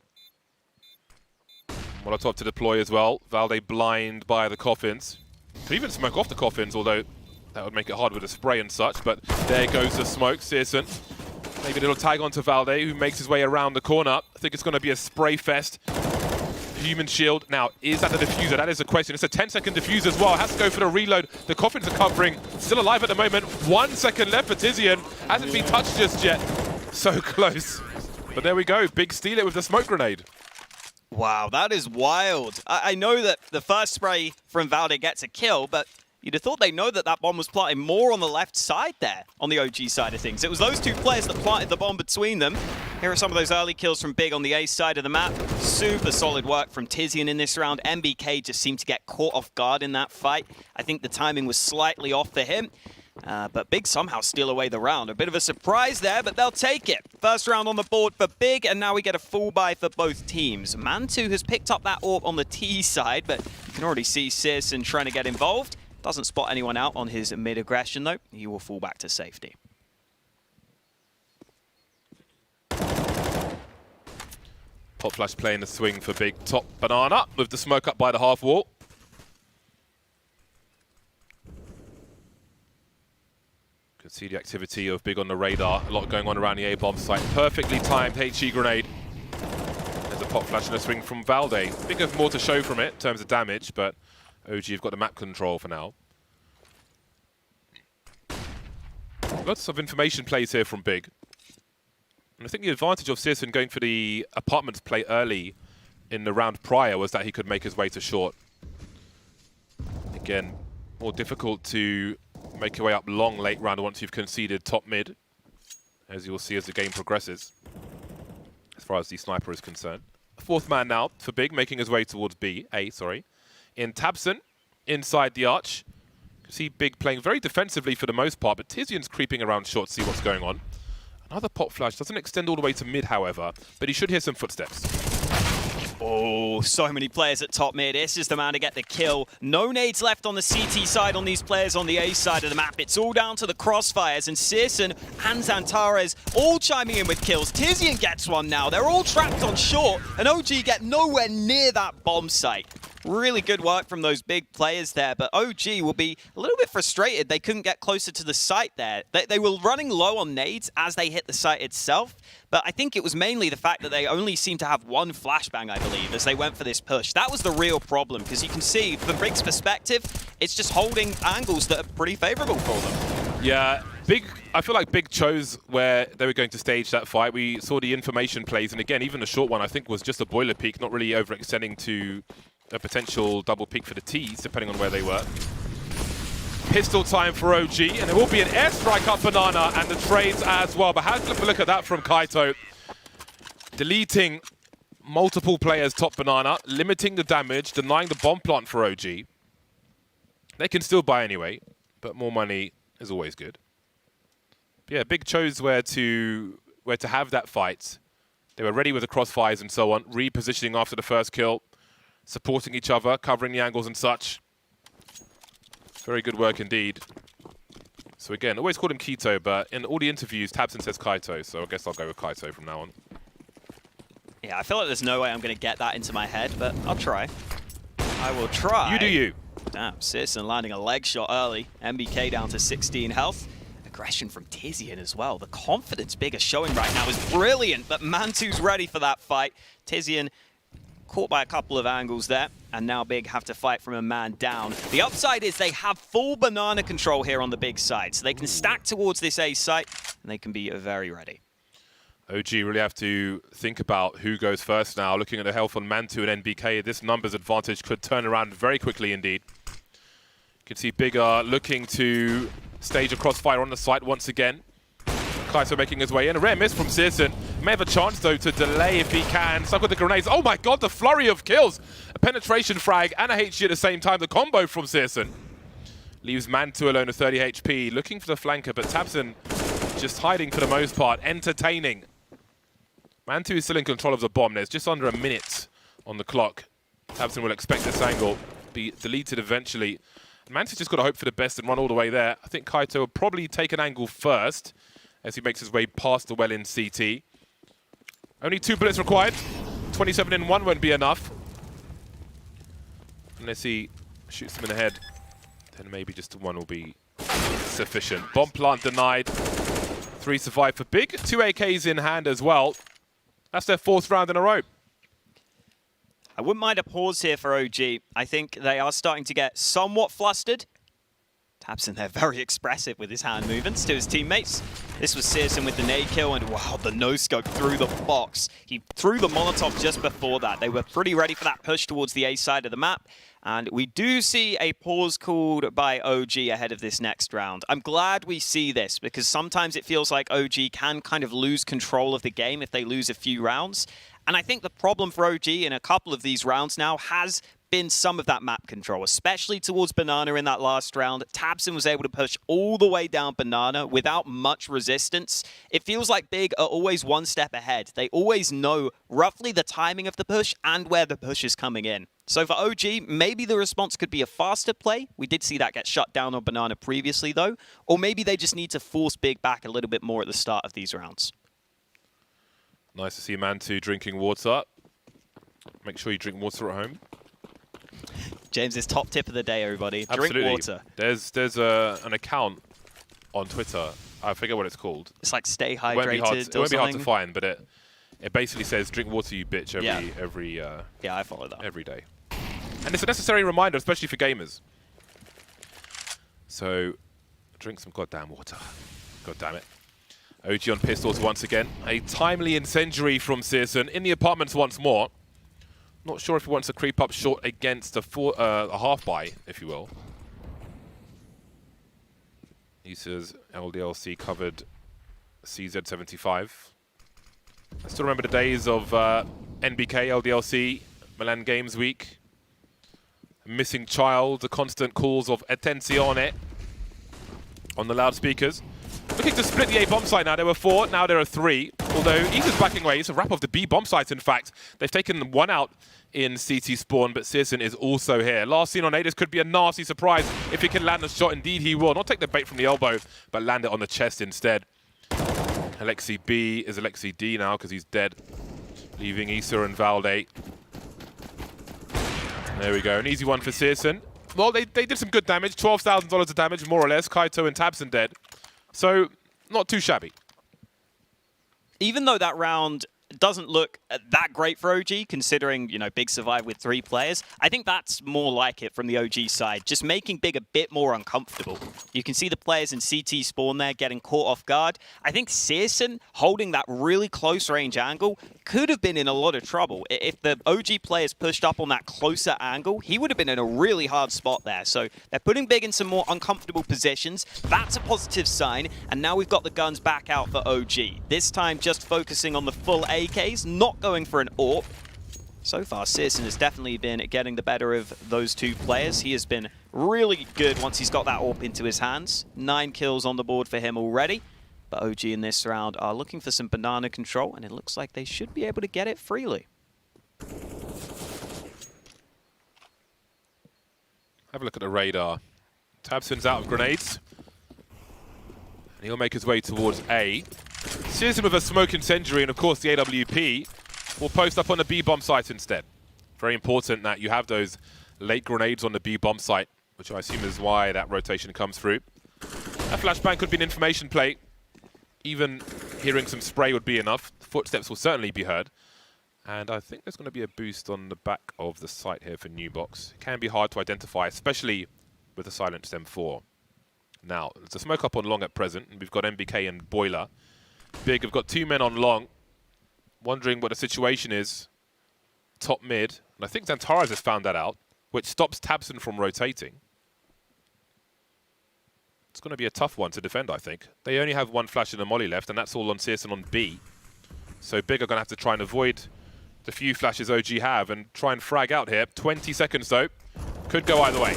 Molotov to deploy as well. Valde blind by the coffins. Could even smoke off the coffins, although that would make it hard with a spray and such. But there goes the smoke. Searson. Maybe a little tag onto Valde, who makes his way around the corner. I think it's going to be a spray fest. Human shield. Now, is that the diffuser? That is the question. It's a 10-second diffuse as well. Has to go for the reload. The coffins are covering. Still alive at the moment. 1 second left for Tizian. Hasn't been touched just yet. So close. But there we go. Big steal it with the smoke grenade. Wow, that is wild. I know that the first spray from Valde gets a kill, but you'd have thought they know that that bomb was planted more on the left side there, on the OG side of things. It was those 2 players that planted the bomb between them. Here are some of those early kills from Big on the A side of the map. Super solid work from Tizian in this round. MBK just seemed to get caught off guard in that fight. I think the timing was slightly off for him. But Big somehow steal away the round. A bit of a surprise there, but they'll take it. First round on the board for Big, and now we get a full buy for both teams. Mantu has picked up that AWP on the T side, but you can already see Searson trying to get involved. Doesn't spot anyone out on his mid-aggression, though. He will fall back to safety. Pop Flash playing the swing for Big. Top Banana with the smoke up by the half wall. Could see the activity of Big on the radar. A lot going on around the A-bomb site. Perfectly timed HE grenade. There's a Pop Flash and a swing from Valde. Big have more to show from it in terms of damage, but OG have got the map control for now. Lots of information plays here from Big. And I think the advantage of Searson going for the apartments play early in the round prior was that he could make his way to short. Again, more difficult to make your way up long late round once you've conceded top mid, as you'll see as the game progresses, as far as the sniper is concerned. 4th man now for Big, making his way towards A, sorry. In Tabson, inside the arch. You can see Big playing very defensively for the most part, but Tizian's creeping around short to see what's going on. Another Pop Flash doesn't extend all the way to mid, however, but he should hear some footsteps. Oh, so many players at top mid. This is the man to get the kill. No nades left on the CT side on these players on the A side of the map. It's all down to the crossfires, and Searson and Zantares all chiming in with kills. Tizian gets one now. They're all trapped on short, and OG get nowhere near that bomb site. Really good work from those big players there, but OG will be a little bit frustrated they couldn't get closer to the site there. They were running low on nades as they hit the site itself, but I think it was mainly the fact that they only seemed to have one flashbang, I believe, as they went for this push. That was the real problem, because you can see, from Big's perspective, it's just holding angles that are pretty favorable for them. Yeah, I feel like Big chose where they were going to stage that fight. We saw the information plays, and again, even the short one, I think, was just a boiler peak, not really overextending to a potential double peak for the T's, depending on where they were. Pistol time for OG, and there will be an airstrike up Banana, and the trades as well. But have a look at that from Kaito. Deleting multiple players top Banana, limiting the damage, denying the bomb plant for OG. They can still buy anyway, but more money is always good. But yeah, Big chose where to have that fight. They were ready with the crossfires and so on, repositioning after the first kill, supporting each other, covering the angles and such. Very good work indeed. So again, always called him Keto, but in all the interviews, Tabson says Kaito, so I guess I'll go with Kaito from now on. Yeah, I feel like there's no way I'm going to get that into my head, but I'll try. I will try. You do you. Damn, Searson landing a leg shot early. MBK down to 16 health. Aggression from Tizian as well. The confidence Big are showing right now is brilliant, but Mantu's ready for that fight. Tizian caught by a couple of angles there, and now Big have to fight from a man down. The upside is they have full Banana control here on the Big side, so they can stack towards this A site, and they can be very ready. OG really have to think about who goes first now. Looking at the health on Mantu and NBK, this numbers advantage could turn around very quickly indeed. You can see Big are looking to stage a crossfire on the site once again. Kaito making his way in. A rare miss from Searson. May have a chance, though, to delay if he can. Stuck with the grenades. Oh, my God, the flurry of kills. A penetration frag and a HG at the same time. The combo from Searson leaves Mantu alone at 30 HP. Looking for the flanker, but Tabson just hiding for the most part. Entertaining. Mantu is still in control of the bomb. There's just under a minute on the clock. Tabson will expect this angle be deleted eventually. Mantu's just got to hope for the best and run all the way there. I think Kaito will probably take an angle first as he makes his way past the well in CT. Only 2 bullets required. 27 in 1 won't be enough. Unless he shoots them in the head, then maybe just 1 will be sufficient. Bomb plant denied. 3 survive for Big. 2 AKs in hand as well. That's their 4th round in a row. I wouldn't mind a pause here for OG. I think they are starting to get somewhat flustered. Tabson there, very expressive with his hand movements to his teammates. This was Searson with the nade kill, and wow, the no-scope through the box. He threw the Molotov just before that. They were pretty ready for that push towards the A side of the map. And we do see a pause called by OG ahead of this next round. I'm glad we see this, because sometimes it feels like OG can kind of lose control of the game if they lose a few rounds. And I think the problem for OG in a couple of these rounds now has been some of that map control, especially towards Banana in that last round. Tabson was able to push all the way down Banana without much resistance. It feels like Big are always one step ahead. They always know roughly the timing of the push and where the push is coming in. So for OG, maybe the response could be a faster play. We did see that get shut down on Banana previously, though. Or maybe they just need to force Big back a little bit more at the start of these rounds. Nice to see Mantu drinking water. Make sure you drink water at home. James's top tip of the day, everybody. Absolutely. Drink water. There's an account on Twitter. I forget what it's called. It's like stay hydrated. It won't be hard to find, but it basically says drink water, you bitch, every yeah, I follow that every day. And it's a necessary reminder, especially for gamers. So drink some goddamn water. God damn it. OG on pistols once again. A timely incendiary from Searson in the apartments once more. Not sure if he wants to creep up short against a half buy, if you will. He says LDLC covered CZ75. I still remember the days of NBK, LDLC, Milan Games Week. A missing child, the constant calls of attenzione on the loudspeakers. Looking to split the A bomb site now. There were 4, now there are 3. Although Ethan's backing away. It's a wrap off the B bomb sites, in fact. They've taken 1 out in CT spawn, but Searson is also here. Last seen on A, this could be a nasty surprise if he can land a shot. Indeed, he will. Not take the bait from the elbow, but land it on the chest instead. Alexi B is Alexi D now because he's dead, leaving Issa and Valde. There we go, an easy one for Searson. Well, they did some good damage, $12,000 of damage, more or less. Kaito and Tabson dead. So, not too shabby. Even though that round doesn't look that great for OG, considering, you know, Big survived with 3 players, I think that's more like it from the OG side, just making Big a bit more uncomfortable. You can see the players in CT spawn there getting caught off guard. I think Searson holding that really close range angle could have been in a lot of trouble. If the OG players pushed up on that closer angle, he would have been in a really hard spot there. So they're putting Big in some more uncomfortable positions. That's a positive sign. And now we've got the guns back out for OG. This time just focusing on the full AKs, not going for an AWP. So far, Searson has definitely been getting the better of those 2 players. He has been really good once he's got that AWP into his hands. 9 kills on the board for him already. But OG in this round are looking for some banana control, and it looks like they should be able to get it freely. Have a look at the radar. Tabson's out of grenades. And he'll make his way towards A. Searson with a smoke incendiary, and of course the AWP will post up on the B bomb site instead. Very important that you have those late grenades on the B bomb site, which I assume is why that rotation comes through. That flashbang could be an information play. Even hearing some spray would be enough. Footsteps will certainly be heard. And I think there's going to be a boost on the back of the site here for New Box. It can be hard to identify, especially with the silenced M4. Now, there's a smoke up on long at present, and we've got MBK and Boiler. Big have got 2 men on long. Wondering what the situation is. Top mid. And I think Xantares has found that out, which stops Tabson from rotating. It's going to be a tough one to defend, I think. They only have 1 flash and a molly left, and that's all on Searson on B. So Big are going to have to try and avoid the few flashes OG have and try and frag out here. 20 seconds, though. Could go either way.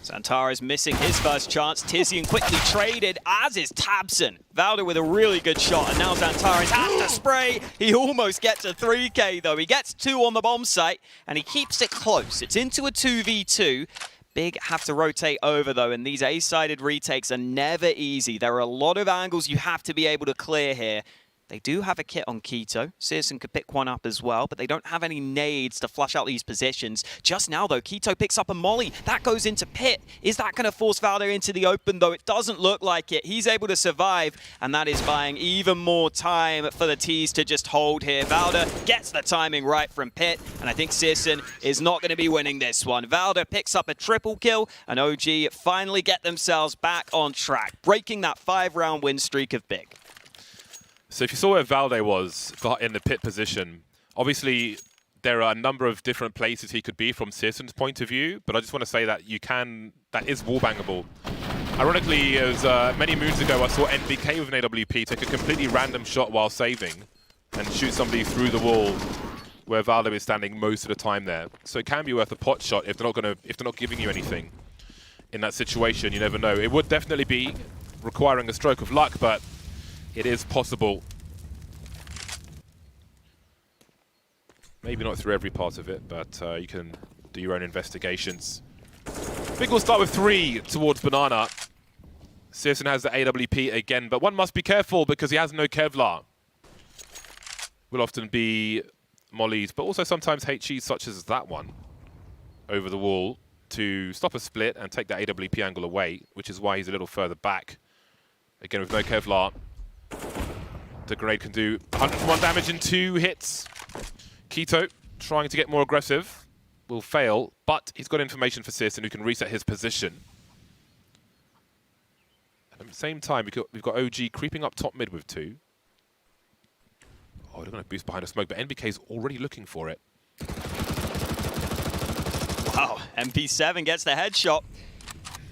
Xantares missing his first chance. Tizian quickly traded, as is Tabson. Valder with a really good shot, and now Xantares has to spray. He almost gets a 3K, though. He gets 2 on the bomb site, and he keeps it close. It's into a 2v2. Big have to rotate over, though, and these A-sided retakes are never easy. There are a lot of angles you have to be able to clear here. They do have a kit on Keto. Searson could pick one up as well, but they don't have any nades to flush out these positions. Just now, though, Keto picks up a molly. That goes into Pit. Is that going to force Valder into the open, though? It doesn't look like it. He's able to survive, and that is buying even more time for the T's to just hold here. Valder gets the timing right from Pit, and I think Searson is not going to be winning this one. Valder picks up a triple kill, and OG finally get themselves back on track, breaking that 5-round win streak of Big. So if you saw where Valde was in the pit position, obviously there are a number of different places he could be from Searson's point of view, but I just want to say that that is wallbangable. Ironically, it was many moons ago I saw NBK with an AWP take a completely random shot while saving and shoot somebody through the wall where Valde is standing most of the time there. So it can be worth a pot shot if they're not giving you anything in that situation. You never know. It would definitely be requiring a stroke of luck, but it is possible. Maybe not through every part of it, but you can do your own investigations. Big will start with 3 towards Banana. Searson has the AWP again, but one must be careful because he has no Kevlar. Will often be mollies, but also sometimes HEs such as that one over the wall to stop a split and take that AWP angle away, which is why he's a little further back. Again, with no Kevlar. The grenade can do 101 damage in 2 hits. Keto, trying to get more aggressive, will fail, but he's got information for Searson who can reset his position. And at the same time, we've got OG creeping up top mid with 2. Oh, they're going to boost behind the smoke, but NBK's already looking for it. Wow, MP7 gets the headshot.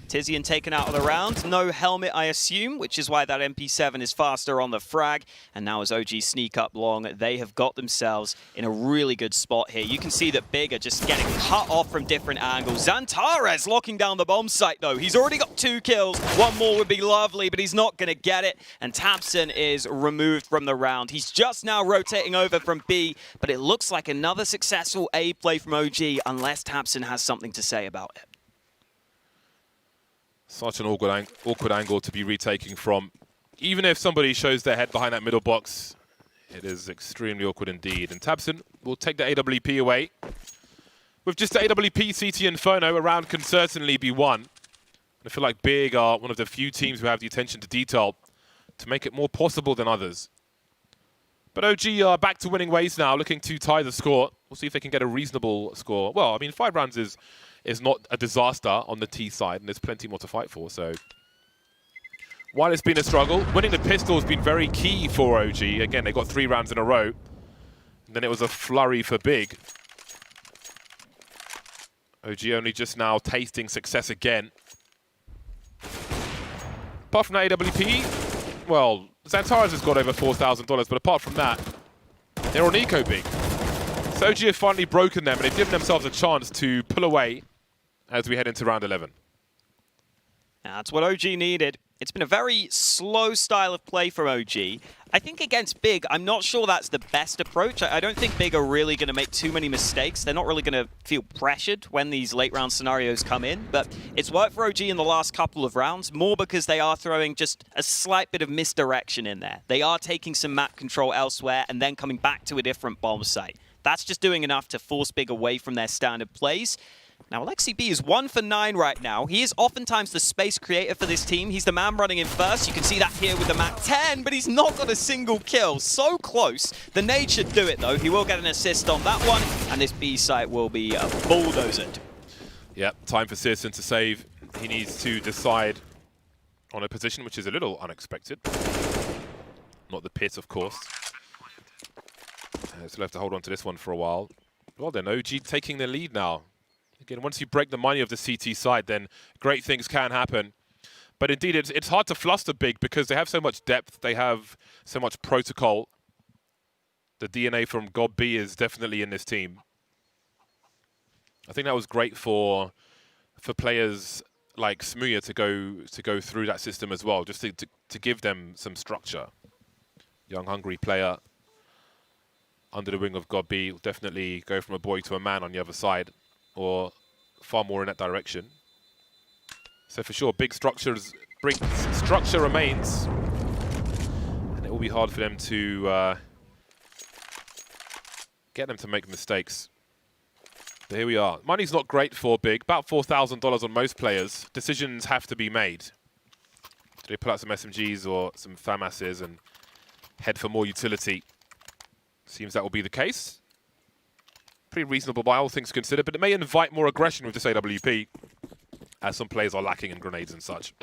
Tizian taken out of the round. No helmet, I assume, which is why that MP7 is faster on the frag. And now as OG sneak up long, they have got themselves in a really good spot here. You can see that Big are just getting cut off from different angles. Xantares locking down the bomb site, though. He's already got 2 kills. One more would be lovely, but he's not going to get it. And Tabson is removed from the round. He's just now rotating over from B, but it looks like another successful A play from OG, unless Tabson has something to say about it. Such an awkward angle to be retaking from. Even if somebody shows their head behind that middle box, it is extremely awkward indeed. And Tabson will take the AWP away With just the AWP, CT Inferno, a round can certainly be won. I feel like Big are one of the few teams who have the attention to detail to make it more possible than others. But OG are back to winning ways now, looking to tie the score. We'll see if they can get a reasonable score. Well, I mean, 5 rounds is not a disaster on the T side, and there's plenty more to fight for. So while it's been a struggle, winning the pistol has been very key for OG. Again, they got 3 rounds in a row. And then it was a flurry for Big. OG only just now tasting success again. Apart from that AWP, well, Xantares has got over $4,000, but apart from that, they're on eco Big. So OG have finally broken them, and they've given themselves a chance to pull away as we head into round 11. That's what OG needed. It's been a very slow style of play from OG. I think against Big, I'm not sure that's the best approach. I don't think Big are really going to make too many mistakes. They're not really going to feel pressured when these late round scenarios come in, but it's worked for OG in the last couple of rounds, more because they are throwing just a slight bit of misdirection in there. They are taking some map control elsewhere and then coming back to a different bomb site. That's just doing enough to force Big away from their standard plays. Now, Alexi B is 1 for 9 right now. He is oftentimes the space creator for this team. He's the man running in first. You can see that here with the Mac 10, but he's not got a single kill. So close. The nade should do it, though. He will get an assist on that one, and this B site will be bulldozed. Yep, time for Searson to save. He needs to decide on a position which is a little unexpected. Not the pit, of course. Still have to hold on to this one for a while. Well then, OG taking the lead now. Again, once you break the money of the CT side, then great things can happen. But indeed, it's hard to fluster Big because they have so much depth. They have so much protocol. The DNA from God B is definitely in this team. I think that was great for players like Smuya to go through that system as well, just to give them some structure. Young, hungry player under the wing of God B will definitely go from a boy to a man on the other side, or far more in that direction. So for sure, Big structure remains, and it will be hard for them to get them to make mistakes. But here we are. Money's not great for Big, about $4,000 on most players. Decisions have to be made. Do they pull out some SMGs or some FAMASs and head for more utility? Seems that will be the case. Pretty reasonable by all things considered, but it may invite more aggression with this AWP, as some players are lacking in grenades and such.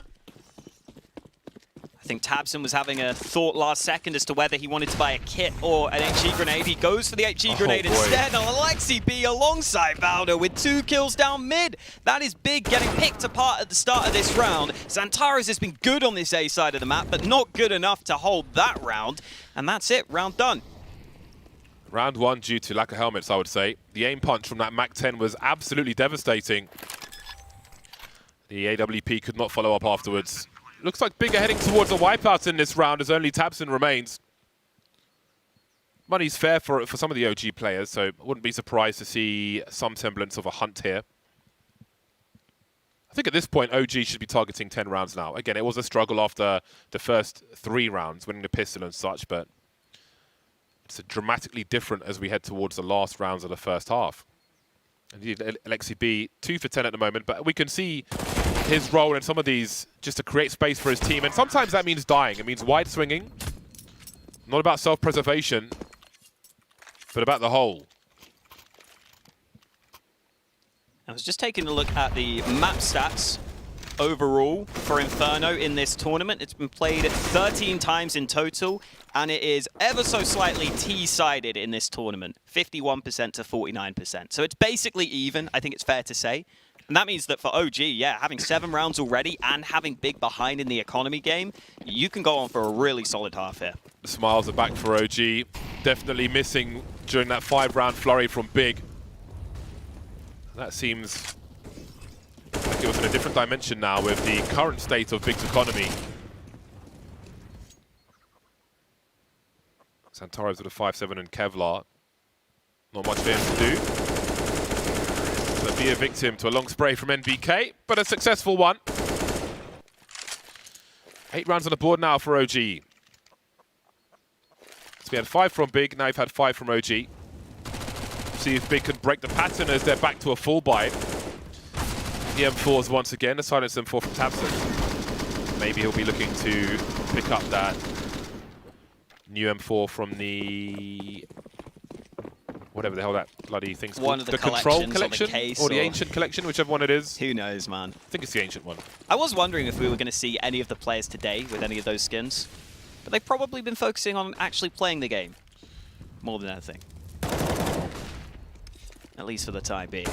I think Tabson was having a thought last second as to whether he wanted to buy a kit or an HE grenade. He goes for the HE grenade instead. And Alexi B alongside Valdo with 2 kills down mid. That is Big getting picked apart at the start of this round. Xantares has been good on this A side of the map, but not good enough to hold that round. And that's it, round done. Round 1 due to lack of helmets, I would say. The aim punch from that Mac 10 was absolutely devastating. The AWP could not follow up afterwards. Looks like Big are heading towards a wipeout in this round as only Tabson remains. Money's fair for some of the OG players, so I wouldn't be surprised to see some semblance of a hunt here. I think at this point, OG should be targeting 10 rounds now. Again, it was a struggle after the first 3 rounds, winning the pistol and such, but it's dramatically different as we head towards the last rounds of the first half. Indeed, Alexi B, 2 for 10 at the moment, but we can see his role in some of these just to create space for his team, and sometimes that means dying. It means wide swinging, not about self-preservation, but about the whole. I was just taking a look at the map stats overall for Inferno in this tournament. It's been played 13 times in total, and it is ever so slightly T-sided in this tournament, 51% to 49%. So it's basically even, I think it's fair to say. And that means that for OG, yeah, having 7 rounds already and having Big behind in the economy game, you can go on for a really solid half here. The smiles are back for OG. Definitely missing during that 5-round flurry from Big. That seems like it was in a different dimension now with the current state of Big's economy. Xantares with a 5-7 and Kevlar. Not much for him to do. So be a victim to a long spray from NBK, but a successful one. 8 rounds on the board now for OG. So we had 5 from Big, now we've had 5 from OG. See if Big can break the pattern as they're back to a full buy. The M4s once again, a silence M4 from Tabson. Maybe he'll be looking to pick up that new M4 from the... whatever the hell that bloody thing's called. One of the Control collections collection? or the case or the or- Ancient collection, whichever one it is. Who knows, man? I think it's the Ancient one. I was wondering if we were going to see any of the players today with any of those skins, but they've probably been focusing on actually playing the game more than anything. At least for the time being.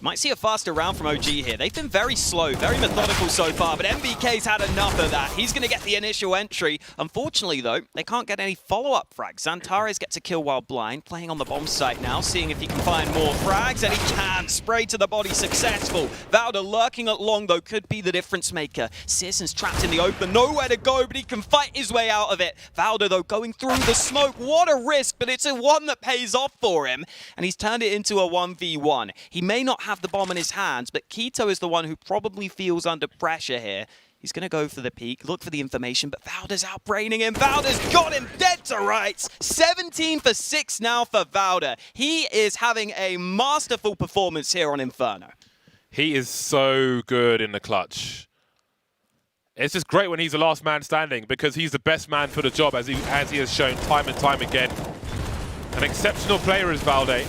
Might see a faster round from OG here. They've been very slow, very methodical so far, but MBK's had enough of that. He's going to get the initial entry. Unfortunately, though, they can't get any follow-up frags. Xantares gets a kill while blind, playing on the bomb site now, seeing if he can find more frags, and he can. Spray to the body, successful. Valda lurking at long, though, could be the difference maker. Searson's trapped in the open, nowhere to go, but he can fight his way out of it. Valda, though, going through the smoke. What a risk, but it's a one that pays off for him, and he's turned it into a 1v1. He may not have the bomb in his hands, but Keto is the one who probably feels under pressure here. He's going to go for the peak, look for the information, but Valda's outbraining him. Valda's got him dead to rights. 17 for 6 now for Valda. He is having a masterful performance here on Inferno. He is so good in the clutch. It's just great when he's the last man standing because he's the best man for the job as he has shown time and time again. An exceptional player is Valde.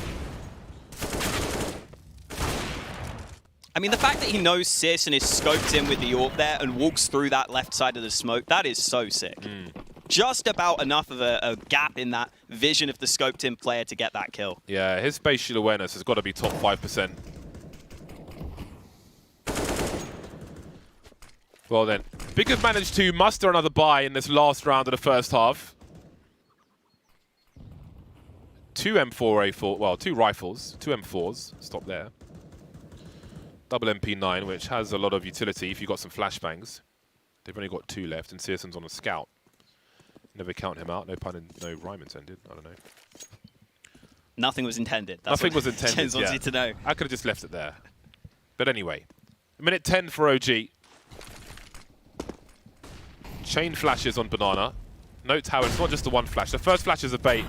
I mean, the fact that he knows Searson is scoped in with the AWP there and walks through that left side of the smoke, that is so sick. Just about enough of a gap in that vision of the scoped in player to get that kill. Yeah, his spatial awareness has got to be top 5%. Well then, Big have managed to muster another buy in this last round of the first half. 2 M4A4, well, 2 rifles, 2 M4s, stop there. Double MP9, which has a lot of utility if you've got some flashbangs. They've only got 2 left, and Searson's on a scout. Never count him out. No pun and no rhyme intended. I don't know. Nothing was intended. That's Nothing what was intended. Jens wants you to know. I could have just left it there. But anyway, minute 10 for OG. Chain flashes on Banana. Note how it's not just the one flash. The first flash is a bait.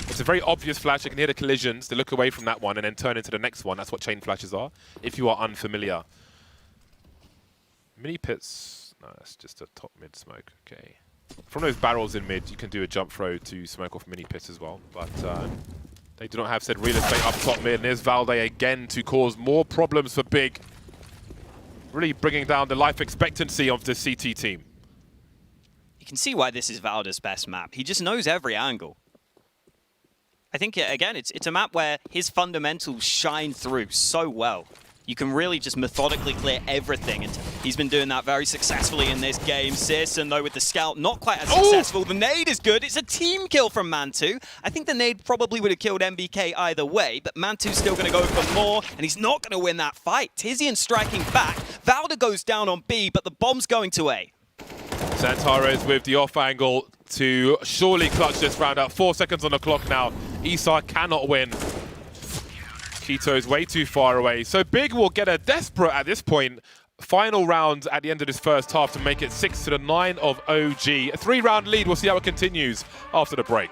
It's a very obvious flash. You can hear the collisions. They look away from that one and then turn into the next one. That's what chain flashes are, if you are unfamiliar. Mini pits. No, that's just a top mid smoke. Okay. From those barrels in mid, you can do a jump throw to smoke off mini pits as well. But they do not have said real estate up top mid. And there's Valde again to cause more problems for Big. Really bringing down the life expectancy of the CT team. You can see why this is Valda's best map. He just knows every angle. I think, again, it's a map where his fundamentals shine through so well. You can really just methodically clear everything, and he's been doing that very successfully in this game. Searson, though, with the scout, not quite as successful. The nade is good. It's a team kill from Mantu. I think the nade probably would have killed MBK either way, but Mantu's still going to go for more, and he's not going to win that fight. Tizian striking back. Valda goes down on B, but the bomb's going to A. Xantares with the off angle to surely clutch this round out. 4 seconds on the clock now. Isar cannot win. Keto's way too far away. So Big will get a desperate, at this point, final round at the end of this first half to make it 6-9 of OG. A 3-round lead. We'll see how it continues after the break.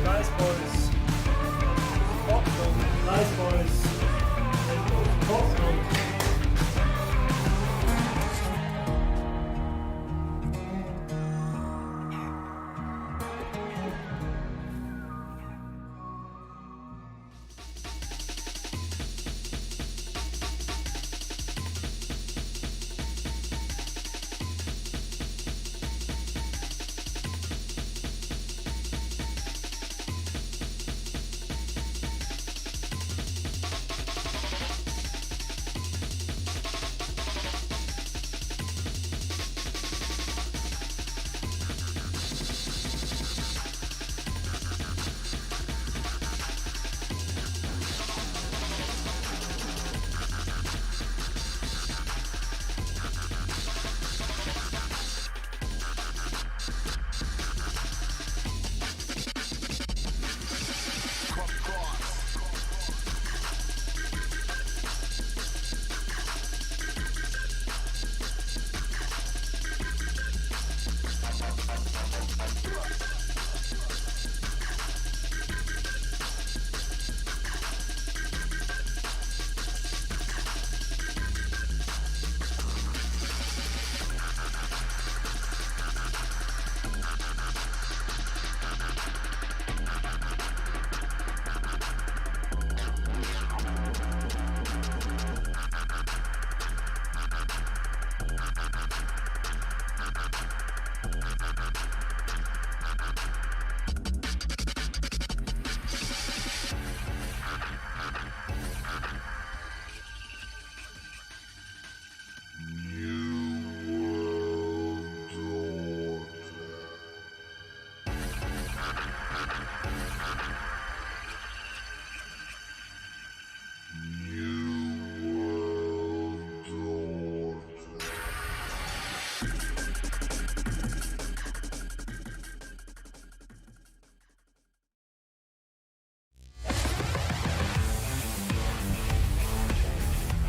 Nice boys. Nice boys.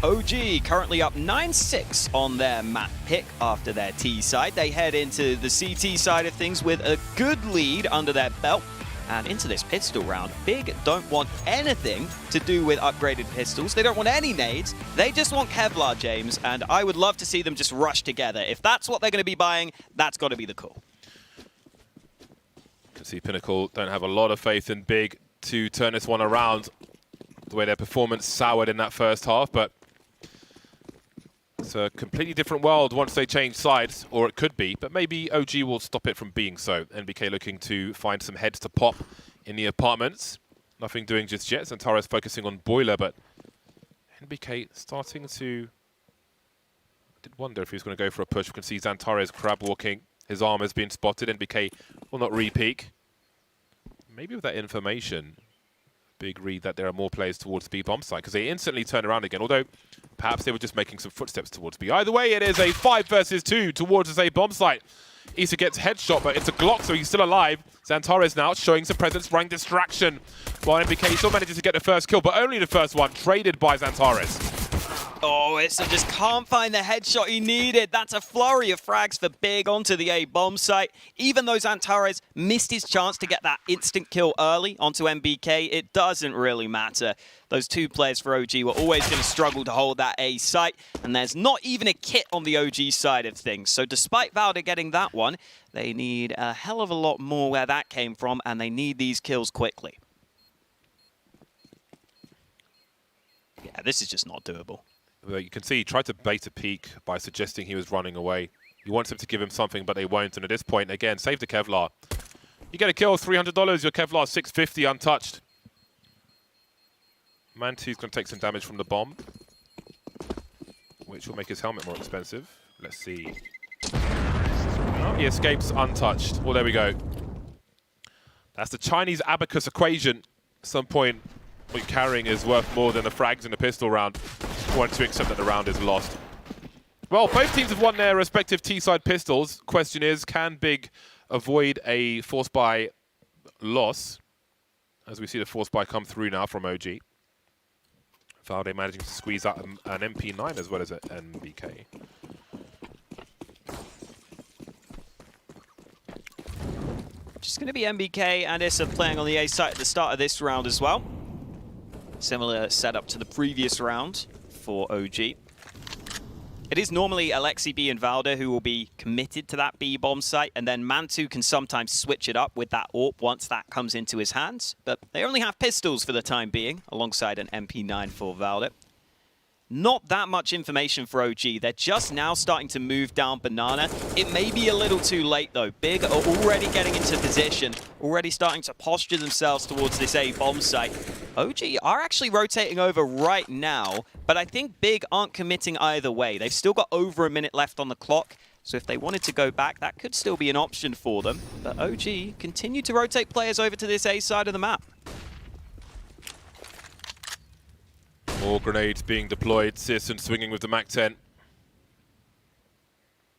OG currently up 9-6 on their map pick after their T side. They head into the CT side of things with a good lead under their belt. And into this pistol round, Big don't want anything to do with upgraded pistols. They don't want any nades. They just want Kevlar, James. And I would love to see them just rush together. If that's what they're going to be buying, that's got to be the call. You can see Pinnacle don't have a lot of faith in Big to turn this one around. The way their performance soured in that first half, but it's a completely different world once they change sides, or it could be, but maybe OG will stop it from being so. NBK looking to find some heads to pop in the apartments. Nothing doing just yet. Zantares focusing on Boiler, but NBK starting to... I did wonder if he was going to go for a push. We can see Zantares crab walking. His arm has been spotted. NBK will not re-peek. Maybe with that information, Big read that there are more players towards B bomb site, because they instantly turn around again, although perhaps they were just making some footsteps towards B. Either way, it is a 5 versus 2 towards this A bomb site. Issa gets headshot, but it's a Glock, so he's still alive. Zantares now showing some presence, running distraction, while NBK still manages to get the first kill, but only the first one, traded by Zantares. Oh, Issa just can't find the headshot he needed. That's a flurry of frags for Big onto the A bomb site. Even though Zantares missed his chance to get that instant kill early onto MBK, it doesn't really matter. Those two players for OG were always going to struggle to hold that A site, and there's not even a kit on the OG side of things. So despite Valda getting that one, they need a hell of a lot more where that came from, and they need these kills quickly. Yeah, this is just not doable. Well, you can see he tried to bait a peek by suggesting he was running away. He wants him to give him something, but they won't. And at this point, again, save the Kevlar. You get a kill, $300. Your Kevlar $650 untouched. Mantu's going to take some damage from the bomb, which will make his helmet more expensive. Let's see. Oh, he escapes untouched. Well, there we go. That's the Chinese abacus equation. At some point, what you're carrying is worth more than the frags in the pistol round. Want to accept that the round is lost. Well, both teams have won their respective T-side pistols. Question is, can Big avoid a force buy loss? As we see the force buy come through now from OG. Valde managing to squeeze out an MP9 as well as an NBK. Just going to be MBK and Issa playing on the A site at the start of this round as well. Similar setup to the previous round for OG. It is normally Alexi B and Valda who will be committed to that B bomb site, and then Mantu can sometimes switch it up with that AWP once that comes into his hands. But they only have pistols for the time being, alongside an MP9 for Valda. Not that much information for OG. They're just now starting to move down Banana. It may be a little too late though. Big are already getting into position, already starting to posture themselves towards this A bomb site. OG are actually rotating over right now, but I think Big aren't committing either way. They've still got over a minute left on the clock, so if they wanted to go back, that could still be an option for them. But OG continue to rotate players over to this A side of the map. More grenades being deployed. Searson swinging with the MAC-10.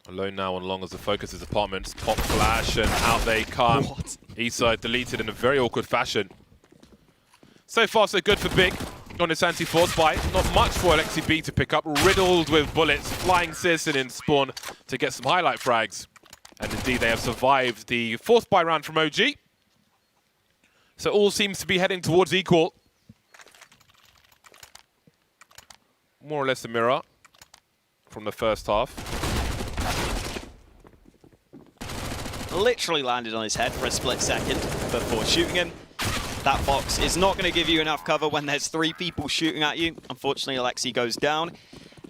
Alone now on long as the focus is apartments. Pop flash and out they come. What? E-side deleted in a very awkward fashion. So far so good for Big on his anti-force buy. Not much for Alexi B to pick up. Riddled with bullets. Flying Searson in spawn to get some highlight frags. And indeed they have survived the force buy round from OG. So all seems to be heading towards equal. More or less a mirror from the first half. Literally landed on his head for a split second before shooting him. That box is not going to give you enough cover when there's 3 people shooting at you. Unfortunately, Alexi goes down.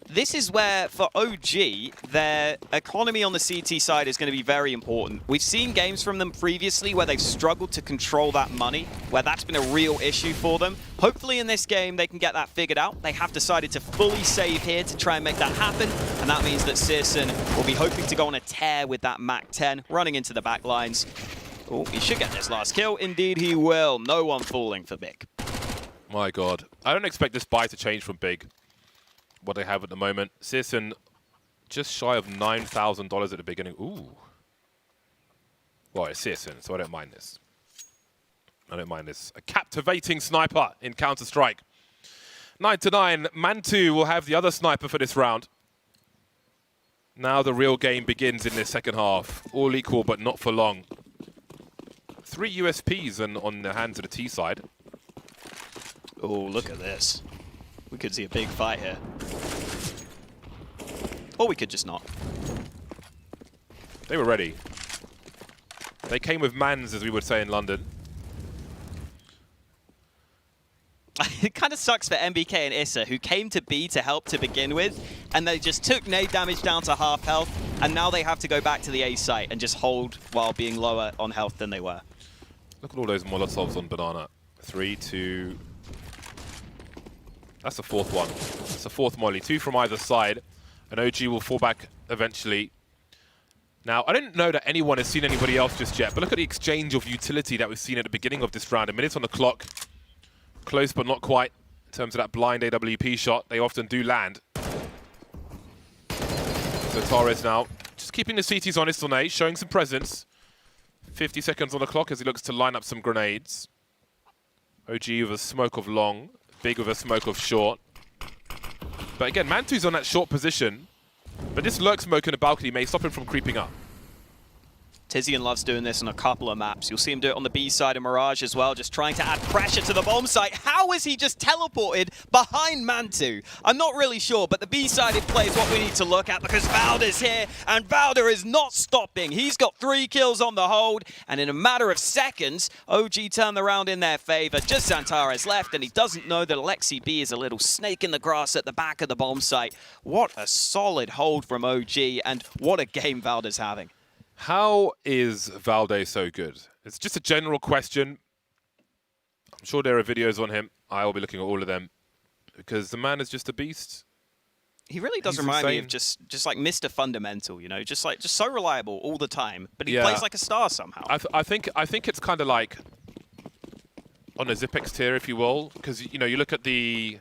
This is where, for OG, their economy on the CT side is going to be very important. We've seen games from them previously where they've struggled to control that money, where that's been a real issue for them. Hopefully in this game they can get that figured out. They have decided to fully save here to try and make that happen, and that means that Searson will be hoping to go on a tear with that MAC-10, running into the back lines. Oh, he should get this last kill. Indeed he will. No one falling for Big. My God. I don't expect this buy to change from Big. What they have at the moment. Searson just shy of $9,000 at the beginning. Ooh. Well, it's Searson, so I don't mind this. I don't mind this. A captivating sniper in Counter-Strike. 9-9. Mantu will have the other sniper for this round. Now the real game begins in this second half. All equal, but not for long. 3 USPs on the hands of the T side. Oh, look at this. We could see a big fight here. Or we could just not. They were ready. They came with mans, as we would say in London. It kind of sucks for MBK and Issa, who came to B to help to begin with, and they just took nade damage down to half health, and now they have to go back to the A site and just hold while being lower on health than they were. Look at all those Molotovs on Banana. 3, 2... That's the fourth one. That's the fourth molly. 2 from either side. And OG will fall back eventually. Now, I didn't know that anyone has seen anybody else just yet, but look at the exchange of utility that we've seen at the beginning of this round. A minute on the clock. Close, but not quite. In terms of that blind AWP shot, they often do land. So Torres now just keeping the CTs honest on A, showing some presence. 50 seconds on the clock as he looks to line up some grenades. OG with a smoke of long, Big with a smoke of short. But again, Mantu's on that short position, but this lurk smoke in the balcony may stop him from creeping up. Tizian loves doing this on a couple of maps. You'll see him do it on the B side of Mirage as well, just trying to add pressure to the bomb site. How is he just teleported behind Mantu? I'm not really sure, but the B-sided play is what we need to look at because Valder's here, and Valder is not stopping. He's got 3 kills on the hold, and in a matter of seconds, OG turned the round in their favor. Just Xantares left, and he doesn't know that Alexi B is a little snake in the grass at the back of the bomb site. What a solid hold from OG, and what a game Valder's having. How is Valde so good? It's just a general question. I'm sure there are videos on him. I will be looking at all of them because the man is just a beast. He really does remind me of just like Mr. Fundamental, you know, just so reliable all the time, but he plays like a star somehow. I think it's kind of like on a Zipex tier, if you will, because you know you look at the.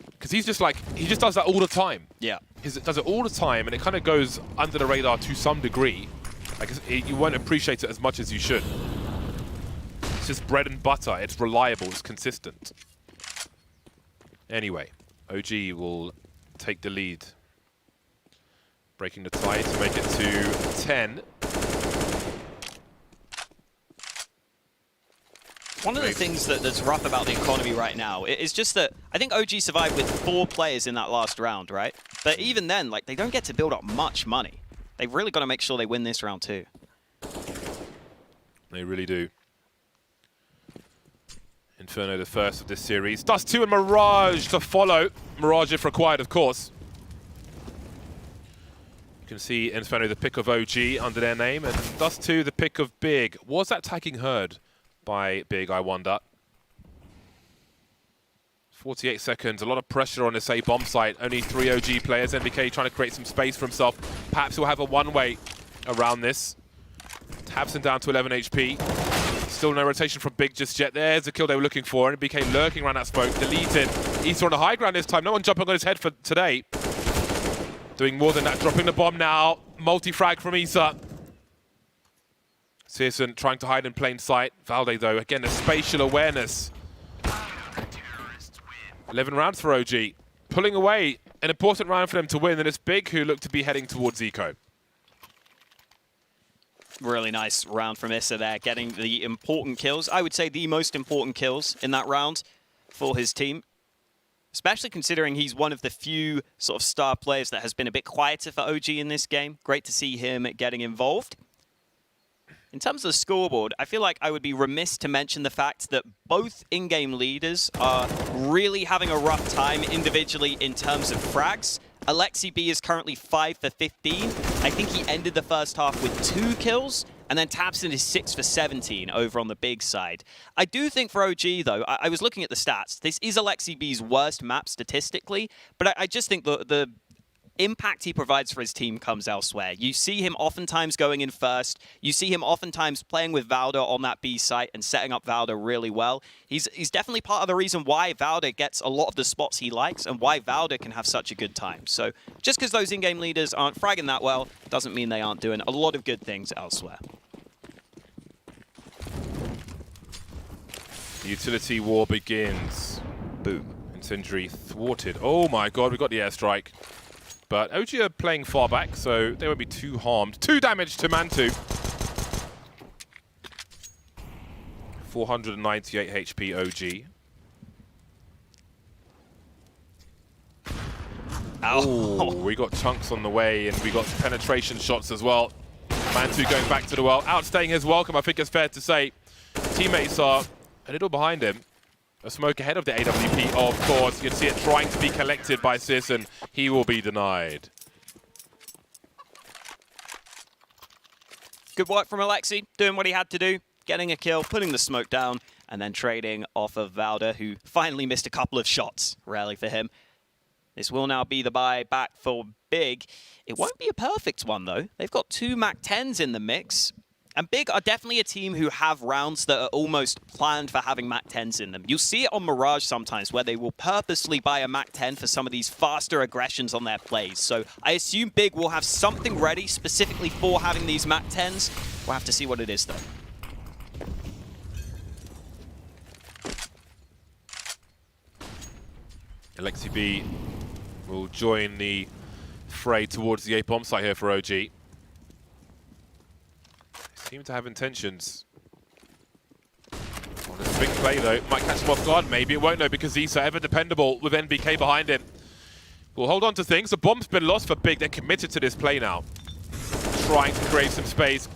Because he just does that all the time. Yeah. He does it all the time, and it kind of goes under the radar to some degree. Like you won't appreciate it as much as you should. It's just bread and butter. It's reliable. It's consistent. Anyway, OG will take the lead. Breaking the tie to make it to 10. One of the things that's rough about the economy right now is just that I think OG survived with 4 players in that last round, right? But even then, like, they don't get to build up much money. They've really got to make sure they win this round too. They really do. Inferno the first of this series. Dust 2 and Mirage to follow. Mirage if required, of course. You can see Inferno the pick of OG under their name, and Dust 2 the pick of Big. Was that tagging Herd by Big, I wonder? 48 seconds, a lot of pressure on this A bomb site. Only 3 OG players. MBK trying to create some space for himself. Perhaps he'll have a one-way around this. Tabson down to 11 HP. Still no rotation from Big just yet. There's the kill they were looking for. MBK lurking around that smoke. Deleted. Issa on the high ground this time. No one jumping on his head for today. Doing more than that. Dropping the bomb now. Multi-frag from Issa. Searson trying to hide in plain sight. Valde, though, again, the spatial awareness. 11 rounds for OG. Pulling away. An important round for them to win, and it's Big who look to be heading towards Eco. Really nice round from Issa there, getting the important kills. I would say the most important kills in that round for his team. Especially considering he's one of the few sort of star players that has been a bit quieter for OG in this game. Great to see him getting involved. In terms of the scoreboard, I feel like I would be remiss to mention the fact that both in-game leaders are really having a rough time individually in terms of frags. Alexi B is currently 5 for 15. I think he ended the first half with 2 kills, and then Tabson is 6 for 17 over on the Big side. I do think for OG, though, I was looking at the stats. This is Alexi B's worst map statistically, but I just think the impact he provides for his team comes elsewhere. You see him oftentimes going in first. You see him oftentimes playing with Valder on that B site and setting up Valder really well. He's definitely part of the reason why Valder gets a lot of the spots he likes and why Valder can have such a good time. So just because those in-game leaders aren't fragging that well doesn't mean they aren't doing a lot of good things elsewhere. The utility war begins. Boom. Sindri thwarted. Oh my god, we got the airstrike. But OG are playing far back, so they won't be too harmed. 2 damage to Mantu. 498 HP OG. Oh, we got chunks on the way, and we got penetration shots as well. Mantu going back to the well, outstaying his welcome, I think it's fair to say. Teammates are a little behind him. A smoke ahead of the AWP, of course. You can see it trying to be collected by Sis, and he will be denied. Good work from Alexi, doing what he had to do, getting a kill, putting the smoke down, and then trading off of Valda, who finally missed a couple of shots. Rarely for him. This will now be the buy back for Big. It won't be a perfect one, though. They've got 2 MAC-10s in the mix. And Big are definitely a team who have rounds that are almost planned for having MAC-10s in them. You'll see it on Mirage sometimes, where they will purposely buy a MAC-10 for some of these faster aggressions on their plays. So I assume Big will have something ready specifically for having these MAC-10s. We'll have to see what it is, though. Alexi B will join the fray towards the A bomb site here for OG. Seem to have intentions. Oh, there's a big play though. Might catch him off guard. Maybe it won't though, because Issa ever dependable with NBK behind him. We'll hold on to things. The bomb's been lost for Big. They're committed to this play now. Trying to create some space.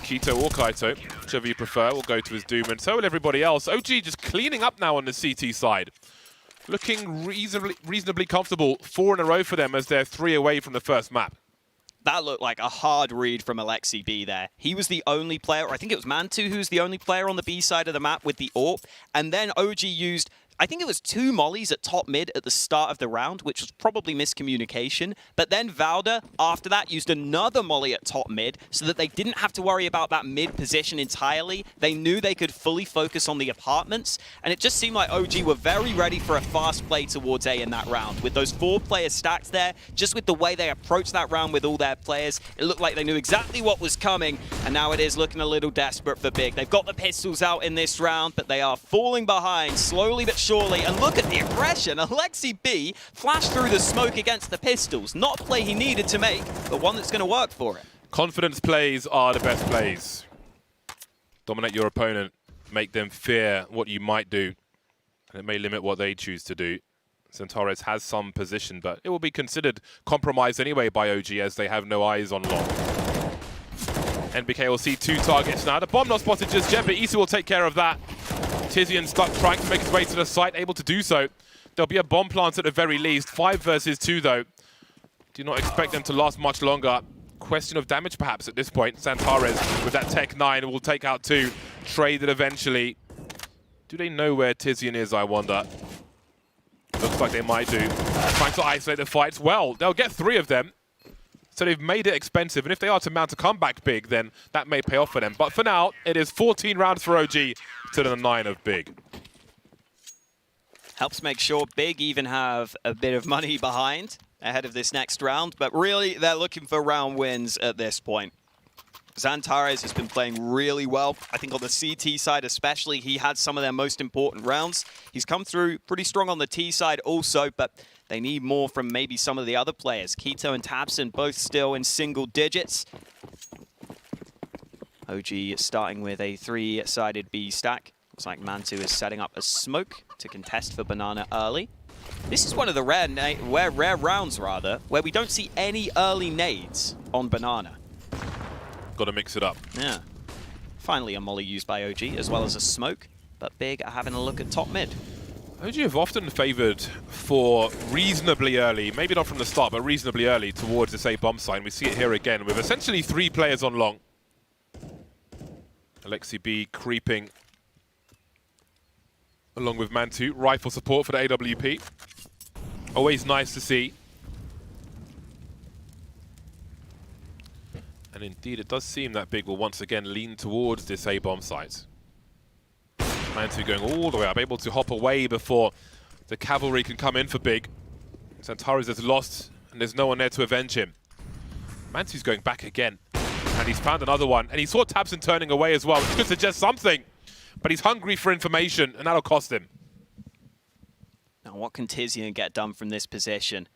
Keto or Kaito, whichever you prefer, will go to his doom, and so will everybody else. OG just cleaning up now on the CT side. Looking reasonably comfortable. 4 in a row for them as they're 3 away from the first map. That looked like a hard read from Alexi B there. He was the only player, or I think it was Mantu who's the only player on the B side of the map with the AWP. And then OG used, I think it was 2 mollies at top mid at the start of the round, which was probably miscommunication. But then Valda, after that, used another molly at top mid so that they didn't have to worry about that mid position entirely. They knew they could fully focus on the apartments. And it just seemed like OG were very ready for a fast play towards A in that round. With those 4 players stacked there, just with the way they approached that round with all their players, it looked like they knew exactly what was coming. And now it is looking a little desperate for Big. They've got the pistols out in this round, but they are falling behind slowly but surely. And look at the aggression. Alexi B flashed through the smoke against the pistols. Not a play he needed to make, but one that's going to work for it. Confidence plays are the best plays. Dominate your opponent, make them fear what you might do, and it may limit what they choose to do. Centaurus has some position, but it will be considered compromised anyway by OG as they have no eyes on long. NBK will see 2 targets now. The bomb not spotted just yet, but Issa will take care of that. Tizian stuck trying to make his way to the site, able to do so. There'll be a bomb plant at the very least. 5 versus 2 though. Do not expect them to last much longer. Question of damage perhaps at this point. Santares with that Tech 9 will take out 2. Traded eventually. Do they know where Tizian is, I wonder? Looks like they might do. Trying to isolate the fights. Well, they'll get 3 of them. So they've made it expensive, and if they are to mount a comeback Big, then that may pay off for them. But for now, it is 14 rounds for OG to the 9 of Big. Helps make sure Big even have a bit of money behind ahead of this next round, but really they're looking for round wins at this point. Xantares has been playing really well. I think on the CT side especially, he had some of their most important rounds. He's come through pretty strong on the T side also, but they need more from maybe some of the other players. Keto and Tabson both still in single digits. OG starting with a 3-sided B stack. Looks like Mantu is setting up a smoke to contest for Banana early. This is one of the rare rounds where we don't see any early nades on Banana. Got to mix it up. Yeah. Finally a molly used by OG as well as a smoke, but Big are having a look at top mid. OG have often favoured for reasonably early, maybe not from the start, but reasonably early towards this A bomb sign. We see it here again with essentially 3 players on long. Alexi B creeping along with Mantu. Rifle support for the AWP. Always nice to see. And indeed, it does seem that Big will once again lean towards this A bomb site. Mantu going all the way up, able to hop away before the cavalry can come in for Big. Santares is lost, and there's no one there to avenge him. Mantu's going back again, and he's found another one. And he saw Tabson turning away as well, which could suggest something. But he's hungry for information, and that'll cost him. Now, what can Tizian get done from this position?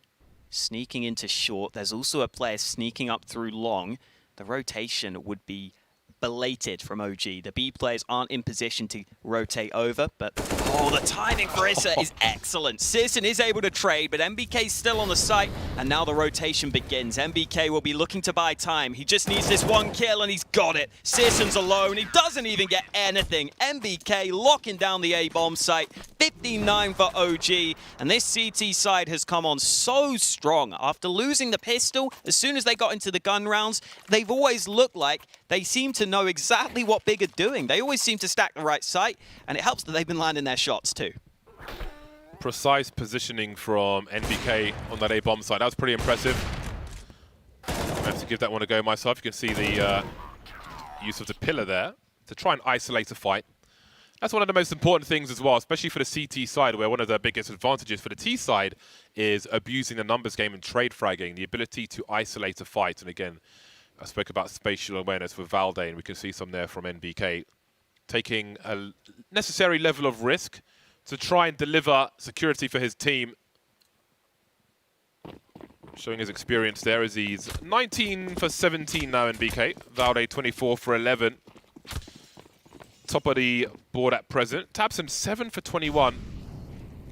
Sneaking into short. There's also a player sneaking up through long. The rotation would be belated from OG. The B players aren't in position to rotate over, but oh, the timing for Issa is excellent. Searson is able to trade, but MBK's still on the site, and now the rotation begins. MBK will be looking to buy time. He just needs this one kill, and he's got it. Searson's alone. He doesn't even get anything. MBK locking down the A-bomb site. 15-9 for OG, and this CT side has come on so strong. After losing the pistol, as soon as they got into the gun rounds, they've always looked like they seem to know exactly what Big are doing. They always seem to stack the right site, and it helps that they've been landing their shots too. Precise positioning from NBK on that A-bomb side. That was pretty impressive. I have to give that one a go myself. You can see the use of the pillar there to try and isolate a fight. That's one of the most important things as well, especially for the CT side, where one of the biggest advantages for the T side is abusing the numbers game and trade fragging, the ability to isolate a fight. And again, I spoke about spatial awareness with Valde, and we can see some there from NBK, taking a necessary level of risk to try and deliver security for his team. Showing his experience there as he's 19 for 17 now, NBK. Valde 24 for 11. Top of the board at present. tabseN 7 for 21.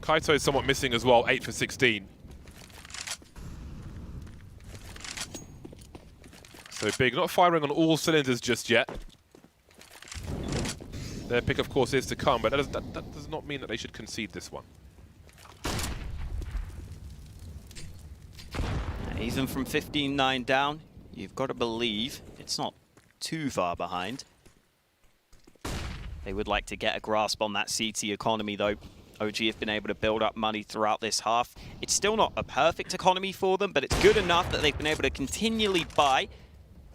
Kaito is somewhat missing as well, 8 for 16. So Big not firing on all cylinders just yet. Their pick, of course, is to come, but that does not mean that they should concede this one. Even from 15-9 down, you've got to believe it's not too far behind. They would like to get a grasp on that CT economy, though. OG have been able to build up money throughout this half. It's still not a perfect economy for them, but it's good enough that they've been able to continually buy.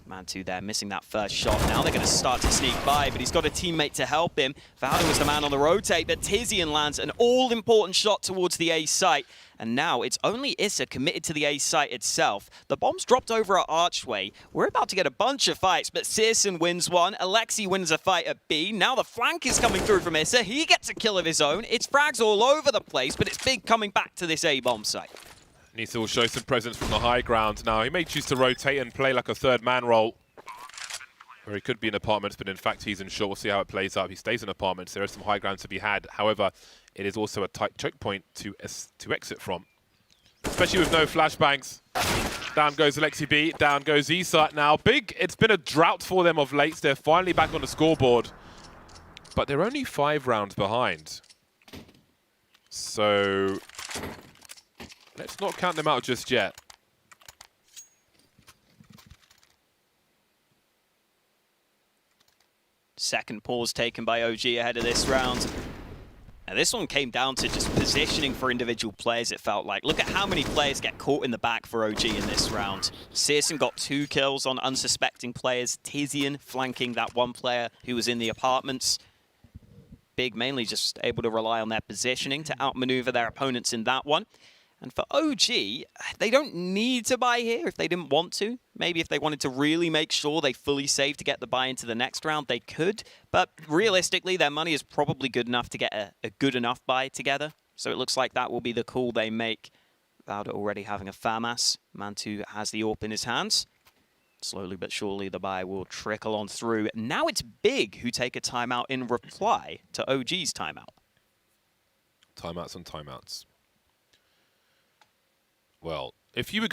Man2 there, missing that first shot. Now they're going to start to sneak by, but he's got a teammate to help him. Valde was the man on the rotate, but Tizian lands an all-important shot towards the A site. And now it's only Issa committed to the A site itself. The bomb's dropped over at Archway. We're about to get a bunch of fights, but Searson wins one. Alexi wins a fight at B. Now the flank is coming through from Issa. He gets a kill of his own. It's frags all over the place, but it's Big coming back to this A-bomb site. Needs to show some presence from the high ground now. He may choose to rotate and play like a third man role, or he could be in apartments, but in fact he's in short. We'll see how it plays out. He stays in apartments. There is some high ground to be had. However, it is also a tight choke point to exit from, especially with no flashbangs. Down goes Alexi B, down goes Issa. Now Big, it's been a drought for them of late. They're finally back on the scoreboard, but they're only 5 rounds behind. So let's not count them out just yet. Second pause taken by OG ahead of this round. Now this one came down to just positioning for individual players, it felt like. Look at how many players get caught in the back for OG in this round. Searson got 2 kills on unsuspecting players. Tizian flanking that one player who was in the apartments. Big mainly just able to rely on their positioning to outmaneuver their opponents in that one. And for OG, they don't need to buy here if they didn't want to. Maybe if they wanted to really make sure they fully save to get the buy into the next round, they could. But realistically, their money is probably good enough to get a good enough buy together. So it looks like that will be the call they make. Without already having a FAMAS, Man2 has the AWP in his hands. Slowly but surely, the buy will trickle on through. Now it's Big who take a timeout in reply to OG's timeout. Timeouts and timeouts. Well, if you win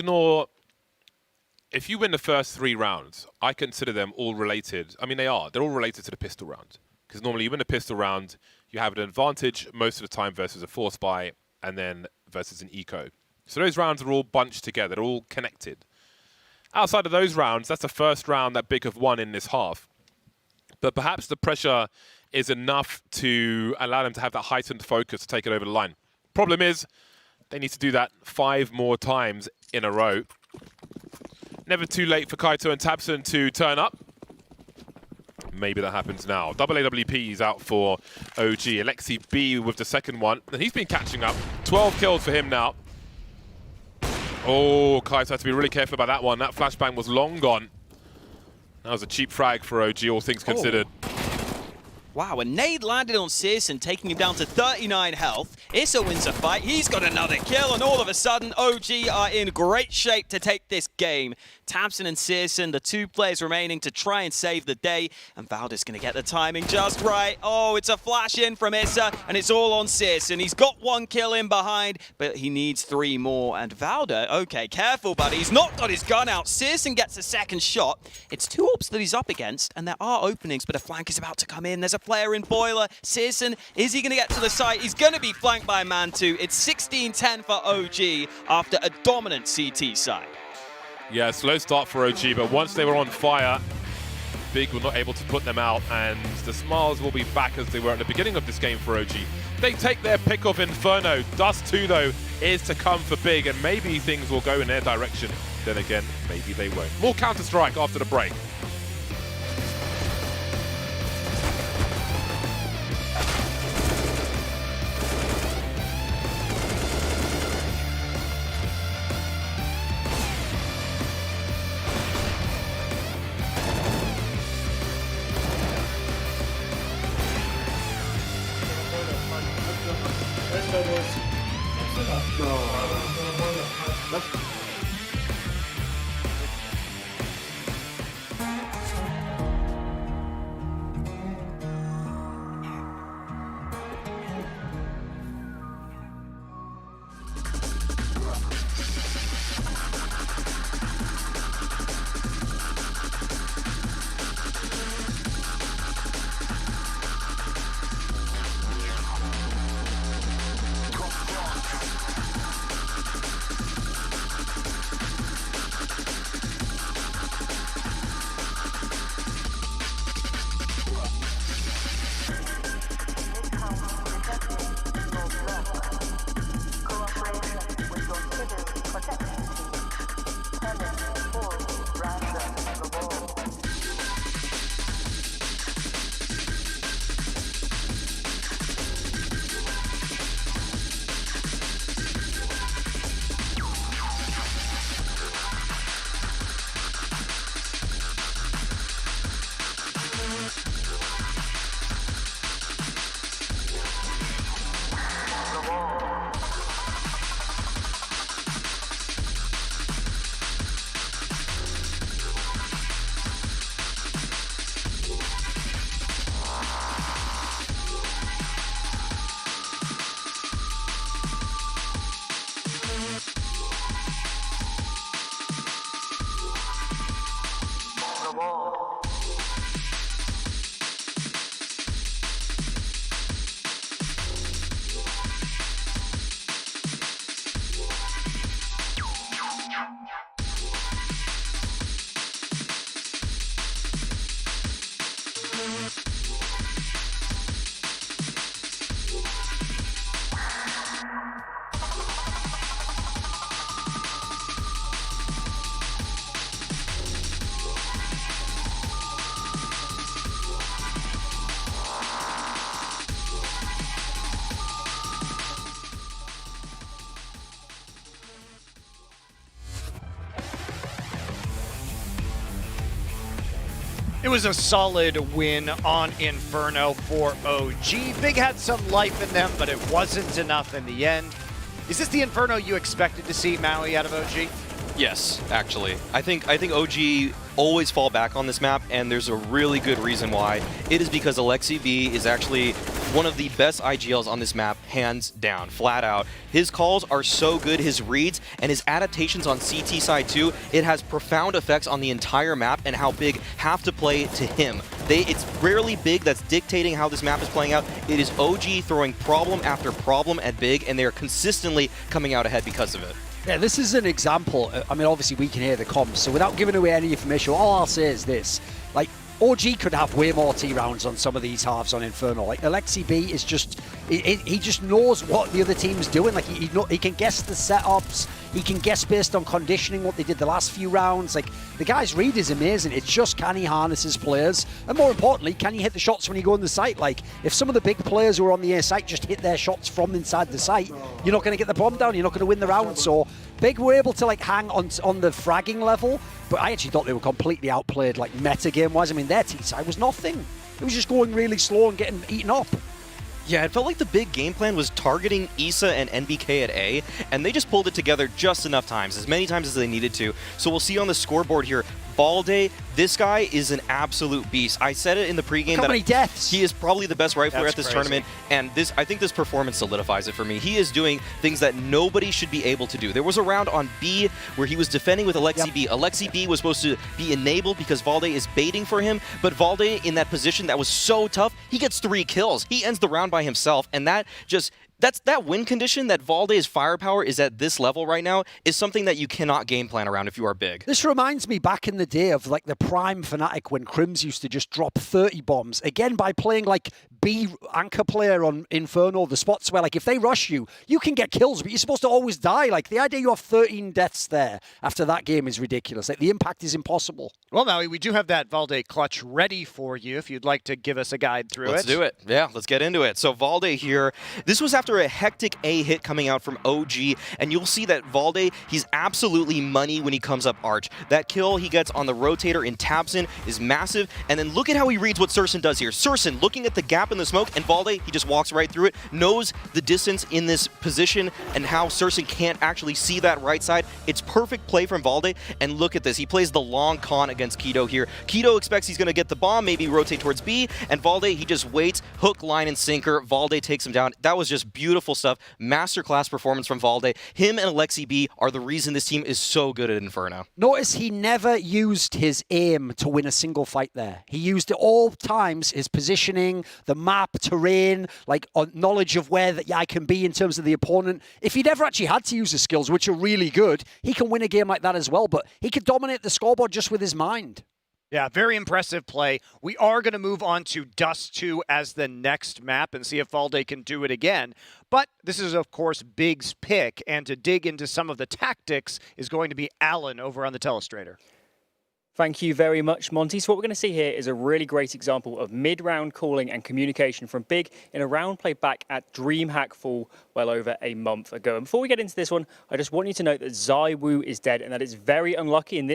the first 3 rounds, I consider them all related. I mean, they are. They're all related to the pistol round. Because normally you win a pistol round, you have an advantage most of the time versus a force buy, and then versus an eco. So those rounds are all bunched together. They're all connected. Outside of those rounds, that's the first round that Big have won in this half. But perhaps the pressure is enough to allow them to have that heightened focus to take it over the line. Problem is, they need to do that 5 more times in a row. Never too late for Kaito and tabseN to turn up. Maybe that happens now. Double AWP is out for OG. Alexi B with the second one. And he's been catching up. 12 kills for him now. Oh, Kaito had to be really careful about that one. That flashbang was long gone. That was a cheap frag for OG, all things considered. Wow, a nade landed on Searson, taking him down to 39 health. Issa wins a fight. He's got another kill, and all of a sudden, OG are in great shape to take this game. Tamsin and Searson, the 2 players remaining to try and save the day. And Valda's going to get the timing just right. Oh, it's a flash in from Issa, and it's all on Searson. He's got 1 kill in behind, but he needs 3 more. And Valda, okay, careful, buddy. He's not got his gun out. Searson gets a second shot. It's 2 ops that he's up against, and there are openings, but a flank is about to come in. There's a player in Boiler. Searson, is he going to get to the site? He's going to be flanked by Mantu. It's 16-10 for OG after a dominant CT side. Yeah, slow start for OG, but once they were on fire, Big were not able to put them out, and the smiles will be back as they were at the beginning of this game for OG. They take their pick of Inferno. Dust 2, though, is to come for Big, and maybe things will go in their direction. Then again, maybe they won't. More Counter-Strike after the break. It was a solid win on Inferno for OG. Big had some life in them, but it wasn't enough in the end. Is this the Inferno you expected to see, Maui, out of OG? Yes, actually. I think OG always fall back on this map, and there's a really good reason why. It is because Alexi V is actually one of the best IGLs on this map, hands down, flat out. His calls are so good, his reads, and his adaptations on CT side too, it has profound effects on the entire map and how Big have to play to him. It's rarely Big that's dictating how this map is playing out. It is OG throwing problem after problem at Big, and they are consistently coming out ahead because of it. Yeah, this is an example. I mean, obviously we can hear the comms, so without giving away any information, all I'll say is this. Like, OG could have way more T rounds on some of these halves on Inferno. Like, Alexi B is just, he just knows what the other team's doing. Like, he can guess the setups. He can guess based on conditioning what they did the last few rounds. Like, the guy's read is amazing. It's just, can he harness his players? And more importantly, can he hit the shots when you go on the site? Like, if some of the big players who are on the A site just hit their shots from inside the site, you're not going to get the bomb down. You're not going to win the round. So Big were able to, like, hang on the fragging level, but I actually thought they were completely outplayed, like, meta game-wise. I mean, their T side was nothing. It was just going really slow and getting eaten up. Yeah, it felt like the big game plan was targeting Issa and NBK at A, and they just pulled it together just enough times, as many times as they needed to. So we'll see on the scoreboard here, Balde, this guy is an absolute beast. I said it in the pregame How many deaths? He is probably the best right player That's at this crazy. tournament, and I think this performance solidifies it for me. He is doing things that nobody should be able to do. There was a round on B where he was defending with Alexi B. Alexi B was supposed to be enabled because Valde is baiting for him, but Valde in that position that was so tough, he gets 3 kills. He ends the round by himself, and that just... that win condition, that Valde's firepower is at this level right now, is something that you cannot game plan around if you are big. This reminds me back in the day of like the prime Fnatic when Crims used to just drop 30 bombs. Again, by playing like B anchor player on Inferno, the spots where like if they rush you, you can get kills, but you're supposed to always die. Like the idea you have 13 deaths there after that game is ridiculous. Like the impact is impossible. Well, Maui, we do have that Valde clutch ready for you if you'd like to give us a guide through Let's do it. Yeah, let's get into it. So Valde here, this was after a hectic A hit coming out from OG, and you'll see that Valde, he's absolutely money when he comes up Arch. That kill he gets on the rotator in Tabson is massive, and then look at how he reads what Surson does here. Surson looking at the gap in the smoke, and Valde, he just walks right through it, knows the distance in this position and how Surson can't actually see that right side. It's perfect play from Valde, and look at this. He plays the long con against Kido here. Kido expects he's going to get the bomb, maybe rotate towards B, and Valde, he just waits, hook, line, and sinker. Valde takes him down. That was just beautiful stuff. Masterclass performance from Valde. Him and Alexi B are the reason this team is so good at Inferno. Notice he never used his aim to win a single fight there. He used it all times, his positioning, the map, terrain, like knowledge of where that I can be in terms of the opponent. If he'd ever actually had to use his skills, which are really good, he can win a game like that as well, but he could dominate the scoreboard just with his mind. Yeah, very impressive play. We are going to move on to Dust 2 as the next map and see if Valde can do it again. But this is, of course, Big's pick, and to dig into some of the tactics is going to be Alan over on the Telestrator. Thank you very much, Monty. So what we're going to see here is a really great example of mid-round calling and communication from Big in a round played back at DreamHack Fall well over a month ago. And before we get into this one, I just want you to note that ZywOo is dead, and that it's very unlikely in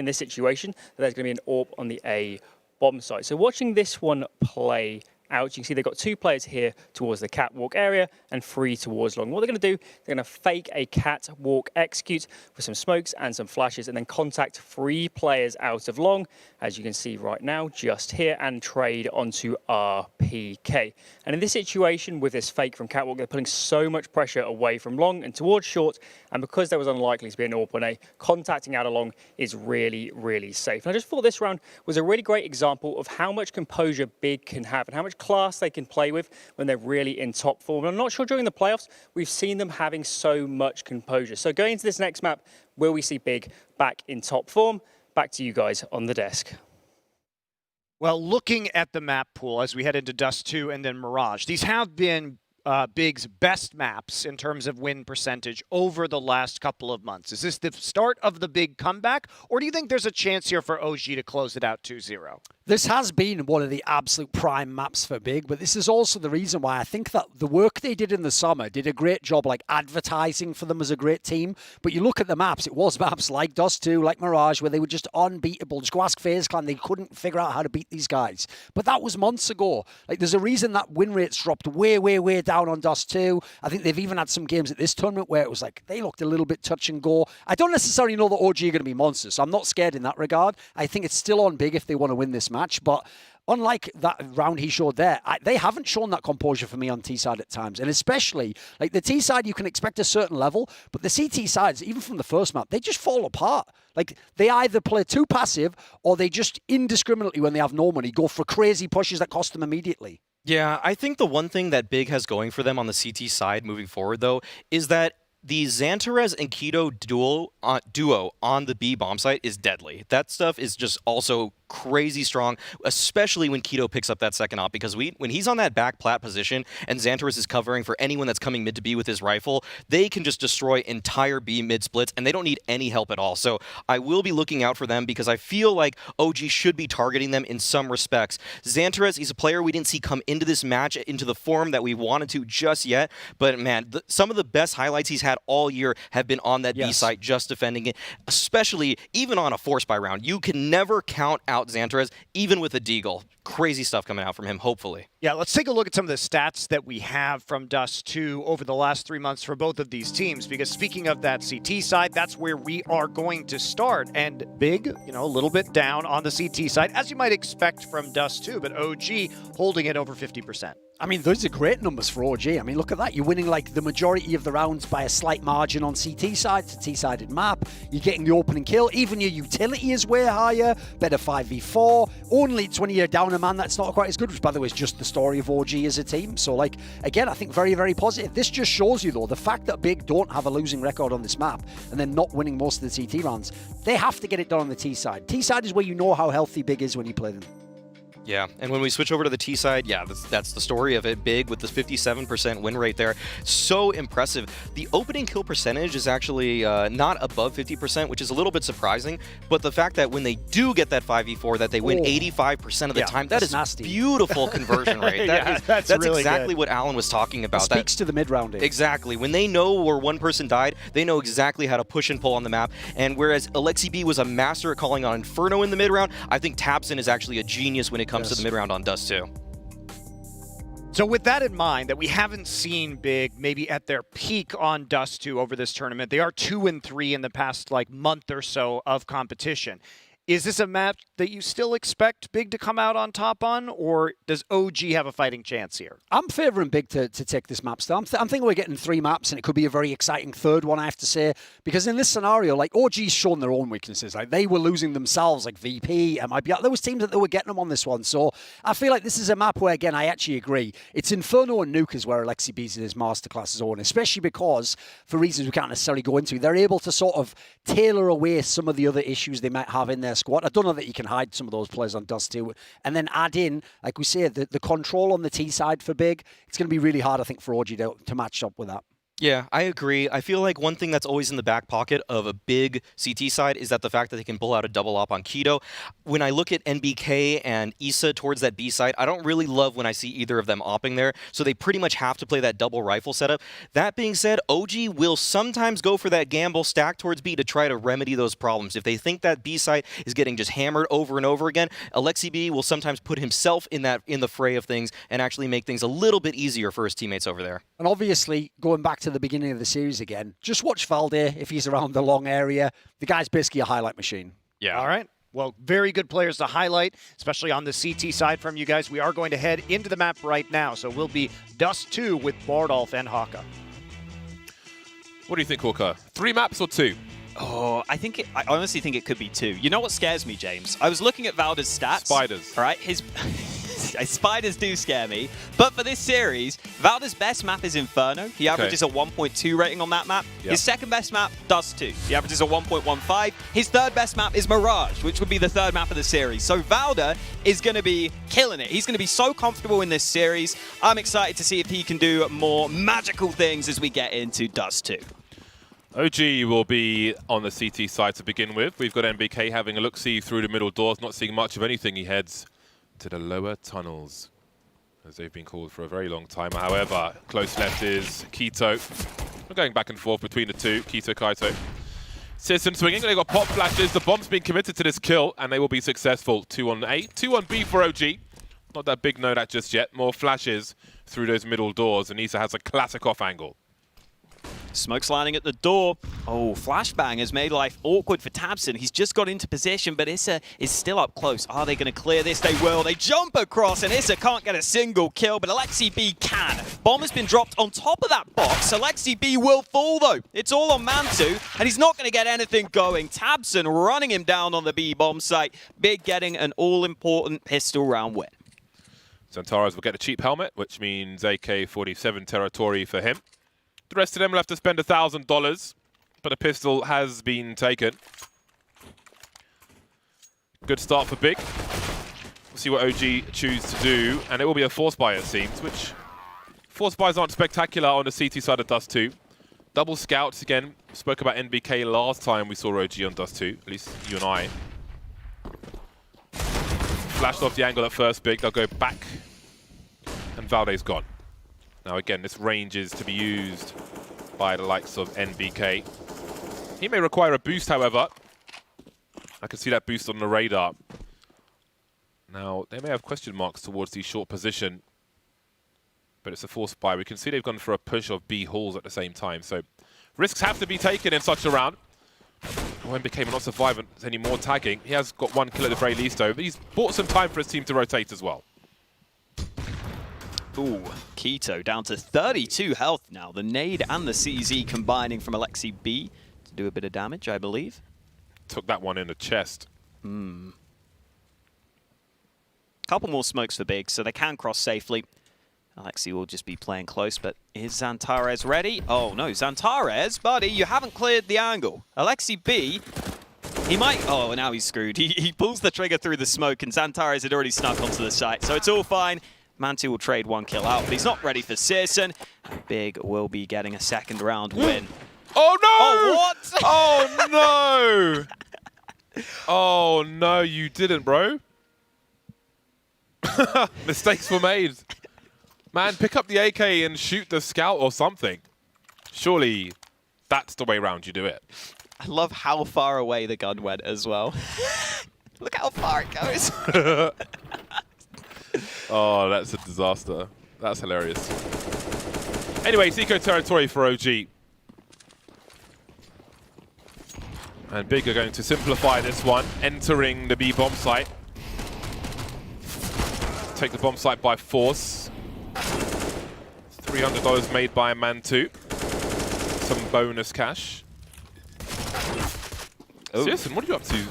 this situation that there's going to be an AWP on the A bomb site. So watching this one play out, you can see they've got 2 players here towards the catwalk area and 3 towards long. What they're going to do, they're going to fake a catwalk execute with some smokes and some flashes, and then contact 3 players out of long, as you can see right now, just here, and trade onto RPK. And in this situation, with this fake from catwalk, they're putting so much pressure away from long and towards short, and because there was unlikely to be an AWP on A, contacting out along is really, really safe. And I just thought this round was a really great example of how much composure Big can have and how much class they can play with when they're really in top form. And I'm not sure during the playoffs we've seen them having so much composure. So going into this next map, will we see Big back in top form? Back to you guys on the desk. Well, looking at the map pool as we head into Dust 2 and then Mirage, these have been Big's best maps in terms of win percentage over the last couple of months. Is this the start of the big comeback, or do you think there's a chance here for OG to close it out 2-0? This has been one of the absolute prime maps for Big, but this is also the reason why I think that the work they did in the summer did a great job like advertising for them as a great team. But you look at the maps, it was maps like Dust 2, like Mirage, where they were just unbeatable. Just go ask FaZe Clan, they couldn't figure out how to beat these guys. But that was months ago. Like there's a reason that win rates dropped way, way, way down on Dust 2. I think they've even had some games at this tournament where it was like they looked a little bit touch and go. I don't necessarily know that OG are going to be monsters, so I'm not scared in that regard. I think it's still on Big if they want to win this match, but unlike that round he showed there, they haven't shown that composure for me on T-side at times. And especially, like the T-side, you can expect a certain level, but the CT sides, even from the first map, they just fall apart. Like, they either play too passive, or they just indiscriminately, when they have no money, go for crazy pushes that cost them immediately. Yeah, I think the one thing that Big has going for them on the CT side moving forward, though, is that the Xantarez and Kido duo on the B bomb site is deadly. That stuff is just also crazy strong, especially when Kido picks up that second op, because when he's on that back plat position and Xantarez is covering for anyone that's coming mid to B with his rifle, they can just destroy entire B mid splits, and they don't need any help at all. So I will be looking out for them because I feel like OG should be targeting them in some respects. Xantarez, he's a player we didn't see come into this match into the form that we wanted to just yet, but man, some of the best highlights he's had all year have been on that B site, just defending it, especially even on a force buy round. You can never count out out Xantares, even with a Deagle. Crazy stuff coming out from him, hopefully. Yeah, let's take a look at some of the stats that we have from Dust 2 over the last 3 months for both of these teams, because speaking of that CT side, that's where we are going to start. And Big, a little bit down on the CT side, as you might expect from Dust 2, but OG holding it over 50%. I mean, those are great numbers for OG. I mean, look at that. You're winning like the majority of the rounds by a slight margin on CT side. It's a T-sided map. You're getting the opening kill. Even your utility is way higher. Better 5v4. Only it's when you're down a man that's not quite as good, which, by the way, is just the story of OG as a team. So, like, again, I think very, very positive. This just shows you, though, the fact that Big don't have a losing record on this map and they're not winning most of the TT rounds. They have to get it done on the T side. T side is where you know how healthy Big is when you play them. Yeah, and when we switch over to the T side, yeah, that's the story of it. Big with this 57% win rate there. So impressive. The opening kill percentage is actually not above 50%, which is a little bit surprising. But the fact that when they do get that 5v4, that they win 85% of the time, that is nasty. Beautiful conversion rate. That's really exactly what Alan was talking about. It speaks to the mid-round. Exactly. When they know where one person died, they know exactly how to push and pull on the map. And whereas Alexi B was a master at calling on Inferno in the mid-round, I think Tabson is actually a genius when it comes to the mid-round on Dust 2. So with that in mind, that we haven't seen Big maybe at their peak on Dust 2 over this tournament, they are 2-3 in the past month or so of competition. Is this a map that you still expect Big to come out on top on, or does OG have a fighting chance here? I'm favouring Big to take this map still. I'm thinking we're getting 3 maps, and it could be a very exciting third one, I have to say, because in this scenario, OG's shown their own weaknesses. They were losing themselves, VP, MIB. There was teams that they were getting them on this one, so I feel like this is a map where, again, I actually agree. It's Inferno and Nuke is where Alexi B's in his masterclass zone, especially because, for reasons we can't necessarily go into, they're able to sort of tailor away some of the other issues they might have in their squad. I don't know that you can hide some of those players on Dust 2. And then add in, like we say, the control on the T side for Big. It's going to be really hard, I think, for OG to match up with that. Yeah, I agree. I feel like one thing that's always in the back pocket of a big CT side is that the fact that they can pull out a double op on Keto. When I look at NBK and Issa towards that B side, I don't really love when I see either of them opping there, so they pretty much have to play that double rifle setup. That being said, OG will sometimes go for that gamble stack towards B to try to remedy those problems. If they think that B side is getting just hammered over and over again, Alexi B will sometimes put himself in the fray of things and actually make things a little bit easier for his teammates over there. And obviously, going back to the beginning of the series again, just watch Valde if he's around the long area. The guy's basically a highlight machine. Yeah. All right. Well, very good players to highlight, especially on the CT side from you guys. We are going to head into the map right now, so we'll be Dust 2 with Bardolph and Haka. What do you think, Hawker? 3 maps or 2? Oh, I honestly think it could be 2. You know what scares me, James? I was looking at Valde's stats. Spiders. All right, spiders do scare me. But for this series, Valde's best map is Inferno. He averages a 1.2 rating on that map. Yep. His second best map, Dust 2. He averages a 1.15. His third best map is Mirage, which would be the third map of the series. So Valde is going to be killing it. He's going to be so comfortable in this series. I'm excited to see if he can do more magical things as we get into Dust 2. OG will be on the CT side to begin with. We've got NBK having a look-see through the middle doors, not seeing much of anything. He heads to the lower tunnels, as they've been called for a very long time. However, close left is Keto. We're going back and forth between the two, Keto, Kaito. Citizen swinging, they've got pop flashes. The bomb's been committed to this kill, and they will be successful. 2 on A, 2 on B for OG. Not that big no that just yet. More flashes through those middle doors, and Issa has a classic off angle. Smoke's landing at the door. Oh, flashbang has made life awkward for Tabson. He's just got into position, but Issa is still up close. Are they going to clear this? They will. They jump across, and Issa can't get a single kill, but Alexi B can. Bomb has been dropped on top of that box. Alexi B will fall, though. It's all on Mantu, and he's not going to get anything going. Tabson running him down on the B bomb site. Big getting an all-important pistol round win. Xantares will get the cheap helmet, which means AK-47 territory for him. The rest of them will have to spend $1,000, but a pistol has been taken. Good start for Big. We'll see what OG choose to do, and it will be a force buy, it seems, which force buys aren't spectacular on the CT side of Dust 2. Double scouts, again, spoke about NBK last time we saw OG on Dust 2, at least you and I. Flashed off the angle at first, Big. They'll go back, and Valde's gone. Now again, this range is to be used by the likes of NBK. He may require a boost, however. I can see that boost on the radar. Now, they may have question marks towards the short position, but it's a forced buy. We can see they've gone for a push of B halls at the same time, so risks have to be taken in such a round. When became not surviving any more tagging. He has got 1 kill at the very least, though, but he's bought some time for his team to rotate as well. Ooh, Keto down to 32 health now. The nade and the CZ combining from Alexi B to do a bit of damage, I believe. Took that one in the chest. Couple more smokes for Big, so they can cross safely. Alexi will just be playing close, but is Xantares ready? Oh no, Xantares, buddy, you haven't cleared the angle. Alexi B, he might, oh, now he's screwed. He pulls the trigger through the smoke, and Xantares had already snuck onto the site, so it's all fine. Mantu will trade 1 kill out, but he's not ready for Searson. Big will be getting a second round win. Oh no! Oh, what? Oh no! Oh no, you didn't, bro. Mistakes were made. Man, pick up the AK and shoot the scout or something. Surely that's the way around you do it. I love how far away the gun went as well. Look how far it goes. Oh, that's a disaster. That's hilarious. Anyway, it's eco territory for OG. And Big are going to simplify this one, entering the B bomb site. Take the bomb site by force. $300 made by Mantu. Some bonus cash. Searson, what are you up to?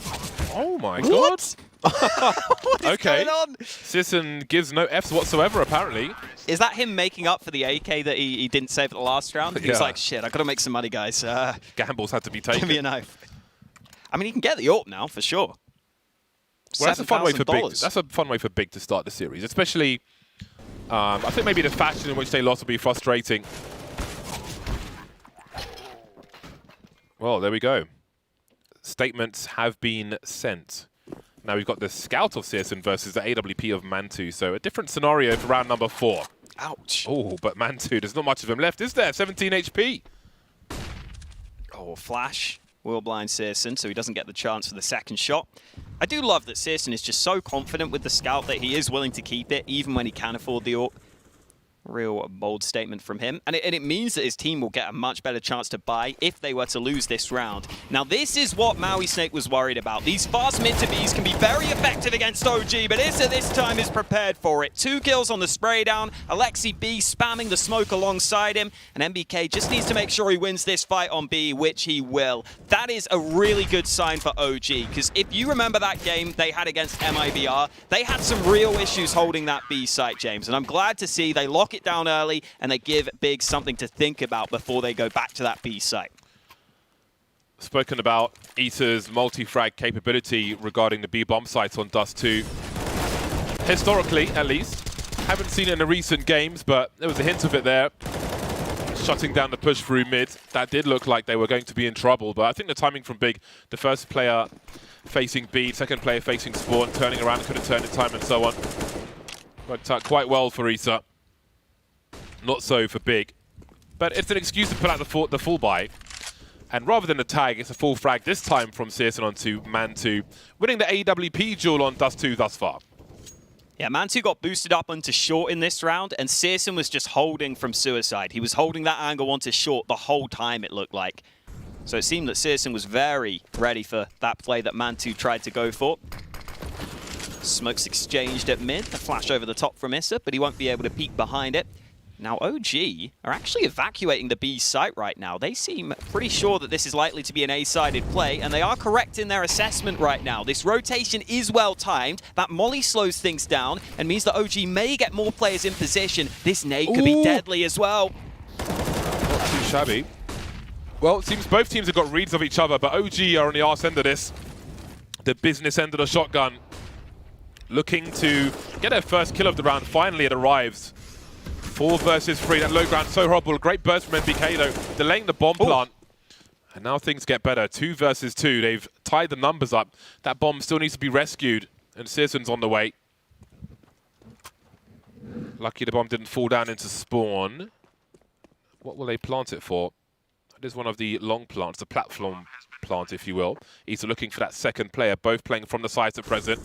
Oh my god. What is okay. going on? Searson gives no Fs whatsoever, apparently. Is that him making up for the AK that he didn't save at the last round? He was like, shit, I gotta make some money, guys. Gambles had to be taken. Give me a knife. I mean, he can get the AWP now, for sure. Well, that's a fun way for Big. That's a fun way for Big to start the series, especially. I think maybe the fashion in which they lost will be frustrating. Well, there we go. Statements have been sent. Now we've got the Scout of Searson versus the AWP of Mantu, so a different scenario for round number 4. Ouch. Oh, but Mantu, there's not much of him left, is there? 17 HP. Oh, flash will blind Searson, so he doesn't get the chance for the second shot. I do love that Searson is just so confident with the Scout that he is willing to keep it, even when he can afford the AWP. Real bold statement from him. And it means that his team will get a much better chance to buy if they were to lose this round. Now, this is what Maui Snake was worried about. These fast mid to Bs can be very effective against OG, but Issa this time is prepared for it. 2 kills on the spray down. Alexi B spamming the smoke alongside him. And MBK just needs to make sure he wins this fight on B, which he will. That is a really good sign for OG, because if you remember that game they had against MIBR, they had some real issues holding that B site, James. And I'm glad to see they lock it down early and they give Big something to think about before they go back to that B site. Spoken about Eater's multi-frag capability regarding the B bomb sites on Dust 2. Historically, at least. Haven't seen it in the recent games, but there was a hint of it there. Shutting down the push through mid. That did look like they were going to be in trouble, but I think the timing from Big, the first player facing B, second player facing Spawn, turning around, couldn't turn in time and so on. Worked out quite well for Issa. Not so for Big. But it's an excuse to pull out the full buy. And rather than a tag, it's a full frag, this time from Searson onto Mantu, winning the AWP duel on Dust 2 thus far. Yeah, Mantu got boosted up onto short in this round, and Searson was just holding from suicide. He was holding that angle onto short the whole time, it looked like. So it seemed that Searson was very ready for that play that Mantu tried to go for. Smokes exchanged at mid, a flash over the top from Issa, but he won't be able to peek behind it. Now, OG are actually evacuating the B site right now. They seem pretty sure that this is likely to be an A-sided play, and they are correct in their assessment right now. This rotation is well-timed. That molly slows things down and means that OG may get more players in position. This nade could be deadly as well. Not too shabby. Well, it seems both teams have got reads of each other, but OG are on the arse end of this. The business end of the shotgun. Looking to get their first kill of the round. Finally, it arrives. 4 versus 3, that low ground so horrible. Great burst from MBK though, delaying the bomb plant. And now things get better, 2 versus 2. They've tied the numbers up. That bomb still needs to be rescued, and Searson's on the way. Lucky the bomb didn't fall down into spawn. What will they plant it for? That is one of the long plants, the platform plant, if you will. He's looking for that second player, both playing from the sides at present.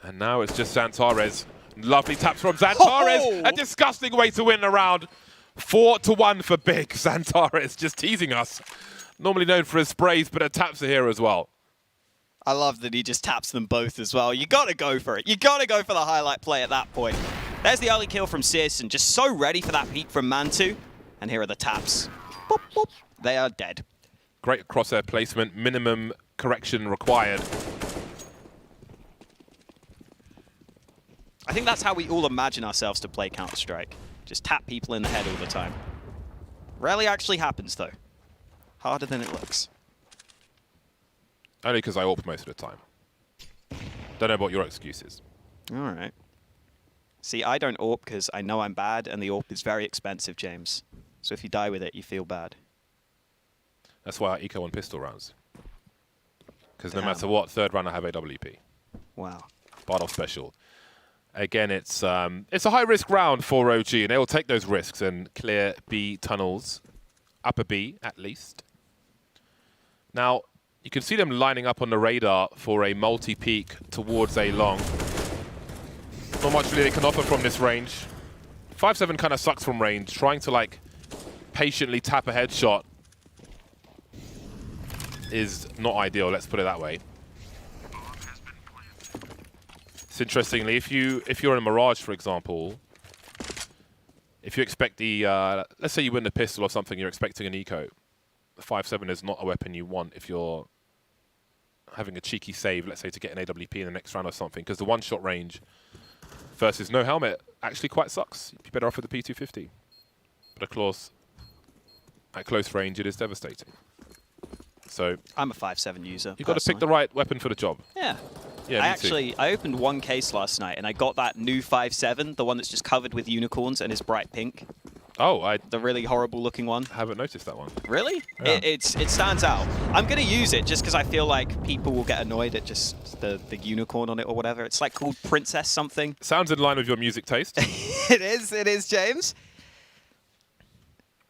And now it's just Xantares. Lovely taps from Xantares. A disgusting way to win a round. 4-1 for big. Xantares just teasing us. Normally known for his sprays, but taps are here as well. I love that he just taps them both as well. You got to go for it. You got to go for the highlight play at that point. There's the early kill from Searson, just so ready for that peek from Mantu. And here are the taps. Boop, boop. They are dead. Great crosshair placement, minimum correction required. I think that's how we all imagine ourselves to play Counter-Strike. Just tap people in the head all the time. Rarely actually happens, though. Harder than it looks. Only because I AWP most of the time. Don't know what your excuse is. All right. See, I don't AWP because I know I'm bad, and the AWP is very expensive, James. So if you die with it, you feel bad. That's why I eco on pistol rounds. Because no matter what, third round I have AWP. Wow. Part of special. Again, it's a high-risk round for OG, and they will take those risks and clear B tunnels. Upper B, at least. Now, you can see them lining up on the radar for a multi-peek towards A long. Not much really they can offer from this range. 5-7 kind of sucks from range, trying to like patiently tap a headshot is not ideal, let's put it that way. It's interestingly, if you're in a Mirage, for example, if you expect the, let's say you win the pistol or something, you're expecting an eco. The 5-7 is not a weapon you want if you're having a cheeky save, let's say to get an AWP in the next round or something, because the one-shot range versus no helmet actually quite sucks. You'd be better off with the P250. But of course, at close range, it is devastating. So I'm a 5-7 user. You've got to pick the right weapon for the job. Yeah. Yeah, I opened one case last night and I got that new 5-7, the one that's just covered with unicorns and is bright pink. Oh, the really horrible looking one. Haven't noticed that one. Really? Yeah. It stands out. I'm going to use it just because I feel like people will get annoyed at just the unicorn on it or whatever. It's like called Princess something. Sounds in line with your music taste. It is, James.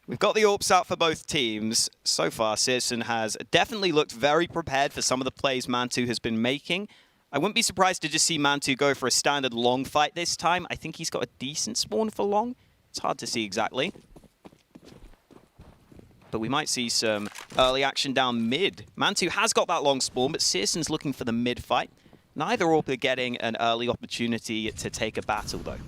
We've got the AWPs out for both teams. So far, Searson has definitely looked very prepared for some of the plays Mantu has been making. I wouldn't be surprised to just see Mantu go for a standard long fight this time. I think he's got a decent spawn for long. It's hard to see exactly. But we might see some early action down mid. Mantu has got that long spawn, but Searson's looking for the mid fight. Neither AWP are getting an early opportunity to take a battle, though.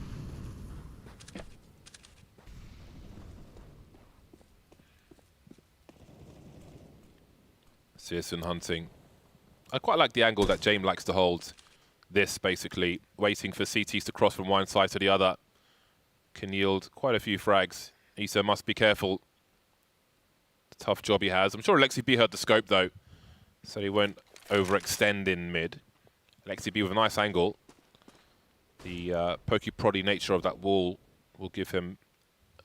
Searson hunting. I quite like the angle that James likes to hold. This, basically, waiting for CTs to cross from one side to the other. Can yield quite a few frags. Issa must be careful. Tough job he has. I'm sure Alexi B heard the scope, though, so he won't overextend in mid. Alexi B with a nice angle. The pokey-proddy nature of that wall will give him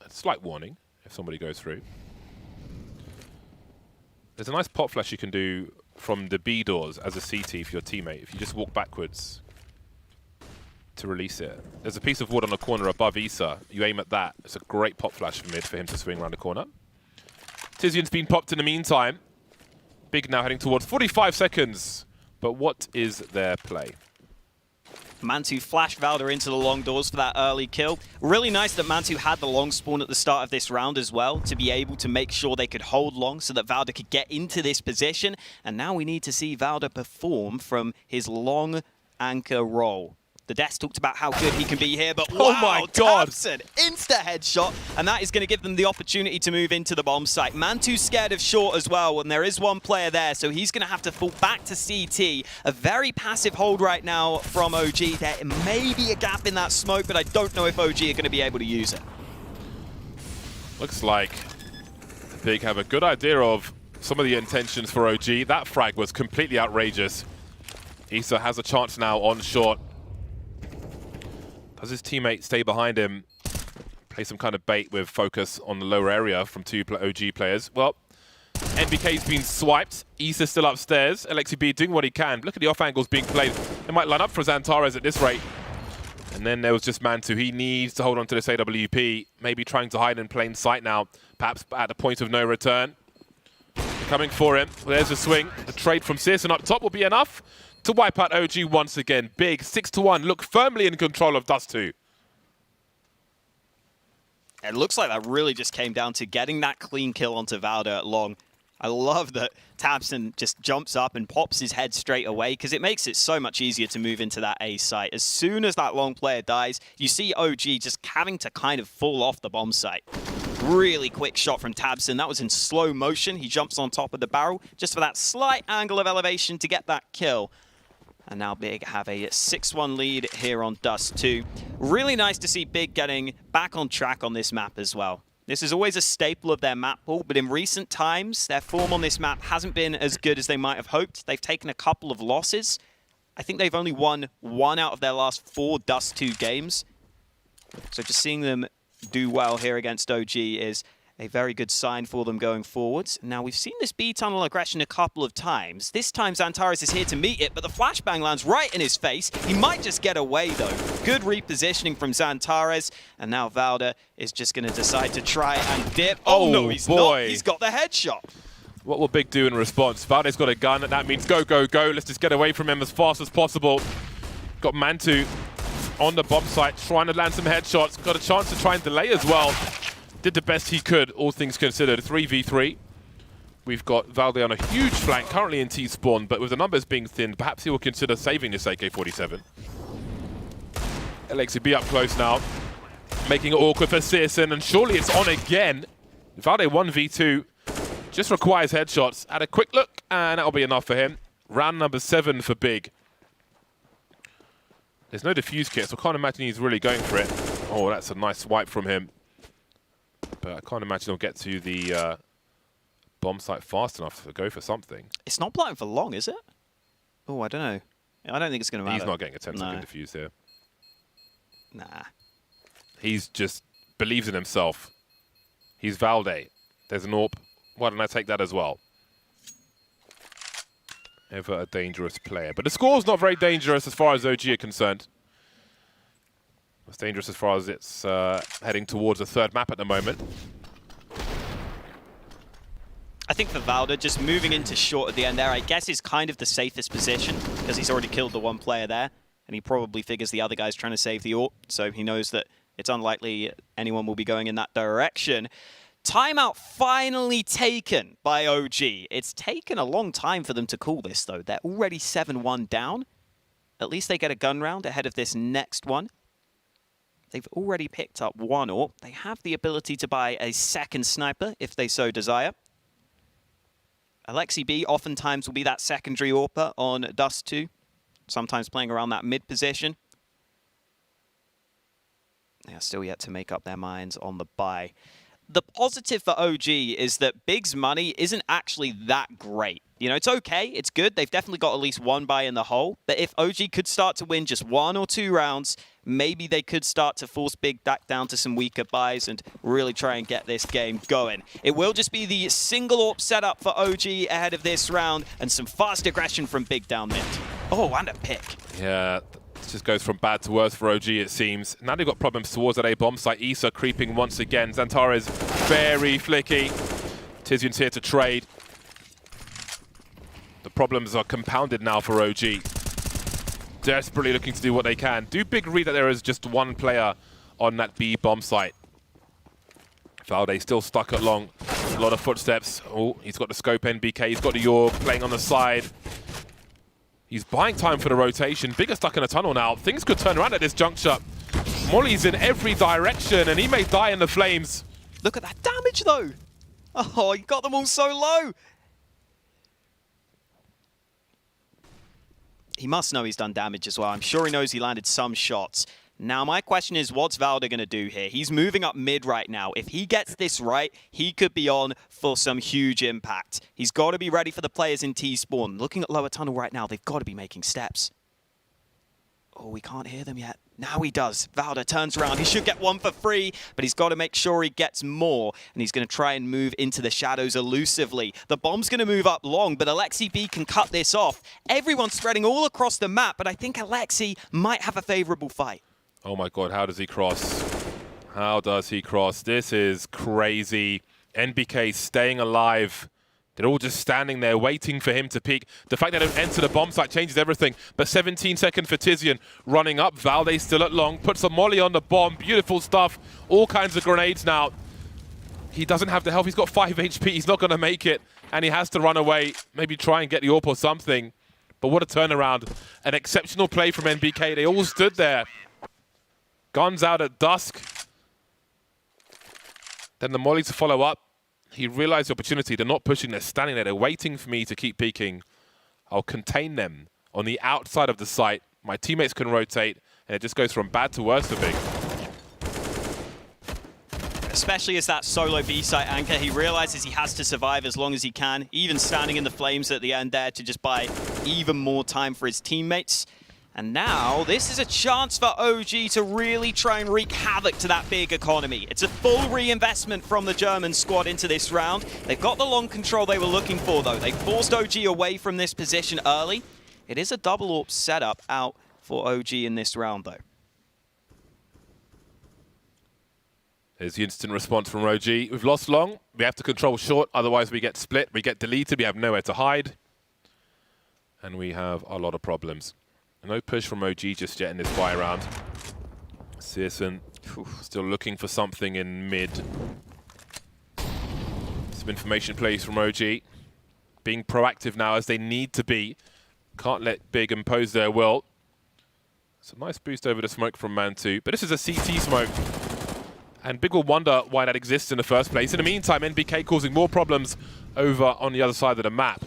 a slight warning if somebody goes through. There's a nice pop flash you can do from the B doors as a CT for your teammate. If you just walk backwards to release it. There's a piece of wood on the corner above Issa. You aim at that. It's a great pop flash for mid for him to swing around the corner. Tizian's been popped in the meantime. Big now heading towards 45 seconds. But what is their play? Mantu flashed Valder into the long doors for that early kill. Really nice that Mantu had the long spawn at the start of this round as well, to be able to make sure they could hold long so that Valder could get into this position. And now we need to see Valder perform from his long anchor roll. The desk talked about how good he can be here, but oh my God, Tapson, insta headshot, and that is going to give them the opportunity to move into the bomb site. Mantu's scared of short as well, and there is one player there, so he's going to have to fall back to CT. A very passive hold right now from OG. There may be a gap in that smoke, but I don't know if OG are going to be able to use it. Looks like Big have a good idea of some of the intentions for OG. That frag was completely outrageous. Issa has a chance now on short. Does his teammate stay behind him, play some kind of bait with focus on the lower area from two OG players? Well, NBK's been swiped. Issa's still upstairs. Alexi B doing what he can. Look at the off angles being played. They might line up for Xantares at this rate. And then there was just Mantu. He needs to hold on to this AWP. Maybe trying to hide in plain sight now. Perhaps at the point of no return. Coming for him. There's a swing. The trade from Searson up top will be enough to wipe out OG once again. Big 6-1, look firmly in control of Dust 2. It looks like that really just came down to getting that clean kill onto Valda at long. I love that tabseN just jumps up and pops his head straight away because it makes it so much easier to move into that A site. As soon as that long player dies, you see OG just having to kind of fall off the bomb site. Really quick shot from tabseN. That was in slow motion. He jumps on top of the barrel just for that slight angle of elevation to get that kill. And now Big have a 6-1 lead here on Dust 2. Really nice to see Big getting back on track on this map as well. This is always a staple of their map pool, but in recent times, their form on this map hasn't been as good as they might have hoped. They've taken a couple of losses. I think they've only won 1 out of their last 4 Dust 2 games. So just seeing them do well here against OG is a very good sign for them going forwards. Now, we've seen this B-tunnel aggression a couple of times. This time, Xantares is here to meet it, but the flashbang lands right in his face. He might just get away, though. Good repositioning from Xantares, and now Valda is just going to decide to try and dip. Oh no, he's not. He's got the headshot. What will Big do in response? Valde's got a gun, and that means go, go, go. Let's just get away from him as fast as possible. Got Mantu on the bomb site, trying to land some headshots. Got a chance to try and delay as well. Did the best he could, all things considered. 3v3. We've got Valde on a huge flank, currently in T-spawn, but with the numbers being thinned, perhaps he will consider saving this AK-47. Alexi B up close now, making it awkward for citizen, and surely it's on again. Valde 1v2, just requires headshots. Had a quick look, and that'll be enough for him. Round number 7 for Big. There's no defuse kit, so I can't imagine he's really going for it. Oh, that's a nice swipe from him. But I can't imagine he'll get to the bomb site fast enough to go for something. It's not planting for long, is it? Oh, I don't know. I don't think it's going to matter. He's not getting a 10-second defuse here. Nah. He's just believes in himself. He's Valde. There's an AWP. Why don't I take that as well? Ever a dangerous player. But the score's not very dangerous as far as OG are concerned. It's dangerous as far as it's heading towards a 3rd map at the moment. I think for Valda, just moving into short at the end there, I guess is kind of the safest position because he's already killed the 1 player there, and he probably figures the other guy's trying to save the AWP, so he knows that it's unlikely anyone will be going in that direction. Timeout finally taken by OG. It's taken a long time for them to call this, though. They're already 7-1 down. At least they get a gun round ahead of this next one. They've already picked up 1 AWP. They have the ability to buy a 2nd sniper if they so desire. Alexi B oftentimes will be that secondary AWPer on Dust 2, sometimes playing around that mid position. They are still yet to make up their minds on the buy. The positive for OG is that Big's money isn't actually that great. You know, it's okay, it's good. They've definitely got at least 1 buy in the hole. But if OG could start to win just 1 or 2 rounds, maybe they could start to force Big back down to some weaker buys and really try and get this game going. It will just be the single AWP setup for OG ahead of this round and some fast aggression from Big down mid. Oh, and a pick. Yeah. Just goes from bad to worse for OG, it seems. Now they've got problems towards that A bomb site. Issa creeping once again. Xantares very flicky. Tizian's here to trade. The problems are compounded now for OG. Desperately looking to do what they can. Do Big read that there is just 1 player on that B bomb site? Valde still stuck at long. A lot of footsteps. Oh, he's got the scope NBK. He's got the York playing on the side. He's buying time for the rotation. Big are stuck in a tunnel now. Things could turn around at this juncture. Molly's in every direction, and he may die in the flames. Look at that damage, though. Oh, he got them all so low. He must know he's done damage as well. I'm sure he knows he landed some shots. Now, my question is, what's Valda going to do here? He's moving up mid right now. If he gets this right, he could be on for some huge impact. He's got to be ready for the players in T-spawn. Looking at lower tunnel right now, they've got to be making steps. Oh, we can't hear them yet. Now he does. Valda turns around. He should get 1 for free, but he's got to make sure he gets more, and he's going to try and move into the shadows elusively. The bomb's going to move up long, but Alexi B can cut this off. Everyone's spreading all across the map, but I think Alexi might have a favorable fight. Oh my god, how does he cross? How does he cross? This is crazy. NBK staying alive They're all just standing there waiting for him to peek. The fact that they don't enter the bomb site changes everything. But 17 seconds for Tizian running up. Valde still at long. Puts a molly on the bomb. Beautiful stuff. All kinds of grenades now. He doesn't have the health. He's got 5 HP. He's not going to make it. And he has to run away. Maybe try and get the AWP or something. But what a turnaround. An exceptional play from NBK. They all stood there. Guns out at dusk. Then the molly to follow up. He realized the opportunity. They're not pushing. They're standing there. They're waiting for me to keep peeking. I'll contain them on the outside of the site. My teammates can rotate, and it just goes from bad to worse for Big. Especially as that solo B-site anchor, he realizes he has to survive as long as he can, even standing in the flames at the end there to just buy even more time for his teammates. And now, this is a chance for OG to really try and wreak havoc to that big economy. It's a full reinvestment from the German squad into this round. They've got the long control they were looking for, though. They forced OG away from this position early. It is a double AWP setup out for OG in this round, though. There's the instant response from OG. We've lost long. We have to control short, otherwise we get split, we get deleted, we have nowhere to hide. And we have a lot of problems. No push from OG just yet in this buy round. Searson still looking for something in mid. Some information plays from OG. Being proactive now as they need to be. Can't let Big impose their will. It's a nice boost over the smoke from Mantu. But this is a CT smoke. And Big will wonder why that exists in the first place. In the meantime, NBK causing more problems over on the other side of the map.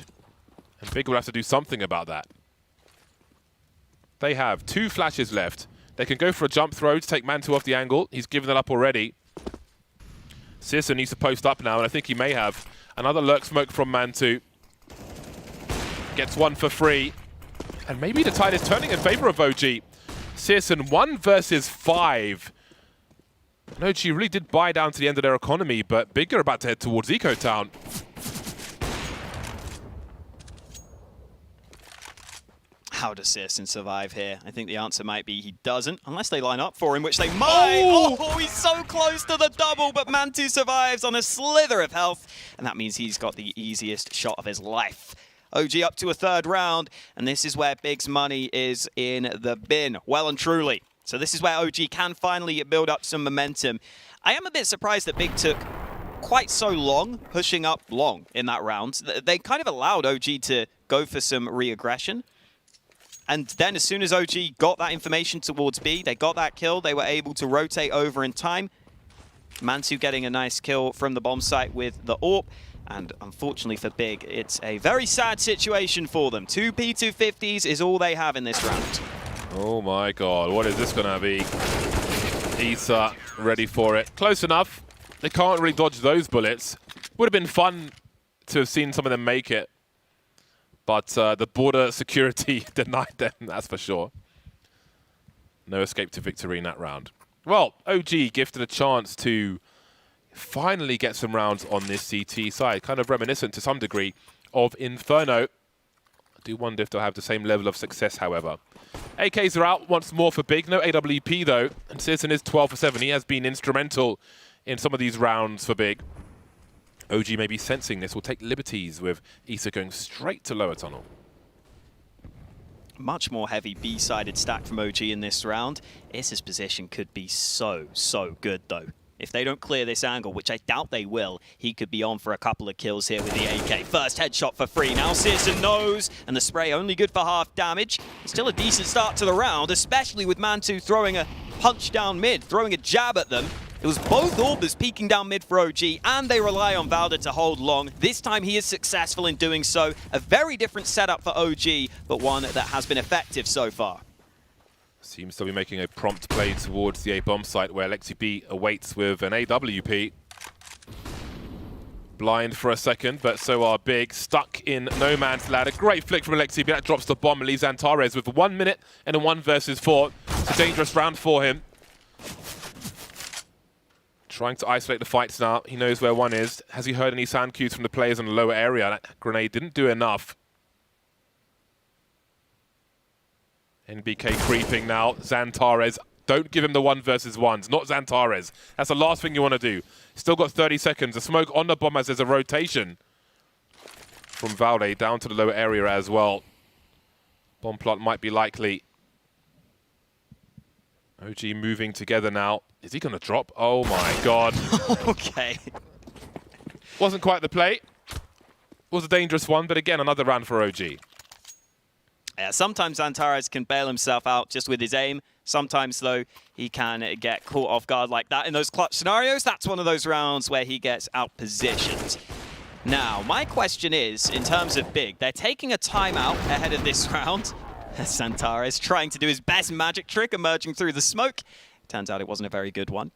And Big will have to do something about that. They have 2 flashes left. They can go for a jump throw to take Mantu off the angle. He's given that up already. Searson needs to post up now, and I think he may have. Another lurk smoke from Mantu. Gets one for free. And maybe the tide is turning in favor of OG. Searson 1 versus 5. And OG really did buy down to the end of their economy, but Big are about to head towards Eco Town. How does Searson survive here? I think the answer might be he doesn't, unless they line up for him, which they might. Oh, he's so close to the double, but Mantu survives on a slither of health, and that means he's got the easiest shot of his life. OG up to a 3rd round, and this is where Big's money is in the bin, well and truly. So this is where OG can finally build up some momentum. I am a bit surprised that Big took quite so long, pushing up long in that round. They kind of allowed OG to go for some re-aggression. And then as soon as OG got that information towards B, they got that kill, they were able to rotate over in time. Mantu getting a nice kill from the bomb site with the AWP. And unfortunately for Big, it's a very sad situation for them. 2 P250s is all they have in this round. Oh my god, what is this going to be? Issa ready for it. Close enough. They can't really dodge those bullets. Would have been fun to have seen some of them make it. But the border security denied them, that's for sure. No escape to victory in that round. Well, OG gifted a chance to finally get some rounds on this CT side. Kind of reminiscent to some degree of Inferno. I do wonder if they'll have the same level of success, however. AKs are out once more for Big. No AWP, though. And Searson is 12 for 7. He has been instrumental in some of these rounds for Big. OG may be sensing this, will take liberties with Issa going straight to lower tunnel. Much more heavy B-sided stack from OG in this round. Issa's position could be so good, though. If they don't clear this angle, which I doubt they will, he could be on for a couple of kills here with the AK. First headshot for free. Now Searson knows, and the spray only good for half damage. Still a decent start to the round, especially with Mantu throwing a punch down mid, throwing a jab at them. It was both Orbers peeking down mid for OG, and they rely on Valda to hold long. This time he is successful in doing so. A very different setup for OG, but one that has been effective so far. Seems to be making a prompt play towards the A-bomb site where Lexi B awaits with an AWP. Blind for a second, but so are Big. Stuck in no man's land. A great flick from Lexi B. That drops the bomb and leaves Antares with 1 minute and a 1 versus 4. It's a dangerous round for him. Trying to isolate the fights now. He knows where one is. Has he heard any sound cues from the players in the lower area? That grenade didn't do enough. NBK creeping now. Xantares. Don't give him the 1 versus 1s. Not Xantares. That's the last thing you want to do. Still got 30 seconds. A smoke on the bomb as there's a rotation. from Valde down to the lower area as well. Bomb plant might be likely. OG moving together now. Is he going to drop? Oh my god. Okay. Wasn't quite the play. Was a dangerous one, but again, another round for OG. Yeah, sometimes Antares can bail himself out just with his aim. Sometimes, though, he can get caught off guard like that in those clutch scenarios. That's one of those rounds where he gets out-positioned. Now, my question is, in terms of Big, they're taking a timeout ahead of this round. Antares trying to do his best magic trick, emerging through the smoke. Turns out it wasn't a very good one.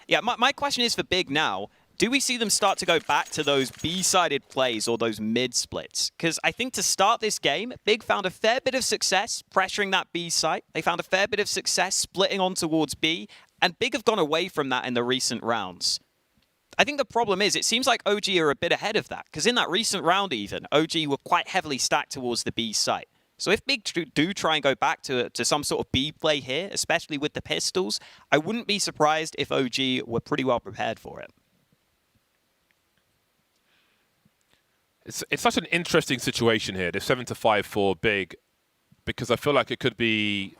Yeah, my question is for Big now. Do we see them start to go back to those B-sided plays or those mid-splits? Because I think to start this game, Big found a fair bit of success pressuring that B site. They found a fair bit of success splitting on towards B, and Big have gone away from that in the recent rounds. I think the problem is, it seems like OG are a bit ahead of that, because in that recent round even, OG were quite heavily stacked towards the B site. So if Big do try and go back to some sort of B play here, especially with the pistols, I wouldn't be surprised if OG were pretty well prepared for it. It's such an interesting situation here, this 7-5 for Big, because I feel like it could be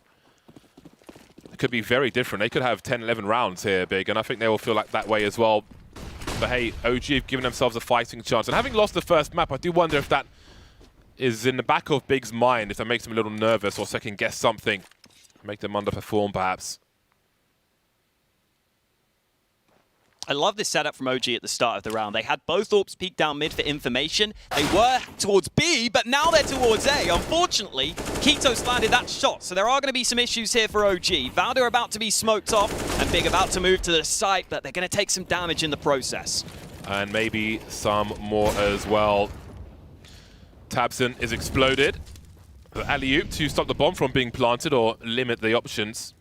very different. They could have 10, 11 rounds here, Big, and I think they will feel like that way as well. But hey, OG have given themselves a fighting chance. And having lost the first map, I do wonder if that is in the back of Big's mind, if that makes them a little nervous or second-guess something, make them underperform perhaps. I love this setup from OG at the start of the round. They had both AWPs peek down mid for information. They were towards B, but now they're towards A. Unfortunately, Kitos landed that shot, so there are going to be some issues here for OG. Valde are about to be smoked off, and Big about to move to the site, but they're going to take some damage in the process. And maybe some more as well. Tabson is exploded. Alley-oop to stop the bomb from being planted or limit the options.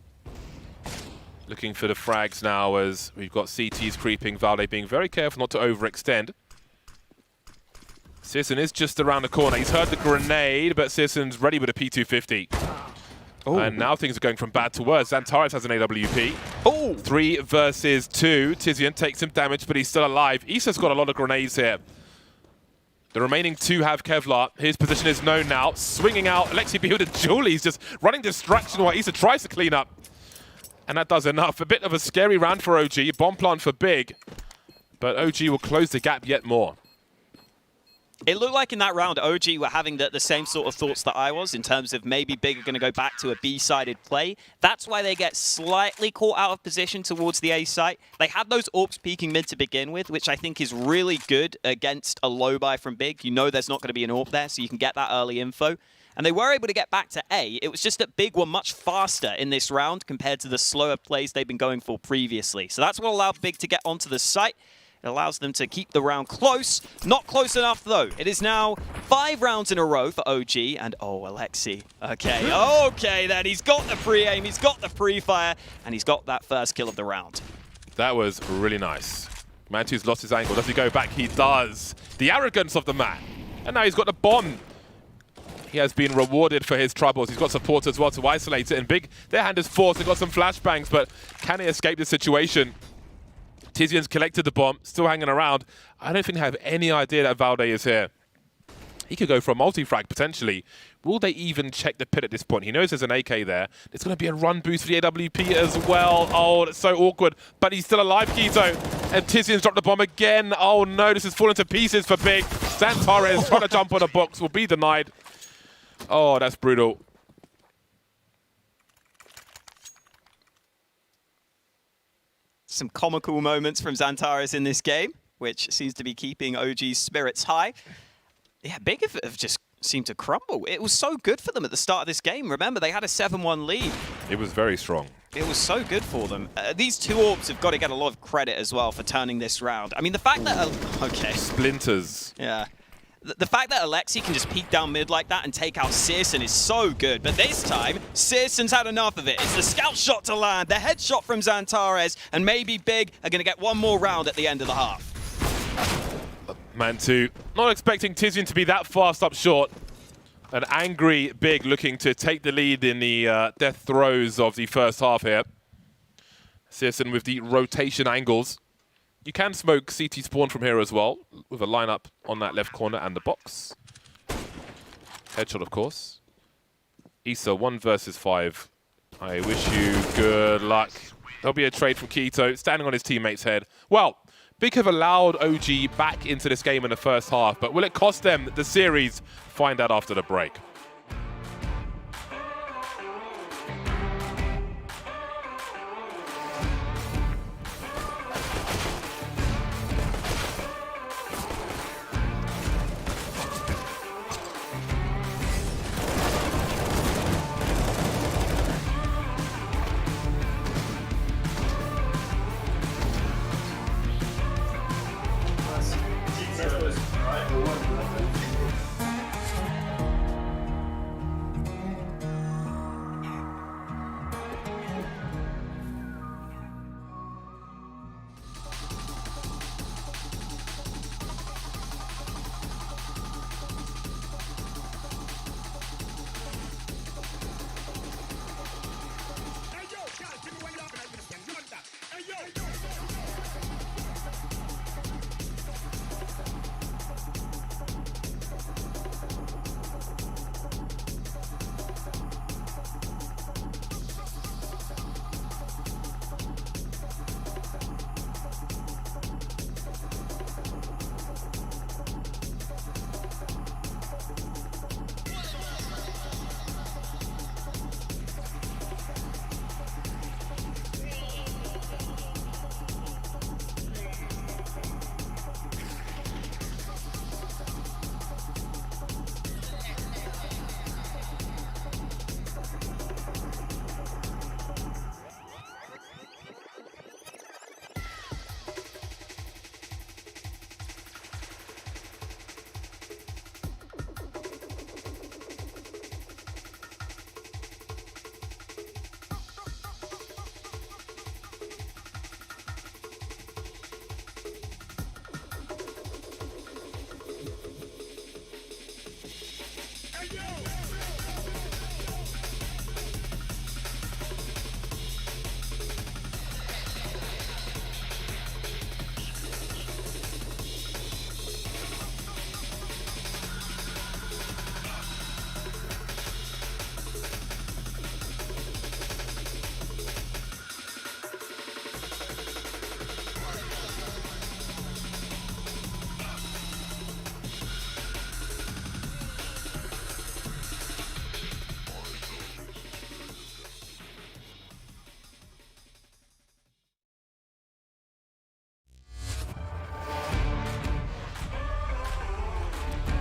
Looking for the frags now as we've got CTs creeping. Valde being very careful not to overextend. Searson is just around the corner. He's heard the grenade, but Searson's ready with a P250. Oh. And now things are going from bad to worse. Antares has an AWP. Oh. 3 versus 2. Tizian takes some damage, but he's still alive. Issa's got a lot of grenades here. The remaining 2 have Kevlar. His position is known now. Swinging out. Alexi B with a Julie. He's just running distraction while Issa tries to clean up. And that does enough. A bit of a scary round for OG. Bomb plant for Big. But OG will close the gap yet more. It looked like in that round, OG were having the same sort of thoughts that I was in terms of maybe Big are going to go back to a B-sided play. That's why they get slightly caught out of position towards the A site. They had those AWPs peeking mid to begin with, which I think is really good against a low buy from Big. You know there's not going to be an AWP there, so you can get that early info. And they were able to get back to A. It was just that Big were much faster in this round compared to the slower plays they've been going for previously. So that's what allowed Big to get onto the site. It allows them to keep the round close. Not close enough, though. It is now 5 rounds in a row for OG. And, oh, Alexi. Okay, okay, then. He's got the pre-aim, he's got the pre-fire, and he's got that first kill of the round. That was really nice. Mantu's lost his angle. Does he go back? He does. The arrogance of the man. And now he's got the bomb. He has been rewarded for his troubles. He's got support as well to isolate it. And Big, their hand is forced. They've got some flashbangs, but can he escape this situation? Tizian's collected the bomb, still hanging around. I don't think they have any idea that Valde is here. He could go for a multi-frag, potentially. Will they even check the pit at this point? He knows there's an AK there. There's going to be a run boost for the AWP as well. Oh, that's so awkward. But he's still alive, Keto. And Tizian's dropped the bomb again. Oh, no, this is falling to pieces for Big. Antares trying to jump on a box will be denied. Oh, that's brutal. Some comical moments from Antares in this game, which seems to be keeping OG's spirits high. Yeah, Big have just seemed to crumble. It was so good for them at the start of this game. Remember, they had a 7-1 lead. It was very strong. It was so good for them. These 2 AWPs have got to get a lot of credit as well for turning this round. I mean, the fact that... Okay. Splinters. Yeah. The fact that Alexi can just peek down mid like that and take out Searson is so good. But this time, Searson's had enough of it. It's the scout shot to land, the headshot from Antares, and maybe Big are going to get one more round at the end of the half. Mantu, not expecting Tizian to be that fast up short. An angry Big looking to take the lead in the death throes of the first half here. Searson with the rotation angles. You can smoke CT spawn from here as well, with a lineup on that left corner and the box. Headshot, of course. Issa, 1 versus 5. I wish you good luck. There'll be a trade from Keto, standing on his teammate's head. Well, Big have allowed OG back into this game in the first half, but will it cost them the series? Find out after the break.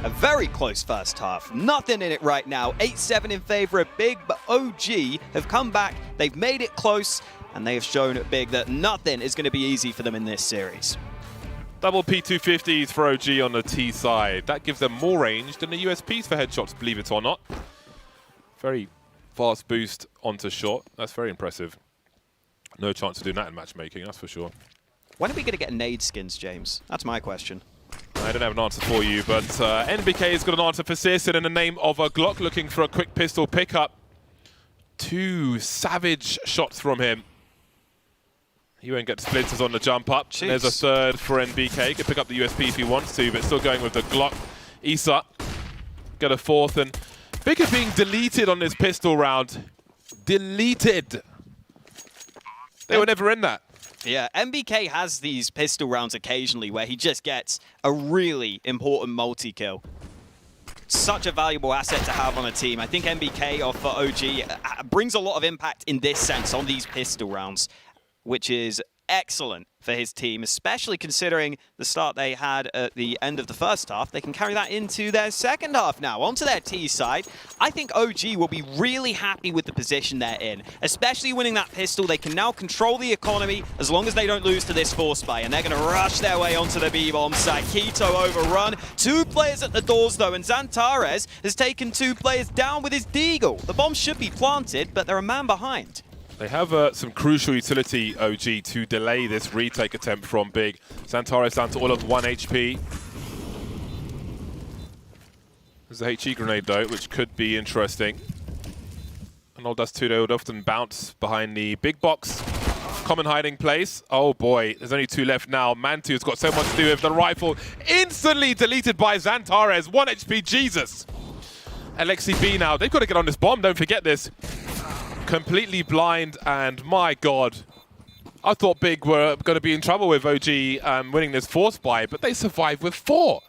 A very close first half. Nothing in it right now. 8-7 in favor of Big, but OG have come back. They've made it close, and they have shown at Big that nothing is going to be easy for them in this series. Double P250s for OG on the T side. That gives them more range than the USPs for headshots, believe it or not. Very fast boost onto shot. That's very impressive. No chance of doing that in matchmaking, that's for sure. When are we going to get nade skins, James? That's my question. I don't have an answer for you, but NBK has got an answer for Sis in the name of a Glock, looking for a quick pistol pickup. 2 savage shots from him. He won't get splinters on the jump up. Jeez. There's a third for NBK. He can pick up the USP if he wants to, but still going with the Glock. Issa got a 4th, and Big is being deleted on this pistol round. Deleted. They were never in that. Yeah, MBK has these pistol rounds occasionally where he just gets a really important multi-kill. Such a valuable asset to have on a team. I think MBK for OG brings a lot of impact in this sense on these pistol rounds, which is excellent for his team, especially considering the start they had at the end of the first half. They can carry that into their second half now. Onto their T side, I think OG will be really happy with the position they're in, especially winning that pistol. They can now control the economy as long as they don't lose to this force buy, and they're going to rush their way onto the B-bomb side. Keto overrun. 2 players at the doors though, and Xantares has taken 2 players down with his Deagle. The bomb should be planted, but they're a man behind. They have some crucial utility, OG, to delay this retake attempt from Big. Xantares down to all of 1 HP. There's a HE grenade, though, which could be interesting. And old Dust 2, they would often bounce behind the big box. Common hiding place. Oh, boy. There's only 2 left now. Mantu's got so much to do with the rifle. Instantly deleted by Xantares. 1 HP, Jesus. LXCB now, they've got to get on this bomb, don't forget this. Completely blind, and my God. I thought Big were going to be in trouble with OG winning this force buy, but they survived with 4.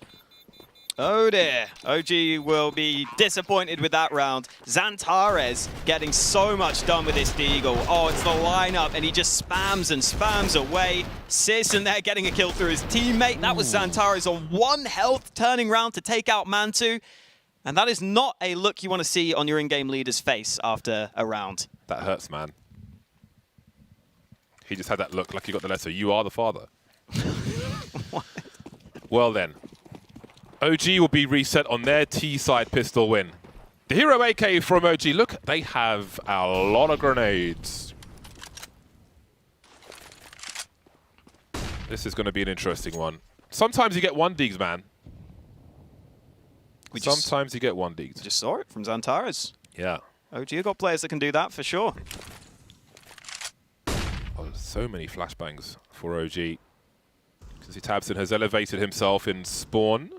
Oh dear, OG will be disappointed with that round. Xantares getting so much done with this Deagle. Oh, it's the lineup, and he just spams and spams away. Searson there getting a kill through his teammate. That was Xantares on 1 health, turning around to take out Mantu. And that is not a look you want to see on your in-game leader's face after a round. That hurts, man. He just had that look like he got the letter. You are the father. Well then. OG will be reset on their T-side pistol win. The hero AK from OG. Look, they have a lot of grenades. This is going to be an interesting one. Sometimes you get 1 digs, man. Sometimes you get 1 digs. Just saw it from Xantares. Yeah. OG have got players that can do that for sure. Oh, so many flashbangs for OG. Because Tabson has elevated himself in spawn.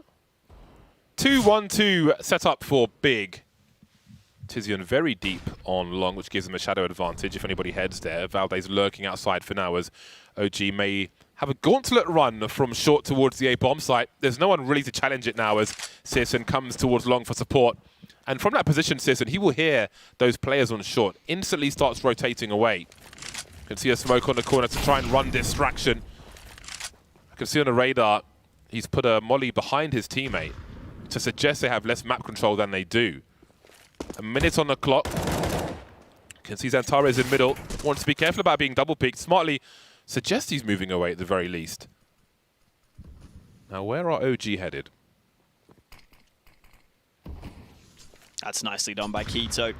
2-1-2 set up for Big. Tizian very deep on long, which gives him a shadow advantage if anybody heads there. Valdez lurking outside for now as OG may have a gauntlet run from short towards the A bomb site. There's no one really to challenge it now as Searson comes towards long for support. And from that position, Searson, he will hear those players on short. Instantly starts rotating away. You can see a smoke on the corner to try and run distraction. I can see on the radar, he's put a molly behind his teammate to suggest they have less map control than they do. A minute on the clock. You can see Xantares in middle. Wants to be careful about being double peaked. Smartly suggests he's moving away at the very least. Now, where are OG headed? That's nicely done by Keto.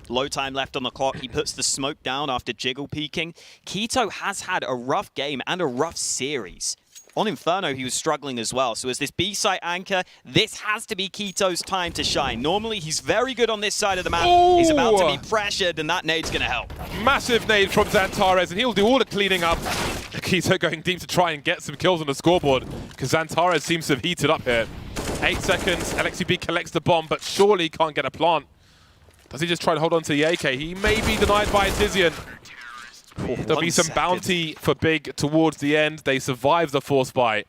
Low time left on the clock. He puts the smoke down after jiggle peeking. Keto has had a rough game and a rough series. On Inferno, he was struggling as well. So as this B-site anchor, this has to be Keto's time to shine. Normally, he's very good on this side of the map. Ooh. He's about to be pressured, and that nade's going to help. Massive nade from Xantares, and he'll do all the cleaning up. Keto going deep to try and get some kills on the scoreboard, because Xantares seems to have heated up here. 8 seconds, LXCB collects the bomb, but surely can't get a plant. Does he just try to hold on to the AK? He may be denied by Tizian. There'll be some bounty for Big towards the end. They survive the force buy.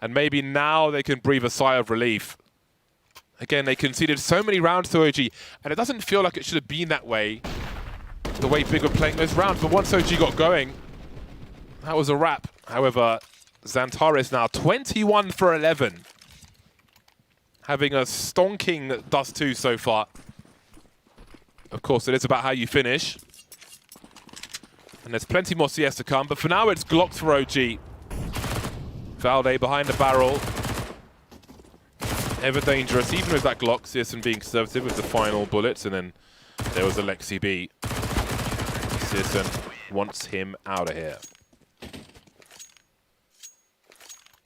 And maybe now they can breathe a sigh of relief. Again, they conceded so many rounds to OG, and it doesn't feel like it should have been that way, the way Big were playing those rounds. But once OG got going, that was a wrap. However, Xantares now 21 for 11. Having a stonking Dust 2 so far. Of course, it is about how you finish. And there's plenty more CS to come, but for now it's Glock for OG. Valde behind the barrel. Ever dangerous, even with that Glock. Searson being conservative with the final bullets, and then there was LXCB. Searson wants him out of here.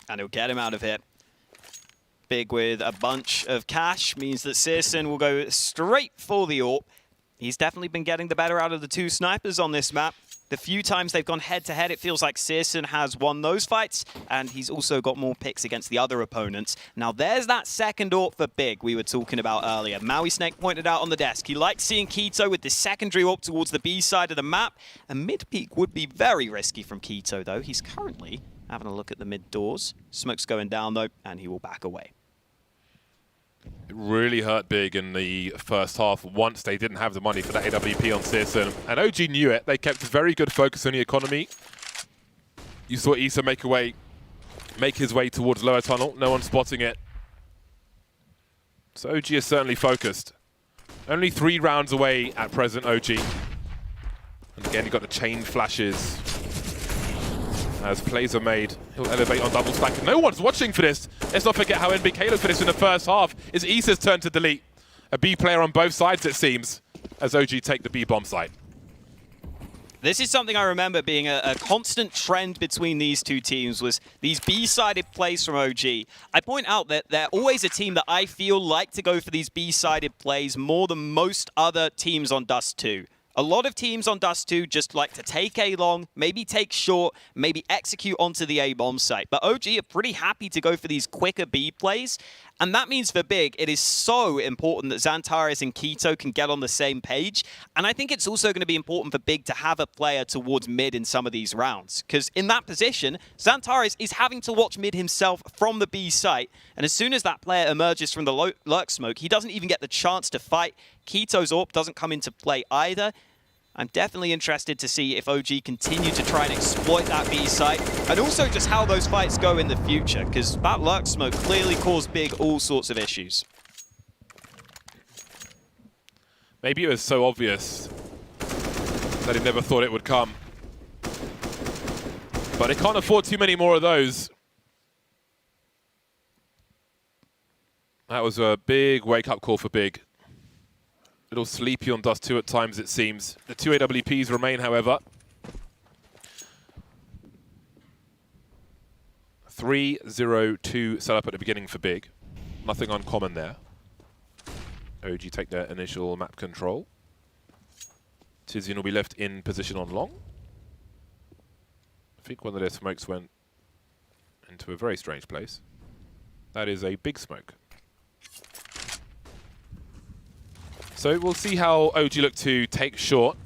And he'll get him out of here. Big with a bunch of cash means that Searson will go straight for the AWP. He's definitely been getting the better out of the 2 snipers on this map. The few times they've gone head-to-head, it feels like Searson has won those fights, and he's also got more picks against the other opponents. Now, there's that second AWP for Big we were talking about earlier. Maui Snake pointed out on the desk. He likes seeing Keto with the secondary AWP towards the B side of the map. A mid-peek would be very risky from Keto, though. He's currently having a look at the mid doors. Smoke's going down, though, and he will back away. It really hurt Big in the first half once they didn't have the money for that AWP on Searson. And OG knew it. They kept a very good focus on the economy. You saw Issa make his way towards lower tunnel. No one spotting it. So OG is certainly focused. Only 3 rounds away at present, OG. And again, you got the chain flashes. As plays are made, he'll elevate on double stack. No one's watching for this. Let's not forget how NBK looked for this in the first half. It's Issa's turn to delete. A B player on both sides, it seems, as OG take the B bomb site. This is something I remember being a constant trend between these two teams, was these B-sided plays from OG. I point out that they're always a team that I feel like to go for these B-sided plays more than most other teams on Dust 2. A lot of teams on Dust 2 just like to take A long, maybe take short, maybe execute onto the A bomb site. But OG are pretty happy to go for these quicker B plays. And that means for Big, it is so important that Xantares and Keto can get on the same page. And I think it's also going to be important for Big to have a player towards mid in some of these rounds. Because in that position, Xantares is having to watch mid himself from the B site. And as soon as that player emerges from the lurk smoke, he doesn't even get the chance to fight. Keto's AWP doesn't come into play either. I'm definitely interested to see if OG continue to try and exploit that B site, and also just how those fights go in the future, because that lurk smoke clearly caused Big all sorts of issues. Maybe it was so obvious that he never thought it would come. But it can't afford too many more of those. That was a big wake-up call for Big. A little sleepy on Dust 2 at times, it seems. The 2 AWPs remain, however. 3-0-2 set up at the beginning for Big. Nothing uncommon there. OG take their initial map control. Tizian will be left in position on long. I think one of their smokes went into a very strange place. That is a big smoke. So we'll see how OG look to take short,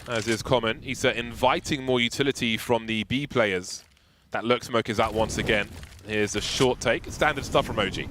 as is common. He's inviting more utility from the B players. That lurk smoke is out once again. Here's a short take. Standard stuff from OG.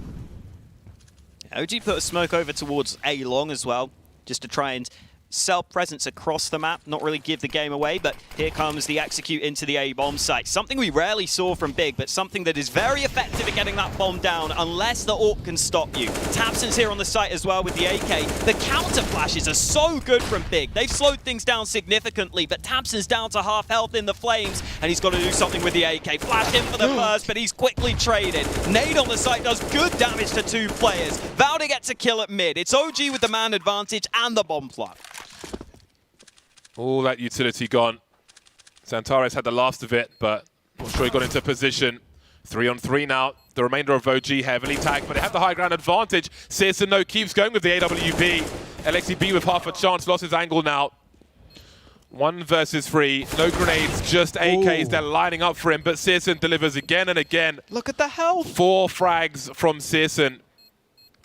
OG put a smoke over towards A long as well, just to try and sell presence across the map, not really give the game away, but here comes the execute into the A bomb site. Something we rarely saw from Big, but something that is very effective at getting that bomb down unless the AWP can stop you. Tabson's here on the site as well with the AK. The counter flashes are so good from Big. They've slowed things down significantly, but Tabson's down to half health in the flames, and he's got to do something with the AK. Flash in for the first, but he's quickly traded. Nade on the site does good damage to 2 players. Valde gets a kill at mid. It's OG with the man advantage and the bomb plant. All that utility gone. Xantares had the last of it, but not sure he got into position. 3-on-3 now. The remainder of OG heavily tagged, but they have the high ground advantage. Searson no keeps going with the AWP. LXCB with half a chance, lost his angle now. 1 versus 3. No grenades, just AKs. Ooh. They're lining up for him, but Searson delivers again and again. Look at the health. 4 frags from Searson.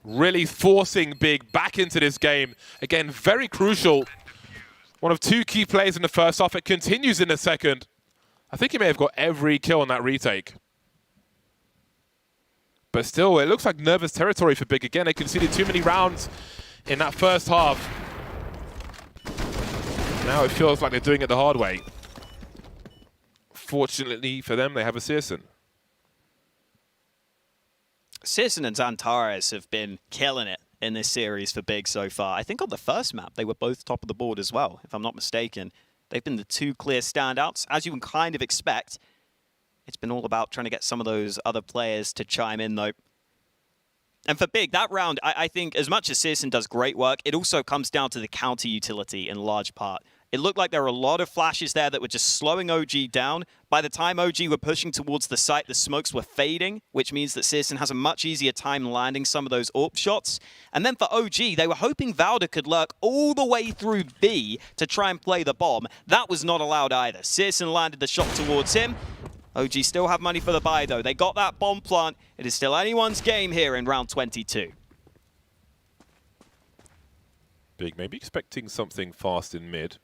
Really forcing Big back into this game. Again, very crucial. One of 2 key plays in the first half. It continues in the second. I think he may have got every kill on that retake. But still, it looks like nervous territory for Big again. They conceded too many rounds in that first half. Now it feels like they're doing it the hard way. Fortunately for them, they have a Searson. Searson and Xantares have been killing it in this series for Big so far. I think on the first map, they were both top of the board as well, if I'm not mistaken. They've been the 2 clear standouts. As you can kind of expect, it's been all about trying to get some of those other players to chime in, though. And for Big, that round, I think as much as Searson does great work, it also comes down to the counter utility in large part. It looked like there were a lot of flashes there that were just slowing OG down. By the time OG were pushing towards the site, the smokes were fading, which means that Searson has a much easier time landing some of those AWP shots. And then for OG, they were hoping Valde could lurk all the way through B to try and play the bomb. That was not allowed either. Searson landed the shot towards him. OG still have money for the buy, though. They got that bomb plant. It is still anyone's game here in round 22. Big maybe expecting something fast in mid.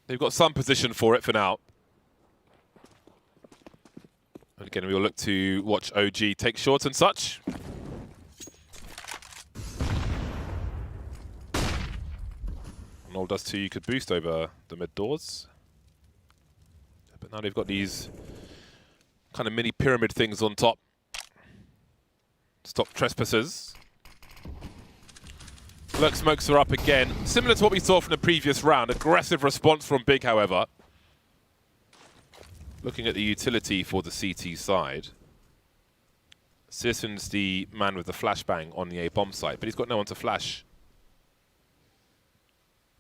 They've got some position for it for now. And again, we will look to watch OG take shots and such. And all does too, you could boost over the mid doors. But now they've got these kind of mini pyramid things on top. Stop trespassers. Lurk smokes are up again. Similar to what we saw from the previous round. Aggressive response from Big, however. Looking at the utility for the CT side. Searson's the man with the flashbang on the A bomb site, but he's got no one to flash.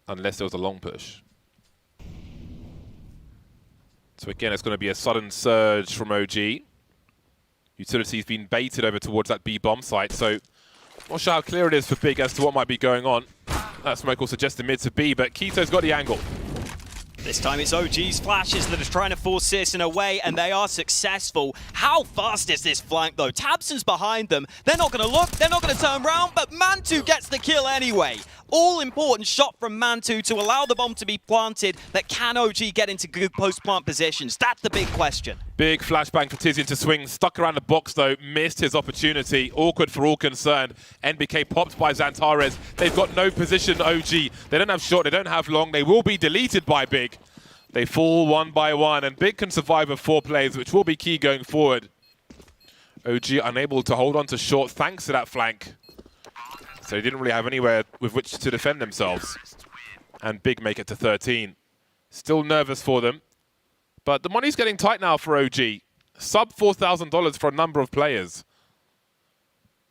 Unless there was a long push. So again, it's going to be a sudden surge from OG. Utility's been baited over towards that B bomb site, so not sure how clear it is for Big as to what might be going on. That smoke will suggest the mid to B, but Keto's got the angle. This time it's OG's flashes that are trying to force Searson away, and they are successful. How fast is this flank, though? tabseN's behind them. They're not going to look, they're not going to turn around, but Mantu gets the kill anyway. All-important shot from Mantu to allow the bomb to be planted, but can OG get into good post-plant positions? That's the big question. Big flashbang for Tizian to swing. Stuck around the box, though. Missed his opportunity. Awkward for all concerned. NBK popped by Xantares. They've got no position, OG. They don't have short, they don't have long. They will be deleted by Big. They fall one by one, and Big can survive with 4 plays, which will be key going forward. OG unable to hold on to short thanks to that flank. So they didn't really have anywhere with which to defend themselves. And Big make it to 13. Still nervous for them. But the money's getting tight now for OG. Sub $4,000 for a number of players.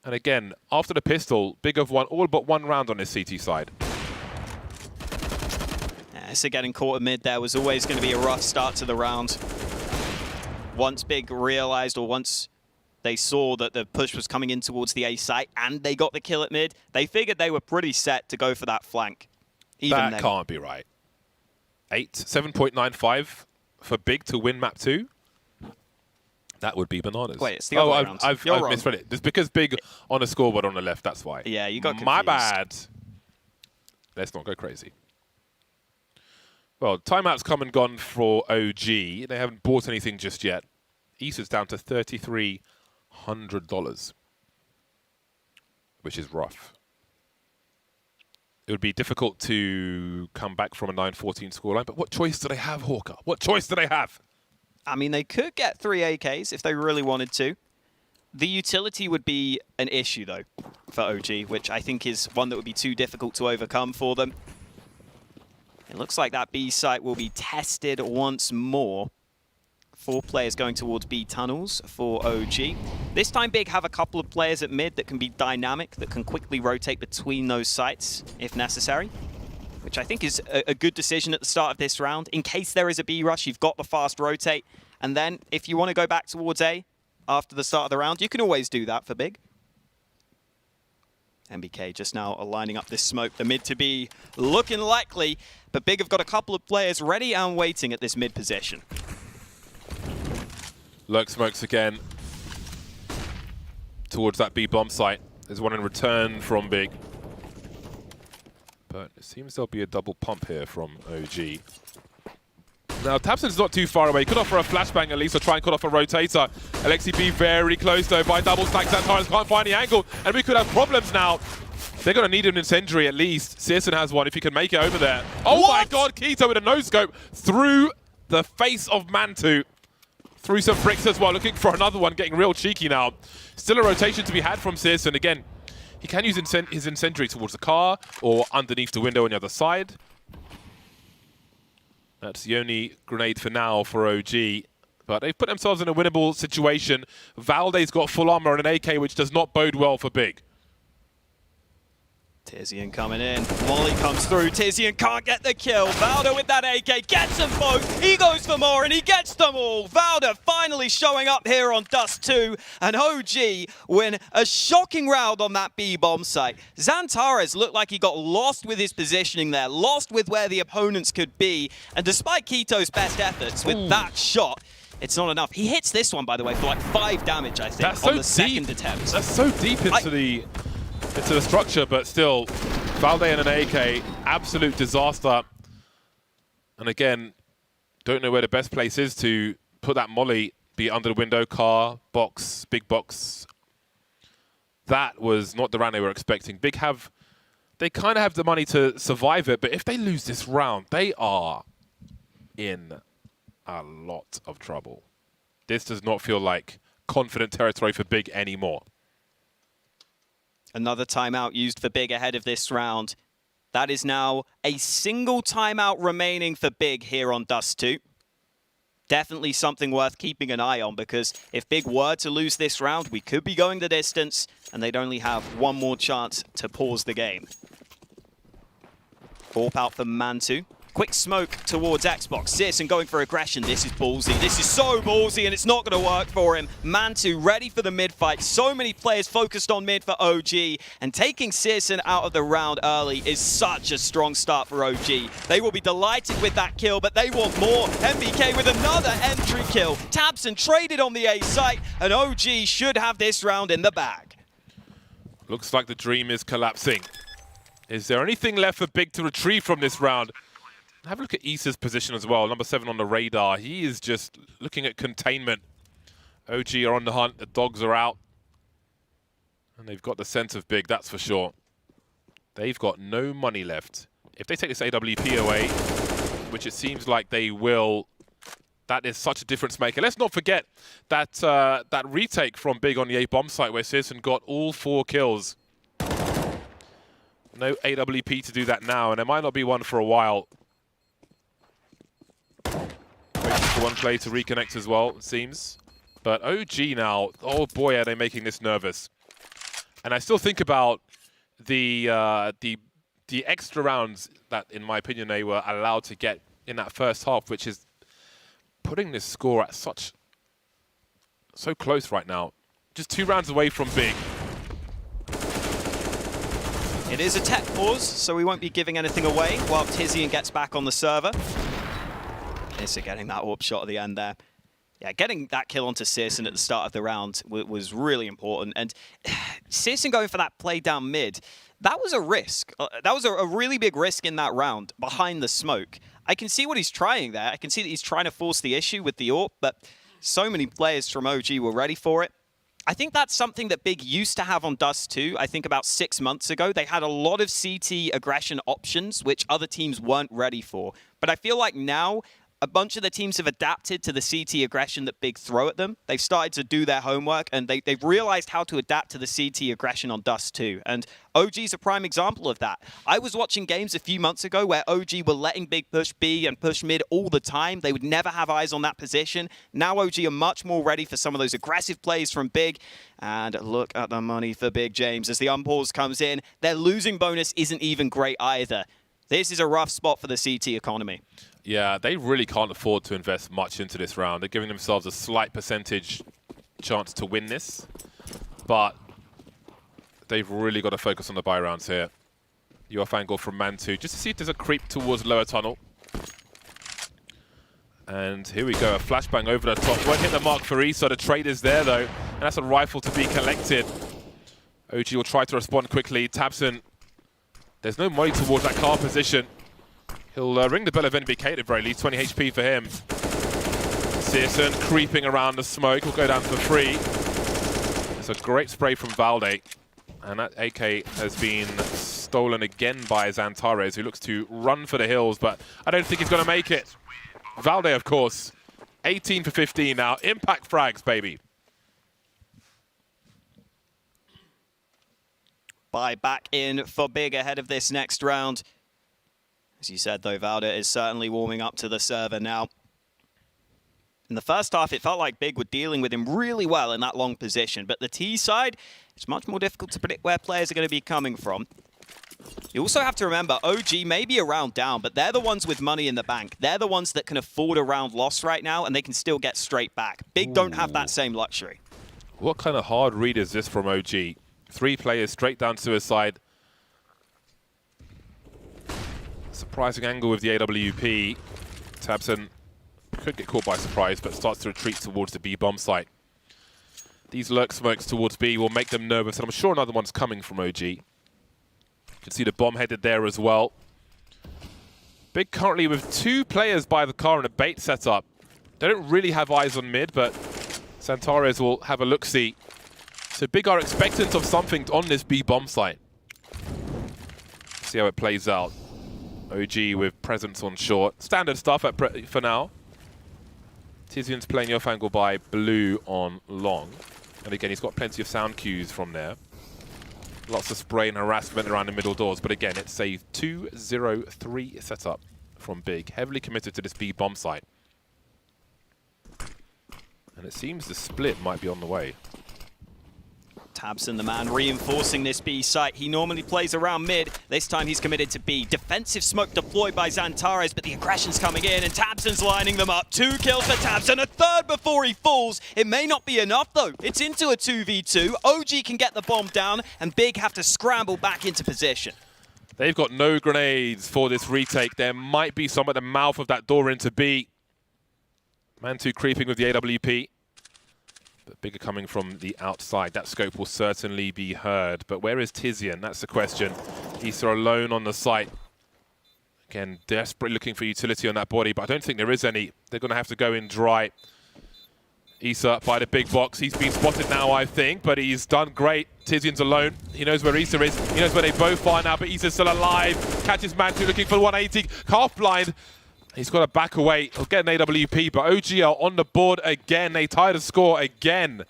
And again, after the pistol, Big have won all but 1 round on his CT side. Yeah, so getting caught in mid there was always going to be a rough start to the round. Once Big realized, or once they saw that the push was coming in towards the A site and they got the kill at mid, they figured they were pretty set to go for that flank. That can't be right. 7.95 for Big to win map 2. That would be bananas. Wait, it's the other way around. I've misread it. It's because Big on a scoreboard on the left, that's why. Yeah, you got confused. My bad. Let's not go crazy. Well, timeout's come and gone for OG. They haven't bought anything just yet. ESA's down to $3,300, which is rough. It would be difficult to come back from a 9-14 scoreline, but what choice do they have, Hawker? What choice do they have? I mean, they could get 3 AKs if they really wanted to. The utility would be an issue, though, for OG, which I think is one that would be too difficult to overcome for them. It looks like that B site will be tested once more. 4 players going towards B tunnels for OG. This time Big have a couple of players at mid that can be dynamic, that can quickly rotate between those sites if necessary, which I think is a good decision at the start of this round. In case there is a B rush, you've got the fast rotate. And then if you want to go back towards A after the start of the round, you can always do that for Big. NBK just now lining up this smoke. The mid to be looking likely, but Big have got a couple of players ready and waiting at this mid position. Lurk smokes again towards that B bomb site. There's one in return from Big. But it seems there'll be a double pump here from OG. Now, tabseN's not too far away. He could offer a flashbang at least, or try and cut off a rotator. Alexi B very close, though, by double stack. Xantares can't find the angle, and we could have problems now. They're going to need an incendiary at least. searson has one if he can make it over there. Oh my god, Keto with a no-scope through the face of Mantu. Through some bricks as well, looking for another one, getting real cheeky now. Still a rotation to be had from searson. Again, he can use his incendiary towards the car or underneath the window on the other side. That's the only grenade for now for OG. But they've put themselves in a winnable situation. Valde's got full armor and an AK, which does not bode well for Big. tiziaN coming in. Molly comes through. tiziaN can't get the kill. Valda with that AK gets them both. He goes for more and he gets them all. Valda finally showing up here on Dust 2. And OG win a shocking round on that B bomb site. Xantares looked like he got lost with his positioning there, lost with where the opponents could be. And despite Keto's best efforts with that shot, it's not enough. He hits this one, by the way, for like 5 damage, I think, That's on so the second attempt. That's so deep into the structure, but still, Valde and an AK, absolute disaster. And again, don't know where the best place is to put that molly, be it under the window, car, box, big box. That was not the round they were expecting. Big they kind of have the money to survive it, but if they lose this round, they are in a lot of trouble. This does not feel like confident territory for Big anymore. Another timeout used for Big ahead of this round. That is now a single timeout remaining for Big here on Dust 2. Definitely something worth keeping an eye on, because if Big were to lose this round, we could be going the distance, and they'd only have one more chance to pause the game. Warp out for Mantu. Quick smoke towards Xbox. Searson going for aggression. This is ballsy. This is so ballsy, and it's not going to work for him. Mantu ready for the mid fight. So many players focused on mid for OG, and taking Searson out of the round early is such a strong start for OG. They will be delighted with that kill, but they want more. MBK with another entry kill. tabseN traded on the A site, and OG should have this round in the bag. Looks like the dream is collapsing. Is there anything left for Big to retrieve from this round? Have a look at Issa's position as well, number 7 on the radar. He is just looking at containment. OG are on the hunt, the dogs are out. And they've got the sense of Big, that's for sure. They've got no money left. If they take this AWP away, which it seems like they will, that is such a difference maker. Let's not forget that that retake from Big on the A bomb site where Searson got all 4 kills. No AWP to do that now, and there might not be one for a while. Waiting for one play to reconnect as well, it seems. But OG now, oh boy, are they making this nervous. And I still think about the extra rounds that, in my opinion, they were allowed to get in that first half, which is putting this score at so close right now. Just 2 rounds away from Big. It is a tech pause, so we won't be giving anything away while Tizian gets back on the server. Issa getting that AWP shot at the end there. Yeah, getting that kill onto Searson at the start of the round was really important. And Searson going for that play down mid, that was a risk. That was a really big risk in that round behind the smoke. I can see what he's trying there. I can see that he's trying to force the issue with the AWP, but so many players from OG were ready for it. I think that's something that Big used to have on Dust 2. I think about 6 months ago, they had a lot of CT aggression options, which other teams weren't ready for. But I feel like now, a bunch of the teams have adapted to the CT aggression that Big throw at them. They've started to do their homework, and they've realized how to adapt to the CT aggression on Dust 2. And OG's a prime example of that. I was watching games a few months ago where OG were letting Big push B and push mid all the time. They would never have eyes on that position. Now OG are much more ready for some of those aggressive plays from Big. And look at the money for Big James. As the unpause comes in, their losing bonus isn't even great either. This is a rough spot for the CT economy. Yeah, they really can't afford to invest much into this round. They're giving themselves a slight percentage chance to win this, but they've really got to focus on the buy rounds here. UF angle from Mantu, just to see if there's a creep towards lower tunnel. And here we go, a flashbang over the top. Won't hit the mark for Issa, the trade is there though, and that's a rifle to be collected. OG will try to respond quickly. tabseN, there's no money towards that car position. He'll ring the bell of NBK at the very least, 20 HP for him. Searson creeping around the smoke, will go down for free. It's a great spray from Valde. And that AK has been stolen again by Xantares, who looks to run for the hills, but I don't think he's going to make it. Valde, of course, 18 for 15 now. Impact frags, baby. Buy back in for Big ahead of this next round. As you said, though, Valde is certainly warming up to the server now. In the first half, it felt like Big were dealing with him really well in that long position, but the T side, it's much more difficult to predict where players are going to be coming from. You also have to remember, OG may be a round down, but they're the ones with money in the bank. They're the ones that can afford a round loss right now, and they can still get straight back. Big don't have that same luxury. What kind of hard read is this from OG? 3 players straight down suicide. Surprising angle with the AWP. tabseN could get caught by surprise, but starts to retreat towards the B bomb site. These lurk smokes towards B will make them nervous, and I'm sure another one's coming from OG. You can see the bomb headed there as well. Big currently with 2 players by the car in a bait setup. They don't really have eyes on mid, but Xantares will have a look-see. So Big are expectant of something on this B bomb site. See how it plays out. OG with presence on short. Standard stuff for now. Tizian's playing your angle by blue on long. And again, he's got plenty of sound cues from there. Lots of spray and harassment around the middle doors. But again, it's a 2-0-3 setup from Big. Heavily committed to this B bomb site. And it seems the split might be on the way. Tabson, the man reinforcing this B site. He normally plays around mid. This time he's committed to B. Defensive smoke deployed by Xantares, but the aggression's coming in and Tabson's lining them up. 2 kills for Tabson, a third before he falls. It may not be enough though. It's into a 2v2. OG can get the bomb down and Big have to scramble back into position. They've got no grenades for this retake. There might be some at the mouth of that door into B. Mantu creeping with the AWP. But Bigger coming from the outside. That scope will certainly be heard. But where is Tizian? That's the question. Issa alone on the site. Again, desperately looking for utility on that body, but I don't think there is any. They're going to have to go in dry. Issa by the big box. He's been spotted now, I think, but he's done great. Tizian's alone. He knows where Issa is. He knows where they both are now, but Issa's still alive. Catches Mantu looking for 180. Half blind. He's got to back away. He'll get an AWP, but OG are on the board again. They tie the score again.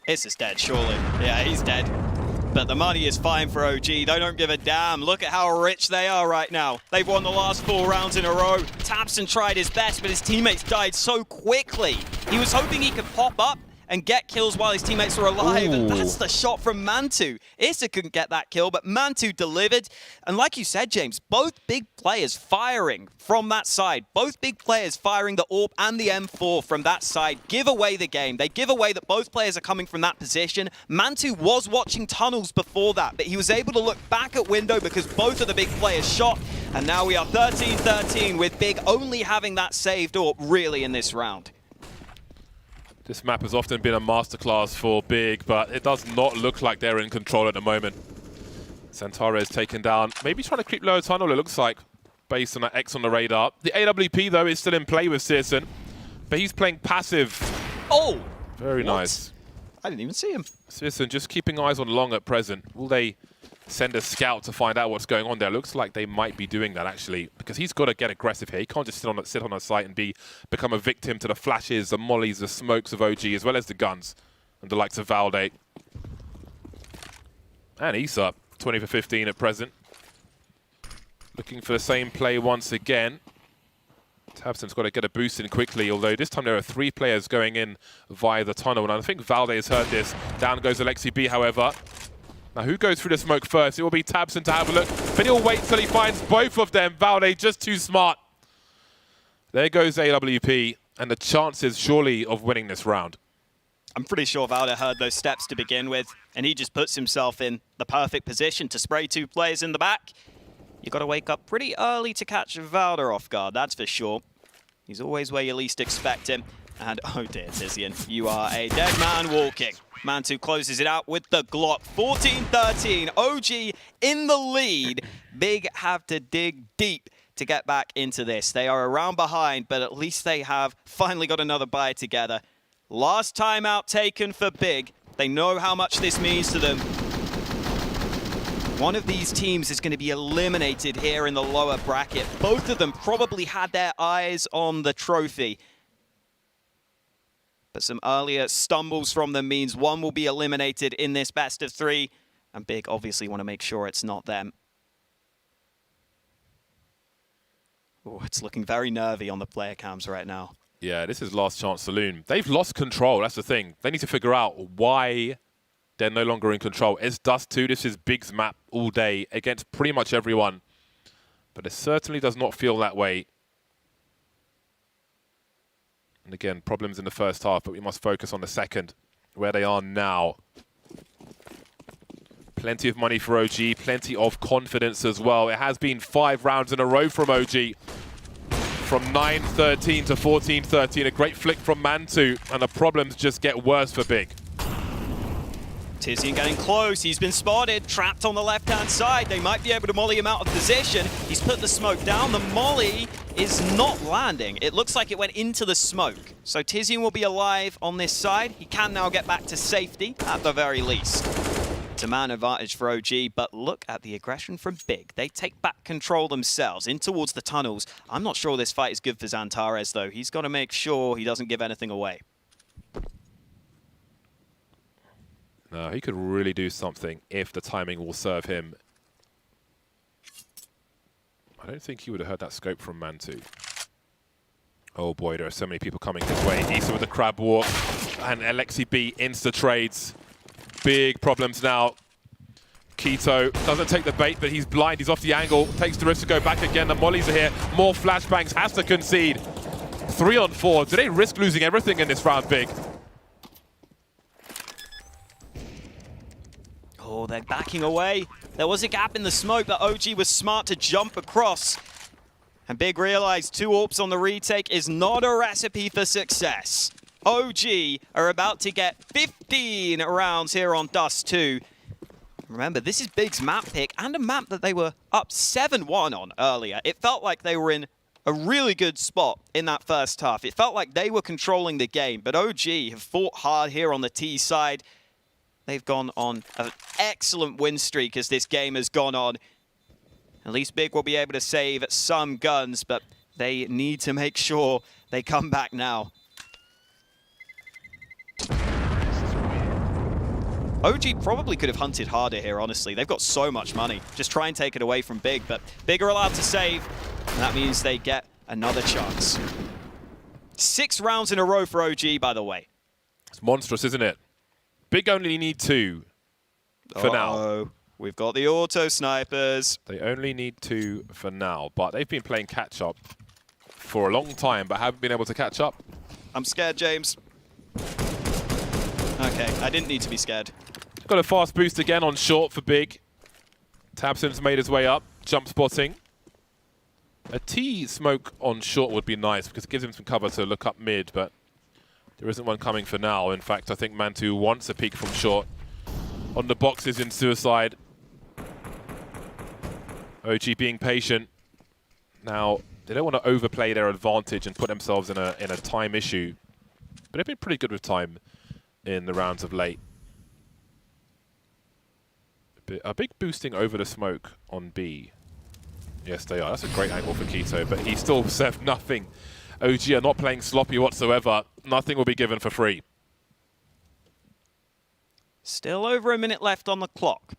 Issa's dead, surely. Yeah, he's dead. But the money is fine for OG. They don't give a damn. Look at how rich they are right now. They've won the last 4 rounds in a row. Tabson tried his best, but his teammates died so quickly. He was hoping he could pop up and get kills while his teammates were alive, and that's the shot from Mantu. Issa couldn't get that kill, but Mantu delivered. And like you said, James, both big players firing from that side. Both big players firing the AWP and the M4 from that side give away the game. They give away that both players are coming from that position. Mantu was watching tunnels before that, but he was able to look back at window because both of the big players shot. And now we are 13-13 with Big only having that saved AWP really in this round. This map has often been a masterclass for Big, but it does not look like they're in control at the moment. Xantares taken down. Maybe trying to creep lower tunnel, it looks like, based on that X on the radar. The AWP, though, is still in play with Searson, but he's playing passive. Oh! Very nice. I didn't even see him. Searson just keeping eyes on long at present. Will they send a scout to find out what's going on there? Looks like they might be doing that, actually, because he's got to get aggressive here. He can't just sit on a site and become a victim to the flashes, the mollies, the smokes of OG, as well as the guns and the likes of Valde. And Issa, 20 for 15 at present. Looking for the same play once again. Tabson's got to get a boost in quickly, although this time there are 3 players going in via the tunnel, and I think Valde has heard this. Down goes Alexi B, however. Now, who goes through the smoke first? It will be Tabson to have a look, but he'll wait till he finds both of them. Valde just too smart. There goes AWP, and the chances surely of winning this round. I'm pretty sure Valde heard those steps to begin with, and he just puts himself in the perfect position to spray 2 players in the back. You got to wake up pretty early to catch Valde off guard, that's for sure. He's always where you least expect him. And oh dear, Tizian, you are a dead man walking. Mantu closes it out with the Glock. 14-13, OG in the lead. Big have to dig deep to get back into this. They are around behind, but at least they have finally got another buy together. Last timeout taken for Big. They know how much this means to them. One of these teams is going to be eliminated here in the lower bracket. Both of them probably had their eyes on the trophy. But some earlier stumbles from them means one will be eliminated in this best of 3. And Big obviously want to make sure it's not them. Oh, it's looking very nervy on the player cams right now. Yeah, this is last chance saloon. They've lost control, that's the thing. They need to figure out why they're no longer in control. It's Dust 2, this is Big's map all day against pretty much everyone. But it certainly does not feel that way. And again, problems in the first half, but we must focus on the second, where they are now. Plenty of money for OG, plenty of confidence as well. It has been 5 rounds in a row from OG. From 9-13 to 14-13, a great flick from Mantu, and the problems just get worse for Big. Tizian getting close. He's been spotted, trapped on the left-hand side. They might be able to molly him out of position. He's put the smoke down. The molly is not landing. It looks like it went into the smoke. So Tizian will be alive on this side. He can now get back to safety, at the very least. It's a man advantage for OG, but look at the aggression from Big. They take back control themselves in towards the tunnels. I'm not sure this fight is good for Xantares, though. He's got to make sure he doesn't give anything away. No, he could really do something if the timing will serve him. I don't think he would have heard that scope from Mantu. Oh boy, there are so many people coming his way. Issa with the crab walk. And Alexi B insta trades. Big problems now. Keto doesn't take the bait, but he's blind. He's off the angle. Takes the risk to go back again. The mollies are here. More flashbangs. Has to concede. 3 on 4. Do they risk losing everything in this round, Big? Oh, they're backing away. There was a gap in the smoke, but OG was smart to jump across. And Big realized 2 AWPs on the retake is not a recipe for success. OG are about to get 15 rounds here on Dust 2. Remember, this is Big's map pick and a map that they were up 7-1 on earlier. It felt like they were in a really good spot in that first half. It felt like they were controlling the game, but OG have fought hard here on the T side. They've gone on an excellent win streak as this game has gone on. At least Big will be able to save some guns, but they need to make sure they come back now. OG probably could have hunted harder here, honestly. They've got so much money. Just try and take it away from Big, but Big are allowed to save, and that means they get another chance. 6 rounds in a row for OG, by the way. It's monstrous, isn't it? Big only need 2 for now. We've got the auto snipers. They only need 2 for now, but they've been playing catch-up for a long time, but haven't been able to catch up. I'm scared, James. Okay, I didn't need to be scared. Got a fast boost again on short for Big. Tabson's made his way up, jump spotting. A T smoke on short would be nice because it gives him some cover to look up mid, but there isn't one coming for now. In fact, I think Mantu wants a peek from short. On the boxes in Suicide. OG being patient. Now, they don't want to overplay their advantage and put themselves in a time issue. But they've been pretty good with time in the rounds of late. A big boosting over the smoke on B. Yes, they are. That's a great angle for Keto, but he still served nothing. OG are not playing sloppy whatsoever. Nothing will be given for free. Still over a minute left on the clock.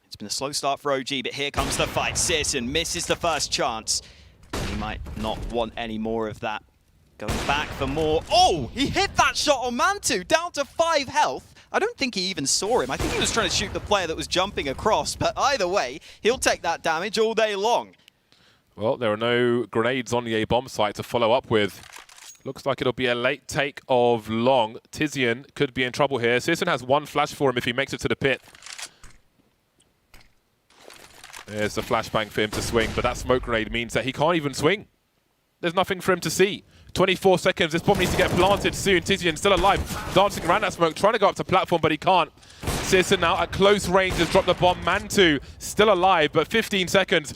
It's been a slow start for OG, but here comes the fight. Searson misses the first chance. He might not want any more of that. Going back for more. Oh, he hit that shot on Mantu, down to 5 health. I don't think he even saw him. I think he was trying to shoot the player that was jumping across, but either way, he'll take that damage all day long. Well, there are no grenades on the A-bomb site to follow up with. Looks like it'll be a late take of Long. Tizian could be in trouble here. Searson has 1 flash for him if he makes it to the pit. There's the flashbang for him to swing, but that smoke grenade means that he can't even swing. There's nothing for him to see. 24 seconds, this bomb needs to get planted soon. Tizian still alive, dancing around that smoke, trying to go up to platform, but he can't. Searson now at close range has dropped the bomb. Mantu still alive, but 15 seconds.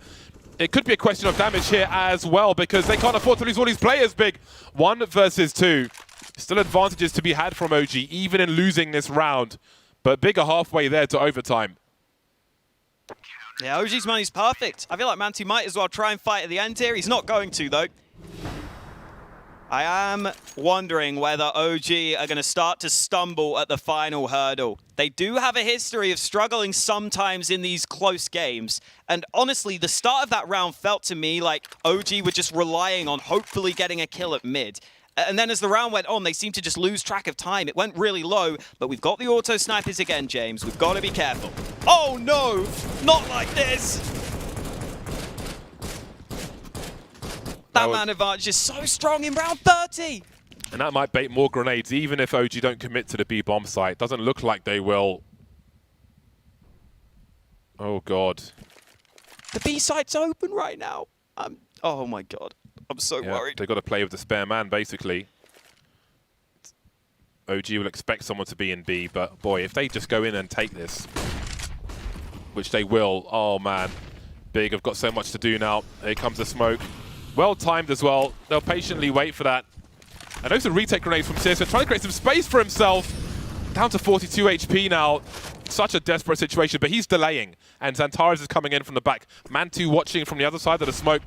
It could be a question of damage here as well because they can't afford to lose all these players, Big. 1 versus 2. Still advantages to be had from OG, even in losing this round. But Big are halfway there to overtime. Yeah, OG's money's perfect. I feel like Mantu might as well try and fight at the end here. He's not going to, though. I am wondering whether OG are going to start to stumble at the final hurdle. They do have a history of struggling sometimes in these close games. And honestly, the start of that round felt to me like OG were just relying on hopefully getting a kill at mid. And then as the round went on, they seemed to just lose track of time. It went really low, but we've got the auto snipers again, James. We've got to be careful. Oh no, not like this. That man advantage is so strong in round 30. And that might bait more grenades, even if OG don't commit to the B bomb site. Doesn't look like they will. Oh, God. The B site's open right now. Oh, my God. I'm so worried. They've got to play with the spare man, basically. OG will expect someone to be in B, but boy, if they just go in and take this, which they will, oh, man. Big have got so much to do now. Here comes the smoke. Well timed as well. They'll patiently wait for that. And those are retake grenades from Searson, trying to create some space for himself. Down to 42 HP now. Such a desperate situation, but he's delaying. And Xantares is coming in from the back. Mantu watching from the other side of the smoke.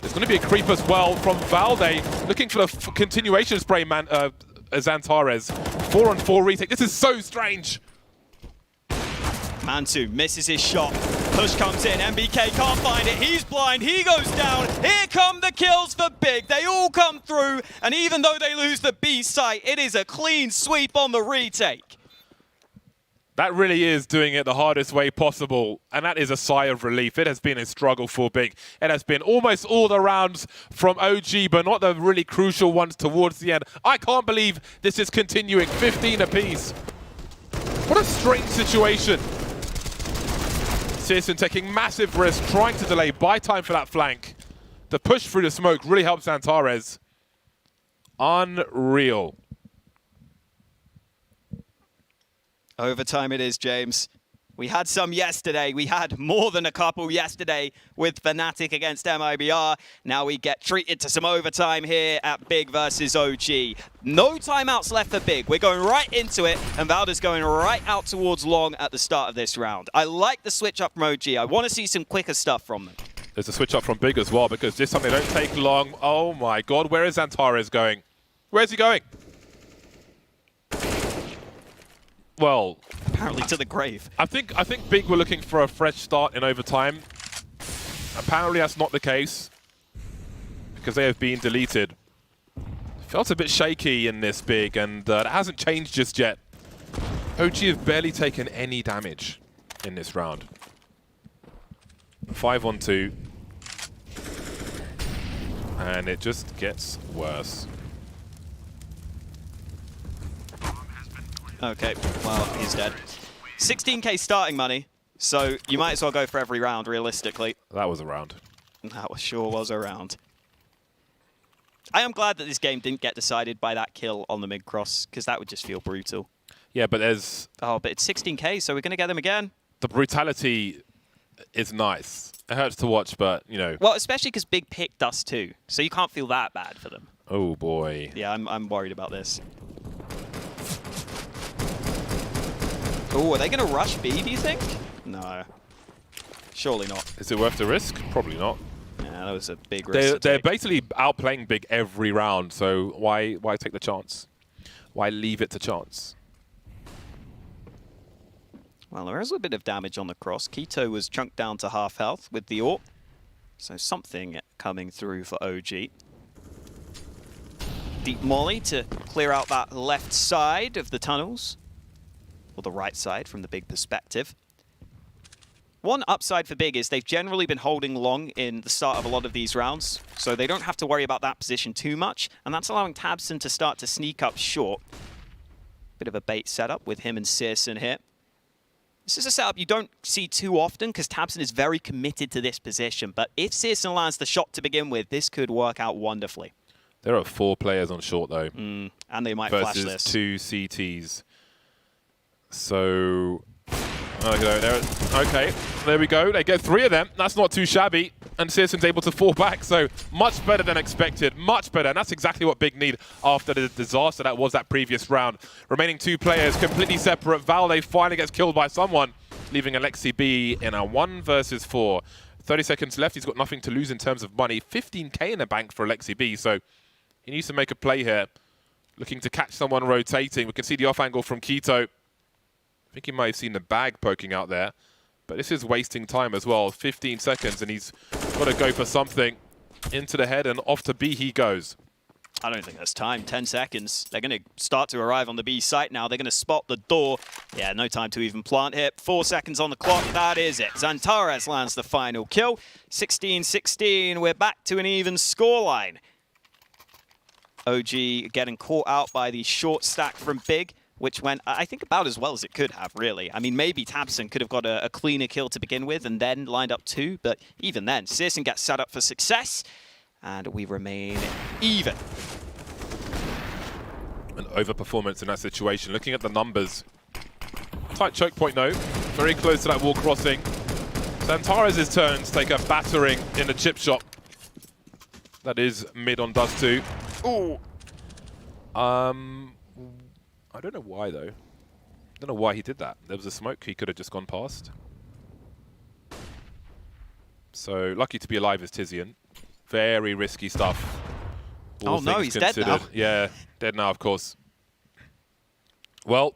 There's going to be a creep as well from Valde, looking for the continuation spray, Xantares. 4-on-4 retake. This is so strange. Mantu misses his shot. Push comes in, MBK can't find it, he's blind, he goes down. Here come the kills for Big, they all come through, and even though they lose the B site, it is a clean sweep on the retake. That really is doing it the hardest way possible, and that is a sigh of relief. It has been a struggle for Big. It has been almost all the rounds from OG, but not the really crucial ones towards the end. I can't believe this is continuing, 15 apiece. What a strange situation. Searson taking massive risk, trying to delay, buy time for that flank. The push through the smoke really helps Antares. Unreal. Overtime it is, James. We had some yesterday. We had more than a couple yesterday with Fnatic against MIBR. Now we get treated to some overtime here at Big versus OG. No timeouts left for Big. We're going right into it, and Valda's going right out towards Long at the start of this round. I like the switch up from OG. I want to see some quicker stuff from them. There's a switch up from Big as well, because this time they don't take long. Oh my god, where is Antares going? Where's he going? Well, apparently to the grave. I think Big were looking for a fresh start in overtime. Apparently that's not the case, because they have been deleted. Felt a bit shaky in this Big, and that hasn't changed just yet. OG have barely taken any damage in this round. 5-on-2. And it just gets worse. Okay, well, he's dead. 16k starting money, so you might as well go for every round, realistically. That was a round. That sure was a round. I am glad that this game didn't get decided by that kill on the mid-cross, because that would just feel brutal. Yeah, but there's... Oh, but it's 16k, so we're going to get them again. The brutality is nice. It hurts to watch, but, you know... Well, especially because Big picked us too, so you can't feel that bad for them. Oh, boy. Yeah, I'm worried about this. Oh, are they going to rush B, do you think? No. Surely not. Is it worth the risk? Probably not. Yeah, that was a big risk. They're basically outplaying Big every round, so why take the chance? Why leave it to chance? Well, there is a bit of damage on the cross. Keto was chunked down to half health with the AWP. So something coming through for OG. Deep molly to clear out that left side of the tunnels. Or the right side from the Big perspective. One upside for Big is they've generally been holding long in the start of a lot of these rounds, so they don't have to worry about that position too much, and that's allowing tabseN to start to sneak up short. Bit of a bait setup with him and Searson here. This is a setup you don't see too often because tabseN is very committed to this position, but if Searson lands the shot to begin with, this could work out wonderfully. There are 4 players on short, though. And they might flash this. Versus 2 CTs. So, okay, there we go. They get 3 of them. That's not too shabby. And Searson's able to fall back, so much better than expected. Much better, and that's exactly what Big need after the disaster that was that previous round. Remaining 2 players, completely separate. Valde finally gets killed by someone, leaving Alexi B in a 1 versus 4. 30 seconds left. He's got nothing to lose in terms of money. 15k in the bank for Alexi B, so he needs to make a play here. Looking to catch someone rotating. We can see the off angle from Keto. I think he might have seen the bag poking out there. But this is wasting time as well. 15 seconds, and he's got to go for something. Into the head, and off to B he goes. I don't think that's time. 10 seconds. They're going to start to arrive on the B site now. They're going to spot the door. Yeah, no time to even plant here. 4 seconds on the clock. That is it. Antares lands the final kill. 16-16. We're back to an even scoreline. OG getting caught out by the short stack from Big, which went, I think, about as well as it could have, really. I mean, maybe tabseN could have got a cleaner kill to begin with and then lined up 2, but even then, Searson gets set up for success, and we remain even. An overperformance in that situation. Looking at the numbers. Tight choke point, no. Very close to that wall crossing. Antares' turns take a battering in the chip shop. That is mid on Dust 2. Ooh. I don't know why, though. I don't know why he did that. There was a smoke he could have just gone past. So, lucky to be alive is Tizian. Very risky stuff. Oh no, he's dead now. Yeah, dead now, of course. Well,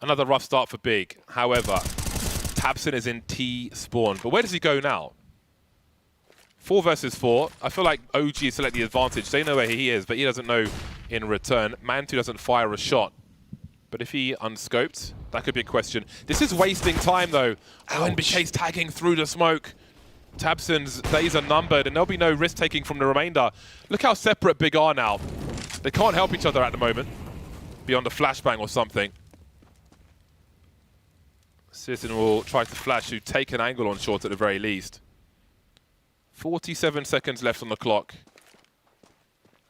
another rough start for Big. However, Tabson is in T spawn, but where does he go now? 4 versus 4. I feel like OG is still at the advantage. They know where he is, but he doesn't know in return. Mantu doesn't fire a shot. But if he unscoped, that could be a question. This is wasting time, though. Oh, NBK's tagging through the smoke. Tabson's days are numbered, and there'll be no risk-taking from the remainder. Look how separate Big are now. They can't help each other at the moment, beyond a flashbang or something. Sisson will try to flash to take an angle on short at the very least. 47 seconds left on the clock.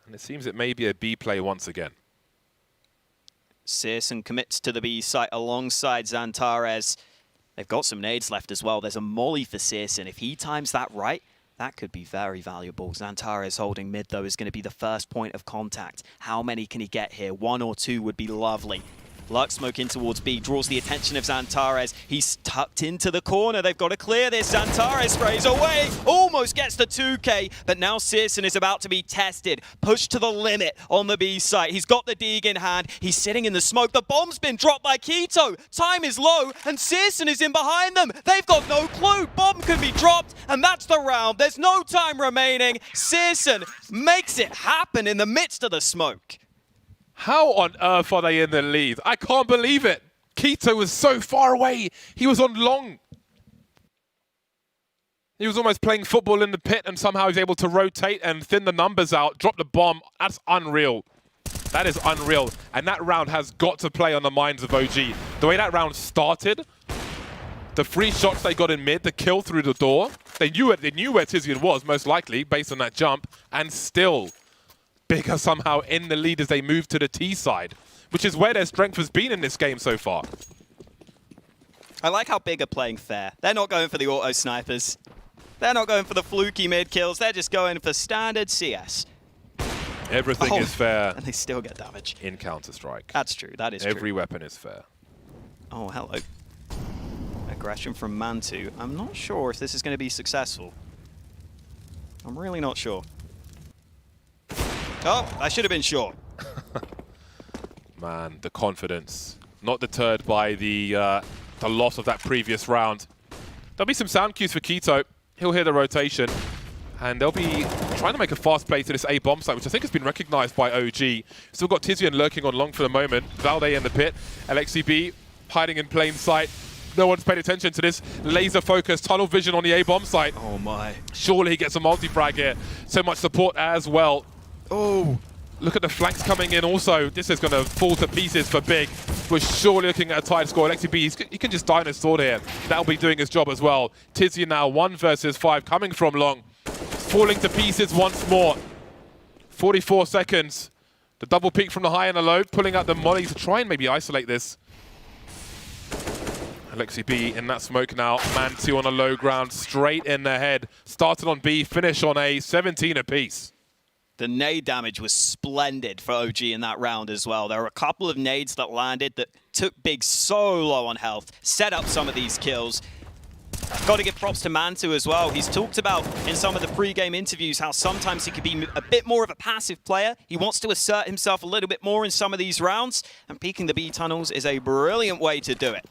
And it seems it may be a B play once again. Searson commits to the B site alongside Xantares. They've got some nades left as well. There's a molly for Searson. If he times that right, that could be very valuable. Xantares holding mid, though, is going to be the first point of contact. How many can he get here? 1 or 2 would be lovely. Lurk smoke in towards B, draws the attention of Xantares. He's tucked into the corner. They've got to clear this. Xantares sprays away, almost gets the 2K, but now Searson is about to be tested. Pushed to the limit on the B site. He's got the Deeg in hand. He's sitting in the smoke. The bomb's been dropped by Keto. Time is low, and Searson is in behind them. They've got no clue. Bomb can be dropped, and that's the round. There's no time remaining. Searson makes it happen in the midst of the smoke. How on earth are they in the lead? I can't believe it. Keto was so far away. He was on long. He was almost playing football in the pit, and somehow he was able to rotate and thin the numbers out, drop the bomb. That's unreal. That is unreal. And that round has got to play on the minds of OG. The way that round started, the 3 shots they got in mid, the kill through the door, they knew where Tizian was, most likely, based on that jump, and still Big are somehow in the lead as they move to the T side, which is where their strength has been in this game so far. I like how Big are playing fair. They're not going for the auto snipers. They're not going for the fluky mid kills. They're just going for standard CS. Everything is fair. And they still get damage. In Counter-Strike. That's true. That is true. Every weapon is fair. Oh, hello. Aggression from Mantu. I'm not sure if this is going to be successful. I'm really not sure. Oh, I should have been sure. Man, the confidence. Not deterred by the loss of that previous round. There'll be some sound cues for Keto. He'll hear the rotation. And they'll be trying to make a fast play to this A bomb site, which I think has been recognized by OG. Still got Tizian lurking on long for the moment. Valde in the pit. LXCB hiding in plain sight. No one's paid attention to this laser focus tunnel vision on the A bomb site. Oh my. Surely he gets a multi-frag here. So much support as well. Oh, look at the flanks coming in also. This is going to fall to pieces for Big. We're surely looking at a tied score. LXCB, he can just die on his sword here. That'll be doing his job as well. Tizian now 1 versus 5 coming from long. Falling to pieces once more. 44 seconds. The double peek from the high and the low, pulling out the molly to try and maybe isolate this. LXCB in that smoke now. Mantu on a low ground, straight in the head. Started on B, finish on A, 17 apiece. The nade damage was splendid for OG in that round as well. There were a couple of nades that landed that took Big so low on health, set up some of these kills. Got to give props to Mantu as well. He's talked about in some of the pre-game interviews how sometimes he could be a bit more of a passive player. He wants to assert himself a little bit more in some of these rounds, and peeking the B tunnels is a brilliant way to do it.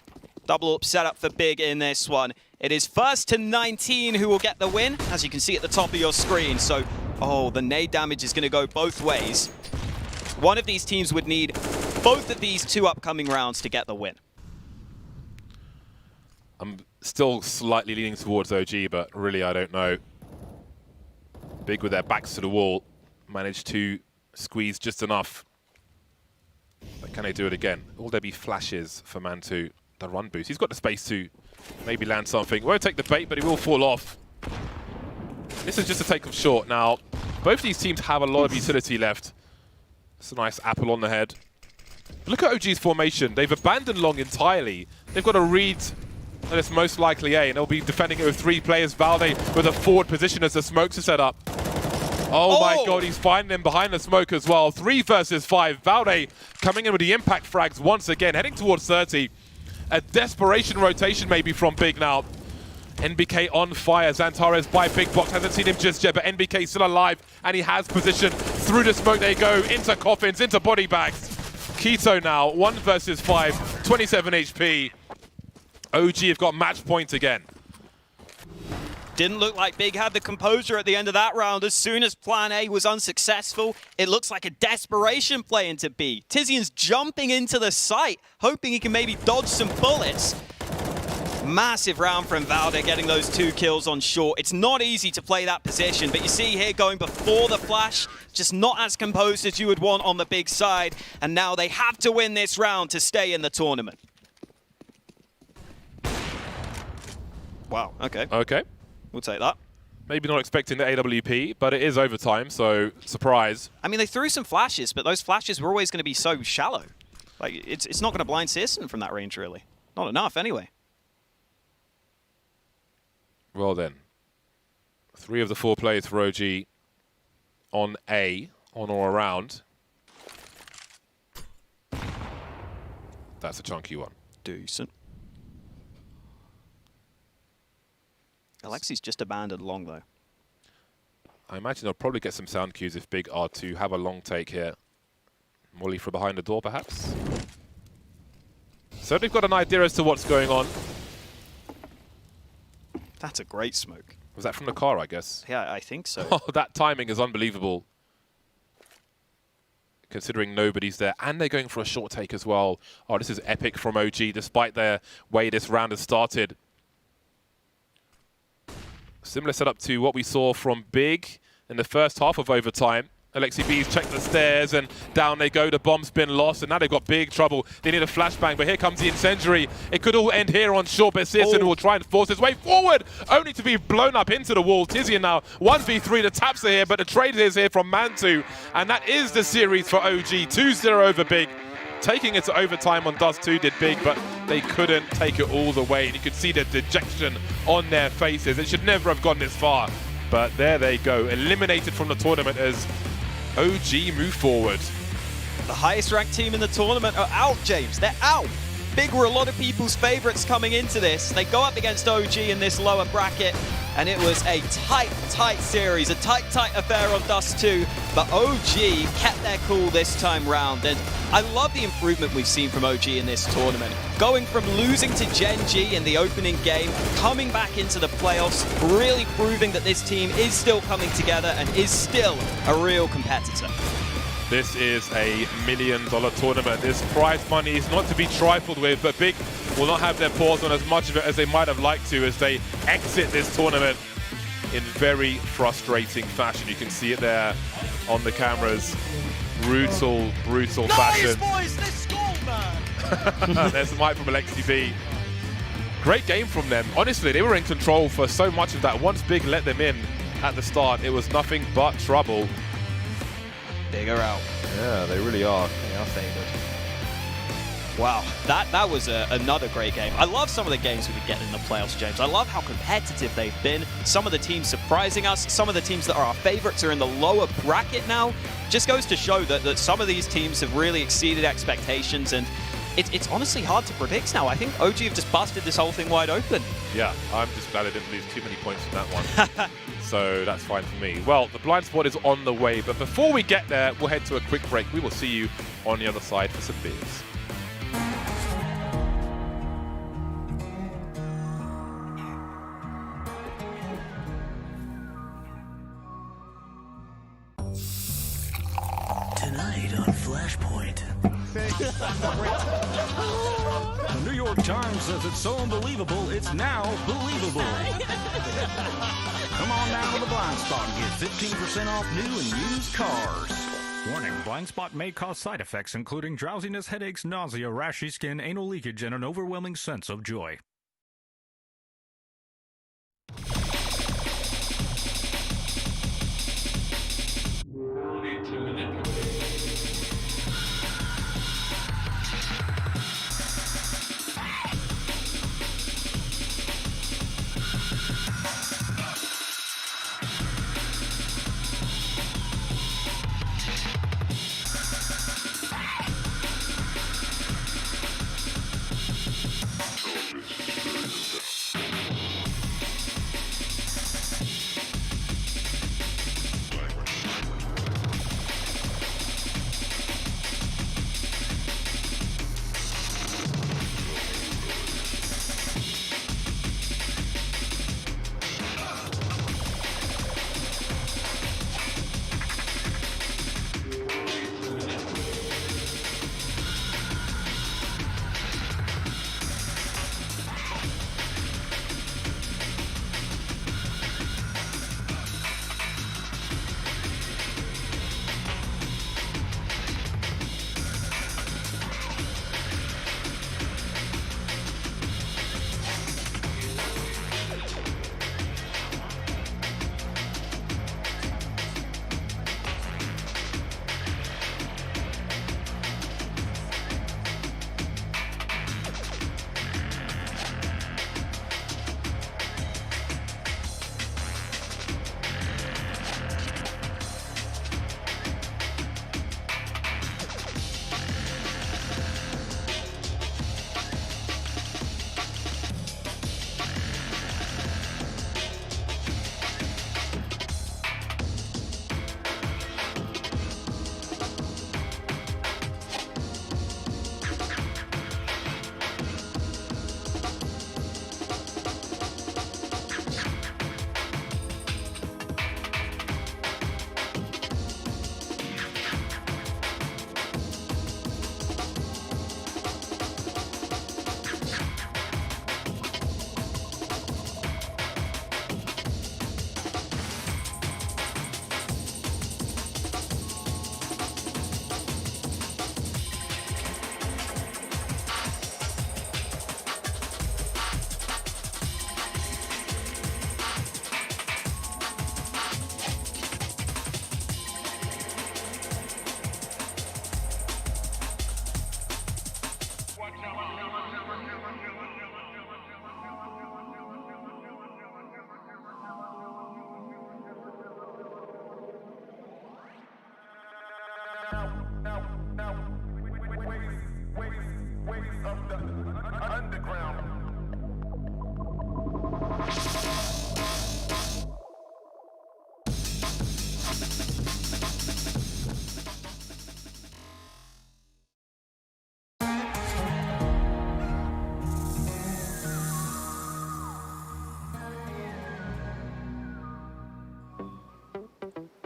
Double up setup for Big in this one. It is 1st to 19 who will get the win, as you can see at the top of your screen. So, oh, the nade damage is going to go both ways. One of these teams would need both of these 2 upcoming rounds to get the win. I'm still slightly leaning towards OG, but really I don't know. Big with their backs to the wall, managed to squeeze just enough. But can they do it again? Will there be flashes for Mantu? The run boost. He's got the space to maybe land something. Won't take the bait, but he will fall off. This is just a take of short. Now, both these teams have a lot of utility left. It's a nice apple on the head. Look at OG's formation. They've abandoned long entirely. They've got a read that it's most likely A, and they'll be defending it with 3 players. Valde with a forward position as the smokes are set up. Oh my god, he's finding them behind the smoke as well. 3 versus 5. Valde coming in with the impact frags once again, heading towards 30. A desperation rotation maybe from Big now. NBK on fire. Xantares by Big Box. Hasn't seen him just yet, but NBK still alive, and he has position. Through the smoke they go, into coffins, into body bags. Keto now, 1 versus 5, 27 HP. OG have got match point again. Didn't look like Big had the composure at the end of that round. As soon as plan A was unsuccessful, it looks like a desperation play into B. Tizian's jumping into the site, hoping he can maybe dodge some bullets. Massive round from Valde, getting those 2 kills on short. It's not easy to play that position, but you see here going before the flash, just not as composed as you would want on the Big side. And now they have to win this round to stay in the tournament. Wow, okay. Okay. We'll take that. Maybe not expecting the AWP, but it is overtime, so surprise. I mean, they threw some flashes, but those flashes were always going to be so shallow. Like, it's not going to blind Searson from that range, really. Not enough, anyway. Well then, 3 of the 4 plays for OG on A, on or around. That's a chunky one. Decent. Alexi's just abandoned long, though. I imagine they'll probably get some sound cues if Big are to have a long take here. Molly from behind the door, perhaps. So they've got an idea as to what's going on. That's a great smoke. Was that from the car, I guess? Yeah, I think so. Oh, that timing is unbelievable. Considering nobody's there. And they're going for a short take as well. Oh, this is epic from OG, despite their way this round has started. Similar setup to what we saw from Big in the first half of overtime. Alexi B's checked the stairs and down they go. The bomb's been lost and now they've got big trouble. They need a flashbang, but here comes the incendiary. It could all end here on short, but Searson will try and force his way forward, only to be blown up into the wall. Tizian now 1v3. The taps are here, but the trade is here from Mantu, and that is the series for OG. 2-0 over Big. Taking it to overtime on Dust 2 did Big, but they couldn't take it all the way. And you could see the dejection on their faces. It should never have gone this far. But there they go, eliminated from the tournament as OG move forward. The highest ranked team in the tournament are out, James. They're out. Big were a lot of people's favorites coming into this. They go up against OG in this lower bracket, and it was a tight series, a tight affair on Dust 2, but OG kept their cool this time round, and I love the improvement we've seen from OG in this tournament. Going from losing to Gen G in the opening game, coming back into the playoffs, really proving that this team is still coming together and is still a real competitor. This is a $1 million tournament. This prize money is not to be trifled with, but Big will not have their paws on as much of it as they might have liked to as they exit this tournament in very frustrating fashion. You can see it there on the cameras. Brutal fashion. Boys, they scored, man! There's the mic from Alexi B. Great game from them. Honestly, they were in control for so much of that. Once Big let them in at the start, it was nothing but trouble. Big are out. Yeah, they really are. They are favored. Wow, that was another great game. I love some of the games we've been getting in the playoffs, James. I love how competitive they've been. Some of the teams surprising us. Some of the teams that are our favorites are in the lower bracket now. Just goes to show that some of these teams have really exceeded expectations, and it's honestly hard to predict now. I think OG have just busted this whole thing wide open. Yeah, I'm just glad I didn't lose too many points from that one. So that's fine for me. Well, the blind spot is on the way, but before we get there, we'll head to a quick break. We will see you on the other side for some beers. Tonight on Flashpoint. The New York Times says it's so unbelievable, it's now believable. Come on down to the Blind Spot and get 15% off new and used cars. Warning, blind spot may cause side effects including drowsiness, headaches, nausea, rashy skin, anal leakage, and an overwhelming sense of joy.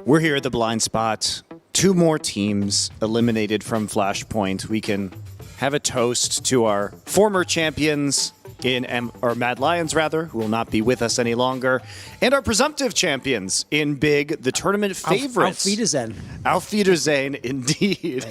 We're here at the blind spot. 2 more teams eliminated from Flashpoint. We can have a toast to our former champions or Mad Lions rather, who will not be with us any longer, and our presumptive champions in Big, the tournament favorites. Auf Wiedersehen. Auf Wiedersehen, indeed.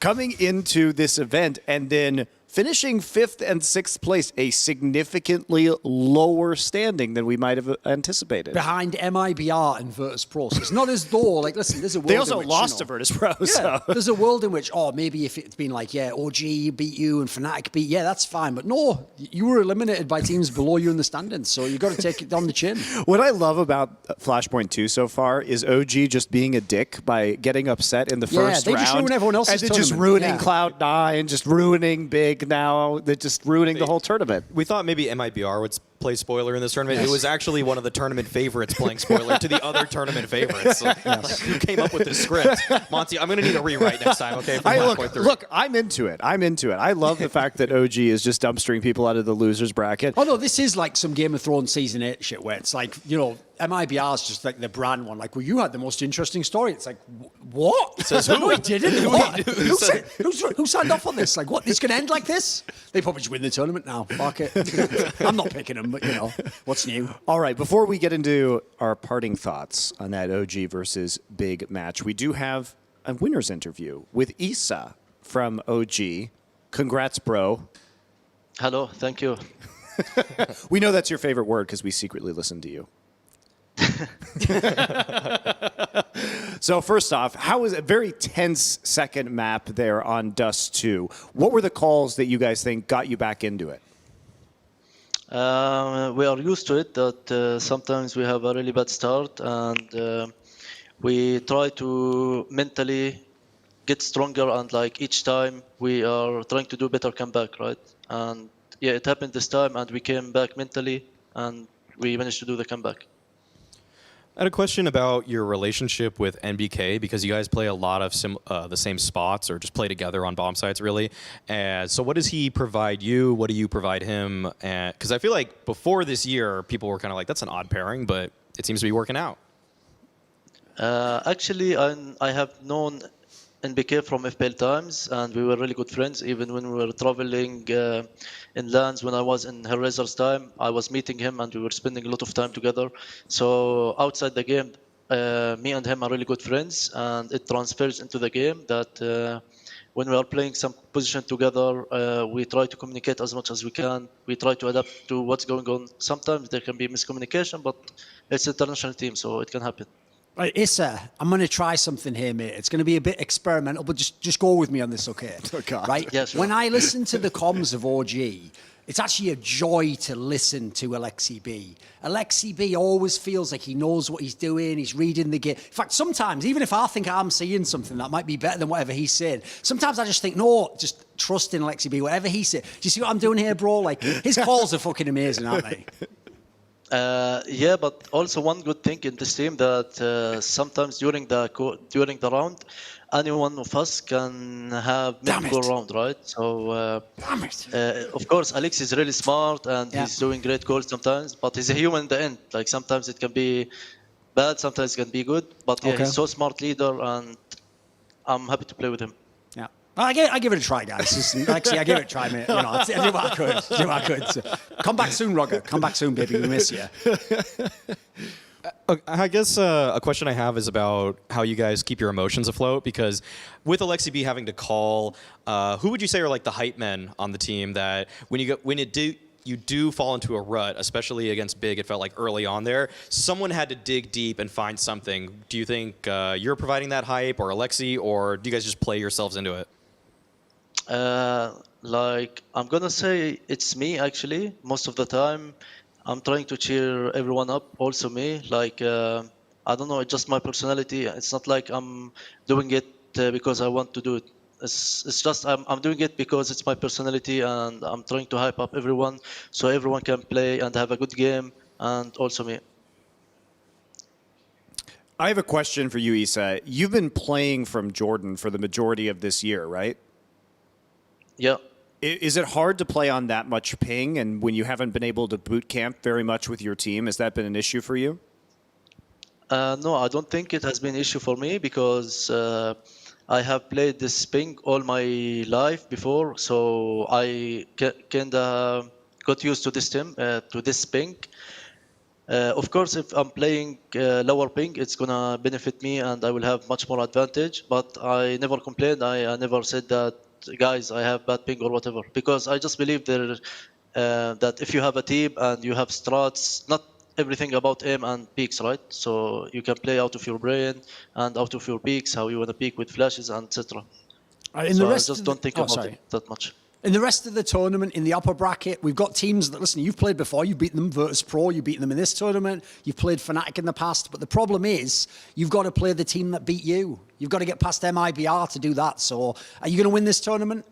Coming into this event and then finishing 5th and 6th place, a significantly lower standing than we might have anticipated. Behind MIBR and Virtus Pro. So it's not as though, like, listen, there's a world They also in which, lost to Virtus Pro. Yeah, So. there's a world in which, maybe if it's been like, OG beat you and Fnatic beat, that's fine. But no, you were eliminated by teams below you in the standings, so you got to take it on the chin. What I love about Flashpoint 2 so far is OG just being a dick by getting upset in the first they round. just ruin everyone else's and then just tournament. ruining Cloud9, just ruining Big now. They're just ruining the whole tournament. We thought maybe MIBR would play spoiler in this tournament. It was actually one of the tournament favorites playing spoiler to the other tournament favorites. So, who came up with this script? Monty, I'm going to need a rewrite next time, okay? Look, I'm into it. I love the fact that OG is just dumpstering people out of the losers bracket. Oh, no, this is like some Game of Thrones Season 8 shit where it's like, MIBR is just like the brand one. Like, well, you had the most interesting story. It's like, what? Says who? No, I didn't. What? Who Who signed off on this? Like, what? This can end like this? They probably just win the tournament now. Fuck it. I'm not picking them, but, what's new? All right, before we get into our parting thoughts on that OG versus Big match, we do have a winner's interview with Issa from OG. Congrats, bro. Hello, thank you. We know that's your favorite word because we secretly listen to you. So first off, how was a very tense second map there on Dust 2? What were the calls that you guys think got you back into it? We are used to it that sometimes we have a really bad start and we try to mentally get stronger and like each time we are trying to do better comeback, right? And yeah, it happened this time and we came back mentally and we managed to do the comeback. I had a question about your relationship with NBK because you guys play a lot of the same spots or just play together on bomb sites, really. And so what does he provide you? What do you provide him? Because I feel like before this year, people were kind of like, that's an odd pairing, but it seems to be working out. Actually, I have known NBK from FPL times, and we were really good friends. Even when we were traveling in lands, when I was in Hellraiser's time, I was meeting him, and we were spending a lot of time together. So outside the game, me and him are really good friends, and it transfers into the game that when we are playing some position together, we try to communicate as much as we can. We try to adapt to what's going on. Sometimes there can be miscommunication, but it's an international team, so it can happen. Right, Issa, I'm going to try something here, mate. It's going to be a bit experimental, but just go with me on this, okay? Oh, God. Right? Yeah, sure. When I listen to the comms of OG, it's actually a joy to listen to Alexi B. Alexi B always feels like he knows what he's doing, he's reading the game. In fact, sometimes, even if I think I'm seeing something that might be better than whatever he's saying, sometimes I just think, no, just trust in Alexi B, whatever he said. Do you see what I'm doing here, bro? Like, his calls are fucking amazing, aren't they? Yeah, but also one good thing in this team that sometimes during the round, any one of us can have go round, right? So of course, Alex is really smart and he's doing great goals sometimes, but he's a human in the end. Like sometimes it can be bad, sometimes it can be good. But yeah, he's so smart leader, and I'm happy to play with him. Yeah. I give it a try, guys. Actually, I give it a try, mate. I did what I could. So, come back soon, Roger. Come back soon, baby. We miss you. I guess a question I have is about how you guys keep your emotions afloat, because with Alexi B having to call, who would you say are like the hype men on the team that when you do fall into a rut, especially against Big, it felt like early on there, someone had to dig deep and find something. Do you think you're providing that hype, or Alexi, or do you guys just play yourselves into it? Like, I'm gonna say it's me, actually. Most of the time, I'm trying to cheer everyone up, also me. Like, I don't know, it's just my personality. It's not like I'm doing it because I want to do it. It's just I'm doing it because it's my personality, and I'm trying to hype up everyone so everyone can play and have a good game, and also me. I have a question for you, Issa. You've been playing from Jordan for the majority of this year, right? Yeah. Is it hard to play on that much ping, and when you haven't been able to boot camp very much with your team, has that been an issue for you? No, I don't think it has been an issue for me because I have played this ping all my life before, so I kind of got used to this team, to this ping. Of course, if I'm playing lower ping, it's gonna benefit me and I will have much more advantage. But I never complained. I never said that, guys, I have bad ping or whatever, because I just believe that if you have a team and you have strats, not everything about aim and peaks, right? So you can play out of your brain and out of your peaks, how you want to peak with flashes and etc. So I just don't think about it that much. In the rest of the tournament, in the upper bracket, we've got teams that, listen, you've played before, you've beaten them, Virtus Pro, you've beaten them in this tournament, you've played Fnatic in the past, but the problem is you've got to play the team that beat you. You've got to get past MIBR to do that. So are you going to win this tournament?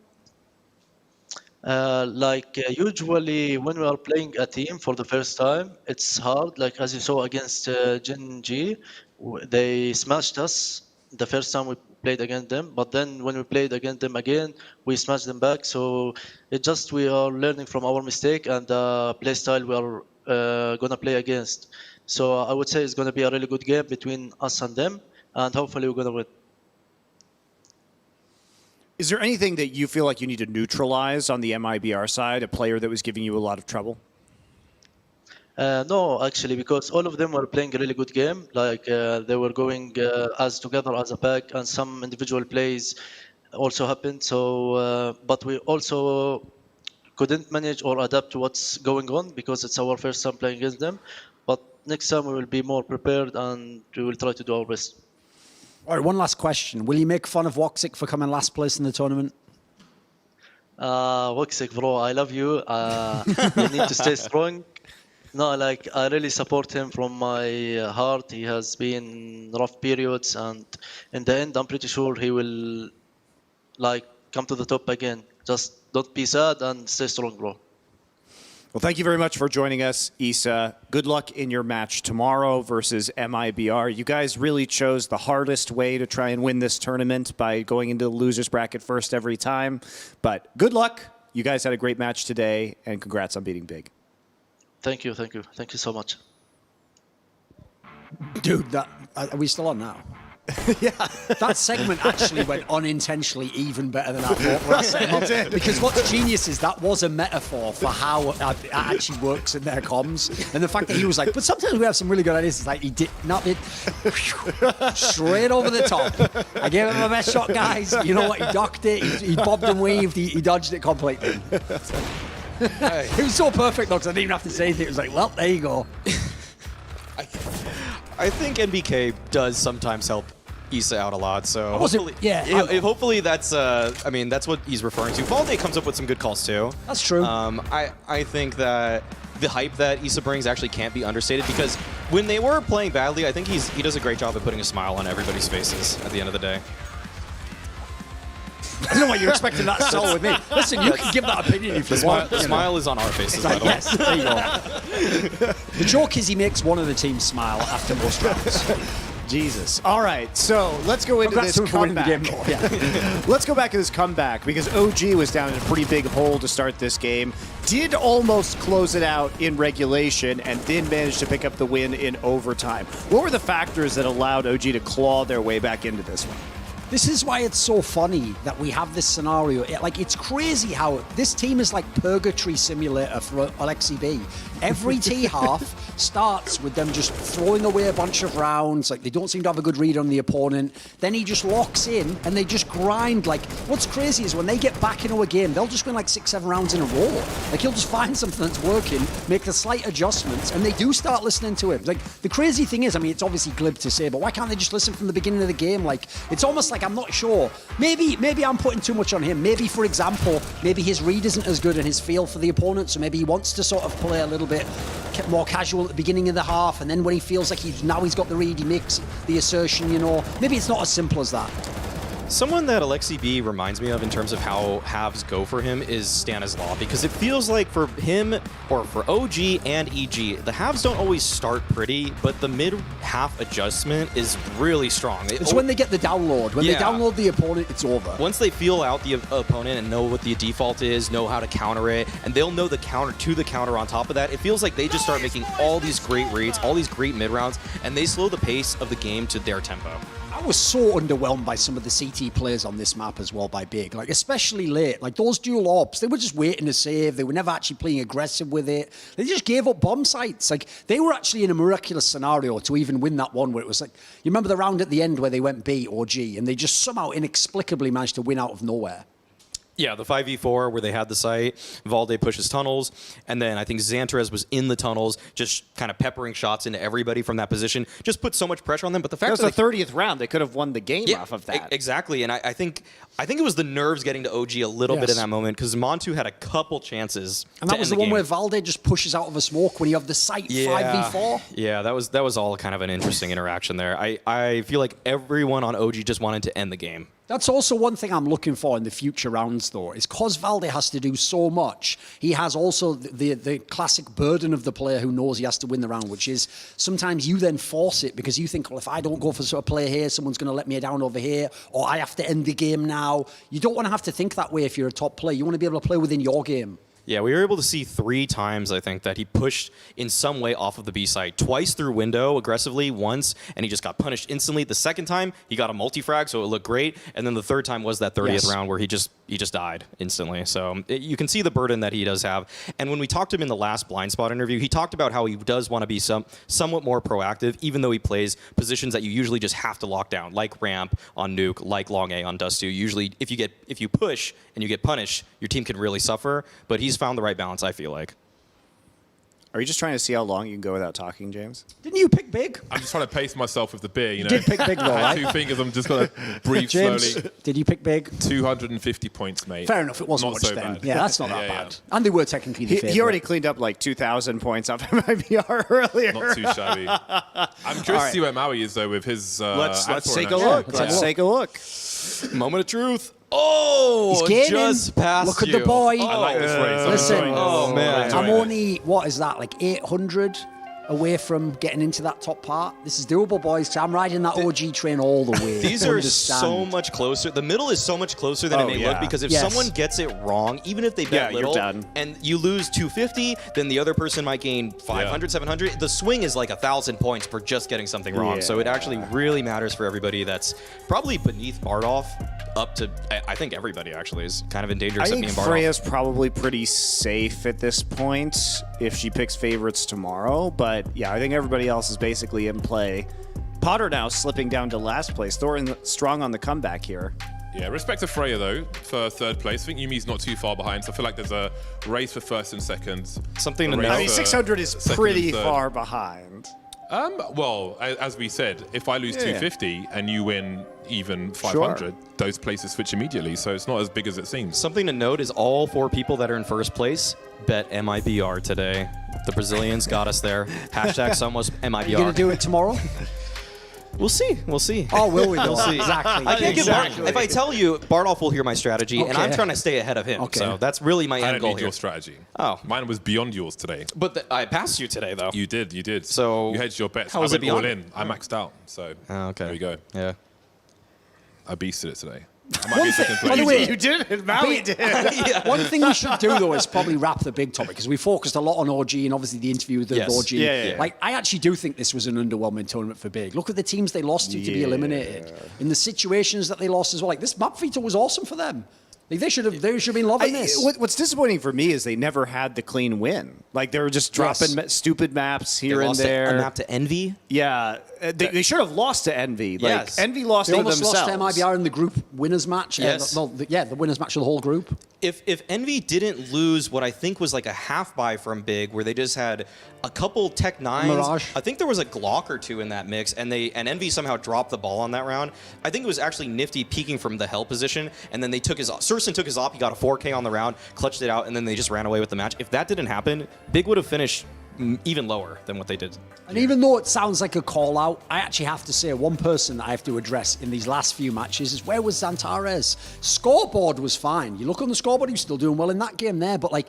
Usually when we are playing a team for the first time, it's hard. Like as you saw against Gen G, they smashed us the first time we played against them. But then when we played against them again, we smashed them back. So we are learning from our mistake and the play style we are gonna play against. So I would say it's gonna be a really good game between us and them, and hopefully we're gonna win. Is there anything that you feel like you need to neutralize on the MIBR side, a player that was giving you a lot of trouble? No, actually, because all of them were playing a really good game. Like they were going as together as a pack, and some individual plays also happened. So, but we also couldn't manage or adapt to what's going on because it's our first time playing against them. But next time we will be more prepared and we will try to do our best. All right, one last question. Will you make fun of Woxic for coming last place in the tournament? Woxic, bro, I love you. You need to stay strong. No, like I really support him from my heart. He has been rough periods, and in the end, I'm pretty sure he will like come to the top again. Just don't be sad and stay strong, bro. Well, thank you very much for joining us, Issa. Good luck in your match tomorrow versus MIBR. You guys really chose the hardest way to try and win this tournament by going into the loser's bracket first every time. But good luck. You guys had a great match today, and congrats on beating Big. Thank you so much. Dude, are we still on now? Yeah. That segment actually went unintentionally even better than I thought when I set it up. Because what's genius is that was a metaphor for how it actually works in their comms. And the fact that he was like, but sometimes we have some really good ideas. It's like he did not it straight over the top. I gave him my best shot, guys. You know what? He docked it. He bobbed and weaved. He dodged it completely. It was so perfect though, because I didn't even have to say anything. It was like, well, there you go. I think NBK does sometimes help Issa out a lot, so hopefully, hopefully that's that's what he's referring to. Valde comes up with some good calls too. That's true. I think that the hype that Issa brings actually can't be understated, because when they were playing badly, I think he does a great job of putting a smile on everybody's faces at the end of the day. I don't know why you're expecting that so with me. Listen, you can give that opinion if you want. The smile is on our faces. Like, yes, there you go. The joke is he makes one of the team smile after most rounds. Jesus. All right, so let's go into this comeback. Let's go back to this comeback, because OG was down in a pretty big hole to start this game, did almost close it out in regulation, and then managed to pick up the win in overtime. What were the factors that allowed OG to claw their way back into this one? This is why it's so funny that we have this scenario. It's crazy how this team is like Purgatory Simulator for Alexi B. Every T-half starts with them just throwing away a bunch of rounds. Like, they don't seem to have a good read on the opponent. Then he just locks in and they just grind. Like, what's crazy is when they get back into a game, they'll just win like 6-7 rounds in a row. Like, he'll just find something that's working, make the slight adjustments, and they do start listening to him. Like, the crazy thing is, I mean, it's obviously glib to say, but why can't they just listen from the beginning of the game? Like, it's almost like, I'm not sure. Maybe I'm putting too much on him. Maybe, for example, maybe his read isn't as good and his feel for the opponent, so maybe he wants to sort of play a little bit more casual at the beginning of the half, and then when he feels like he's got the read, he makes the assertion, you know. Maybe it's not as simple as that. Someone that Alexi B reminds me of in terms of how halves go for him is Stanislaw, because it feels like for him, or for OG and EG, the halves don't always start pretty, but the mid-half adjustment is really strong. It's when they get the download. When they download the opponent, it's over. Once they feel out the opponent and know what the default is, know how to counter it, and they'll know the counter to the counter on top of that, it feels like they just start making all these great reads, all these great mid-rounds, and they slow the pace of the game to their tempo. I was so underwhelmed by some of the CT players on this map as well by Big, like especially late. Like those dual orbs, they were just waiting to save. They were never actually playing aggressive with it. They just gave up bomb sites. Like they were actually in a miraculous scenario to even win that one where it was like, you remember the round at the end where they went B or G and they just somehow inexplicably managed to win out of nowhere. Yeah, the 5v4 where they had the site, Valde pushes tunnels, and then I think Xantrez was in the tunnels, just kind of peppering shots into everybody from that position, just put so much pressure on them. But the fact that was the 30th round, they could have won the game off of that. Exactly, and I think it was the nerves getting to OG a little bit in that moment, because Montu had a couple chances. And that was the one where Valde just pushes out of a smoke when you have the site 5v4. Yeah, that was all kind of an interesting interaction there. I feel like everyone on OG just wanted to end the game. That's also one thing I'm looking for in the future rounds, though, is because Valde has to do so much, he has also the classic burden of the player who knows he has to win the round, which is sometimes you then force it because you think, well, if I don't go for a player here, someone's going to let me down over here, or I have to end the game now. You don't want to have to think that way if you're a top player. You want to be able to play within your game. Yeah, we were able to see 3 times, I think, that he pushed in some way off of the B side. Twice through window aggressively, once, and he just got punished instantly. The second time, he got a multi-frag, so it looked great. And then the third time was that 30th round where he just died instantly. So you can see the burden that he does have. And when we talked to him in the last Blind Spot interview, he talked about how he does want to be somewhat more proactive, even though he plays positions that you usually just have to lock down, like ramp on Nuke, like long A on Dust 2. Usually, if you push and you get punished, your team can really suffer. But he's found the right balance, I feel like. Are you just trying to see how long you can go without talking, James? Didn't you pick Big? I'm just trying to pace myself with the beer, you know. You did pick Big, though, I had right? 2 fingers, I'm just going to breathe James, slowly. did you pick Big? 250 points, mate. Fair enough, it wasn't Not much so then. bad. Yeah, that's not that bad. And they were technically the favourite. He already cleaned up like 2,000 points off MIBR earlier. Not too shabby. I'm curious to see where Maui is, though, with his Let's take a actually. look. Let's take a look. Moment of truth. Oh, He's just past Look you. at the boy. I like this race. I'm Listen, enjoying this. Oh, man. I'm only, what is that, like 800 away from getting into that top part? This is doable, boys. I'm riding that OG train all the way. These are so much closer. The middle is so much closer than it may look, because if someone gets it wrong, even if they bet little, and you lose 250, then the other person might gain 500, 700. The swing is like 1,000 points for just getting something wrong. So it actually really matters for everybody that's probably beneath Bardolph up to, I think everybody actually is kind of in danger except me and Bardolph. Freya's probably pretty safe at this point if she picks favorites tomorrow, but yeah, I think everybody else is basically in play. Potter now slipping down to last place. Thorin strong on the comeback here. Yeah, respect to Freya, though, for 3rd place. I think Yumi's not too far behind, so I feel like there's a race for 1st and 2nd. Something to note. I mean, 600 is pretty far behind. Well, as we said, if I lose 250 and you win even 500, those places switch immediately, so it's not as big as it seems. Something to note is all 4 people that are in 1st place bet MIBR today. The Brazilians got us there. Hashtag Somos MIBR. You going to do it tomorrow? We'll see. We'll see. Oh, will we? We'll see. Exactly. I can't get if I tell you, Bardolph will hear my strategy, and I'm trying to stay ahead of him. So that's really my end goal I didn't need here. your strategy. Oh. Mine was beyond yours today. But I passed you today, though. You did. So you hedged your bets. how I was it went all beyond? in. I maxed out. So there you go. Yeah. I beasted it today. I might be second place. By the way, you did it. Maui did. One thing we should do, though, is probably wrap the big topic, because we focused a lot on OG and obviously the interview with OG. Yeah. Like, I actually do think this was an underwhelming tournament for Big. Look at the teams they lost to be eliminated. In the situations that they lost as well. Like, this map feature was awesome for them. Like, they should have been loving this. What's disappointing for me is they never had the clean win. Like, they were just dropping stupid maps here and there. A map to Envy? Yeah. They should have lost to Envy. Like, Envy lost they to almost themselves. lost to MIBR in the group winners match. Yes. The winners match of the whole group. If Envy didn't lose what I think was like a half buy from Big, where they just had a couple Tech 9s. Mirage. I think there was a Glock or 2 in that mix, and Envy somehow dropped the ball on that round. I think it was actually Nifty peeking from the hell position, and then Surson took his op, he got a 4K on the round, clutched it out, and then they just ran away with the match. If that didn't happen, Big would have finished even lower than what they did. And even though it sounds like a call out, I actually have to say one person that I have to address in these last few matches is where was Zantares? Scoreboard was fine. You look on the scoreboard, he was still doing well in that game there, but like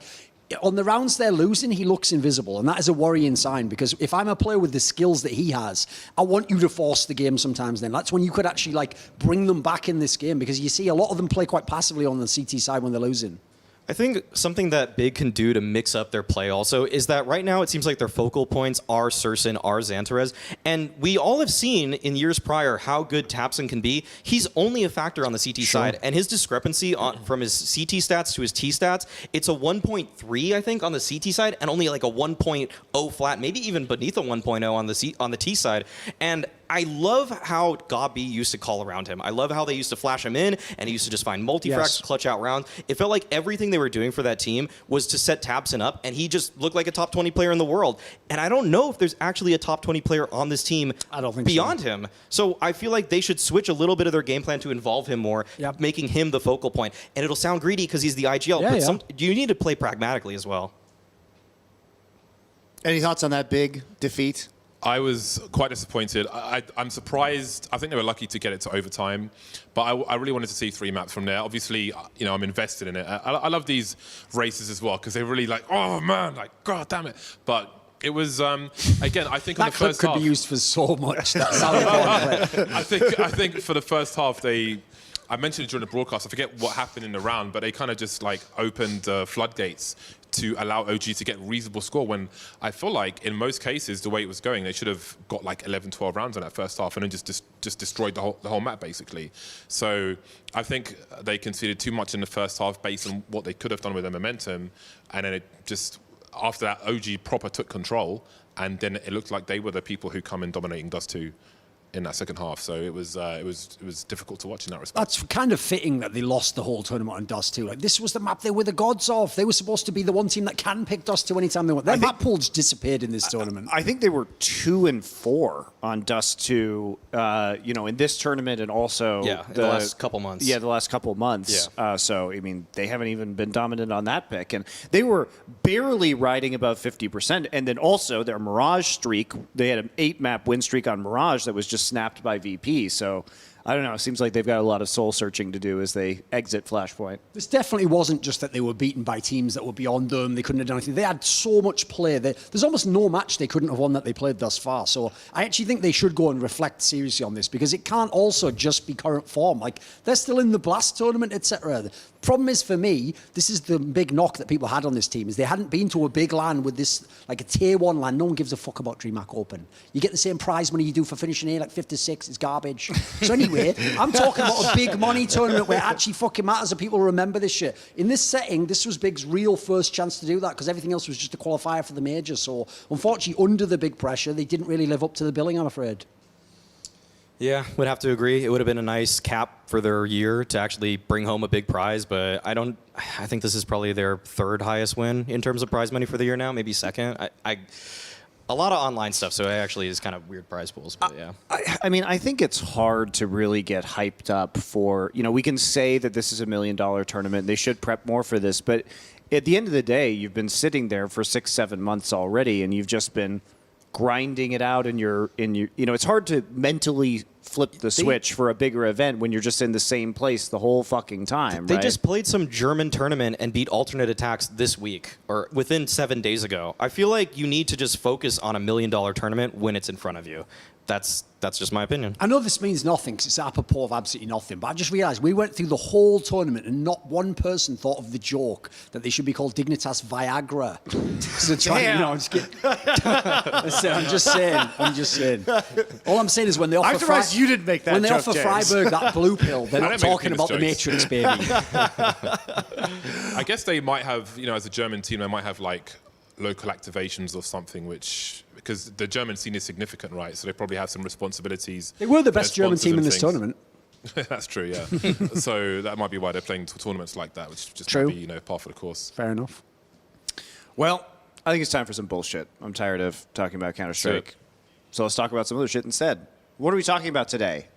on the rounds they're losing, he looks invisible, and that is a worrying sign because if I'm a player with the skills that he has, I want you to force the game sometimes then. That's when you could actually like bring them back in this game because you see a lot of them play quite passively on the CT side when they're losing. I think something that Big can do to mix up their play also is that right now it seems like their focal points are Surson, are Zantares, and we all have seen in years prior how good Tapson can be. He's only a factor on the CT side, and his discrepancy from his CT stats to his T stats, it's a 1.3, I think, on the CT side, and only like a 1.0 flat, maybe even beneath a 1.0 on the T side. And I love how Gabi used to call around him. I love how they used to flash him in, and he used to just find multi-frags, clutch out rounds. It felt like everything they were doing for that team was to set Tapson up, and he just looked like a top 20 player in the world. And I don't know if there's actually a top 20 player on this team beyond him. So I feel like they should switch a little bit of their game plan to involve him more, making him the focal point. And it'll sound greedy because he's the IGL, but you need to play pragmatically as well. Any thoughts on that big defeat? I was quite disappointed. I'm surprised. I think they were lucky to get it to overtime, but I really wanted to see 3 maps from there. Obviously, I'm invested in it. I love these races as well because they're really like, oh man, like god damn it. But it was again. I think on the first half could be used for so much. That sounded I think for the first half I mentioned it during the broadcast. I forget what happened in the round, but they kind of just like opened floodgates to allow OG to get reasonable score when I feel like in most cases the way it was going they should have got like 11, 12 rounds in that first half and then just destroyed the whole map basically. So I think they conceded too much in the first half based on what they could have done with their momentum, and then it just after that OG proper took control, and then it looked like they were the people who come in dominating Dust 2 in that second half. So it was difficult to watch in that respect. That's kind of fitting that they lost the whole tournament on Dust 2. Like, this was the map they were the gods of. They were supposed to be the one team that can pick Dust 2 anytime they want. Their map pool just disappeared in this tournament. I think they were 2-4 on Dust 2, in this tournament and also the last couple months. Yeah, the last couple months. Yeah. So, I mean, they haven't even been dominant on that pick. And they were barely riding above 50%. And then also their Mirage streak, they had an 8-map win streak on Mirage that was just snapped by VP. So I don't know. It seems like they've got a lot of soul searching to do as they exit Flashpoint. This definitely wasn't just that they were beaten by teams that were beyond them. They couldn't have done anything. They had so much play. There's almost no match they couldn't have won that they played thus far. So I actually think they should go and reflect seriously on this because it can't also just be current form. Like, they're still in the Blast tournament, etc. The problem is, for me, this is the big knock that people had on this team, is they hadn't been to a big LAN with this, like a tier 1 LAN. No one gives a fuck about DreamHack Open. You get the same prize money you do for finishing A, like 5th to 6. It's garbage. So anyway, I'm talking about a big money tournament where it actually fucking matters and people remember this shit. In this setting, this was Big's real first chance to do that because everything else was just a qualifier for the major. So unfortunately, under the big pressure, they didn't really live up to the billing, I'm afraid. Yeah, would have to agree. It would have been a nice cap for their year to actually bring home a big prize, but I think this is probably their 3rd highest win in terms of prize money for the year now, maybe 2nd. A lot of online stuff, so it actually is kind of weird prize pools, but yeah. I mean, I think it's hard to really get hyped up for, we can say that this is $1 million tournament. They should prep more for this, but at the end of the day, you've been sitting there for 6-7 months already, and you've just been grinding it out in your it's hard to mentally flip the switch for a bigger event when you're just in the same place the whole fucking time. They just played some German tournament and beat alternate attacks this week or within 7 days ago. I feel like you need to just focus on $1 million tournament when it's in front of you. That's just my opinion. I know this means nothing because it's apropos of absolutely nothing, but I just realised we went through the whole tournament and not one person thought of the joke that they should be called Dignitas Viagra. So I'm just saying. All I'm saying is when they offer I'm surprised you didn't make that when they joke, offer James. Freiburg that blue pill, they're not talking about the jokes. Matrix, baby. I guess they might have, as a German team, they might have like local activations or something, because the German scene is significant, right? So they probably have some responsibilities. They were the best German team in this tournament. That's true, yeah. So that might be why they're playing tournaments like that, which just True. might be, par for the course. Fair enough. Well, I think it's time for some bullshit. I'm tired of talking about Counter-Strike. So let's talk about some other shit instead. What are we talking about today?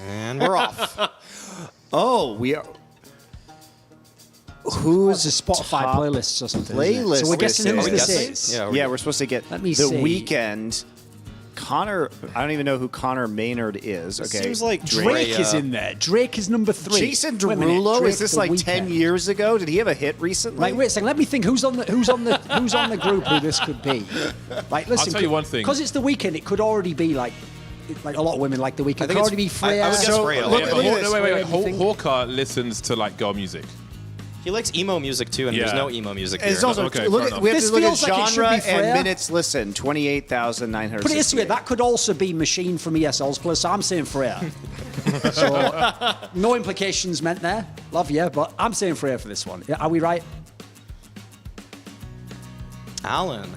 And we're off. Oh, we are. who's the Spotify top playlists or something? Isn't it? Playlist. So we're guessing who this is. Yeah, we're supposed to get Let me the see. Weeknd. Connor, I don't even know who Connor Maynard is. Okay, Seems like Drake is in there. Drake is number 3. Jason Wait a minute, Derulo, Drake is this the like Weeknd. 10 years ago? Did he have a hit recently? Right, wait a second. Let me think. Who's on the group? Who this could be? Right, listen. I'll tell you one thing. Because it's the Weeknd, it could already be like a lot of women like the Weeknd. It could already be Freya. I would guess Freya. Yeah, but wait. Hawker listens to like girl music. He likes emo music too, and there's no emo music It's here. also we have to look at genre and minutes listened. 28,900. Put it this way, that could also be Machine from ESL's Plus. So I'm saying Freya. So no implications meant there. Love you, but I'm saying Freya for this one. Yeah, are we right? Alan.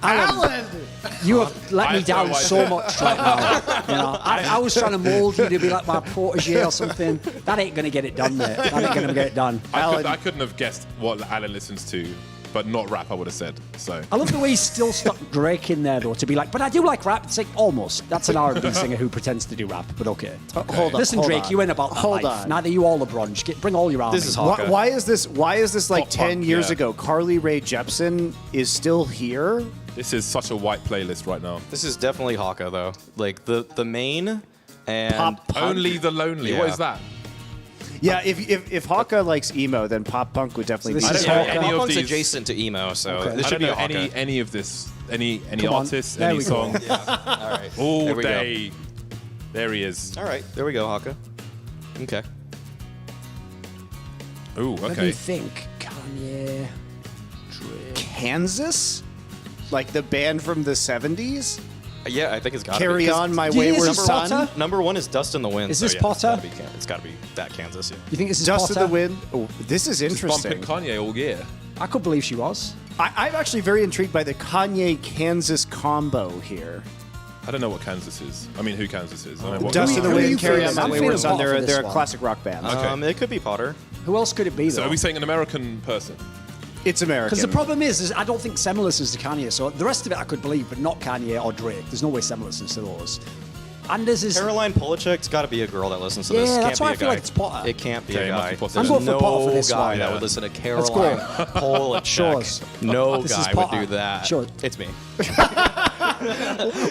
You have let me down so much right now. You know, I was trying to mould you to be like my protege or something. That ain't going to get it done, mate. That ain't going to get it done. I couldn't have guessed what Alan listens to, but not rap, I would have said. So I love the way he's still stuck Drake in there, though, to be like, but I do like rap. It's like, almost. That's an R&B singer who pretends to do rap, but okay. Hold on. Listen, hold Drake, on. you ain't about that Hold life. on. Neither you or LeBron. Just bring all your armies. Why is this like 10 punk, years yeah. ago? Carly Rae Jepsen is still here? This is such a white playlist right now. This is definitely Haka though. Like the main and Pop punk. Only the Lonely. What is that? Yeah, if Hawka likes emo, then pop punk would definitely be. I don't know any Pop of punk's these. adjacent to emo, so Okay. this I should don't be know a Haka. any of this. Any Come on. artists, There any we go. song. All right. All There we go. day. There he is. All right, there we go, Haka. Okay. Ooh, Let me okay. think. Kanye. Drake. Kansas? Like the band from the 70s? Yeah, I think it's got to Carry be. 'cause on, my wayward son. Potter? Number 1 is Dust in the Wind. Is so this yeah, Potter? It's got to be that Kansas. Yeah. You think this is Dust Potter? in the Wind. Oh, this is Just interesting. bumping Kanye all year. I could believe she was. I'm actually very intrigued by the Kanye-Kansas combo here. I don't know what Kansas is. I mean, who Kansas is. I don't know what Dust in the who are you Wind, Carry on, feeling? my I'm wayward feeling son. Potter for this They're a one. classic rock band. Okay. It could be Potter. Who else could it be, though? So are we saying an American person? It's American. Because the problem is I don't think Semler listens to Kanye, so the rest of it I could believe, but not Kanye or Drake. There's no way Semler listens to those. Anders is... Caroline Polachek's got to be a girl that listens to Yeah, this. Can't that's be why a I feel guy. like it's Potter. It can't be Okay, a it must guy. be Potter. I'm There's going for Potter for this guy one. that Yeah. would listen to Let's Caroline go. Polachek. Shows. No This is guy would Potter. do that. Sure. It's me.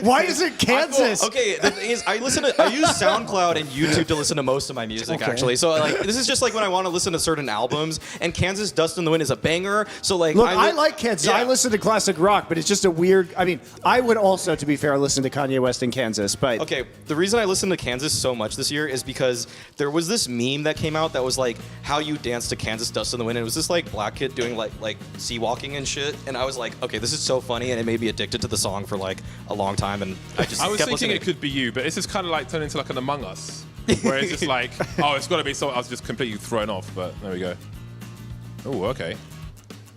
Why is it Kansas? Okay, the thing is, I use SoundCloud and YouTube to listen to most of my music, Okay. actually. So like, this is just like when I want to listen to certain albums, and Kansas Dust in the Wind is a banger. So like, Look, I like Kansas. Yeah. I listen to classic rock, but it's just a weird. I mean, I would also, to be fair, listen to Kanye West in Kansas, but Okay, the reason I listened to Kansas so much this year is because there was this meme that came out that was like how you dance to Kansas Dust in the Wind. And it was this like black kid doing like sea walking and shit, and I was like, okay, this is so funny, and it made me addicted to the song for like a long time, and I just I was kept thinking listening. it could be you, but this is kind of like turning into like an Among Us, where it's just like, oh, it's got to be so. I was just completely thrown off, but there we go. Oh, okay.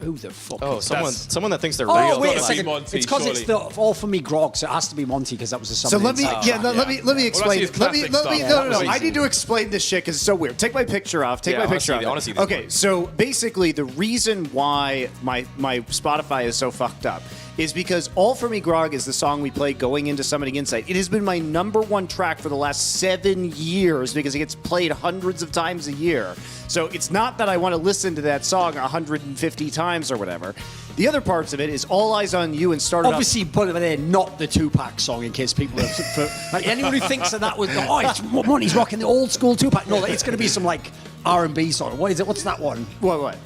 Who the fuck Oh, is someone that thinks they're Oh, real. wait a gotta be second. Monty, It's because it's surely. the All For Me Grog, so it has to be Monty because that was a so summer let me, inside yeah, track. let me Well, explain. that's his Let me, classic stuff. no. Yeah, I need to explain this shit because it's so weird. Take my picture off. Take Yeah, my I wanna picture see off. the- I wanna see these Okay, ones. so basically, the reason why my Spotify is so fucked up is because All For Me Grog is the song we play going into Summoning Insight. It has been my #1 track for the last 7 years because it gets played hundreds of times a year. So it's not that I want to listen to that song 150 times or whatever. The other parts of it is All Eyes on You and started off. Obviously, put it there, not the Tupac song, in case people are... like, anyone who thinks that was... Oh, it's Monty's rocking the old school Tupac. No, it's going to be some, like, R&B song. What is it? What's that one? What?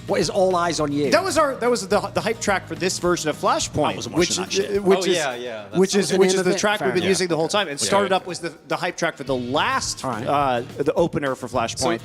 What is All Eyes on You? That was the hype track for this version of Flashpoint, wasn't watching that shit. which Oh, is yeah, that's- which is the which name is of the it? track Fair we've been enough. using the whole time. It started up was the hype track for the last the opener for Flashpoint.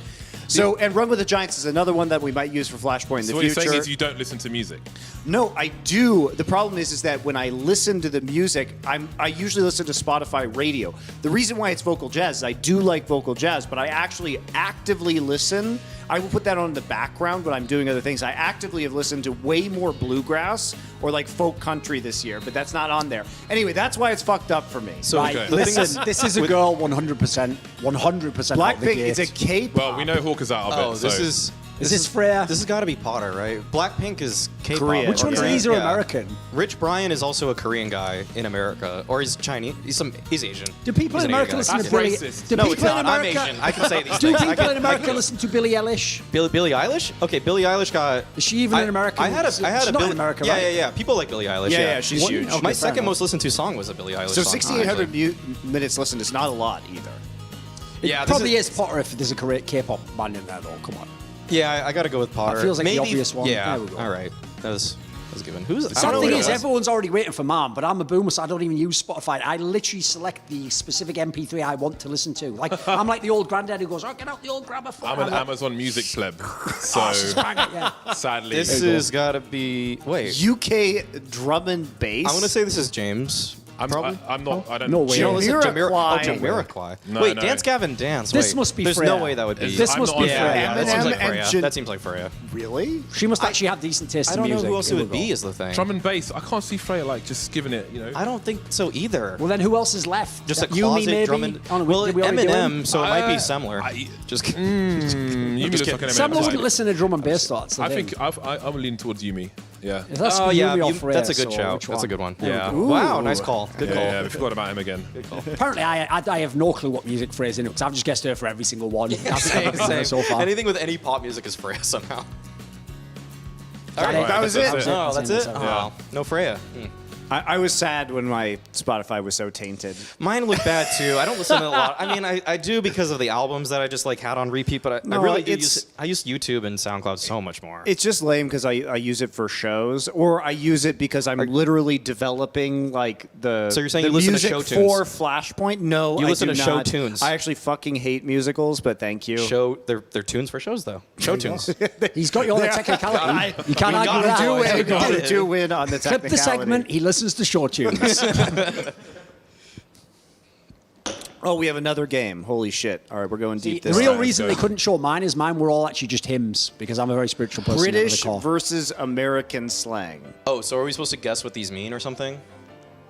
So and Run with the Giants is another one that we might use for Flashpoint in So the what you're future. saying is you don't listen to music. No, I do. The problem is that when I listen to the music, I usually listen to Spotify radio. The reason why it's vocal jazz is I do like vocal jazz, but I actually actively listen. I will put that on in the background when I'm doing other things. I actively have listened to way more bluegrass or like folk country this year, but that's not on there. Anyway, that's why it's fucked up for me. So Right, the thing listen, is, this is a girl 100%, 100% out the Blackpink, gate. it's a K-pop. Well, we know Hawker's out of Oh, it. this so. is Is this Freya? This has got to be Potter, right? Blackpink is K-pop. Korean. Which one's these are American? Rich Brian is also a Korean guy in America, or he's Chinese. He's Asian. Do people He's in an America Asian listen guy. to Billie? Do No, people it's not. in I'm America- Asian. I can say these Do things. people I in America listen to Billie Eilish? Billie Eilish? Okay, Billie Eilish got. Is she even an American? I had She's a not Billie. in America, yeah, right? yeah, yeah. People like Billie Eilish. Yeah, she's What- huge. My Okay, fair second enough. most listened to song was a Billie Eilish So song. 1,600 minutes listened is not a lot either. Yeah, It this probably is Potter if there's a correct K-pop band in there, though. Come on. Yeah, I got to go with Potter. That feels like the Maybe, obvious one. Yeah. There we go. All right. That was given. Who's The sad thing is, everyone's already waiting for mine, but I'm a boomer, so I don't even use Spotify. I literally select the specific MP3 I want to listen to. Like, I'm like the old granddad who goes, "Oh, get out the old gramophone." I'm an Amazon Music pleb, so sadly, This has got to be. Wait. UK drum and bass. I want to say this is James. I'm not. I don't. No way. Jamiroquai. Jamiroquai. No, Wait, no. Dance Gavin Dance. This Wait, must be There's Freya. no way that would be. This must be Yeah, Freya. yeah, that seems like Eminem Freya. and That seems like Freya. Really? She must actually have decent taste I in don't know music. who else it Here we would be. go. Is the thing. Drum and bass. I can't see Freya like just giving it. You know. I don't think so either. Well, then who else is left? Just a You, me, closet maybe? drum and. Oh, no, Well, did we already do him? Eminem, so it might be similar. Just kidding. Yumi looks like an Sam Eminem wouldn't type. listen to drum and bass starts. I think I'm leaning towards Yumi. Yeah. That's Oh yeah, Yumi or Freya, that's a good so shout. which That's a one? good one. There we Yeah. go. Wow, Ooh. nice call. Good call. Yeah, we forgot about him again. Good call. Apparently, I have no clue what music Freya's in because I've just guessed her for every single one. That's Same, same. so far. Anything with any pop music is Freya somehow. That was it. Oh, that's it. Yeah. Oh, no Freya. I was sad when my Spotify was so tainted. Mine was bad too. I don't listen to a lot. I mean, I do because of the albums that I just like had on repeat, but I really do use it. I use YouTube and SoundCloud so much more. It's just lame because I use it for shows, or I use it because I'm literally developing like the So you're saying the you listen to music show for tunes? Flashpoint. No, You I listen do to show not. tunes. I actually fucking hate musicals, but thank you. They're tunes for shows though. Show tunes. He's got you on the technicality. You can't argue with that. You do win on the Clip technicality. the segment. He listens to short tunes. Oh, we have another game. Holy shit. All right, we're going deep The this real time. reason they couldn't show mine is mine were all actually just hymns because I'm a very spiritual person. British at the core. versus American slang. Oh, so are we supposed to guess what these mean or something?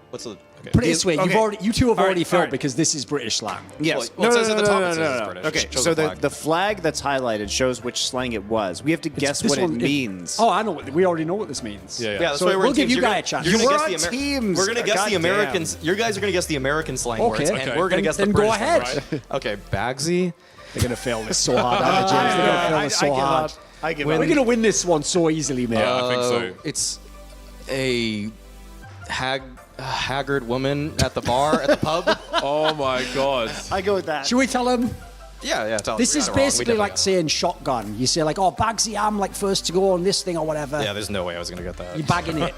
What's the? Okay. Put it this way: Okay. you two have All right, already all filled right. because this is British slang. Yes. Well, it says at the top it says it's British. Okay, Shows so the flag. the flag that's highlighted shows which slang it was. We have to guess This what it one- means. Oh, I know. We already know what this means. Yeah, yeah. Yeah, that's So why we're we'll in give teams. you You're guys gonna- a chance. you're You gonna were guess on the teams. We're gonna guess God the damn. Americans. You guys are gonna guess the American slang words, Okay. and we're gonna guess the Then go British ahead. ones, right? Okay, Bagsy. They're gonna fail this so hard, aren't they, James? They're gonna fail this so hard. I give We're up. gonna win this one so easily, mate. Yeah, I think so. It's a haggard woman at the bar at the pub. Oh my god. I go with that. Should we tell them? Yeah. Tell This we is got it wrong. We basically definitely like got it. saying shotgun. You say like, "Oh, Bagsy, I'm like first to go on this thing or whatever." Yeah, there's no way I was gonna get that. You're bagging it.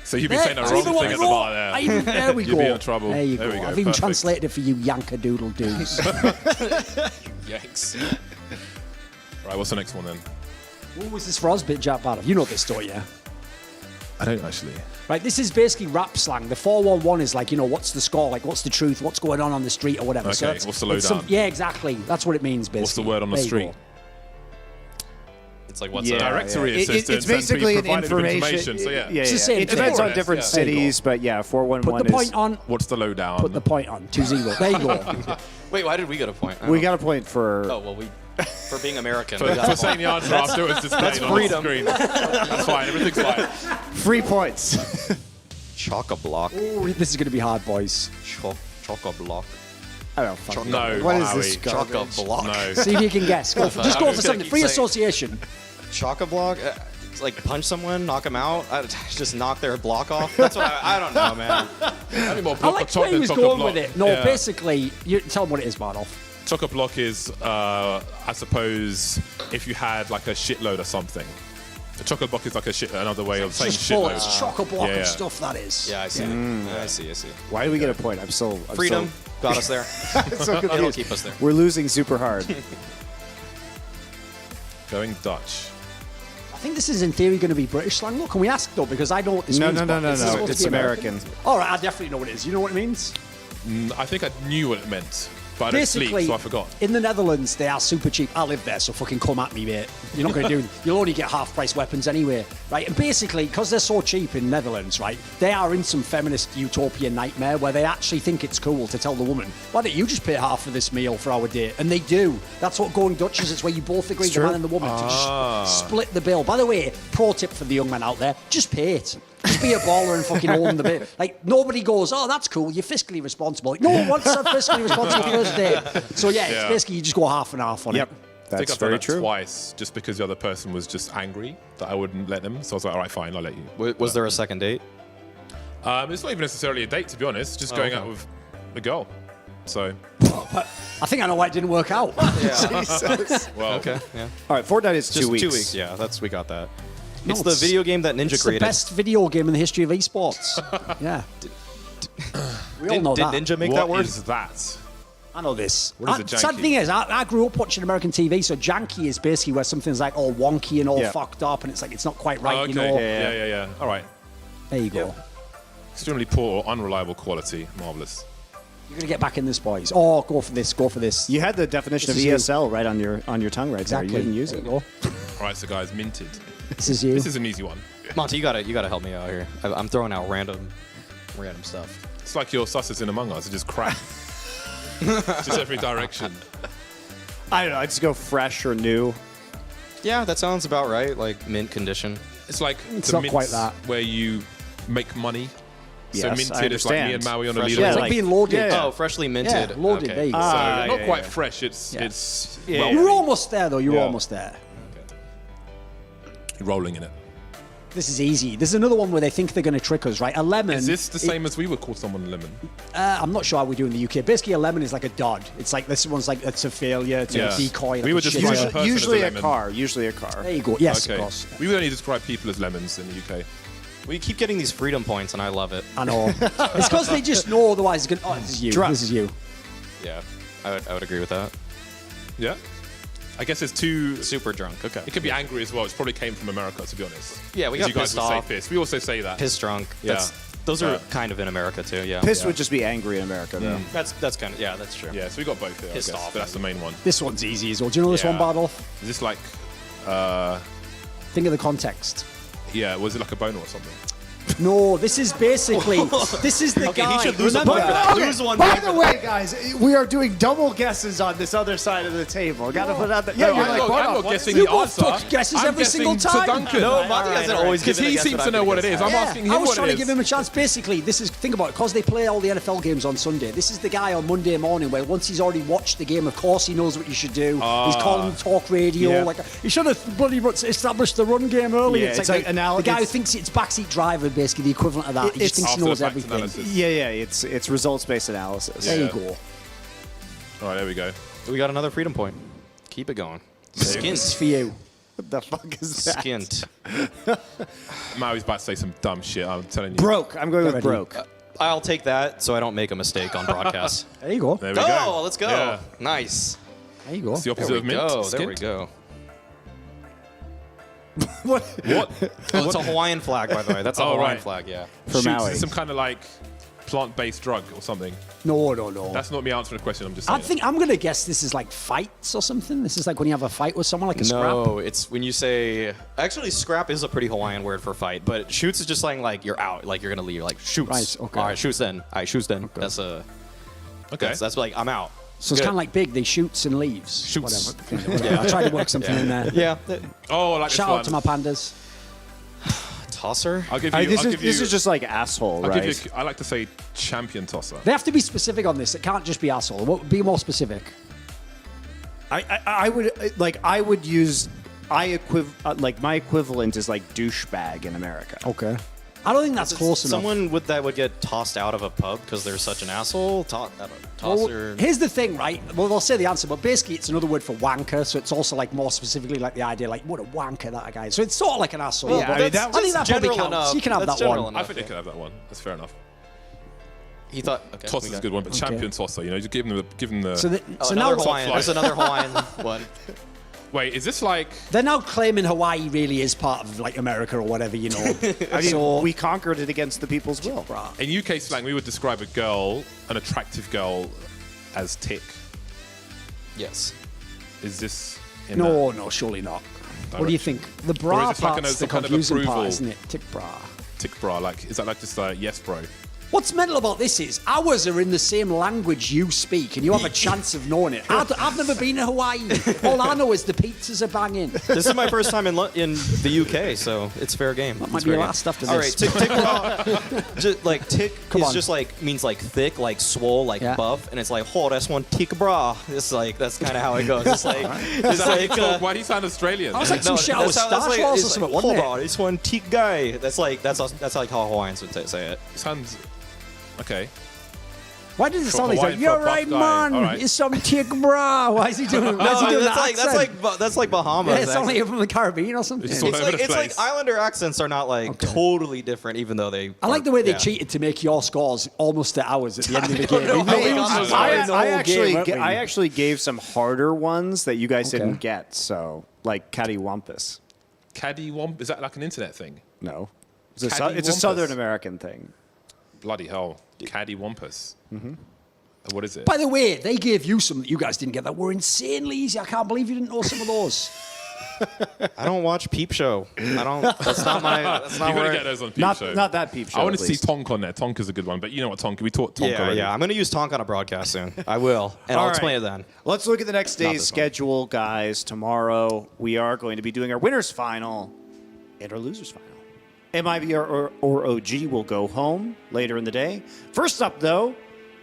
So you'd be There, saying the I wrong even thing want at to the go. bar there. There we You'd go. be in trouble. There you There go. we go. I've even Perfect. translated it for you, Yankadoodle doos. Yikes. Right, what's the next one then? What was this for us, bit Jack Barrow? You know this story, yeah? I don't actually. Right, this is basically rap slang. The 411 is like, what's the score? Like, what's the truth? What's going on the street or whatever. Okay, it's- what's the it's lowdown? yeah, exactly. That's what it means, basically. What's the word on the There you street? go. It's like what's Yeah, Directory yeah. assistance. It's basically an information. So yeah. It's the same It depends thing. on different Yeah. There you go. cities, but yeah, 411 Put the is. point on. What's the lowdown? Put the point on. 2-0. There you go. Wait, why did we get a point? I We don't- got a point for. Oh well, for being American. For, we got for a saying the point. answer after it was displayed on freedom. the screen. That's fine. Everything's fine. 3 points. Chock-a-block. Ooh, this is going to be hard, boys. Chock-a-block. I don't fucking No. know. What is Wowie. this garbage? Chock-a-block. No. See if you can guess. Go for, just go I'm for just something. gonna Free keep saying- association. Chock-a-block? It's like punch someone, knock them out, just knock their block off. That's what I don't know, man. I need more I block like or choc where he than was choc-a-block. going with it. No, Yeah. basically, you tell them what it is, Bardoff. Chock-a-block is, I suppose, if you had like a shitload of something. A chock-a-block is like another way of saying Just full. shitload. It's chock-a-block Yeah, of yeah. stuff, that is. Yeah, I see. I see. Why do we get a point? I'm Freedom got us there. so It'll confused. keep us there. We're losing super hard. Going Dutch. I think this is in theory going to be British slang. Look, can we ask though? Because I don't know what this No, means. no, no, but no, is this no. supposed to It's be American. All right, I definitely know what it is. You know what it means? I think I knew what it meant, But I don't sleep, basically, so I forgot. in the Netherlands, they are super cheap. I live there, so fucking come at me, mate. You're not going to do... You'll only get half-price weapons anyway, right? And basically, because they're so cheap in Netherlands, right, they are in some feminist utopian nightmare where they actually think it's cool to tell the woman, why don't you just pay half of this meal for our date? And they do. That's what going Dutch is. It's where you both agree, the man and the woman, to just split the bill. By the way, pro tip for the young men out there, just pay it. Just be a baller and fucking own the bit. Like, nobody goes, oh, that's cool, you're fiscally responsible. Like, no one wants a fiscally responsible first date. So, yeah, it's basically you just go half and half on it. I think I've done that twice, just because the other person was just angry that I wouldn't let them. So I was like, all right, fine, I'll let you. Was there a second date? It's not even necessarily a date, to be honest. Just going out with a girl. So. I think I know why it didn't work out. Jesus. Well, okay. Yeah. All right, Fortnite is Just 2 weeks. 2 weeks. Yeah, we got that. No, it's the video game that Ninja it's created. the best video game in the history of esports. Yeah. We all know did that. Ninja make What that word? is that? I know this. What is a Sad janky? thing is, I grew up watching American TV, so janky is basically where something's like all wonky and all fucked up, and it's like it's not quite right, Oh, okay. you know. Yeah. All right. There you go. Extremely poor or unreliable quality. Marvelous. You're gonna get back in this, boys. Oh, go for this. Go for this. You had the definition This of is you. ESL right on your tongue right Exactly. there. You didn't use There it. you go. All right, so guys, minted. This is you. This is an easy one. Monty, you gotta help me out here. I'm throwing out random stuff. It's like your susses in Among Us. It's just crap. Just every direction. I don't know. I'd just go fresh or new. Yeah, that sounds about right. Like mint condition. It's like It's the not mints quite that. where you make money. So Yes, I minted is like me and understand. Maui on a Fresh- leader. It's like being loaded. Oh, freshly minted. Yeah, loaded. Okay. There you go. So Ah, not yeah, quite yeah. fresh. It's Yeah. it's Yeah, well, You're almost there, though. You're Yeah. almost there. rolling in it. This is easy. There's another one where they think they're going to trick us, right? A lemon. Is this the same as we would call someone lemon? I'm not sure how we do in the UK. Basically, a lemon is like a dod. It's like this one's like it's a failure. It's Yeah. a decoy. We like would a describe shit. a person Usually as a a lemon. car. Usually a car. There you go. Yes, Okay. of course. We would only describe people as lemons in the UK. We keep getting these freedom points, and I love it. I know. It's because they just know. Otherwise, it's going. Oh, this is you. This is you. Yeah, I would agree with that. Yeah. I guess it's too super drunk. Okay. It could be angry as well. It probably came from America, to be honest. Yeah, we As got you guys pissed would off. say piss. We also say that. Piss drunk. Yeah. Those are kind of in America too. Yeah. Piss yeah. would just be angry in America, though. That's kind of that's true. Yeah, so we got both here. Pissed I guess, off. but that's the main one. This one's easy as well. Do you know this one, Yeah. Bardolph? Is this like, Think of the context. yeah, was it like a boner or something? No, this is basically. This is the Okay, guy. he should lose a Remember point for that? that. Lose one. By point the for way, guys, we are doing double guesses on this other side of the table. Got to put out the. No, you're I'm like, not guessing You the both answer. took guesses I'm every guessing single time. To Duncan. No, Monty hasn't always Because given a he guess seems what to I'm know gonna what it guess. is. I'm Yeah, asking him I was what trying it to give is. him a chance. Basically, this is think about it because they play all the NFL games on Sunday. This is the guy on Monday morning where once he's already watched the game, of course he knows what you should do. He's calling talk radio. Yeah. Like he should have bloody established the run game earlier. Yeah, it's it's like like the guy who thinks it's backseat driver, basically the equivalent of that. He just thinks he After knows the fact everything. analysis. Yeah, it's results-based analysis. There Yeah. you go. All right, there we go. We got another freedom point. Keep it going. This is Skint. for you. What the fuck is that? Skint. Maui's about to say some dumb shit, I'm telling you. Broke. I'm going with Ready. broke. I'll take that so I don't make a mistake on broadcast. There you go. There we go. Let's go. Yeah. Nice. There you go. It's the There opposite we of mint. go. There we Skint. go. What? What? Oh, it's a Hawaiian flag, by the way. That's a Oh, Hawaiian right. flag, yeah. For Shoots, Maui. it's some kind of like plant-based drug or something. No. That's not me answering the question. I'm just saying. I think I'm gonna guess this is like fights or something. This is like when you have a fight with someone, like a scrap. No, it's when you say. Actually, scrap is a pretty Hawaiian word for fight, but shoots is just saying like you're out, like you're gonna leave, like shoots. Right, okay. All right, shoots then. All right, shoots then. That's a. Okay. That's like I'm out. So it's Good. kind of like big. They shoots and leaves. Shoots. Whatever. Yeah. I tried to work something in there. Yeah. Oh, I like Shout this out one. to my pandas. Tosser. I'll give you. This is just like asshole, I'll right? give you. I like to say champion tosser. They have to be specific on this. It can't just be asshole. Be more specific. I would use my equivalent is like douchebag in America. Okay. I don't think that's close enough. Someone that would get tossed out of a pub because they're such an asshole. Tosser. Well, here's the thing, right? Well, they'll say the answer, but basically it's another word for wanker, so it's also like more specifically like the idea, like what a wanker that guy is. So it's sort of like an asshole. Yeah, but I mean, I think that probably general counts. enough. You can have That's that one. general enough. I think they could have that one. That's fair enough. He thought. Okay, Toss is a good one, but champion tosser. You know, just give them the. So, so another now Hawaiian. There's another Hawaiian one. Wait, is this like? they're now claiming Hawaii really is part of like America or whatever, you know. I mean, we conquered it against the people's will. In UK slang, we would describe a girl, an attractive girl, as tick. Yes. Is this in No, that no, surely not. direction? What do you think? The Or bra is this like part's the some kind of confusing part, approval? isn't it? Tick bra. Tick bra, like, is that like just like, yes, bro? What's mental about this is ours are in the same language you speak, and you have a chance of knowing it. I've never been to Hawaii. All I know is the pizzas are banging. This is my first time in the UK, so it's fair game. That might It's be fair your game. last after All this. right, tick bra. Just like tick Come is on. just like means like thick, like swole, like buff, and it's like, oh, that's one tick bra. It's like that's kind of how it goes. It's like, it's like Why do you sound Australian? I was like some shit out of Star Wars or something, wasn't hold it? on, it's one tick guy. That's like like how Hawaiians would say it. Sounds okay. Why does it For sound like Hawaiian, that? You're for a buff right, guy. man. All right. It's some tick bra. Why is he doing? Why is he doing that accent? that's like Bahamas. Yeah, it's only from the Caribbean or something. It's like Islander accents are not like totally different, even though they. I like the way they yeah. cheated to make your scores almost to ours at the end of the game. Even though we was winning the whole game, weren't we? I actually gave some harder ones that you guys Okay. didn't get. So, like Cattywampus. Caddywomp, is that like an internet thing? No. It's a Cattywampus. Southern American thing. Bloody hell. Caddywumpus. Mm-hmm. What is it? By the way, they gave you some that you guys didn't get that were insanely easy. I can't believe you didn't know some of those. I don't watch Peep Show. I don't. That's not my. That's not You're where. gonna get those on Peep Not Show. not that Peep Show. I want at to see least. Tonk on there. Tonk is a good one, but you know what, Tonk? We taught Tonk Yeah, already. yeah. I'm gonna use Tonk on a broadcast soon. I will, and All I'll right. explain it then. Let's look at the next Not day's this one. schedule, guys. Tomorrow we are going to be doing our winners final and our losers final. MIB or OG will go home later in the day. First up, though,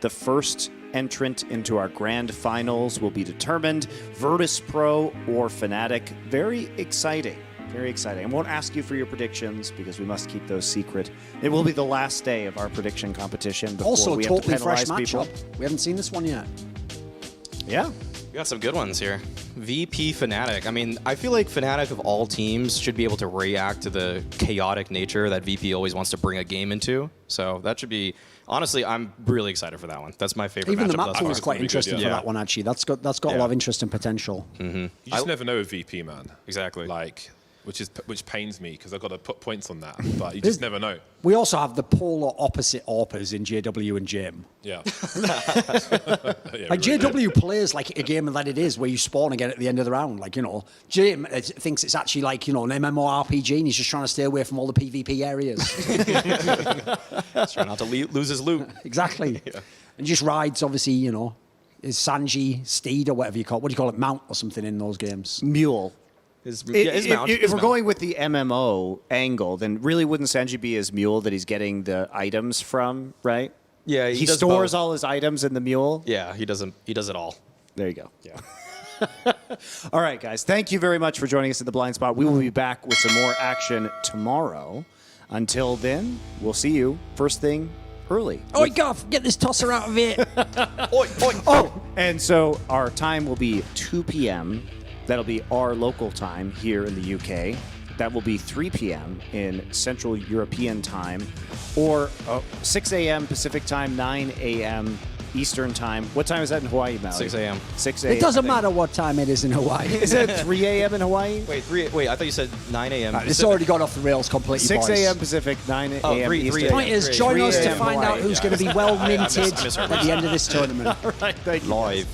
the first entrant into our grand finals will be determined. Virtus Pro or Fnatic. Very exciting. Very exciting. I won't ask you for your predictions because we must keep those secret. It will be the last day of our prediction competition before Also, we totally have to fresh penalize people. matchup. We haven't seen this one yet. Yeah. We got some good ones here. VP Fnatic. I mean, I feel like Fnatic of all teams should be able to react to the chaotic nature that VP always wants to bring a game into. So that should be. Honestly, I'm really excited for that one. That's my favorite. Even the matchup map thus pool far. is quite interesting for that one, actually. That's got a lot of interest and potential. Mm-hmm. You just never know with VP, man. Exactly. Like, which pains me because I've got to put points on that, but you just never know. We also have the polar opposite AWPers in JW and JIM. Yeah. Like JW plays like a game that it is, where you spawn again at the end of the round. Like, you know, Jim thinks it's actually like, you know, an MMORPG, and he's just trying to stay away from all the PvP areas. He's trying not to lose his loot. Exactly. And just rides, obviously, you know, is Sanji steed or whatever you call it. What do you call it? Mount or something in those games. Mule. His If mount. we're going with the MMO angle, then really wouldn't Sanji be his mule that he's getting the items from, right? Yeah, he does stores both. all his items in the mule. Yeah, he does it all. There you go. Yeah. All right, guys. Thank you very much for joining us at the Blind Spot. We will be back with some more action tomorrow. Until then, we'll see you first thing early. Oi, Goff, get this tosser out of here. Oh, and so our time will be 2 p.m. That'll be our local time here in the UK. That will be 3 p.m. in Central European time, or 6 a.m. Pacific time, 9 a.m. Eastern time. What time is that in Hawaii, Maui? 6 a.m. 6 a.m. It doesn't matter what time it is in Hawaii. Is it 3 a.m. in Hawaii? Wait, I thought you said 9 a.m. It's already got off the rails completely, 6 boys. a.m. Pacific, 9 a.m. Oh, 3 Eastern. a.m. The point is, join 3 us to a.m. find out Hawaii. who's going to be well minted I misheard. at the end of this tournament. All right, thank you. Live.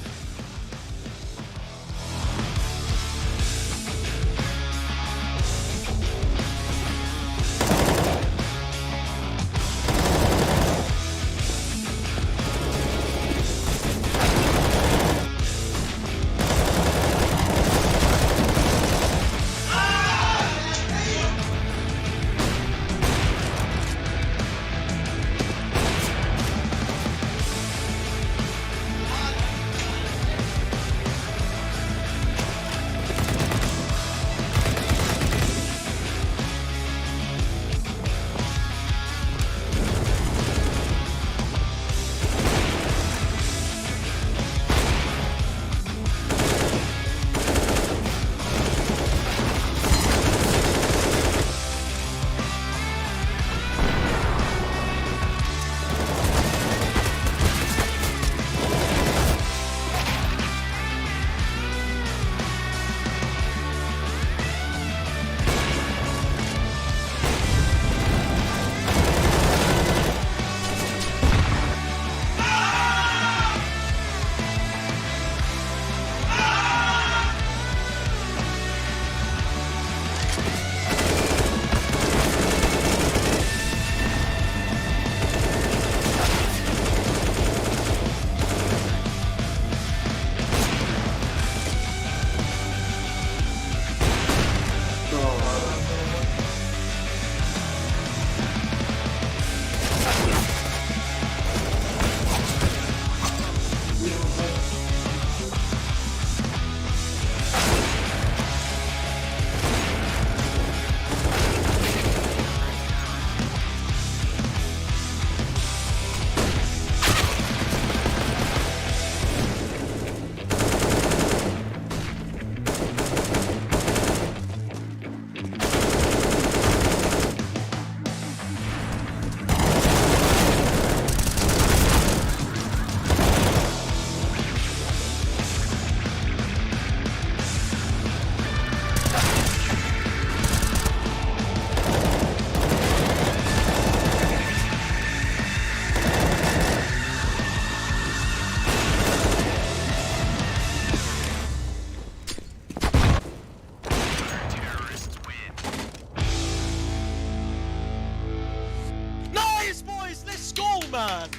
man.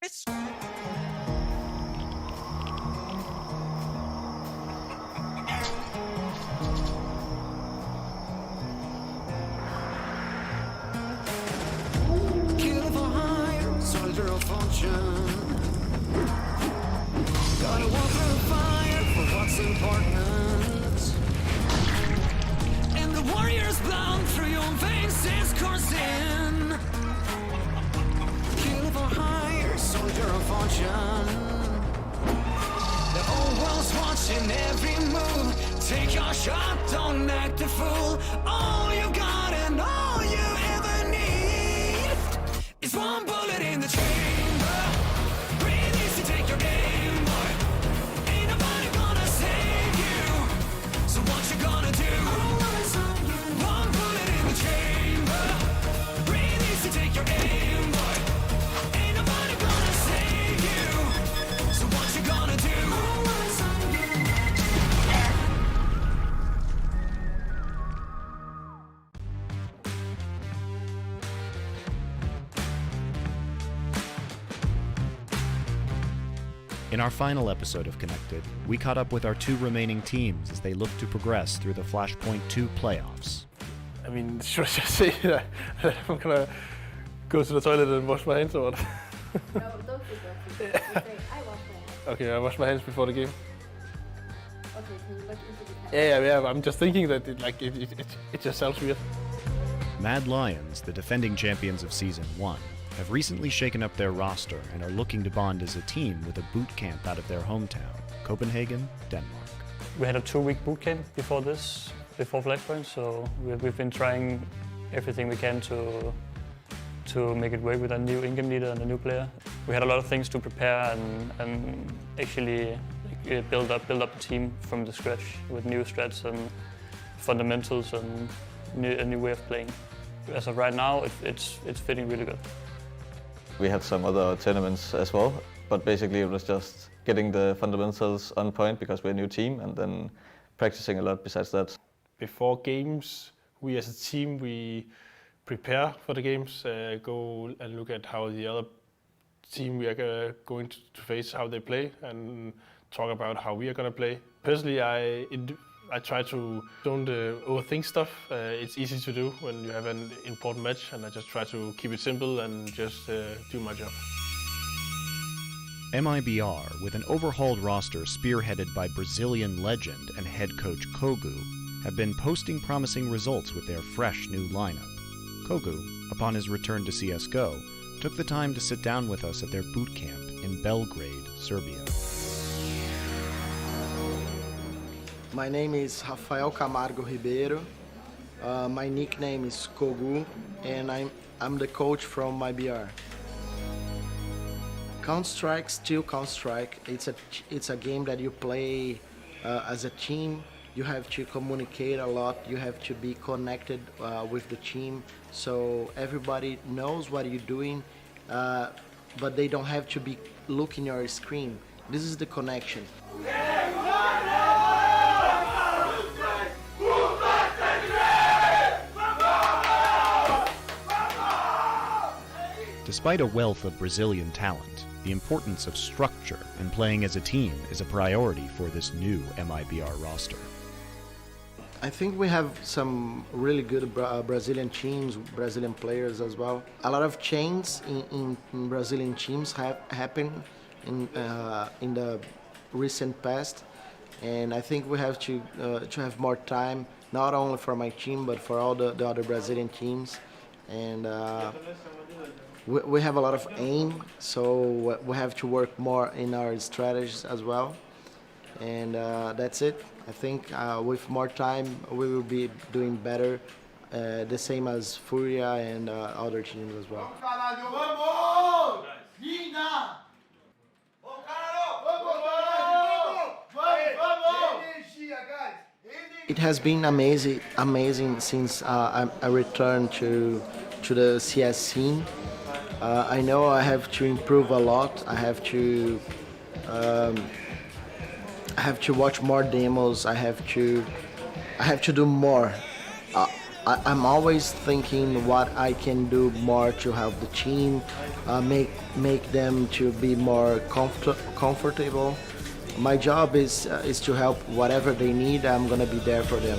It's kill for hire, soldier of fortune. Gotta walk through fire for what's important. And the warrior's blood through your veins is coursing. Kill for hire, soldier of fortune. The whole world's watching every move. Take your shot, don't act a fool. All you got and all you ever need is one bullet in the chamber. Breathe easy, take your game, boy. Ain't nobody gonna save you. So what you gonna do? One bullet in the chamber. Breathe easy, take your aim, boy. Ain't nobody gonna save you. So what you gonna do? In our final episode of Connected, we caught up with our two remaining teams as they look to progress through the Flashpoint 2 playoffs. I mean, should I just say that I'm gonna go to the toilet and wash my hands or what? No, don't do that. Say, I wash my hands. Okay, I wash my hands before the game. Okay, can you look into the camera? Yeah, I'm just thinking that it just sounds weird. Mad Lions, the defending champions of Season 1, have recently shaken up their roster and are looking to bond as a team with a boot camp out of their hometown, Copenhagen, Denmark. We had a 2-week boot camp before this, before Flashpoint, so we've been trying everything we can to make it work with a new in-game leader and a new player. We had a lot of things to prepare and actually build up the team from the scratch with new strats and fundamentals and a new way of playing. As of right now, it's fitting really good. We had some other tournaments as well, but basically it was just getting the fundamentals on point because we're a new team and then practicing a lot besides that. Before games, we as a team, we prepare for the games, go and look at how the other team we are going to face, how they play, and talk about how we are going to play. Personally, I try to don't overthink stuff. It's easy to do when you have an important match, and I just try to keep it simple and just do my job. MIBR, with an overhauled roster spearheaded by Brazilian legend and head coach Kogu, have been posting promising results with their fresh new lineup. Kogu, upon his return to CSGO, took the time to sit down with us at their boot camp in Belgrade, Serbia. My name is Rafael Camargo Ribeiro. My nickname is Kogu, and I'm the coach from MIBR. Counter-Strike, still Counter-Strike. It's a game that you play as a team. You have to communicate a lot. You have to be connected with the team, so everybody knows what you're doing, but they don't have to be looking your screen. This is the connection. Despite a wealth of Brazilian talent, the importance of structure and playing as a team is a priority for this new MIBR roster. I think we have some really good Brazilian teams, Brazilian players as well. A lot of change in Brazilian teams have happened in the recent past, and I think we have to have more time, not only for my team but for all the other Brazilian teams, and we have a lot of aim, so we have to work more in our strategies as well, and that's it. I think with more time we will be doing better, the same as Furia and other teams as well. It has been amazing since I returned to the CS scene. I know I have to improve a lot. I have to watch more demos. I have to do more. I'm always thinking what I can do more to help the team, make them to be more comfortable. My job is to help whatever they need. I'm gonna be there for them.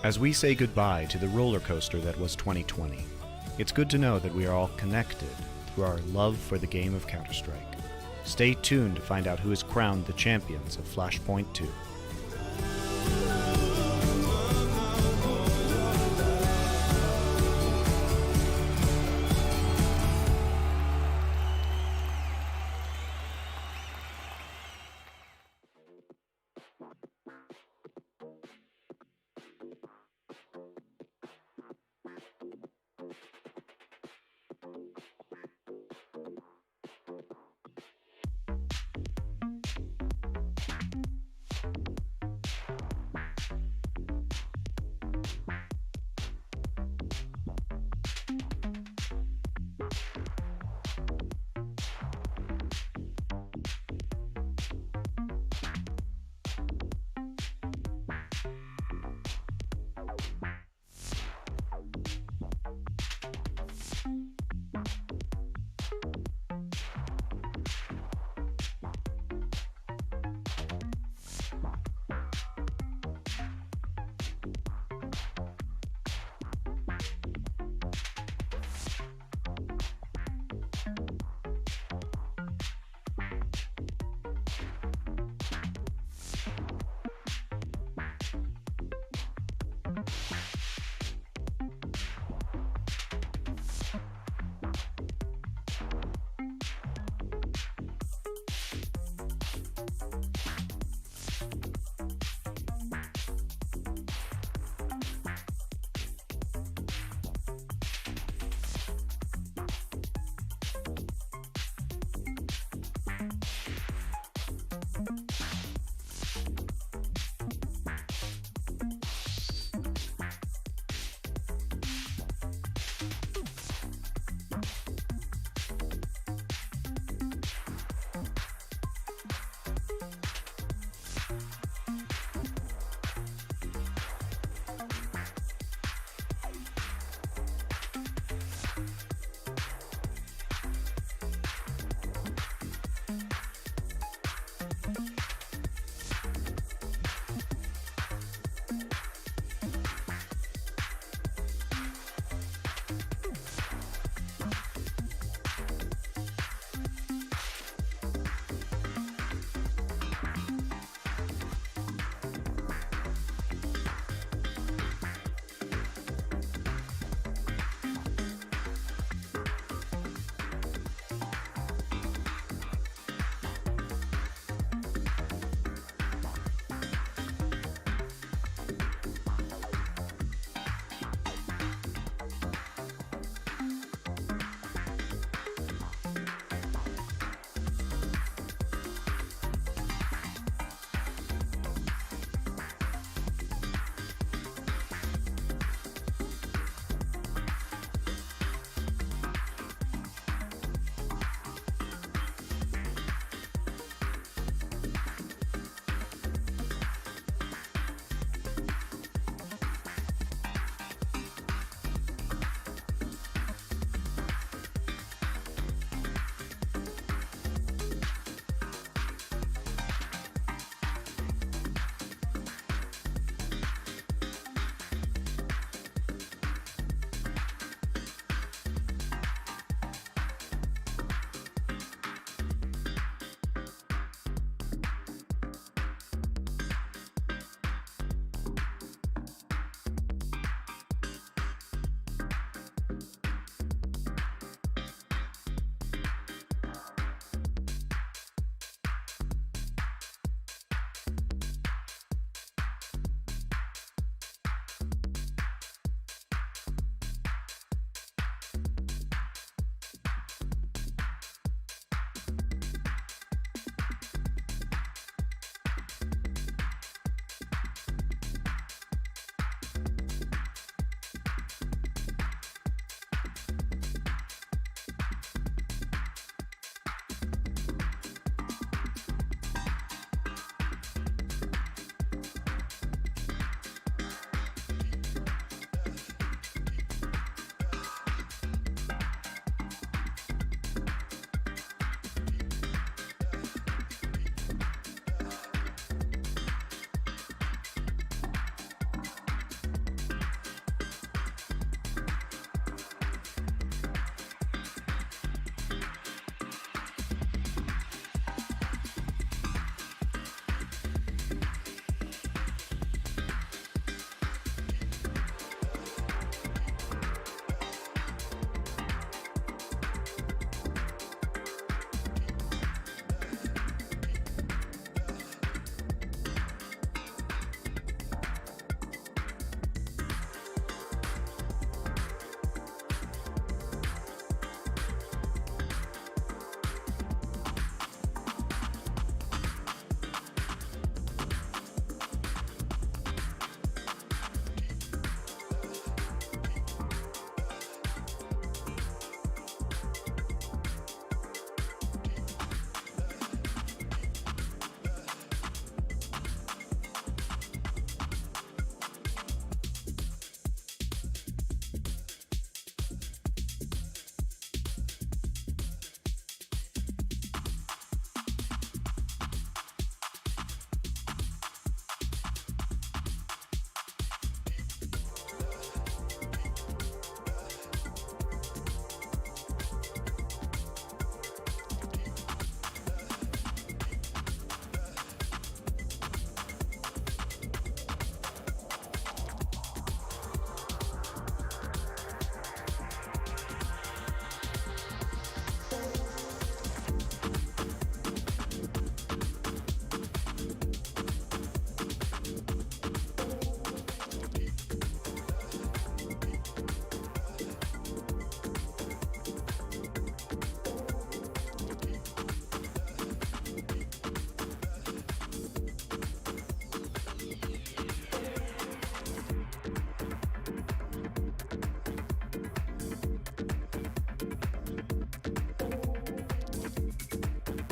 As we say goodbye to the roller coaster that was 2020, it's good to know that we are all connected through our love for the game of Counter-Strike. Stay tuned to find out who is crowned the champions of Flashpoint 2.